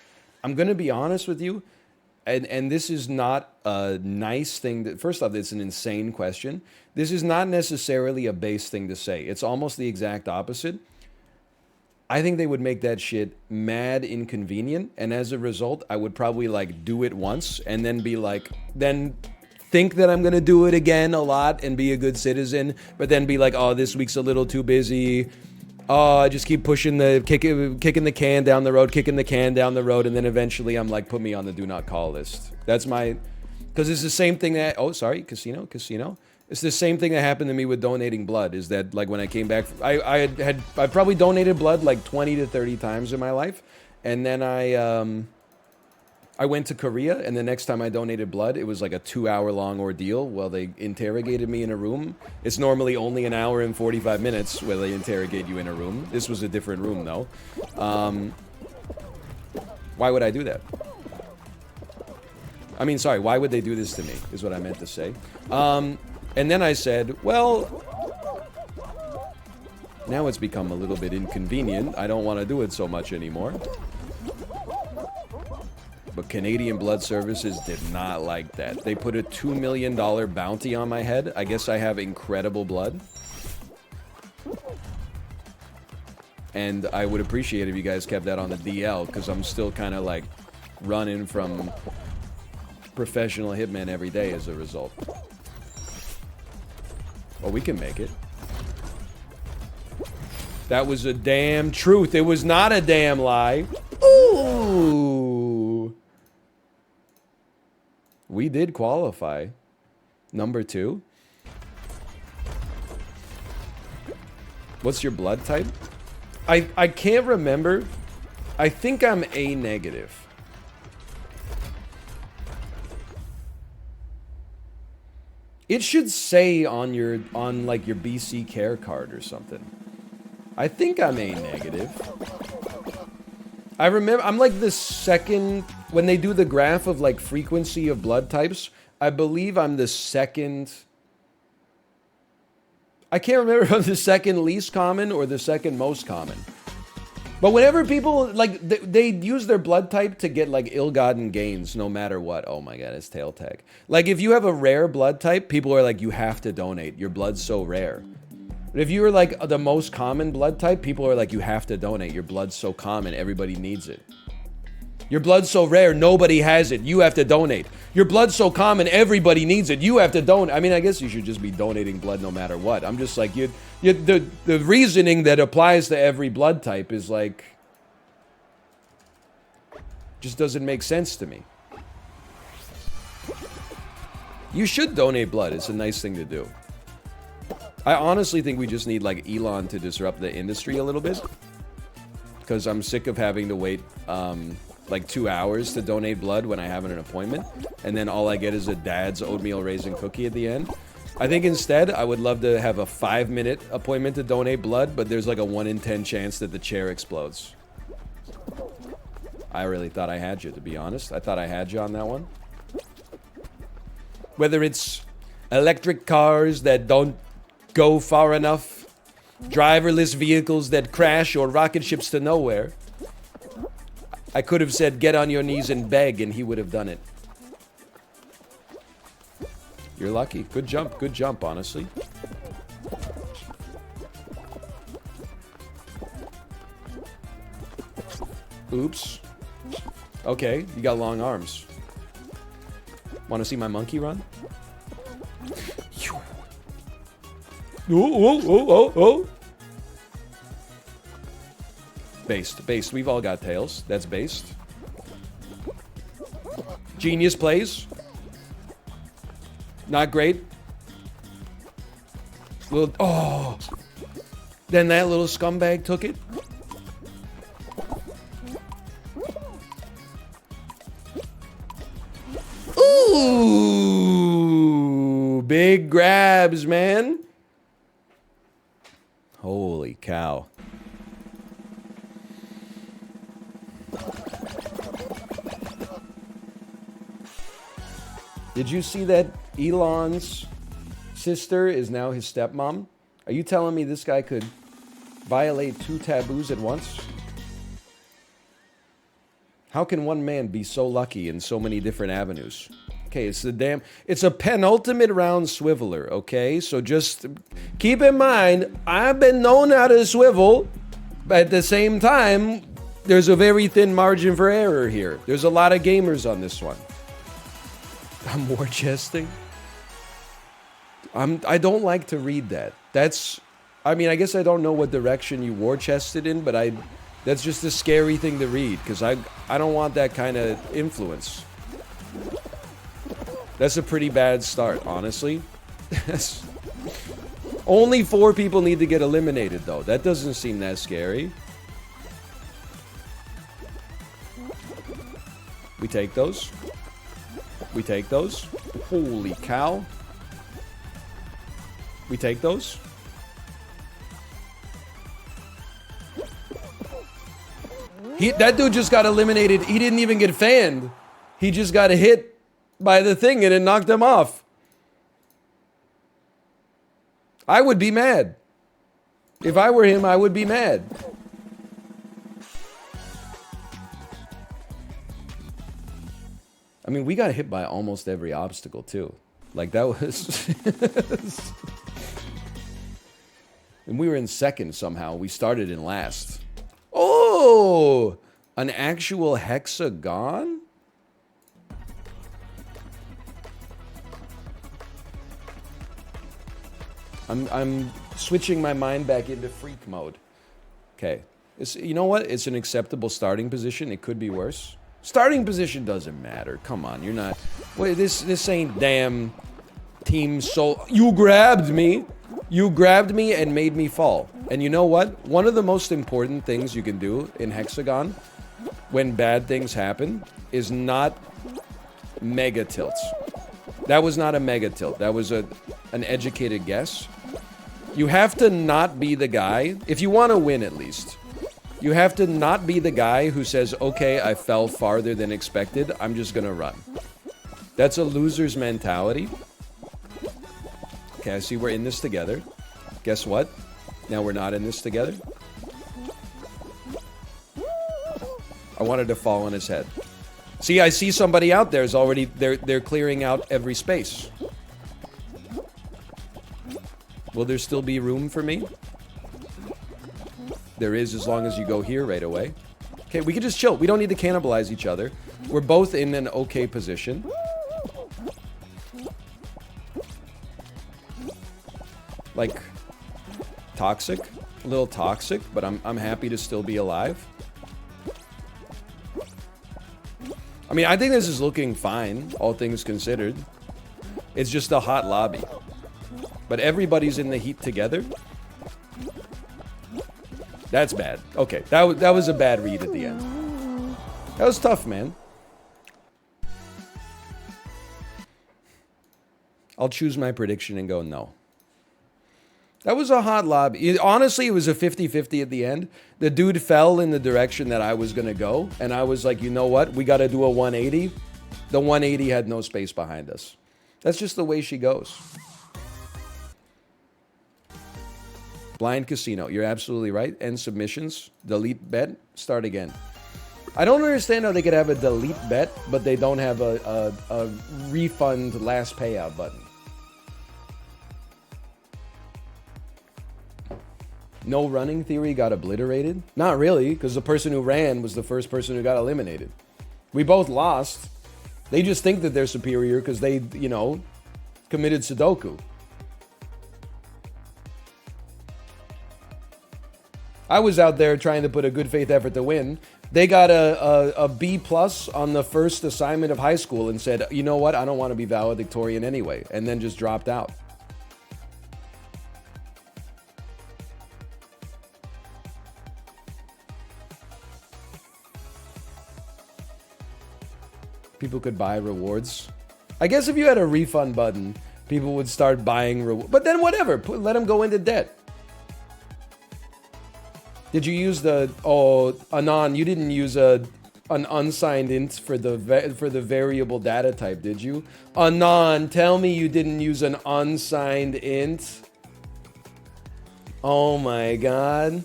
I'm going to be honest with you, and this is not a nice thing. First off, it's an insane question. This is not necessarily a base thing to say. It's almost the exact opposite. I think they would make that shit mad inconvenient, and as a result, I would probably like do it once and then be like, then think that I'm gonna do it again a lot and be a good citizen, but then be like, oh, this week's a little too busy. Oh, I just keep pushing kicking the can down the road, and then eventually I'm like, put me on the do not call list. That's my, because it's the same thing that, oh, sorry, casino. It's the same thing that happened to me with donating blood, is that like when I came back, I probably donated blood like 20 to 30 times in my life, and then I went to Korea, and the next time I donated blood, it was like a 2-hour-long ordeal while they interrogated me in a room. It's normally only an hour and 45 minutes where they interrogate you in a room. This was a different room, though. Why would I do that? I mean, sorry, why would they do this to me, is what I meant to say. And then I said, well, now it's become a little bit inconvenient. I don't want to do it so much anymore. But Canadian Blood Services did not like that. They put a $2 million bounty on my head. I guess I have incredible blood. And I would appreciate if you guys kept that on the DL, because I'm still kind of like running from professional hitmen every day as a result. Well, we can make it. That was a damn truth. It was not a damn lie. Ooh. We did qualify. Number 2. What's your blood type? I can't remember. I think I'm A negative. It should say on your like your BC care card or something. I think I'm A negative. I remember I'm like the second when they do the graph of like frequency of blood types. I believe I'm the second. I can't remember if I'm the second least common or the second most common. But whenever people, like, they use their blood type to get, like, ill-gotten gains no matter what. Oh my god, it's tail tag. Like, if you have a rare blood type, people are like, you have to donate. Your blood's so rare. But if you are, like, the most common blood type, people are like, you have to donate. Your blood's so common, everybody needs it. Your blood's so rare, nobody has it. You have to donate. Your blood's so common, everybody needs it. You have to donate. I mean, I guess you should just be donating blood no matter what. I'm just like, the reasoning that applies to every blood type is like, just doesn't make sense to me. You should donate blood. It's a nice thing to do. I honestly think we just need, like, Elon to disrupt the industry a little bit. Because I'm sick of having to wait, like 2 hours to donate blood when I have an appointment, and then all I get is a dad's oatmeal raisin cookie at the end. I think instead I would love to have a 5-minute appointment to donate blood, but there's like a 1 in 10 chance that the chair explodes. I really thought I had you, to be honest. I thought I had you on that one. Whether it's electric cars that don't go far enough, driverless vehicles that crash, or rocket ships to nowhere, I could have said, get on your knees and beg, and he would have done it. You're lucky. Good jump, honestly. Oops. Okay, you got long arms. Want to see my monkey run? Oh. Based. We've all got tails. That's based. Genius plays. Not great. Oh. Then that little scumbag took it. Ooh. Big grabs, man. Holy cow. Did you see that Elon's sister is now his stepmom? Are you telling me this guy could violate 2 taboos at once? How can one man be so lucky in so many different avenues? Okay, it's a penultimate round swiveler, okay? So just keep in mind, I've been known how to swivel, but at the same time, there's a very thin margin for error here. There's a lot of gamers on this one. I'm war chesting. I don't like to read that. I mean, I guess I don't know what direction you war chested in, but that's just a scary thing to read, because I don't want that kind of influence. That's a pretty bad start, honestly. Only 4 people need to get eliminated, though. That doesn't seem that scary. We take those. We take those. Holy cow. We take those. That dude just got eliminated. He didn't even get fanned. He just got hit by the thing and it knocked him off. I would be mad. If I were him, I would be mad. I mean, we got hit by almost every obstacle, too. Like, that was... And we were in second somehow. We started in last. Oh! An actual hexagon? I'm switching my mind back into freak mode. Okay. You know what? It's an acceptable starting position. It could be worse. Starting position doesn't matter. Come on, you're not... Wait, this ain't damn Team Soul... You grabbed me! You grabbed me and made me fall. And you know what? One of the most important things you can do in Hexagon when bad things happen is not mega tilts. That was not a mega tilt. That was an educated guess. You have to not be the guy, if you want to win at least... You have to not be the guy who says, okay, I fell farther than expected, I'm just gonna run. That's a loser's mentality. Okay, I see we're in this together. Guess what? Now we're not in this together. I wanted to fall on his head. See, I see somebody out there is already, they're clearing out every space. Will there still be room for me? There is, as long as you go here right away. Okay, we can just chill. We don't need to cannibalize each other. We're both in an okay position. Like, toxic. A little toxic, but I'm happy to still be alive. I mean, I think this is looking fine, all things considered. It's just a hot lobby. But everybody's in the heat together. That's bad. Okay, that was a bad read at the end. That was tough, man. I'll choose my prediction and go no. That was a hot lobby. Honestly, it was a 50-50 at the end. The dude fell in the direction that I was going to go. And I was like, you know what? We got to do a 180. The 180 had no space behind us. That's just the way she goes. Blind casino. You're absolutely right. End submissions. Delete bet. Start again. I don't understand how they could have a delete bet, but they don't have a refund last payout button. No running theory got obliterated? Not really, because the person who ran was the first person who got eliminated. We both lost. They just think that they're superior because they, you know, committed Sudoku. I was out there trying to put a good faith effort to win. They got a B+ on the first assignment of high school and said, you know what, I don't want to be valedictorian anyway, and then just dropped out. People could buy rewards. I guess if you had a refund button, people would start buying rewards. But then whatever, let them go into debt. Did you use the... Oh, Anon, you didn't use an unsigned int for the variable data type, did you? Anon, tell me you didn't use an unsigned int. Oh my god.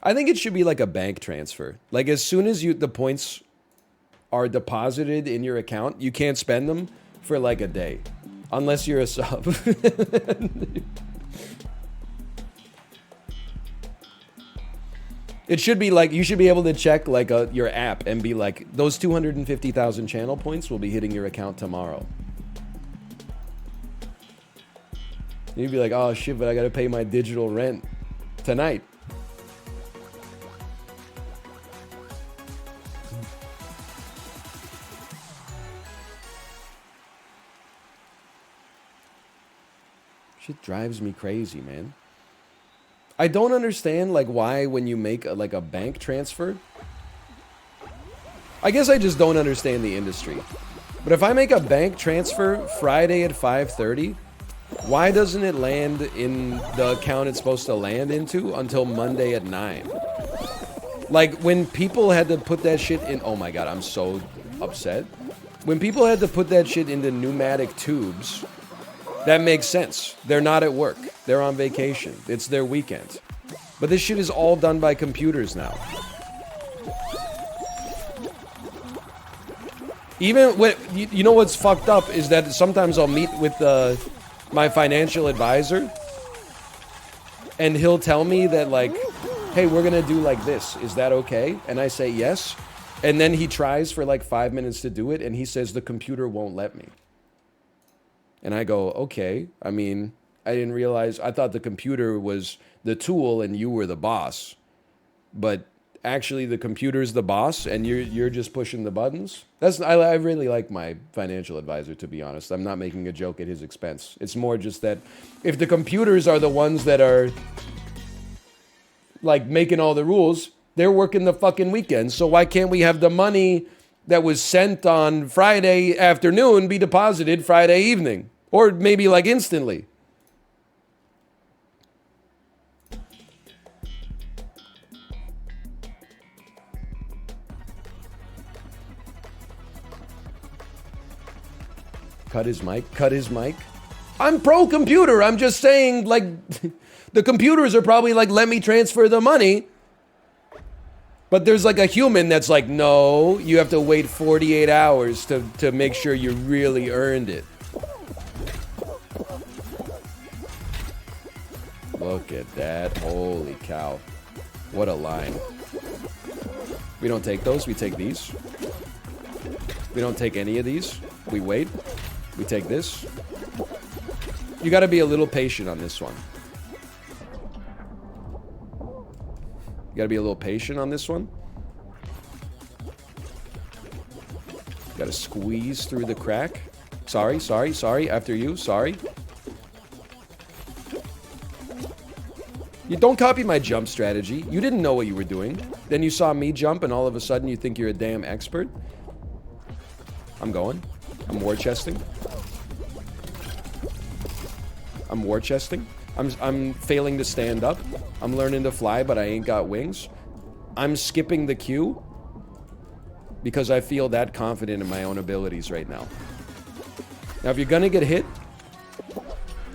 I think it should be like a bank transfer. Like as soon as the points are deposited in your account, you can't spend them for like a day. Unless you're a sub. It should be like, you should be able to check like your app and be like, those 250,000 channel points will be hitting your account tomorrow. You'd be like, oh shit, but I gotta pay my digital rent tonight. Shit drives me crazy, man. I don't understand, like, why when you make a bank transfer... I guess I just don't understand the industry. But if I make a bank transfer Friday at 5:30, why doesn't it land in the account it's supposed to land into until Monday at 9? Like, when people had to put that shit in... Oh my god, I'm so upset. When people had to put that shit into pneumatic tubes... That makes sense. They're not at work. They're on vacation. It's their weekend. But this shit is all done by computers now. Even when, you know what's fucked up is that sometimes I'll meet with my financial advisor and he'll tell me that like, hey, we're gonna do like this. Is that okay? And I say yes. And then he tries for like 5 minutes to do it and he says the computer won't let me. And I go, okay, I mean, I didn't realize, I thought the computer was the tool and you were the boss. But actually the computer's the boss and you're just pushing the buttons? I really like my financial advisor, to be honest. I'm not making a joke at his expense. It's more just that if the computers are the ones that are like making all the rules, they're working the fucking weekend. So why can't we have the money that was sent on Friday afternoon be deposited Friday evening? Or maybe like instantly. Cut his mic. Cut his mic. I'm pro computer. I'm just saying, like, The computers are probably like, let me transfer the money. But there's like a human that's like, no, you have to wait 48 hours to make sure you really earned it. Look at that. Holy cow. What a line. We don't take those. We take these. We don't take any of these. We wait. We take this. You got to be a little patient on this one. You got to be a little patient on this one. Got to squeeze through the crack. Sorry. After you. Sorry. You don't copy my jump strategy. You didn't know what you were doing. Then you saw me jump and all of a sudden you think you're a damn expert. I'm going. I'm war chesting. I'm war chesting. I'm failing to stand up. I'm learning to fly, but I ain't got wings. I'm skipping the queue because I feel that confident in my own abilities right now. Now, if you're gonna get hit,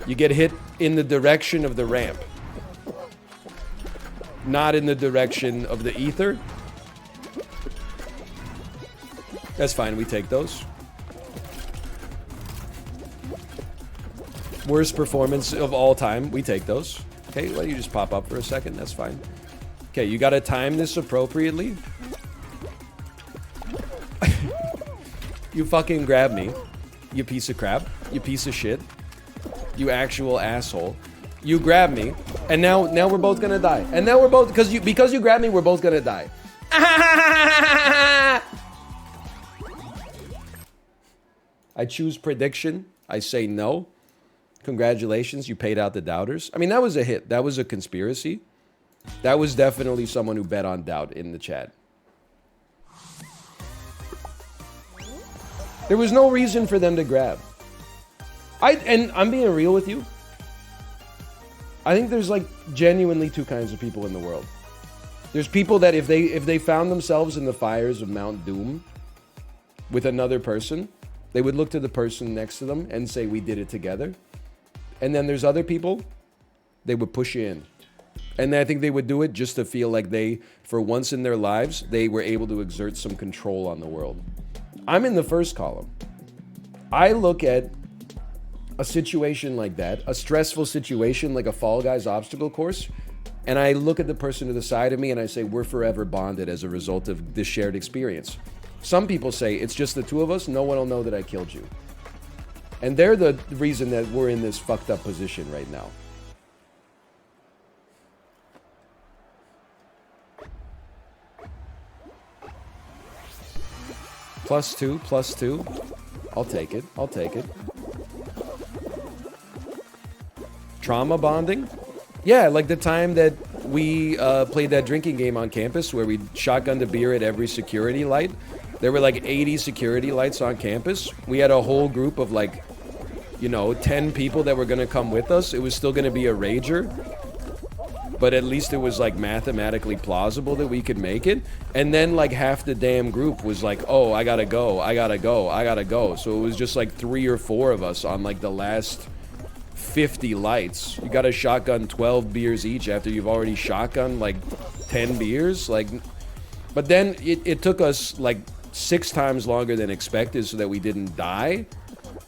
you get hit in the direction of the ramp, not in the direction of the ether. That's fine, we take those. Worst performance of all time, we take those. Okay, let you just pop up for a second, that's fine. Okay, you gotta time this appropriately. You fucking grab me, you piece of crap, you piece of shit, you actual asshole. You grab me, and now we're both gonna die. And now we're both, because you grabbed me, we're both gonna die. I choose prediction. I say no. Congratulations, you paid out the doubters. I mean, that was a hit. That was a conspiracy. That was definitely someone who bet on doubt in the chat. There was no reason for them to grab. And I'm being real with you. I think there's like genuinely two kinds of people in the world. There's people that if they found themselves in the fires of Mount Doom with another person, they would look to the person next to them and say, we did it together. And then there's other people, they would push you in. And I think they would do it just to feel like they, for once in their lives, they were able to exert some control on the world. I'm in the first column. I look at a situation like that, a stressful situation like a Fall Guys obstacle course, and I look at the person to the side of me and I say, we're forever bonded as a result of this shared experience. Some people say, it's just the two of us, no one will know that I killed you. And they're the reason that we're in this fucked up position right now. +2. I'll take it. Trauma bonding? Yeah, like the time that we played that drinking game on campus where we shotgunned a beer at every security light. There were like 80 security lights on campus. We had a whole group of like, 10 people that were going to come with us. It was still going to be a rager. But at least it was like mathematically plausible that we could make it. And then like half the damn group was like, oh, I gotta go. So it was just like 3 or 4 of us on like the last 50 lights. You gotta shotgun 12 beers each after you've already shotgunned like 10 beers. But then it took us like 6 times longer than expected so that we didn't die.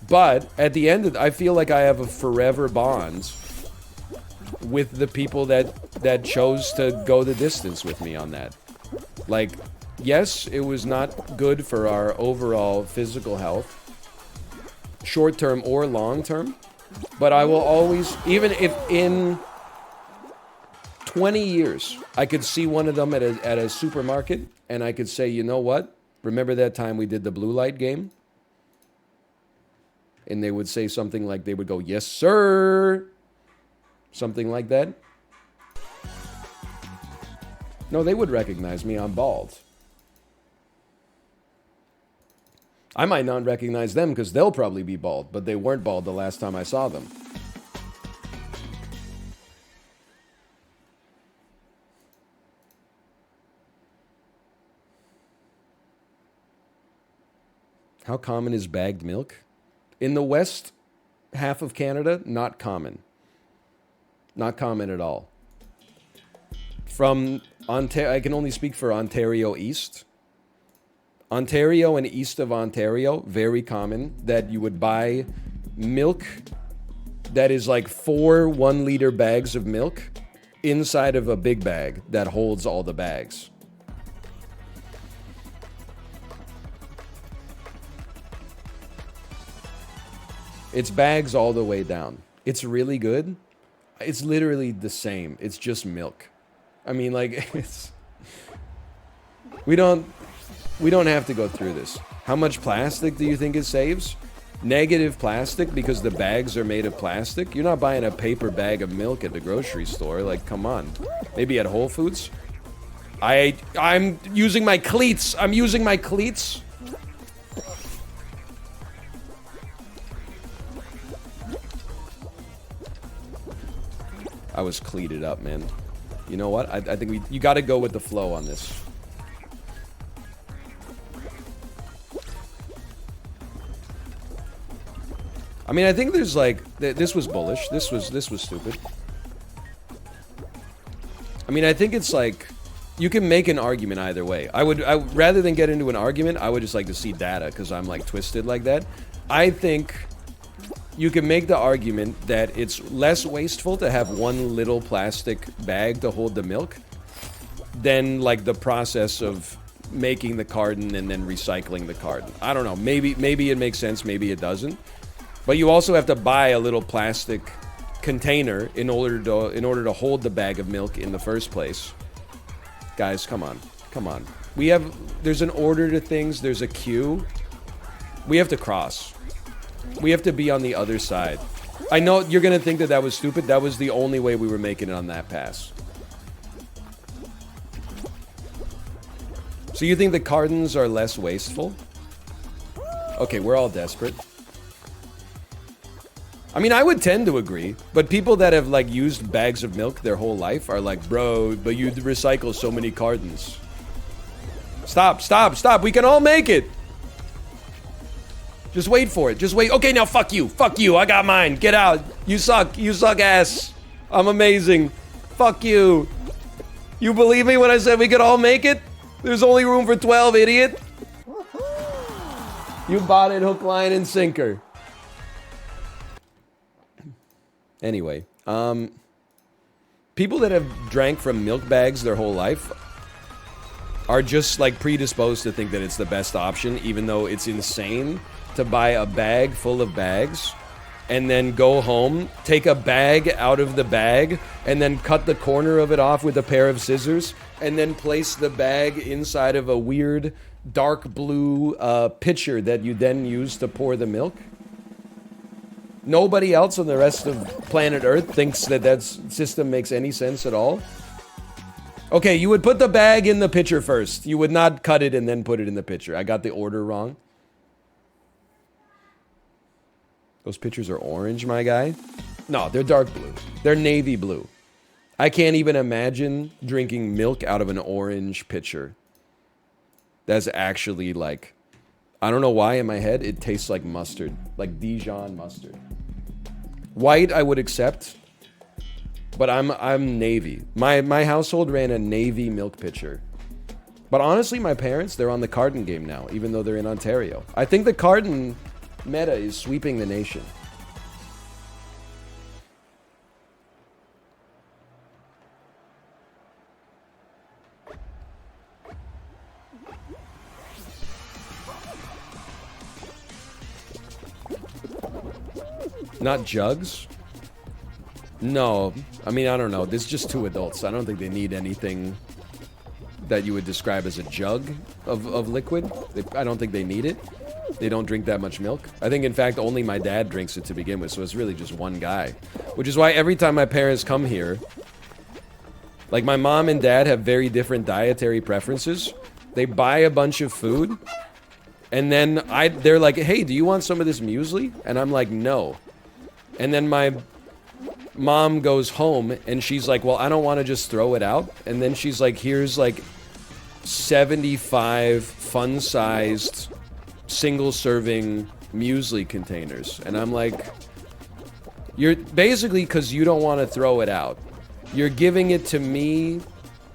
But at the end, I feel like I have a forever bond with the people that chose to go the distance with me on that. Like, yes, it was not good for our overall physical health, short-term or long-term, but I will always, even if in 20 years, I could see one of them at a supermarket, and I could say, you know what? Remember that time we did the blue light game? And they would say something like, they would go, yes, sir! Something like that. No, they would recognize me. I'm bald. I might not recognize them because they'll probably be bald, but they weren't bald the last time I saw them. How common is bagged milk? In the west half of Canada, not common. Not common at all. From Ontario, I can only speak for Ontario East. Ontario and east of Ontario, very common that you would buy milk that is like 4 1-liter bags of milk inside of a big bag that holds all the bags. It's bags all the way down. It's really good. It's literally the same. It's just milk. I mean, like, it's... We don't have to go through this. How much plastic do you think it saves? Negative plastic because the bags are made of plastic? You're not buying a paper bag of milk at the grocery store. Like, come on. Maybe at Whole Foods? I'm using my cleats. I'm using my cleats. I was cleated up, man. You know what? I think you got to go with the flow on this. I mean, I think there's like this was bullish. This was stupid. I mean, I think it's like you can make an argument either way. I rather than get into an argument, I would just like to see data because I'm like twisted like that. I think you can make the argument that it's less wasteful to have one little plastic bag to hold the milk than like the process of making the carton and then recycling the carton. I don't know. Maybe it makes sense. Maybe it doesn't. But you also have to buy a little plastic container in order to hold the bag of milk in the first place. Guys, come on. Come on. There's an order to things. There's a queue. We have to cross. We have to be on the other side. I know you're going to think that was stupid. That was the only way we were making it on that pass. So you think the cartons are less wasteful? Okay, we're all desperate. I mean, I would tend to agree, but people that have like used bags of milk their whole life are like, bro, but you recycle so many cartons. Stop, stop, stop. We can all make it. Just wait for it. Just wait. Okay, now fuck you. Fuck you. I got mine. Get out. You suck. You suck ass. I'm amazing. Fuck you. You believe me when I said we could all make it? There's only room for 12, idiot. You bought it hook, line, and sinker. Anyway, people that have drank from milk bags their whole life are just like predisposed to think that it's the best option, even though it's insane to buy a bag full of bags and then go home, take a bag out of the bag, and then cut the corner of it off with a pair of scissors, and then place the bag inside of a weird dark blue pitcher that you then use to pour the milk. Nobody else on the rest of planet Earth thinks that system makes any sense at all. Okay, you would put the bag in the pitcher first. You would not cut it and then put it in the pitcher. I got the order wrong. Those pitchers are orange, my guy. No, they're dark blue. They're navy blue. I can't even imagine drinking milk out of an orange pitcher. That's actually like... I don't know why in my head it tastes like mustard, like Dijon mustard. White I would accept, but I'm navy. My household ran a navy milk pitcher. But honestly, my parents, they're on the carton game now, even though they're in Ontario. I think the carton meta is sweeping the nation. Not jugs? No. I mean, I don't know. There's just 2 adults. I don't think they need anything that you would describe as a jug of liquid. I don't think they need it. They don't drink that much milk. I think, in fact, only my dad drinks it to begin with, so it's really just one guy. Which is why every time my parents come here, like my mom and dad have very different dietary preferences. They buy a bunch of food, and then they're like, hey, do you want some of this muesli? And I'm like, no. And then my mom goes home and she's like, well, I don't want to just throw it out. And then she's like, here's like 75 fun-sized single-serving muesli containers. And I'm like, You're basically, because you don't want to throw it out. You're giving it to me,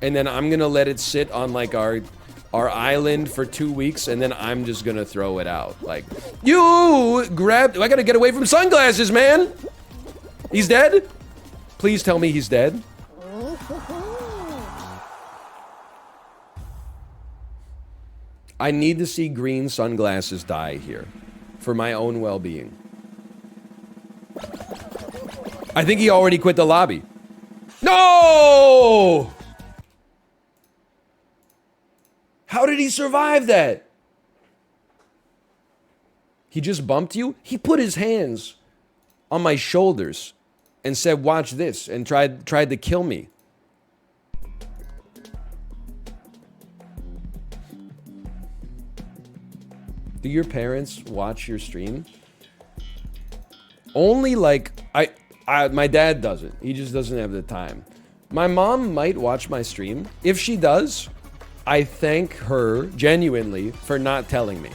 and then I'm gonna let it sit on like our island for 2 weeks, and then I'm just gonna throw it out. Like, you grabbed. I gotta get away from sunglasses, man. He's dead? Please tell me he's dead. I need to see green sunglasses die here for my own well-being. I think he already quit the lobby. No! How did he survive that? He just bumped you? He put his hands on my shoulders and said, watch this, and tried to kill me. Do your parents watch your stream? Only like, my dad doesn't. He just doesn't have the time. My mom might watch my stream. If she does, I thank her genuinely for not telling me.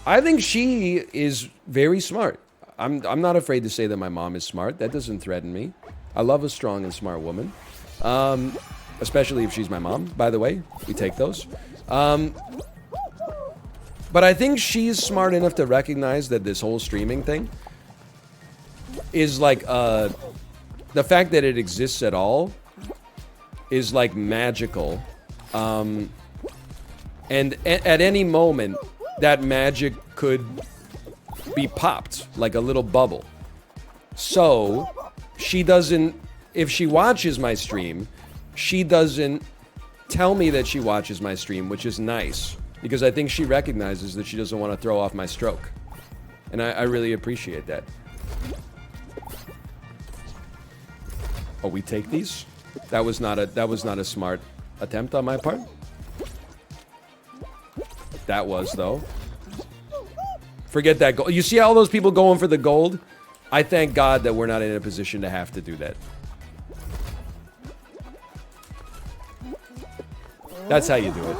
I think she is very smart. I'm not afraid to say that my mom is smart. That doesn't threaten me. I love a strong and smart woman. Especially if she's my mom, by the way. We take those. But I think she's smart enough to recognize that this whole streaming thing is like, the fact that it exists at all is like magical. And at any moment, that magic could be popped like a little bubble. So she doesn't, if she watches my stream, she doesn't tell me that she watches my stream, which is nice, because I think she recognizes that she doesn't want to throw off my stroke. And I really appreciate that. Oh, we take these? That was not a smart attempt on my part. That was, though. Forget that gold. You see all those people going for the gold? I thank God that we're not in a position to have to do that. That's how you do it.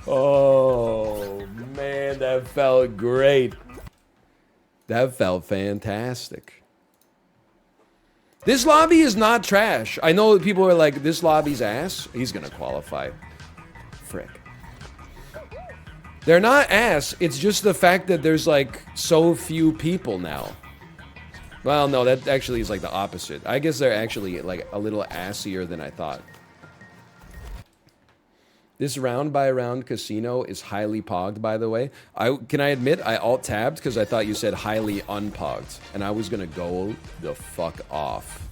Oh, man, that felt great. That felt fantastic. This lobby is not trash. I know people are like, this lobby's ass. He's gonna qualify. Frick. They're not ass. It's just the fact that there's like so few people now. Well, no, that actually is like the opposite. I guess they're actually like a little assier than I thought. This round by round casino is highly pogged, by the way. Can I admit I alt-tabbed because I thought you said highly unpogged, and I was gonna go the fuck off.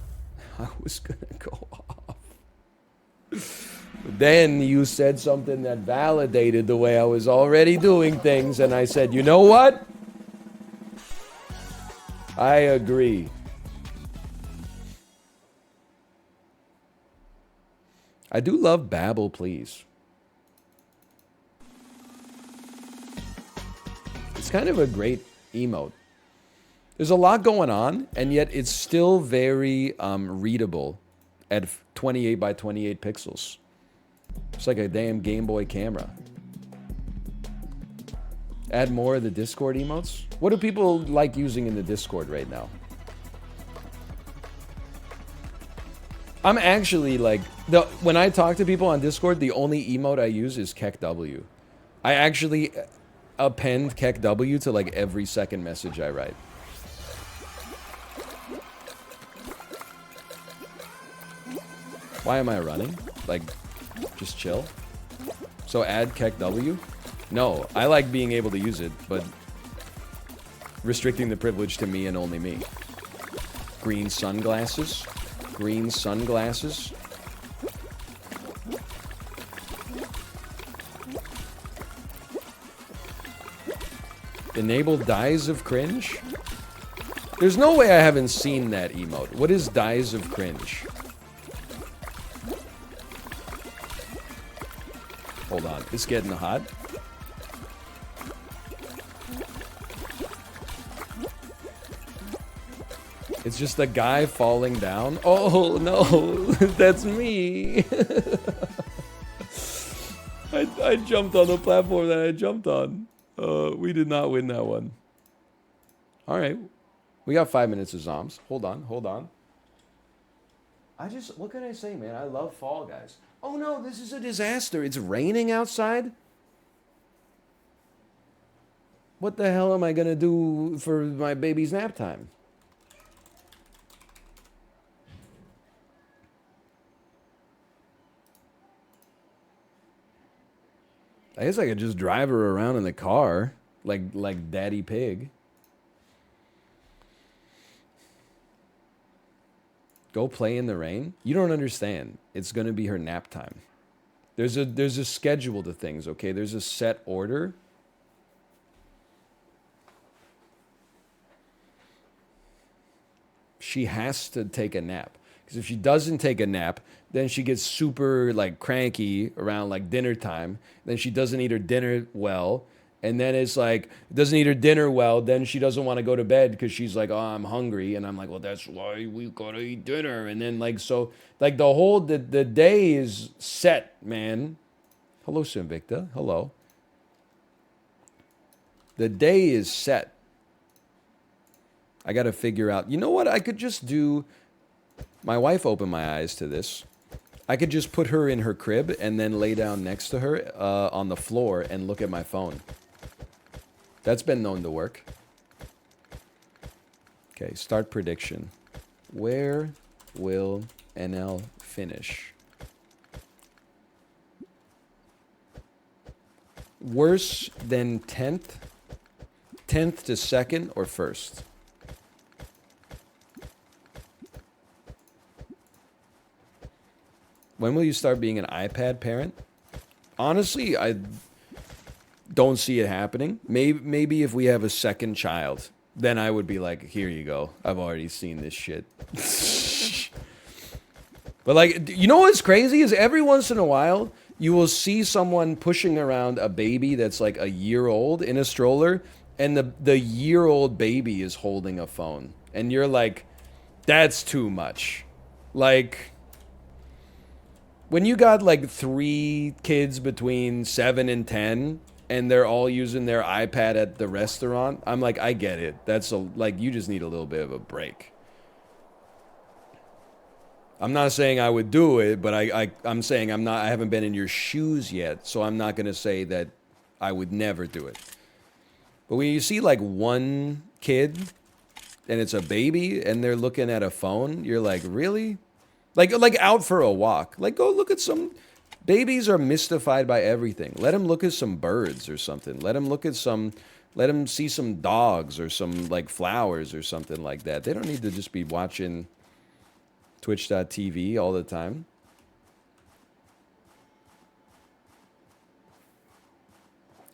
I was gonna go off. Then you said something that validated the way I was already doing things, and I said, you know what? I agree. I do love Babel, please. It's kind of a great emote. There's a lot going on, and yet it's still very readable at 28 by 28 pixels. It's like a damn Game Boy camera. Add more of the Discord emotes? What do people like using in the Discord right now? I'm actually like, when I talk to people on Discord, the only emote I use is KEKW. I actually append KEKW to like every second message I write. Why am I running? Like, just chill? So add KEKW? No, I like being able to use it, but restricting the privilege to me and only me. Green sunglasses? Green sunglasses? Enable Dyes of Cringe? There's no way I haven't seen that emote. What is Dyes of Cringe? Hold on, it's getting hot. It's just a guy falling down. Oh no, that's me. I jumped on the platform that I jumped on. We did not win that one. All right. We got 5 minutes of Zoms. Hold on, hold on. What can I say, man? I love Fall Guys. Oh no, this is a disaster. It's raining outside? What the hell am I gonna do for my baby's nap time? I guess I could just drive her around in the car, like Daddy Pig. Go play in the rain? You don't understand. It's gonna be her nap time. There's a schedule to things, okay? There's a set order. She has to take a nap. Because if she doesn't take a nap, then she gets super like cranky around like dinner time. Then she doesn't eat her dinner well. And then it's like, doesn't eat her dinner well. Then she doesn't want to go to bed because she's like, oh, I'm hungry. And I'm like, well, that's why we gotta eat dinner. And then like, so like the day is set, man. Hello, Sinvicta. Hello. The day is set. I got to figure out, you know what? I could just do, my wife opened my eyes to this. I could just put her in her crib and then lay down next to her on the floor and look at my phone. That's been known to work. Okay, start prediction. Where will NL finish? Worse than 10th? 10th to 2nd or 1st? When will you start being an iPad parent? Honestly, I don't see it happening. Maybe if we have a second child, then I would be like, here you go. I've already seen this shit. But like, you know what's crazy is every once in a while, you will see someone pushing around a baby that's like a year old in a stroller, and the year-old baby is holding a phone. And you're like, that's too much. Like, when you got like 3 kids between 7 and 10 and they're all using their iPad at the restaurant, I'm like, I get it. That's like, you just need a little bit of a break. I'm not saying I would do it, but I'm saying I haven't been in your shoes yet, so I'm not going to say that I would never do it. But when you see like one kid and it's a baby and they're looking at a phone, you're like, really? Like out for a walk. Like, go look at some... Babies are mystified by everything. Let them look at some birds or something. Let them see some dogs or some, like, flowers or something like that. They don't need to just be watching Twitch.tv all the time.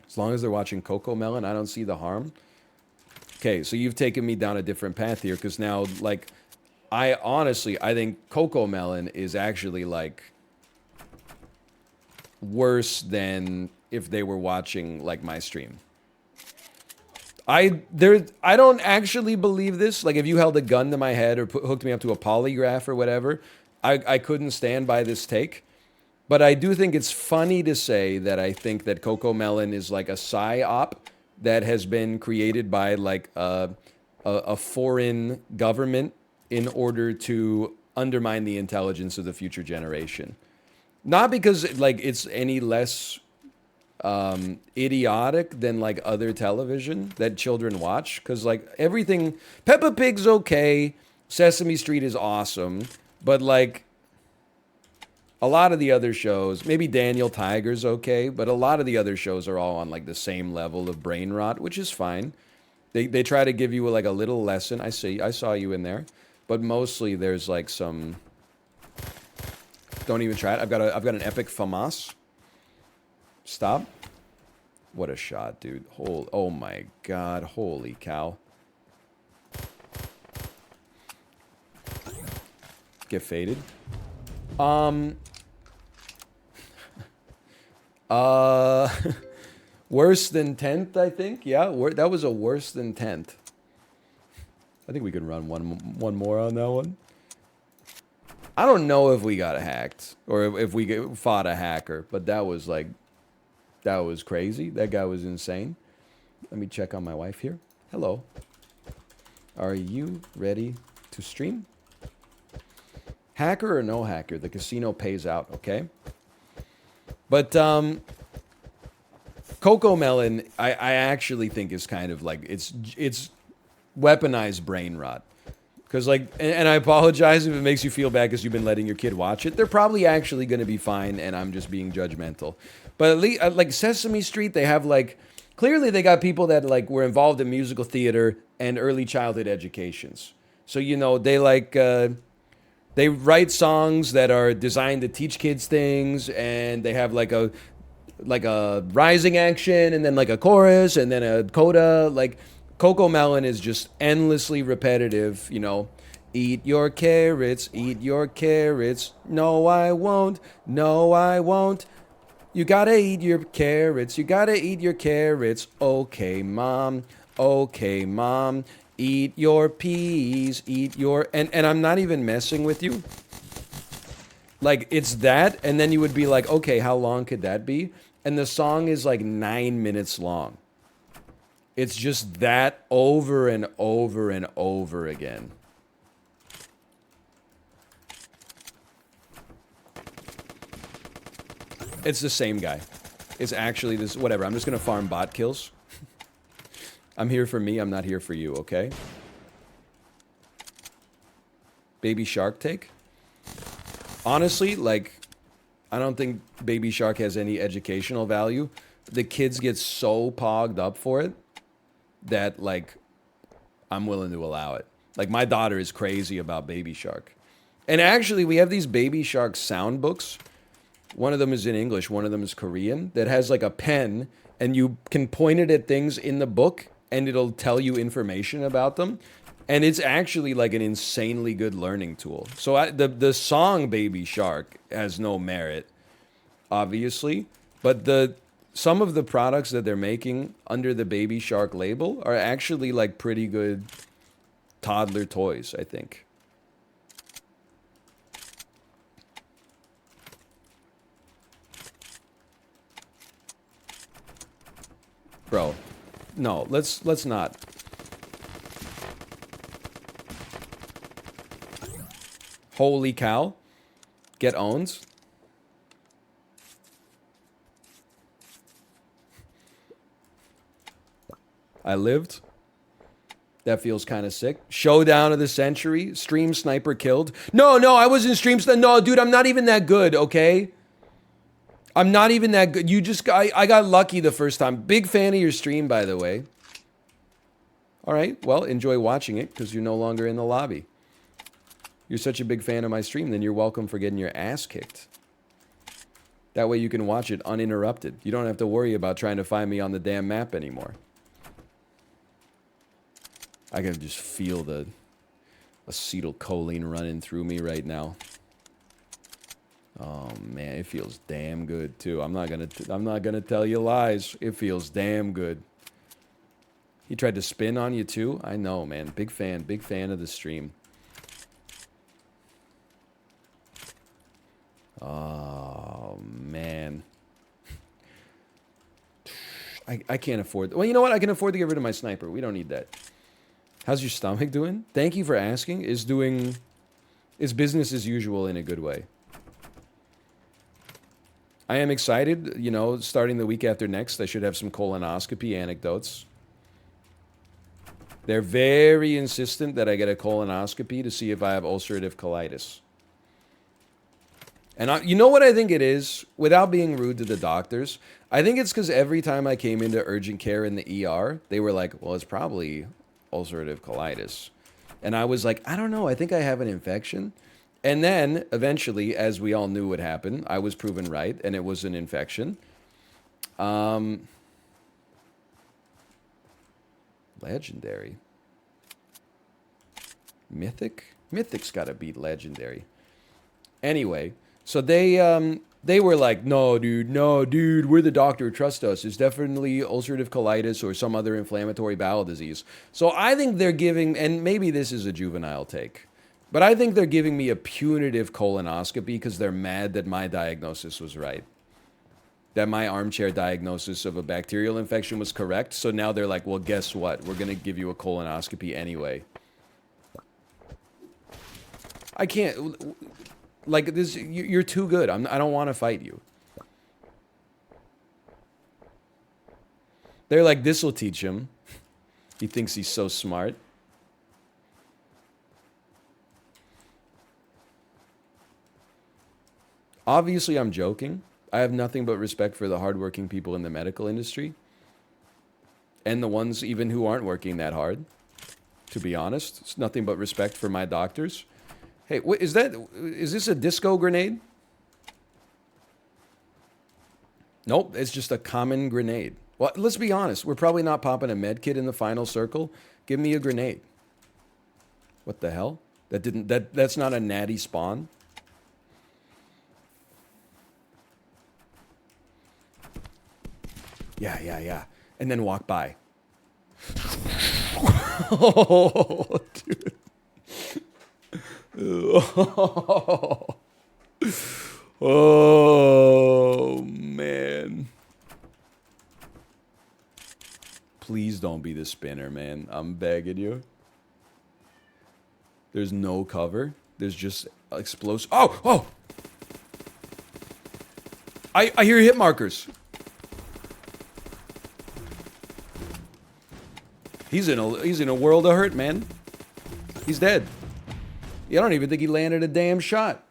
As long as they're watching Coco Melon, I don't see the harm. Okay, so you've taken me down a different path here, because now, like... I think Coco Melon is actually like worse than if they were watching like my stream. I don't actually believe this. Like if you held a gun to my head or hooked me up to a polygraph or whatever, I couldn't stand by this take. But I do think it's funny to say that I think that Coco Melon is like a psyop that has been created by like a foreign government in order to undermine the intelligence of the future generation. Not because like it's any less idiotic than like other television that children watch, because like everything, Peppa Pig's okay, Sesame Street is awesome, but like a lot of the other shows, maybe Daniel Tiger's okay, but a lot of the other shows are all on like the same level of brain rot, which is fine. They try to give you like a little lesson. I saw you in there. But mostly there's like some... Don't even try it. I've got an epic FAMAS. Stop. What a shot, dude. Oh my god. Holy cow. Get faded. Worse than 10th, I think. Yeah, that was a worse than 10th. I think we can run one more on that one. I don't know if we got hacked or if we fought a hacker, but that was crazy. That guy was insane. Let me check on my wife here. Hello. Are you ready to stream? Hacker or no hacker, the casino pays out, okay? But Coco Melon, I actually think is kind of like it's weaponized brain rot. Because like, and I apologize if it makes you feel bad because you've been letting your kid watch it. They're probably actually going to be fine, and I'm just being judgmental. But at least like Sesame Street, they have like clearly they got people that like were involved in musical theater and early childhood educations. So you know they like. They write songs that are designed to teach kids things, and they have like a rising action, and then like a chorus, and then a coda. Like Coco Melon is just endlessly repetitive. You know, eat your carrots, eat your carrots. No, I won't. No, I won't. You gotta eat your carrots. You gotta eat your carrots. Okay, mom. Okay, mom. Eat your peas. Eat your and I'm not even messing with you. Like it's that, and then you would be like, okay, how long could that be? And the song is like 9 minutes long. It's just that over and over and over again. It's the same guy. It's actually this, whatever. I'm just gonna farm bot kills. I'm here for me, I'm not here for you, okay? Baby Shark take? Honestly, like, I don't think Baby Shark has any educational value. The kids get so pogged up for it that, like, I'm willing to allow it. Like, my daughter is crazy about Baby Shark. And actually, we have these Baby Shark sound books. One of them is in English, one of them is Korean, that has like a pen, and you can point it at things in the book, and it'll tell you information about them. And it's actually like an insanely good learning tool. So the song Baby Shark has no merit, obviously, but some of the products that they're making under the Baby Shark label are actually like pretty good toddler toys, I think. Bro, no, let's not. Holy cow. Get owned. I lived. That feels kind of sick. Showdown of the century. Stream sniper killed. No, I wasn't stream sniper. No, dude, I'm not even that good, okay? I'm not even that good. I got lucky the first time. Big fan of your stream, by the way. All right, well, enjoy watching it because you're no longer in the lobby. You're such a big fan of my stream, then you're welcome for getting your ass kicked. That way you can watch it uninterrupted. You don't have to worry about trying to find me on the damn map anymore. I can just feel the acetylcholine running through me right now. Oh man, it feels damn good too. I'm not gonna tell you lies. It feels damn good. He tried to spin on you too? I know, man. Big fan of the stream. Oh man. I can't afford. Well, you know what? I can afford to get rid of my sniper. We don't need that. How's your stomach doing? Thank you for asking. It's business as usual in a good way. I am excited, you know, starting the week after next, I should have some colonoscopy anecdotes. They're very insistent that I get a colonoscopy to see if I have ulcerative colitis. And you know what I think it is? Without being rude to the doctors, I think it's because every time I came into urgent care in the ER, they were like, well, it's probably ulcerative colitis. And I was like, I don't know, I think I have an infection. And then, eventually, as we all knew would happen, I was proven right, and it was an infection. Legendary. Mythic? Mythic's gotta beat Legendary. Anyway, so they were like, no, dude, we're the doctor, trust us. It's definitely ulcerative colitis or some other inflammatory bowel disease. So I think they're giving, and maybe this is a juvenile take, but I think they're giving me a punitive colonoscopy because they're mad that my diagnosis was right. That my armchair diagnosis of a bacterial infection was correct. So now they're like, well, guess what? We're going to give you a colonoscopy anyway. I can't. Like this, you're too good. I don't want to fight you. They're like, this will teach him. He thinks he's so smart. Obviously, I'm joking. I have nothing but respect for the hardworking people in the medical industry. And the ones even who aren't working that hard. To be honest, it's nothing but respect for my doctors. Hey, is this a disco grenade? Nope, it's just a common grenade. Well, let's be honest. We're probably not popping a med kit in the final circle. Give me a grenade. What the hell? That's not a natty spawn. Yeah. And then walk by. Oh, dude. Oh, man. Please don't be the spinner, man. I'm begging you. There's no cover. There's just explosive. Oh! I hear hit markers. He's in a world of hurt, man. He's dead. I don't even think he landed a damn shot.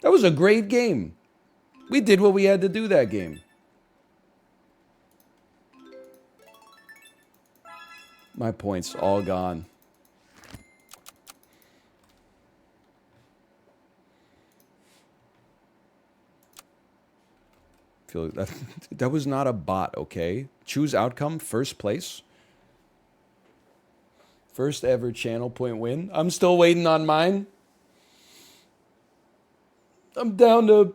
That was a great game. We did what we had to do that game. My points all gone. Feel like that was not a bot, okay? Choose outcome, first place. First ever channel point win. I'm still waiting on mine. I'm down to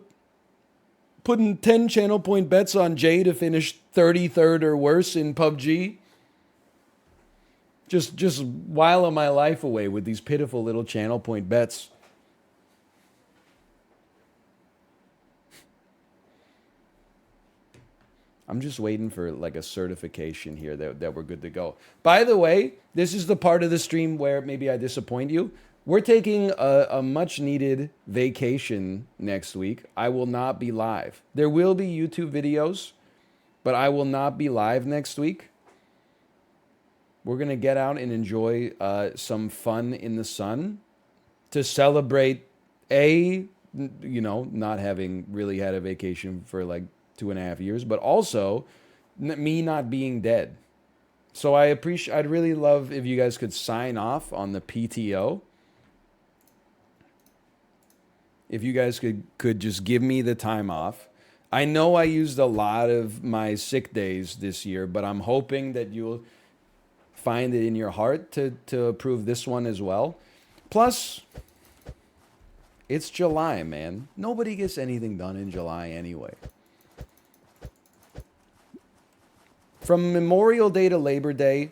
putting 10 channel point bets on Jay to finish 33rd or worse in PUBG. Just whiling my life away with these pitiful little channel point bets. I'm just waiting for like a certification here that we're good to go. By the way, this is the part of the stream where maybe I disappoint you. We're taking a much needed vacation next week. I will not be live. There will be YouTube videos, but I will not be live next week. We're going to get out and enjoy some fun in the sun to celebrate not having really had a vacation for like 2.5 years, but also me not being dead. So I'd really love if you guys could sign off on the PTO. If you guys could just give me the time off. I know I used a lot of my sick days this year, but I'm hoping that you'll find it in your heart to approve this one as well. Plus, it's July, man. Nobody gets anything done in July anyway. From Memorial Day to Labor Day,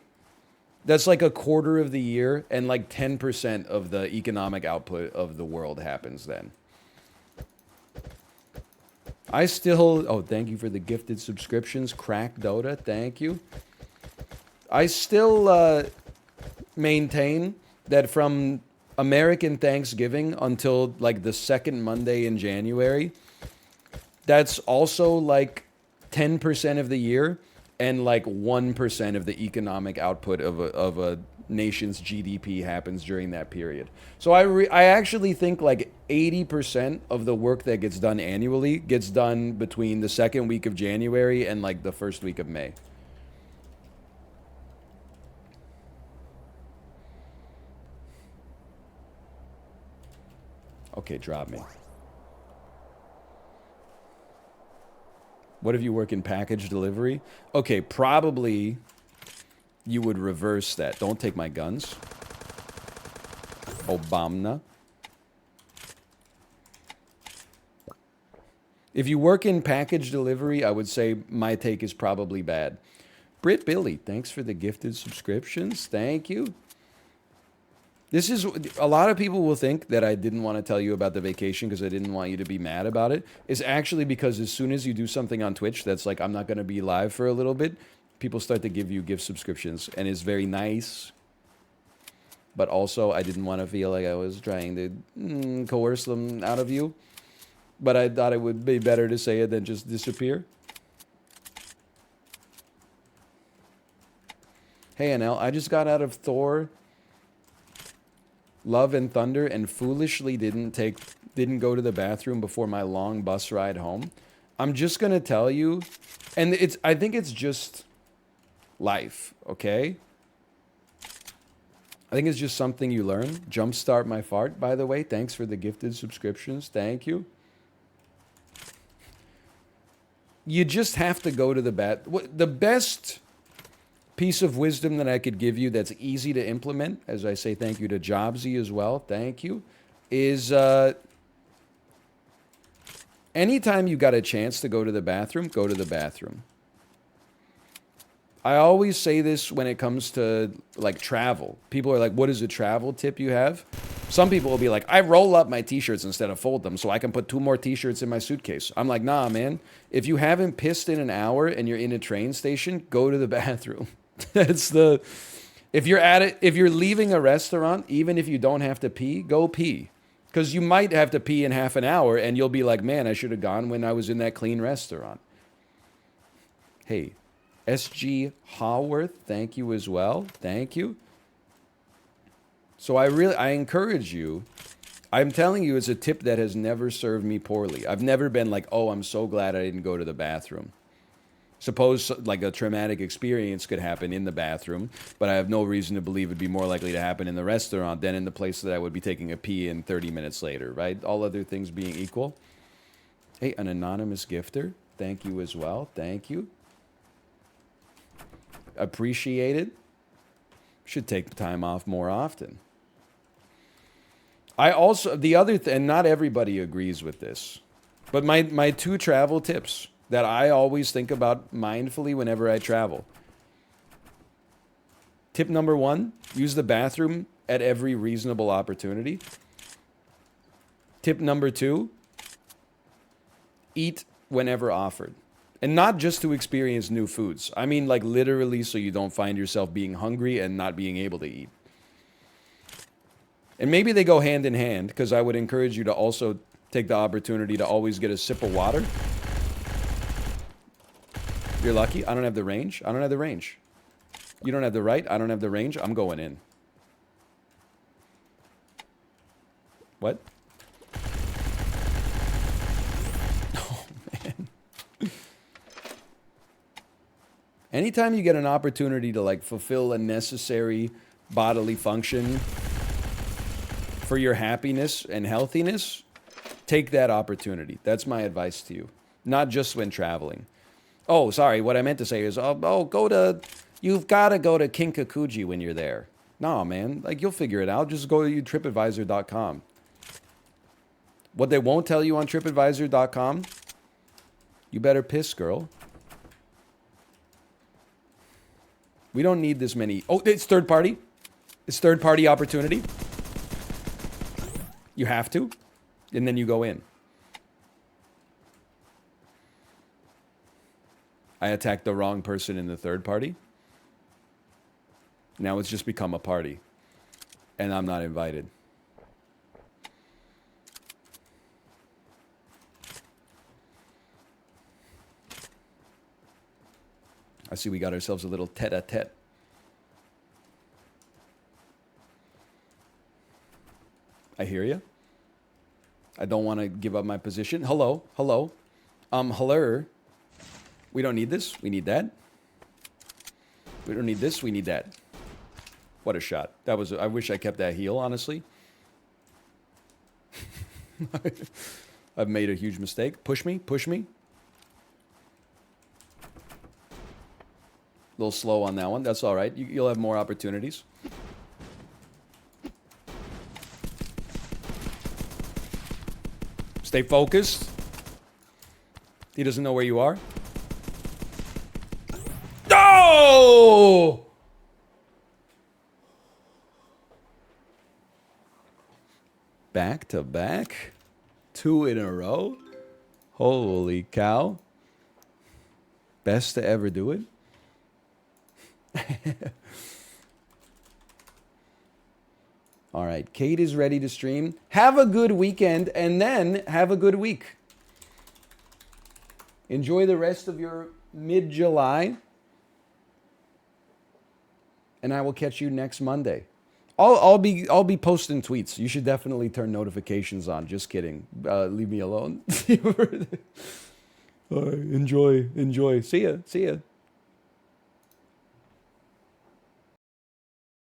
that's like a quarter of the year, and like 10% of the economic output of the world happens then. Thank you for the gifted subscriptions. Crack Dota, thank you. I still maintain that from American Thanksgiving until like the second Monday in January, that's also like 10% of the year and like 1% of the economic output of a nation's GDP happens during that period. So I actually think like 80% of the work that gets done annually gets done between the second week of January and like the first week of May. Okay, drop me. What if you work in package delivery? Okay, probably you would reverse that. Don't take my guns. Obama. If you work in package delivery, I would say my take is probably bad. Britt Billy, thanks for the gifted subscriptions. Thank you. This is, a lot of people will think that I didn't want to tell you about the vacation because I didn't want you to be mad about it. It's actually because as soon as you do something on Twitch that's like, I'm not going to be live for a little bit, people start to give you gift subscriptions, and it's very nice. But also, I didn't want to feel like I was trying to coerce them out of you. But I thought it would be better to say it than just disappear. Hey, NL, I just got out of Thor, Love and Thunder, and foolishly didn't go to the bathroom before my long bus ride home. I'm just gonna tell you, and I think it's just life, okay? I think it's just something you learn. Jumpstart my fart, by the way. Thanks for the gifted subscriptions. Thank you. You just have to go to the bath. The best piece of wisdom that I could give you that's easy to implement, as I say thank you to Jobsy as well, thank you, is anytime you got a chance to go to the bathroom, go to the bathroom. I always say this when it comes to like travel. People are like, what is a travel tip you have? Some people will be like, I roll up my t-shirts instead of fold them so I can put 2 more t-shirts in my suitcase. I'm like, nah, man. If you haven't pissed in an hour and you're in a train station, go to the bathroom. That's the... If you're leaving a restaurant, even if you don't have to pee, go pee. Because you might have to pee in half an hour and you'll be like, man, I should have gone when I was in that clean restaurant. Hey, SG Haworth, thank you as well. Thank you. So I encourage you. I'm telling you, it's a tip that has never served me poorly. I've never been like, oh, I'm so glad I didn't go to the bathroom. Suppose like a traumatic experience could happen in the bathroom, but I have no reason to believe it'd be more likely to happen in the restaurant than in the place that I would be taking a pee in 30 minutes later, right? All other things being equal. Hey, an anonymous gifter, thank you as well. Thank you. Appreciate it. Should take time off more often. I also, and not everybody agrees with this, but my 2 travel tips that I always think about mindfully whenever I travel. Tip number 1, use the bathroom at every reasonable opportunity. Tip number 2, eat whenever offered. And not just to experience new foods. I mean like literally so you don't find yourself being hungry and not being able to eat. And maybe they go hand in hand, because I would encourage you to also take the opportunity to always get a sip of water. You're lucky. I don't have the range. I don't have the range. You don't have the right. I don't have the range. I'm going in. What? Oh, man. Anytime you get an opportunity to like fulfill a necessary bodily function for your happiness and healthiness, take that opportunity. That's my advice to you. Not just when traveling. Oh, sorry. What I meant to say is, you've got to go to Kinkakuji when you're there. No, man. Like, you'll figure it out. Just go to TripAdvisor.com. What they won't tell you on TripAdvisor.com, you better piss, girl. We don't need this many. Oh, it's third party. It's third party opportunity. You have to, and then you go in. I attacked the wrong person in the third party. Now it's just become a party, and I'm not invited. I see we got ourselves a little tete-a-tete. I hear you. I don't want to give up my position. Hello, hello. Hello. We don't need this. We need that. We don't need this. We need that. What a shot. That was, I wish I kept that heel, honestly. I've made a huge mistake. Push me, push me. A little slow on that one. That's all right. You'll have more opportunities. Stay focused. He doesn't know where you are. Oh! Back to back. 2 in a row. Holy cow. Best to ever do it. All right, Kate is ready to stream. Have a good weekend and then have a good week. Enjoy the rest of your mid-July. And I will catch you next Monday. I'll be posting tweets. You should definitely turn notifications on. Just kidding. Leave me alone. All right, enjoy. See ya.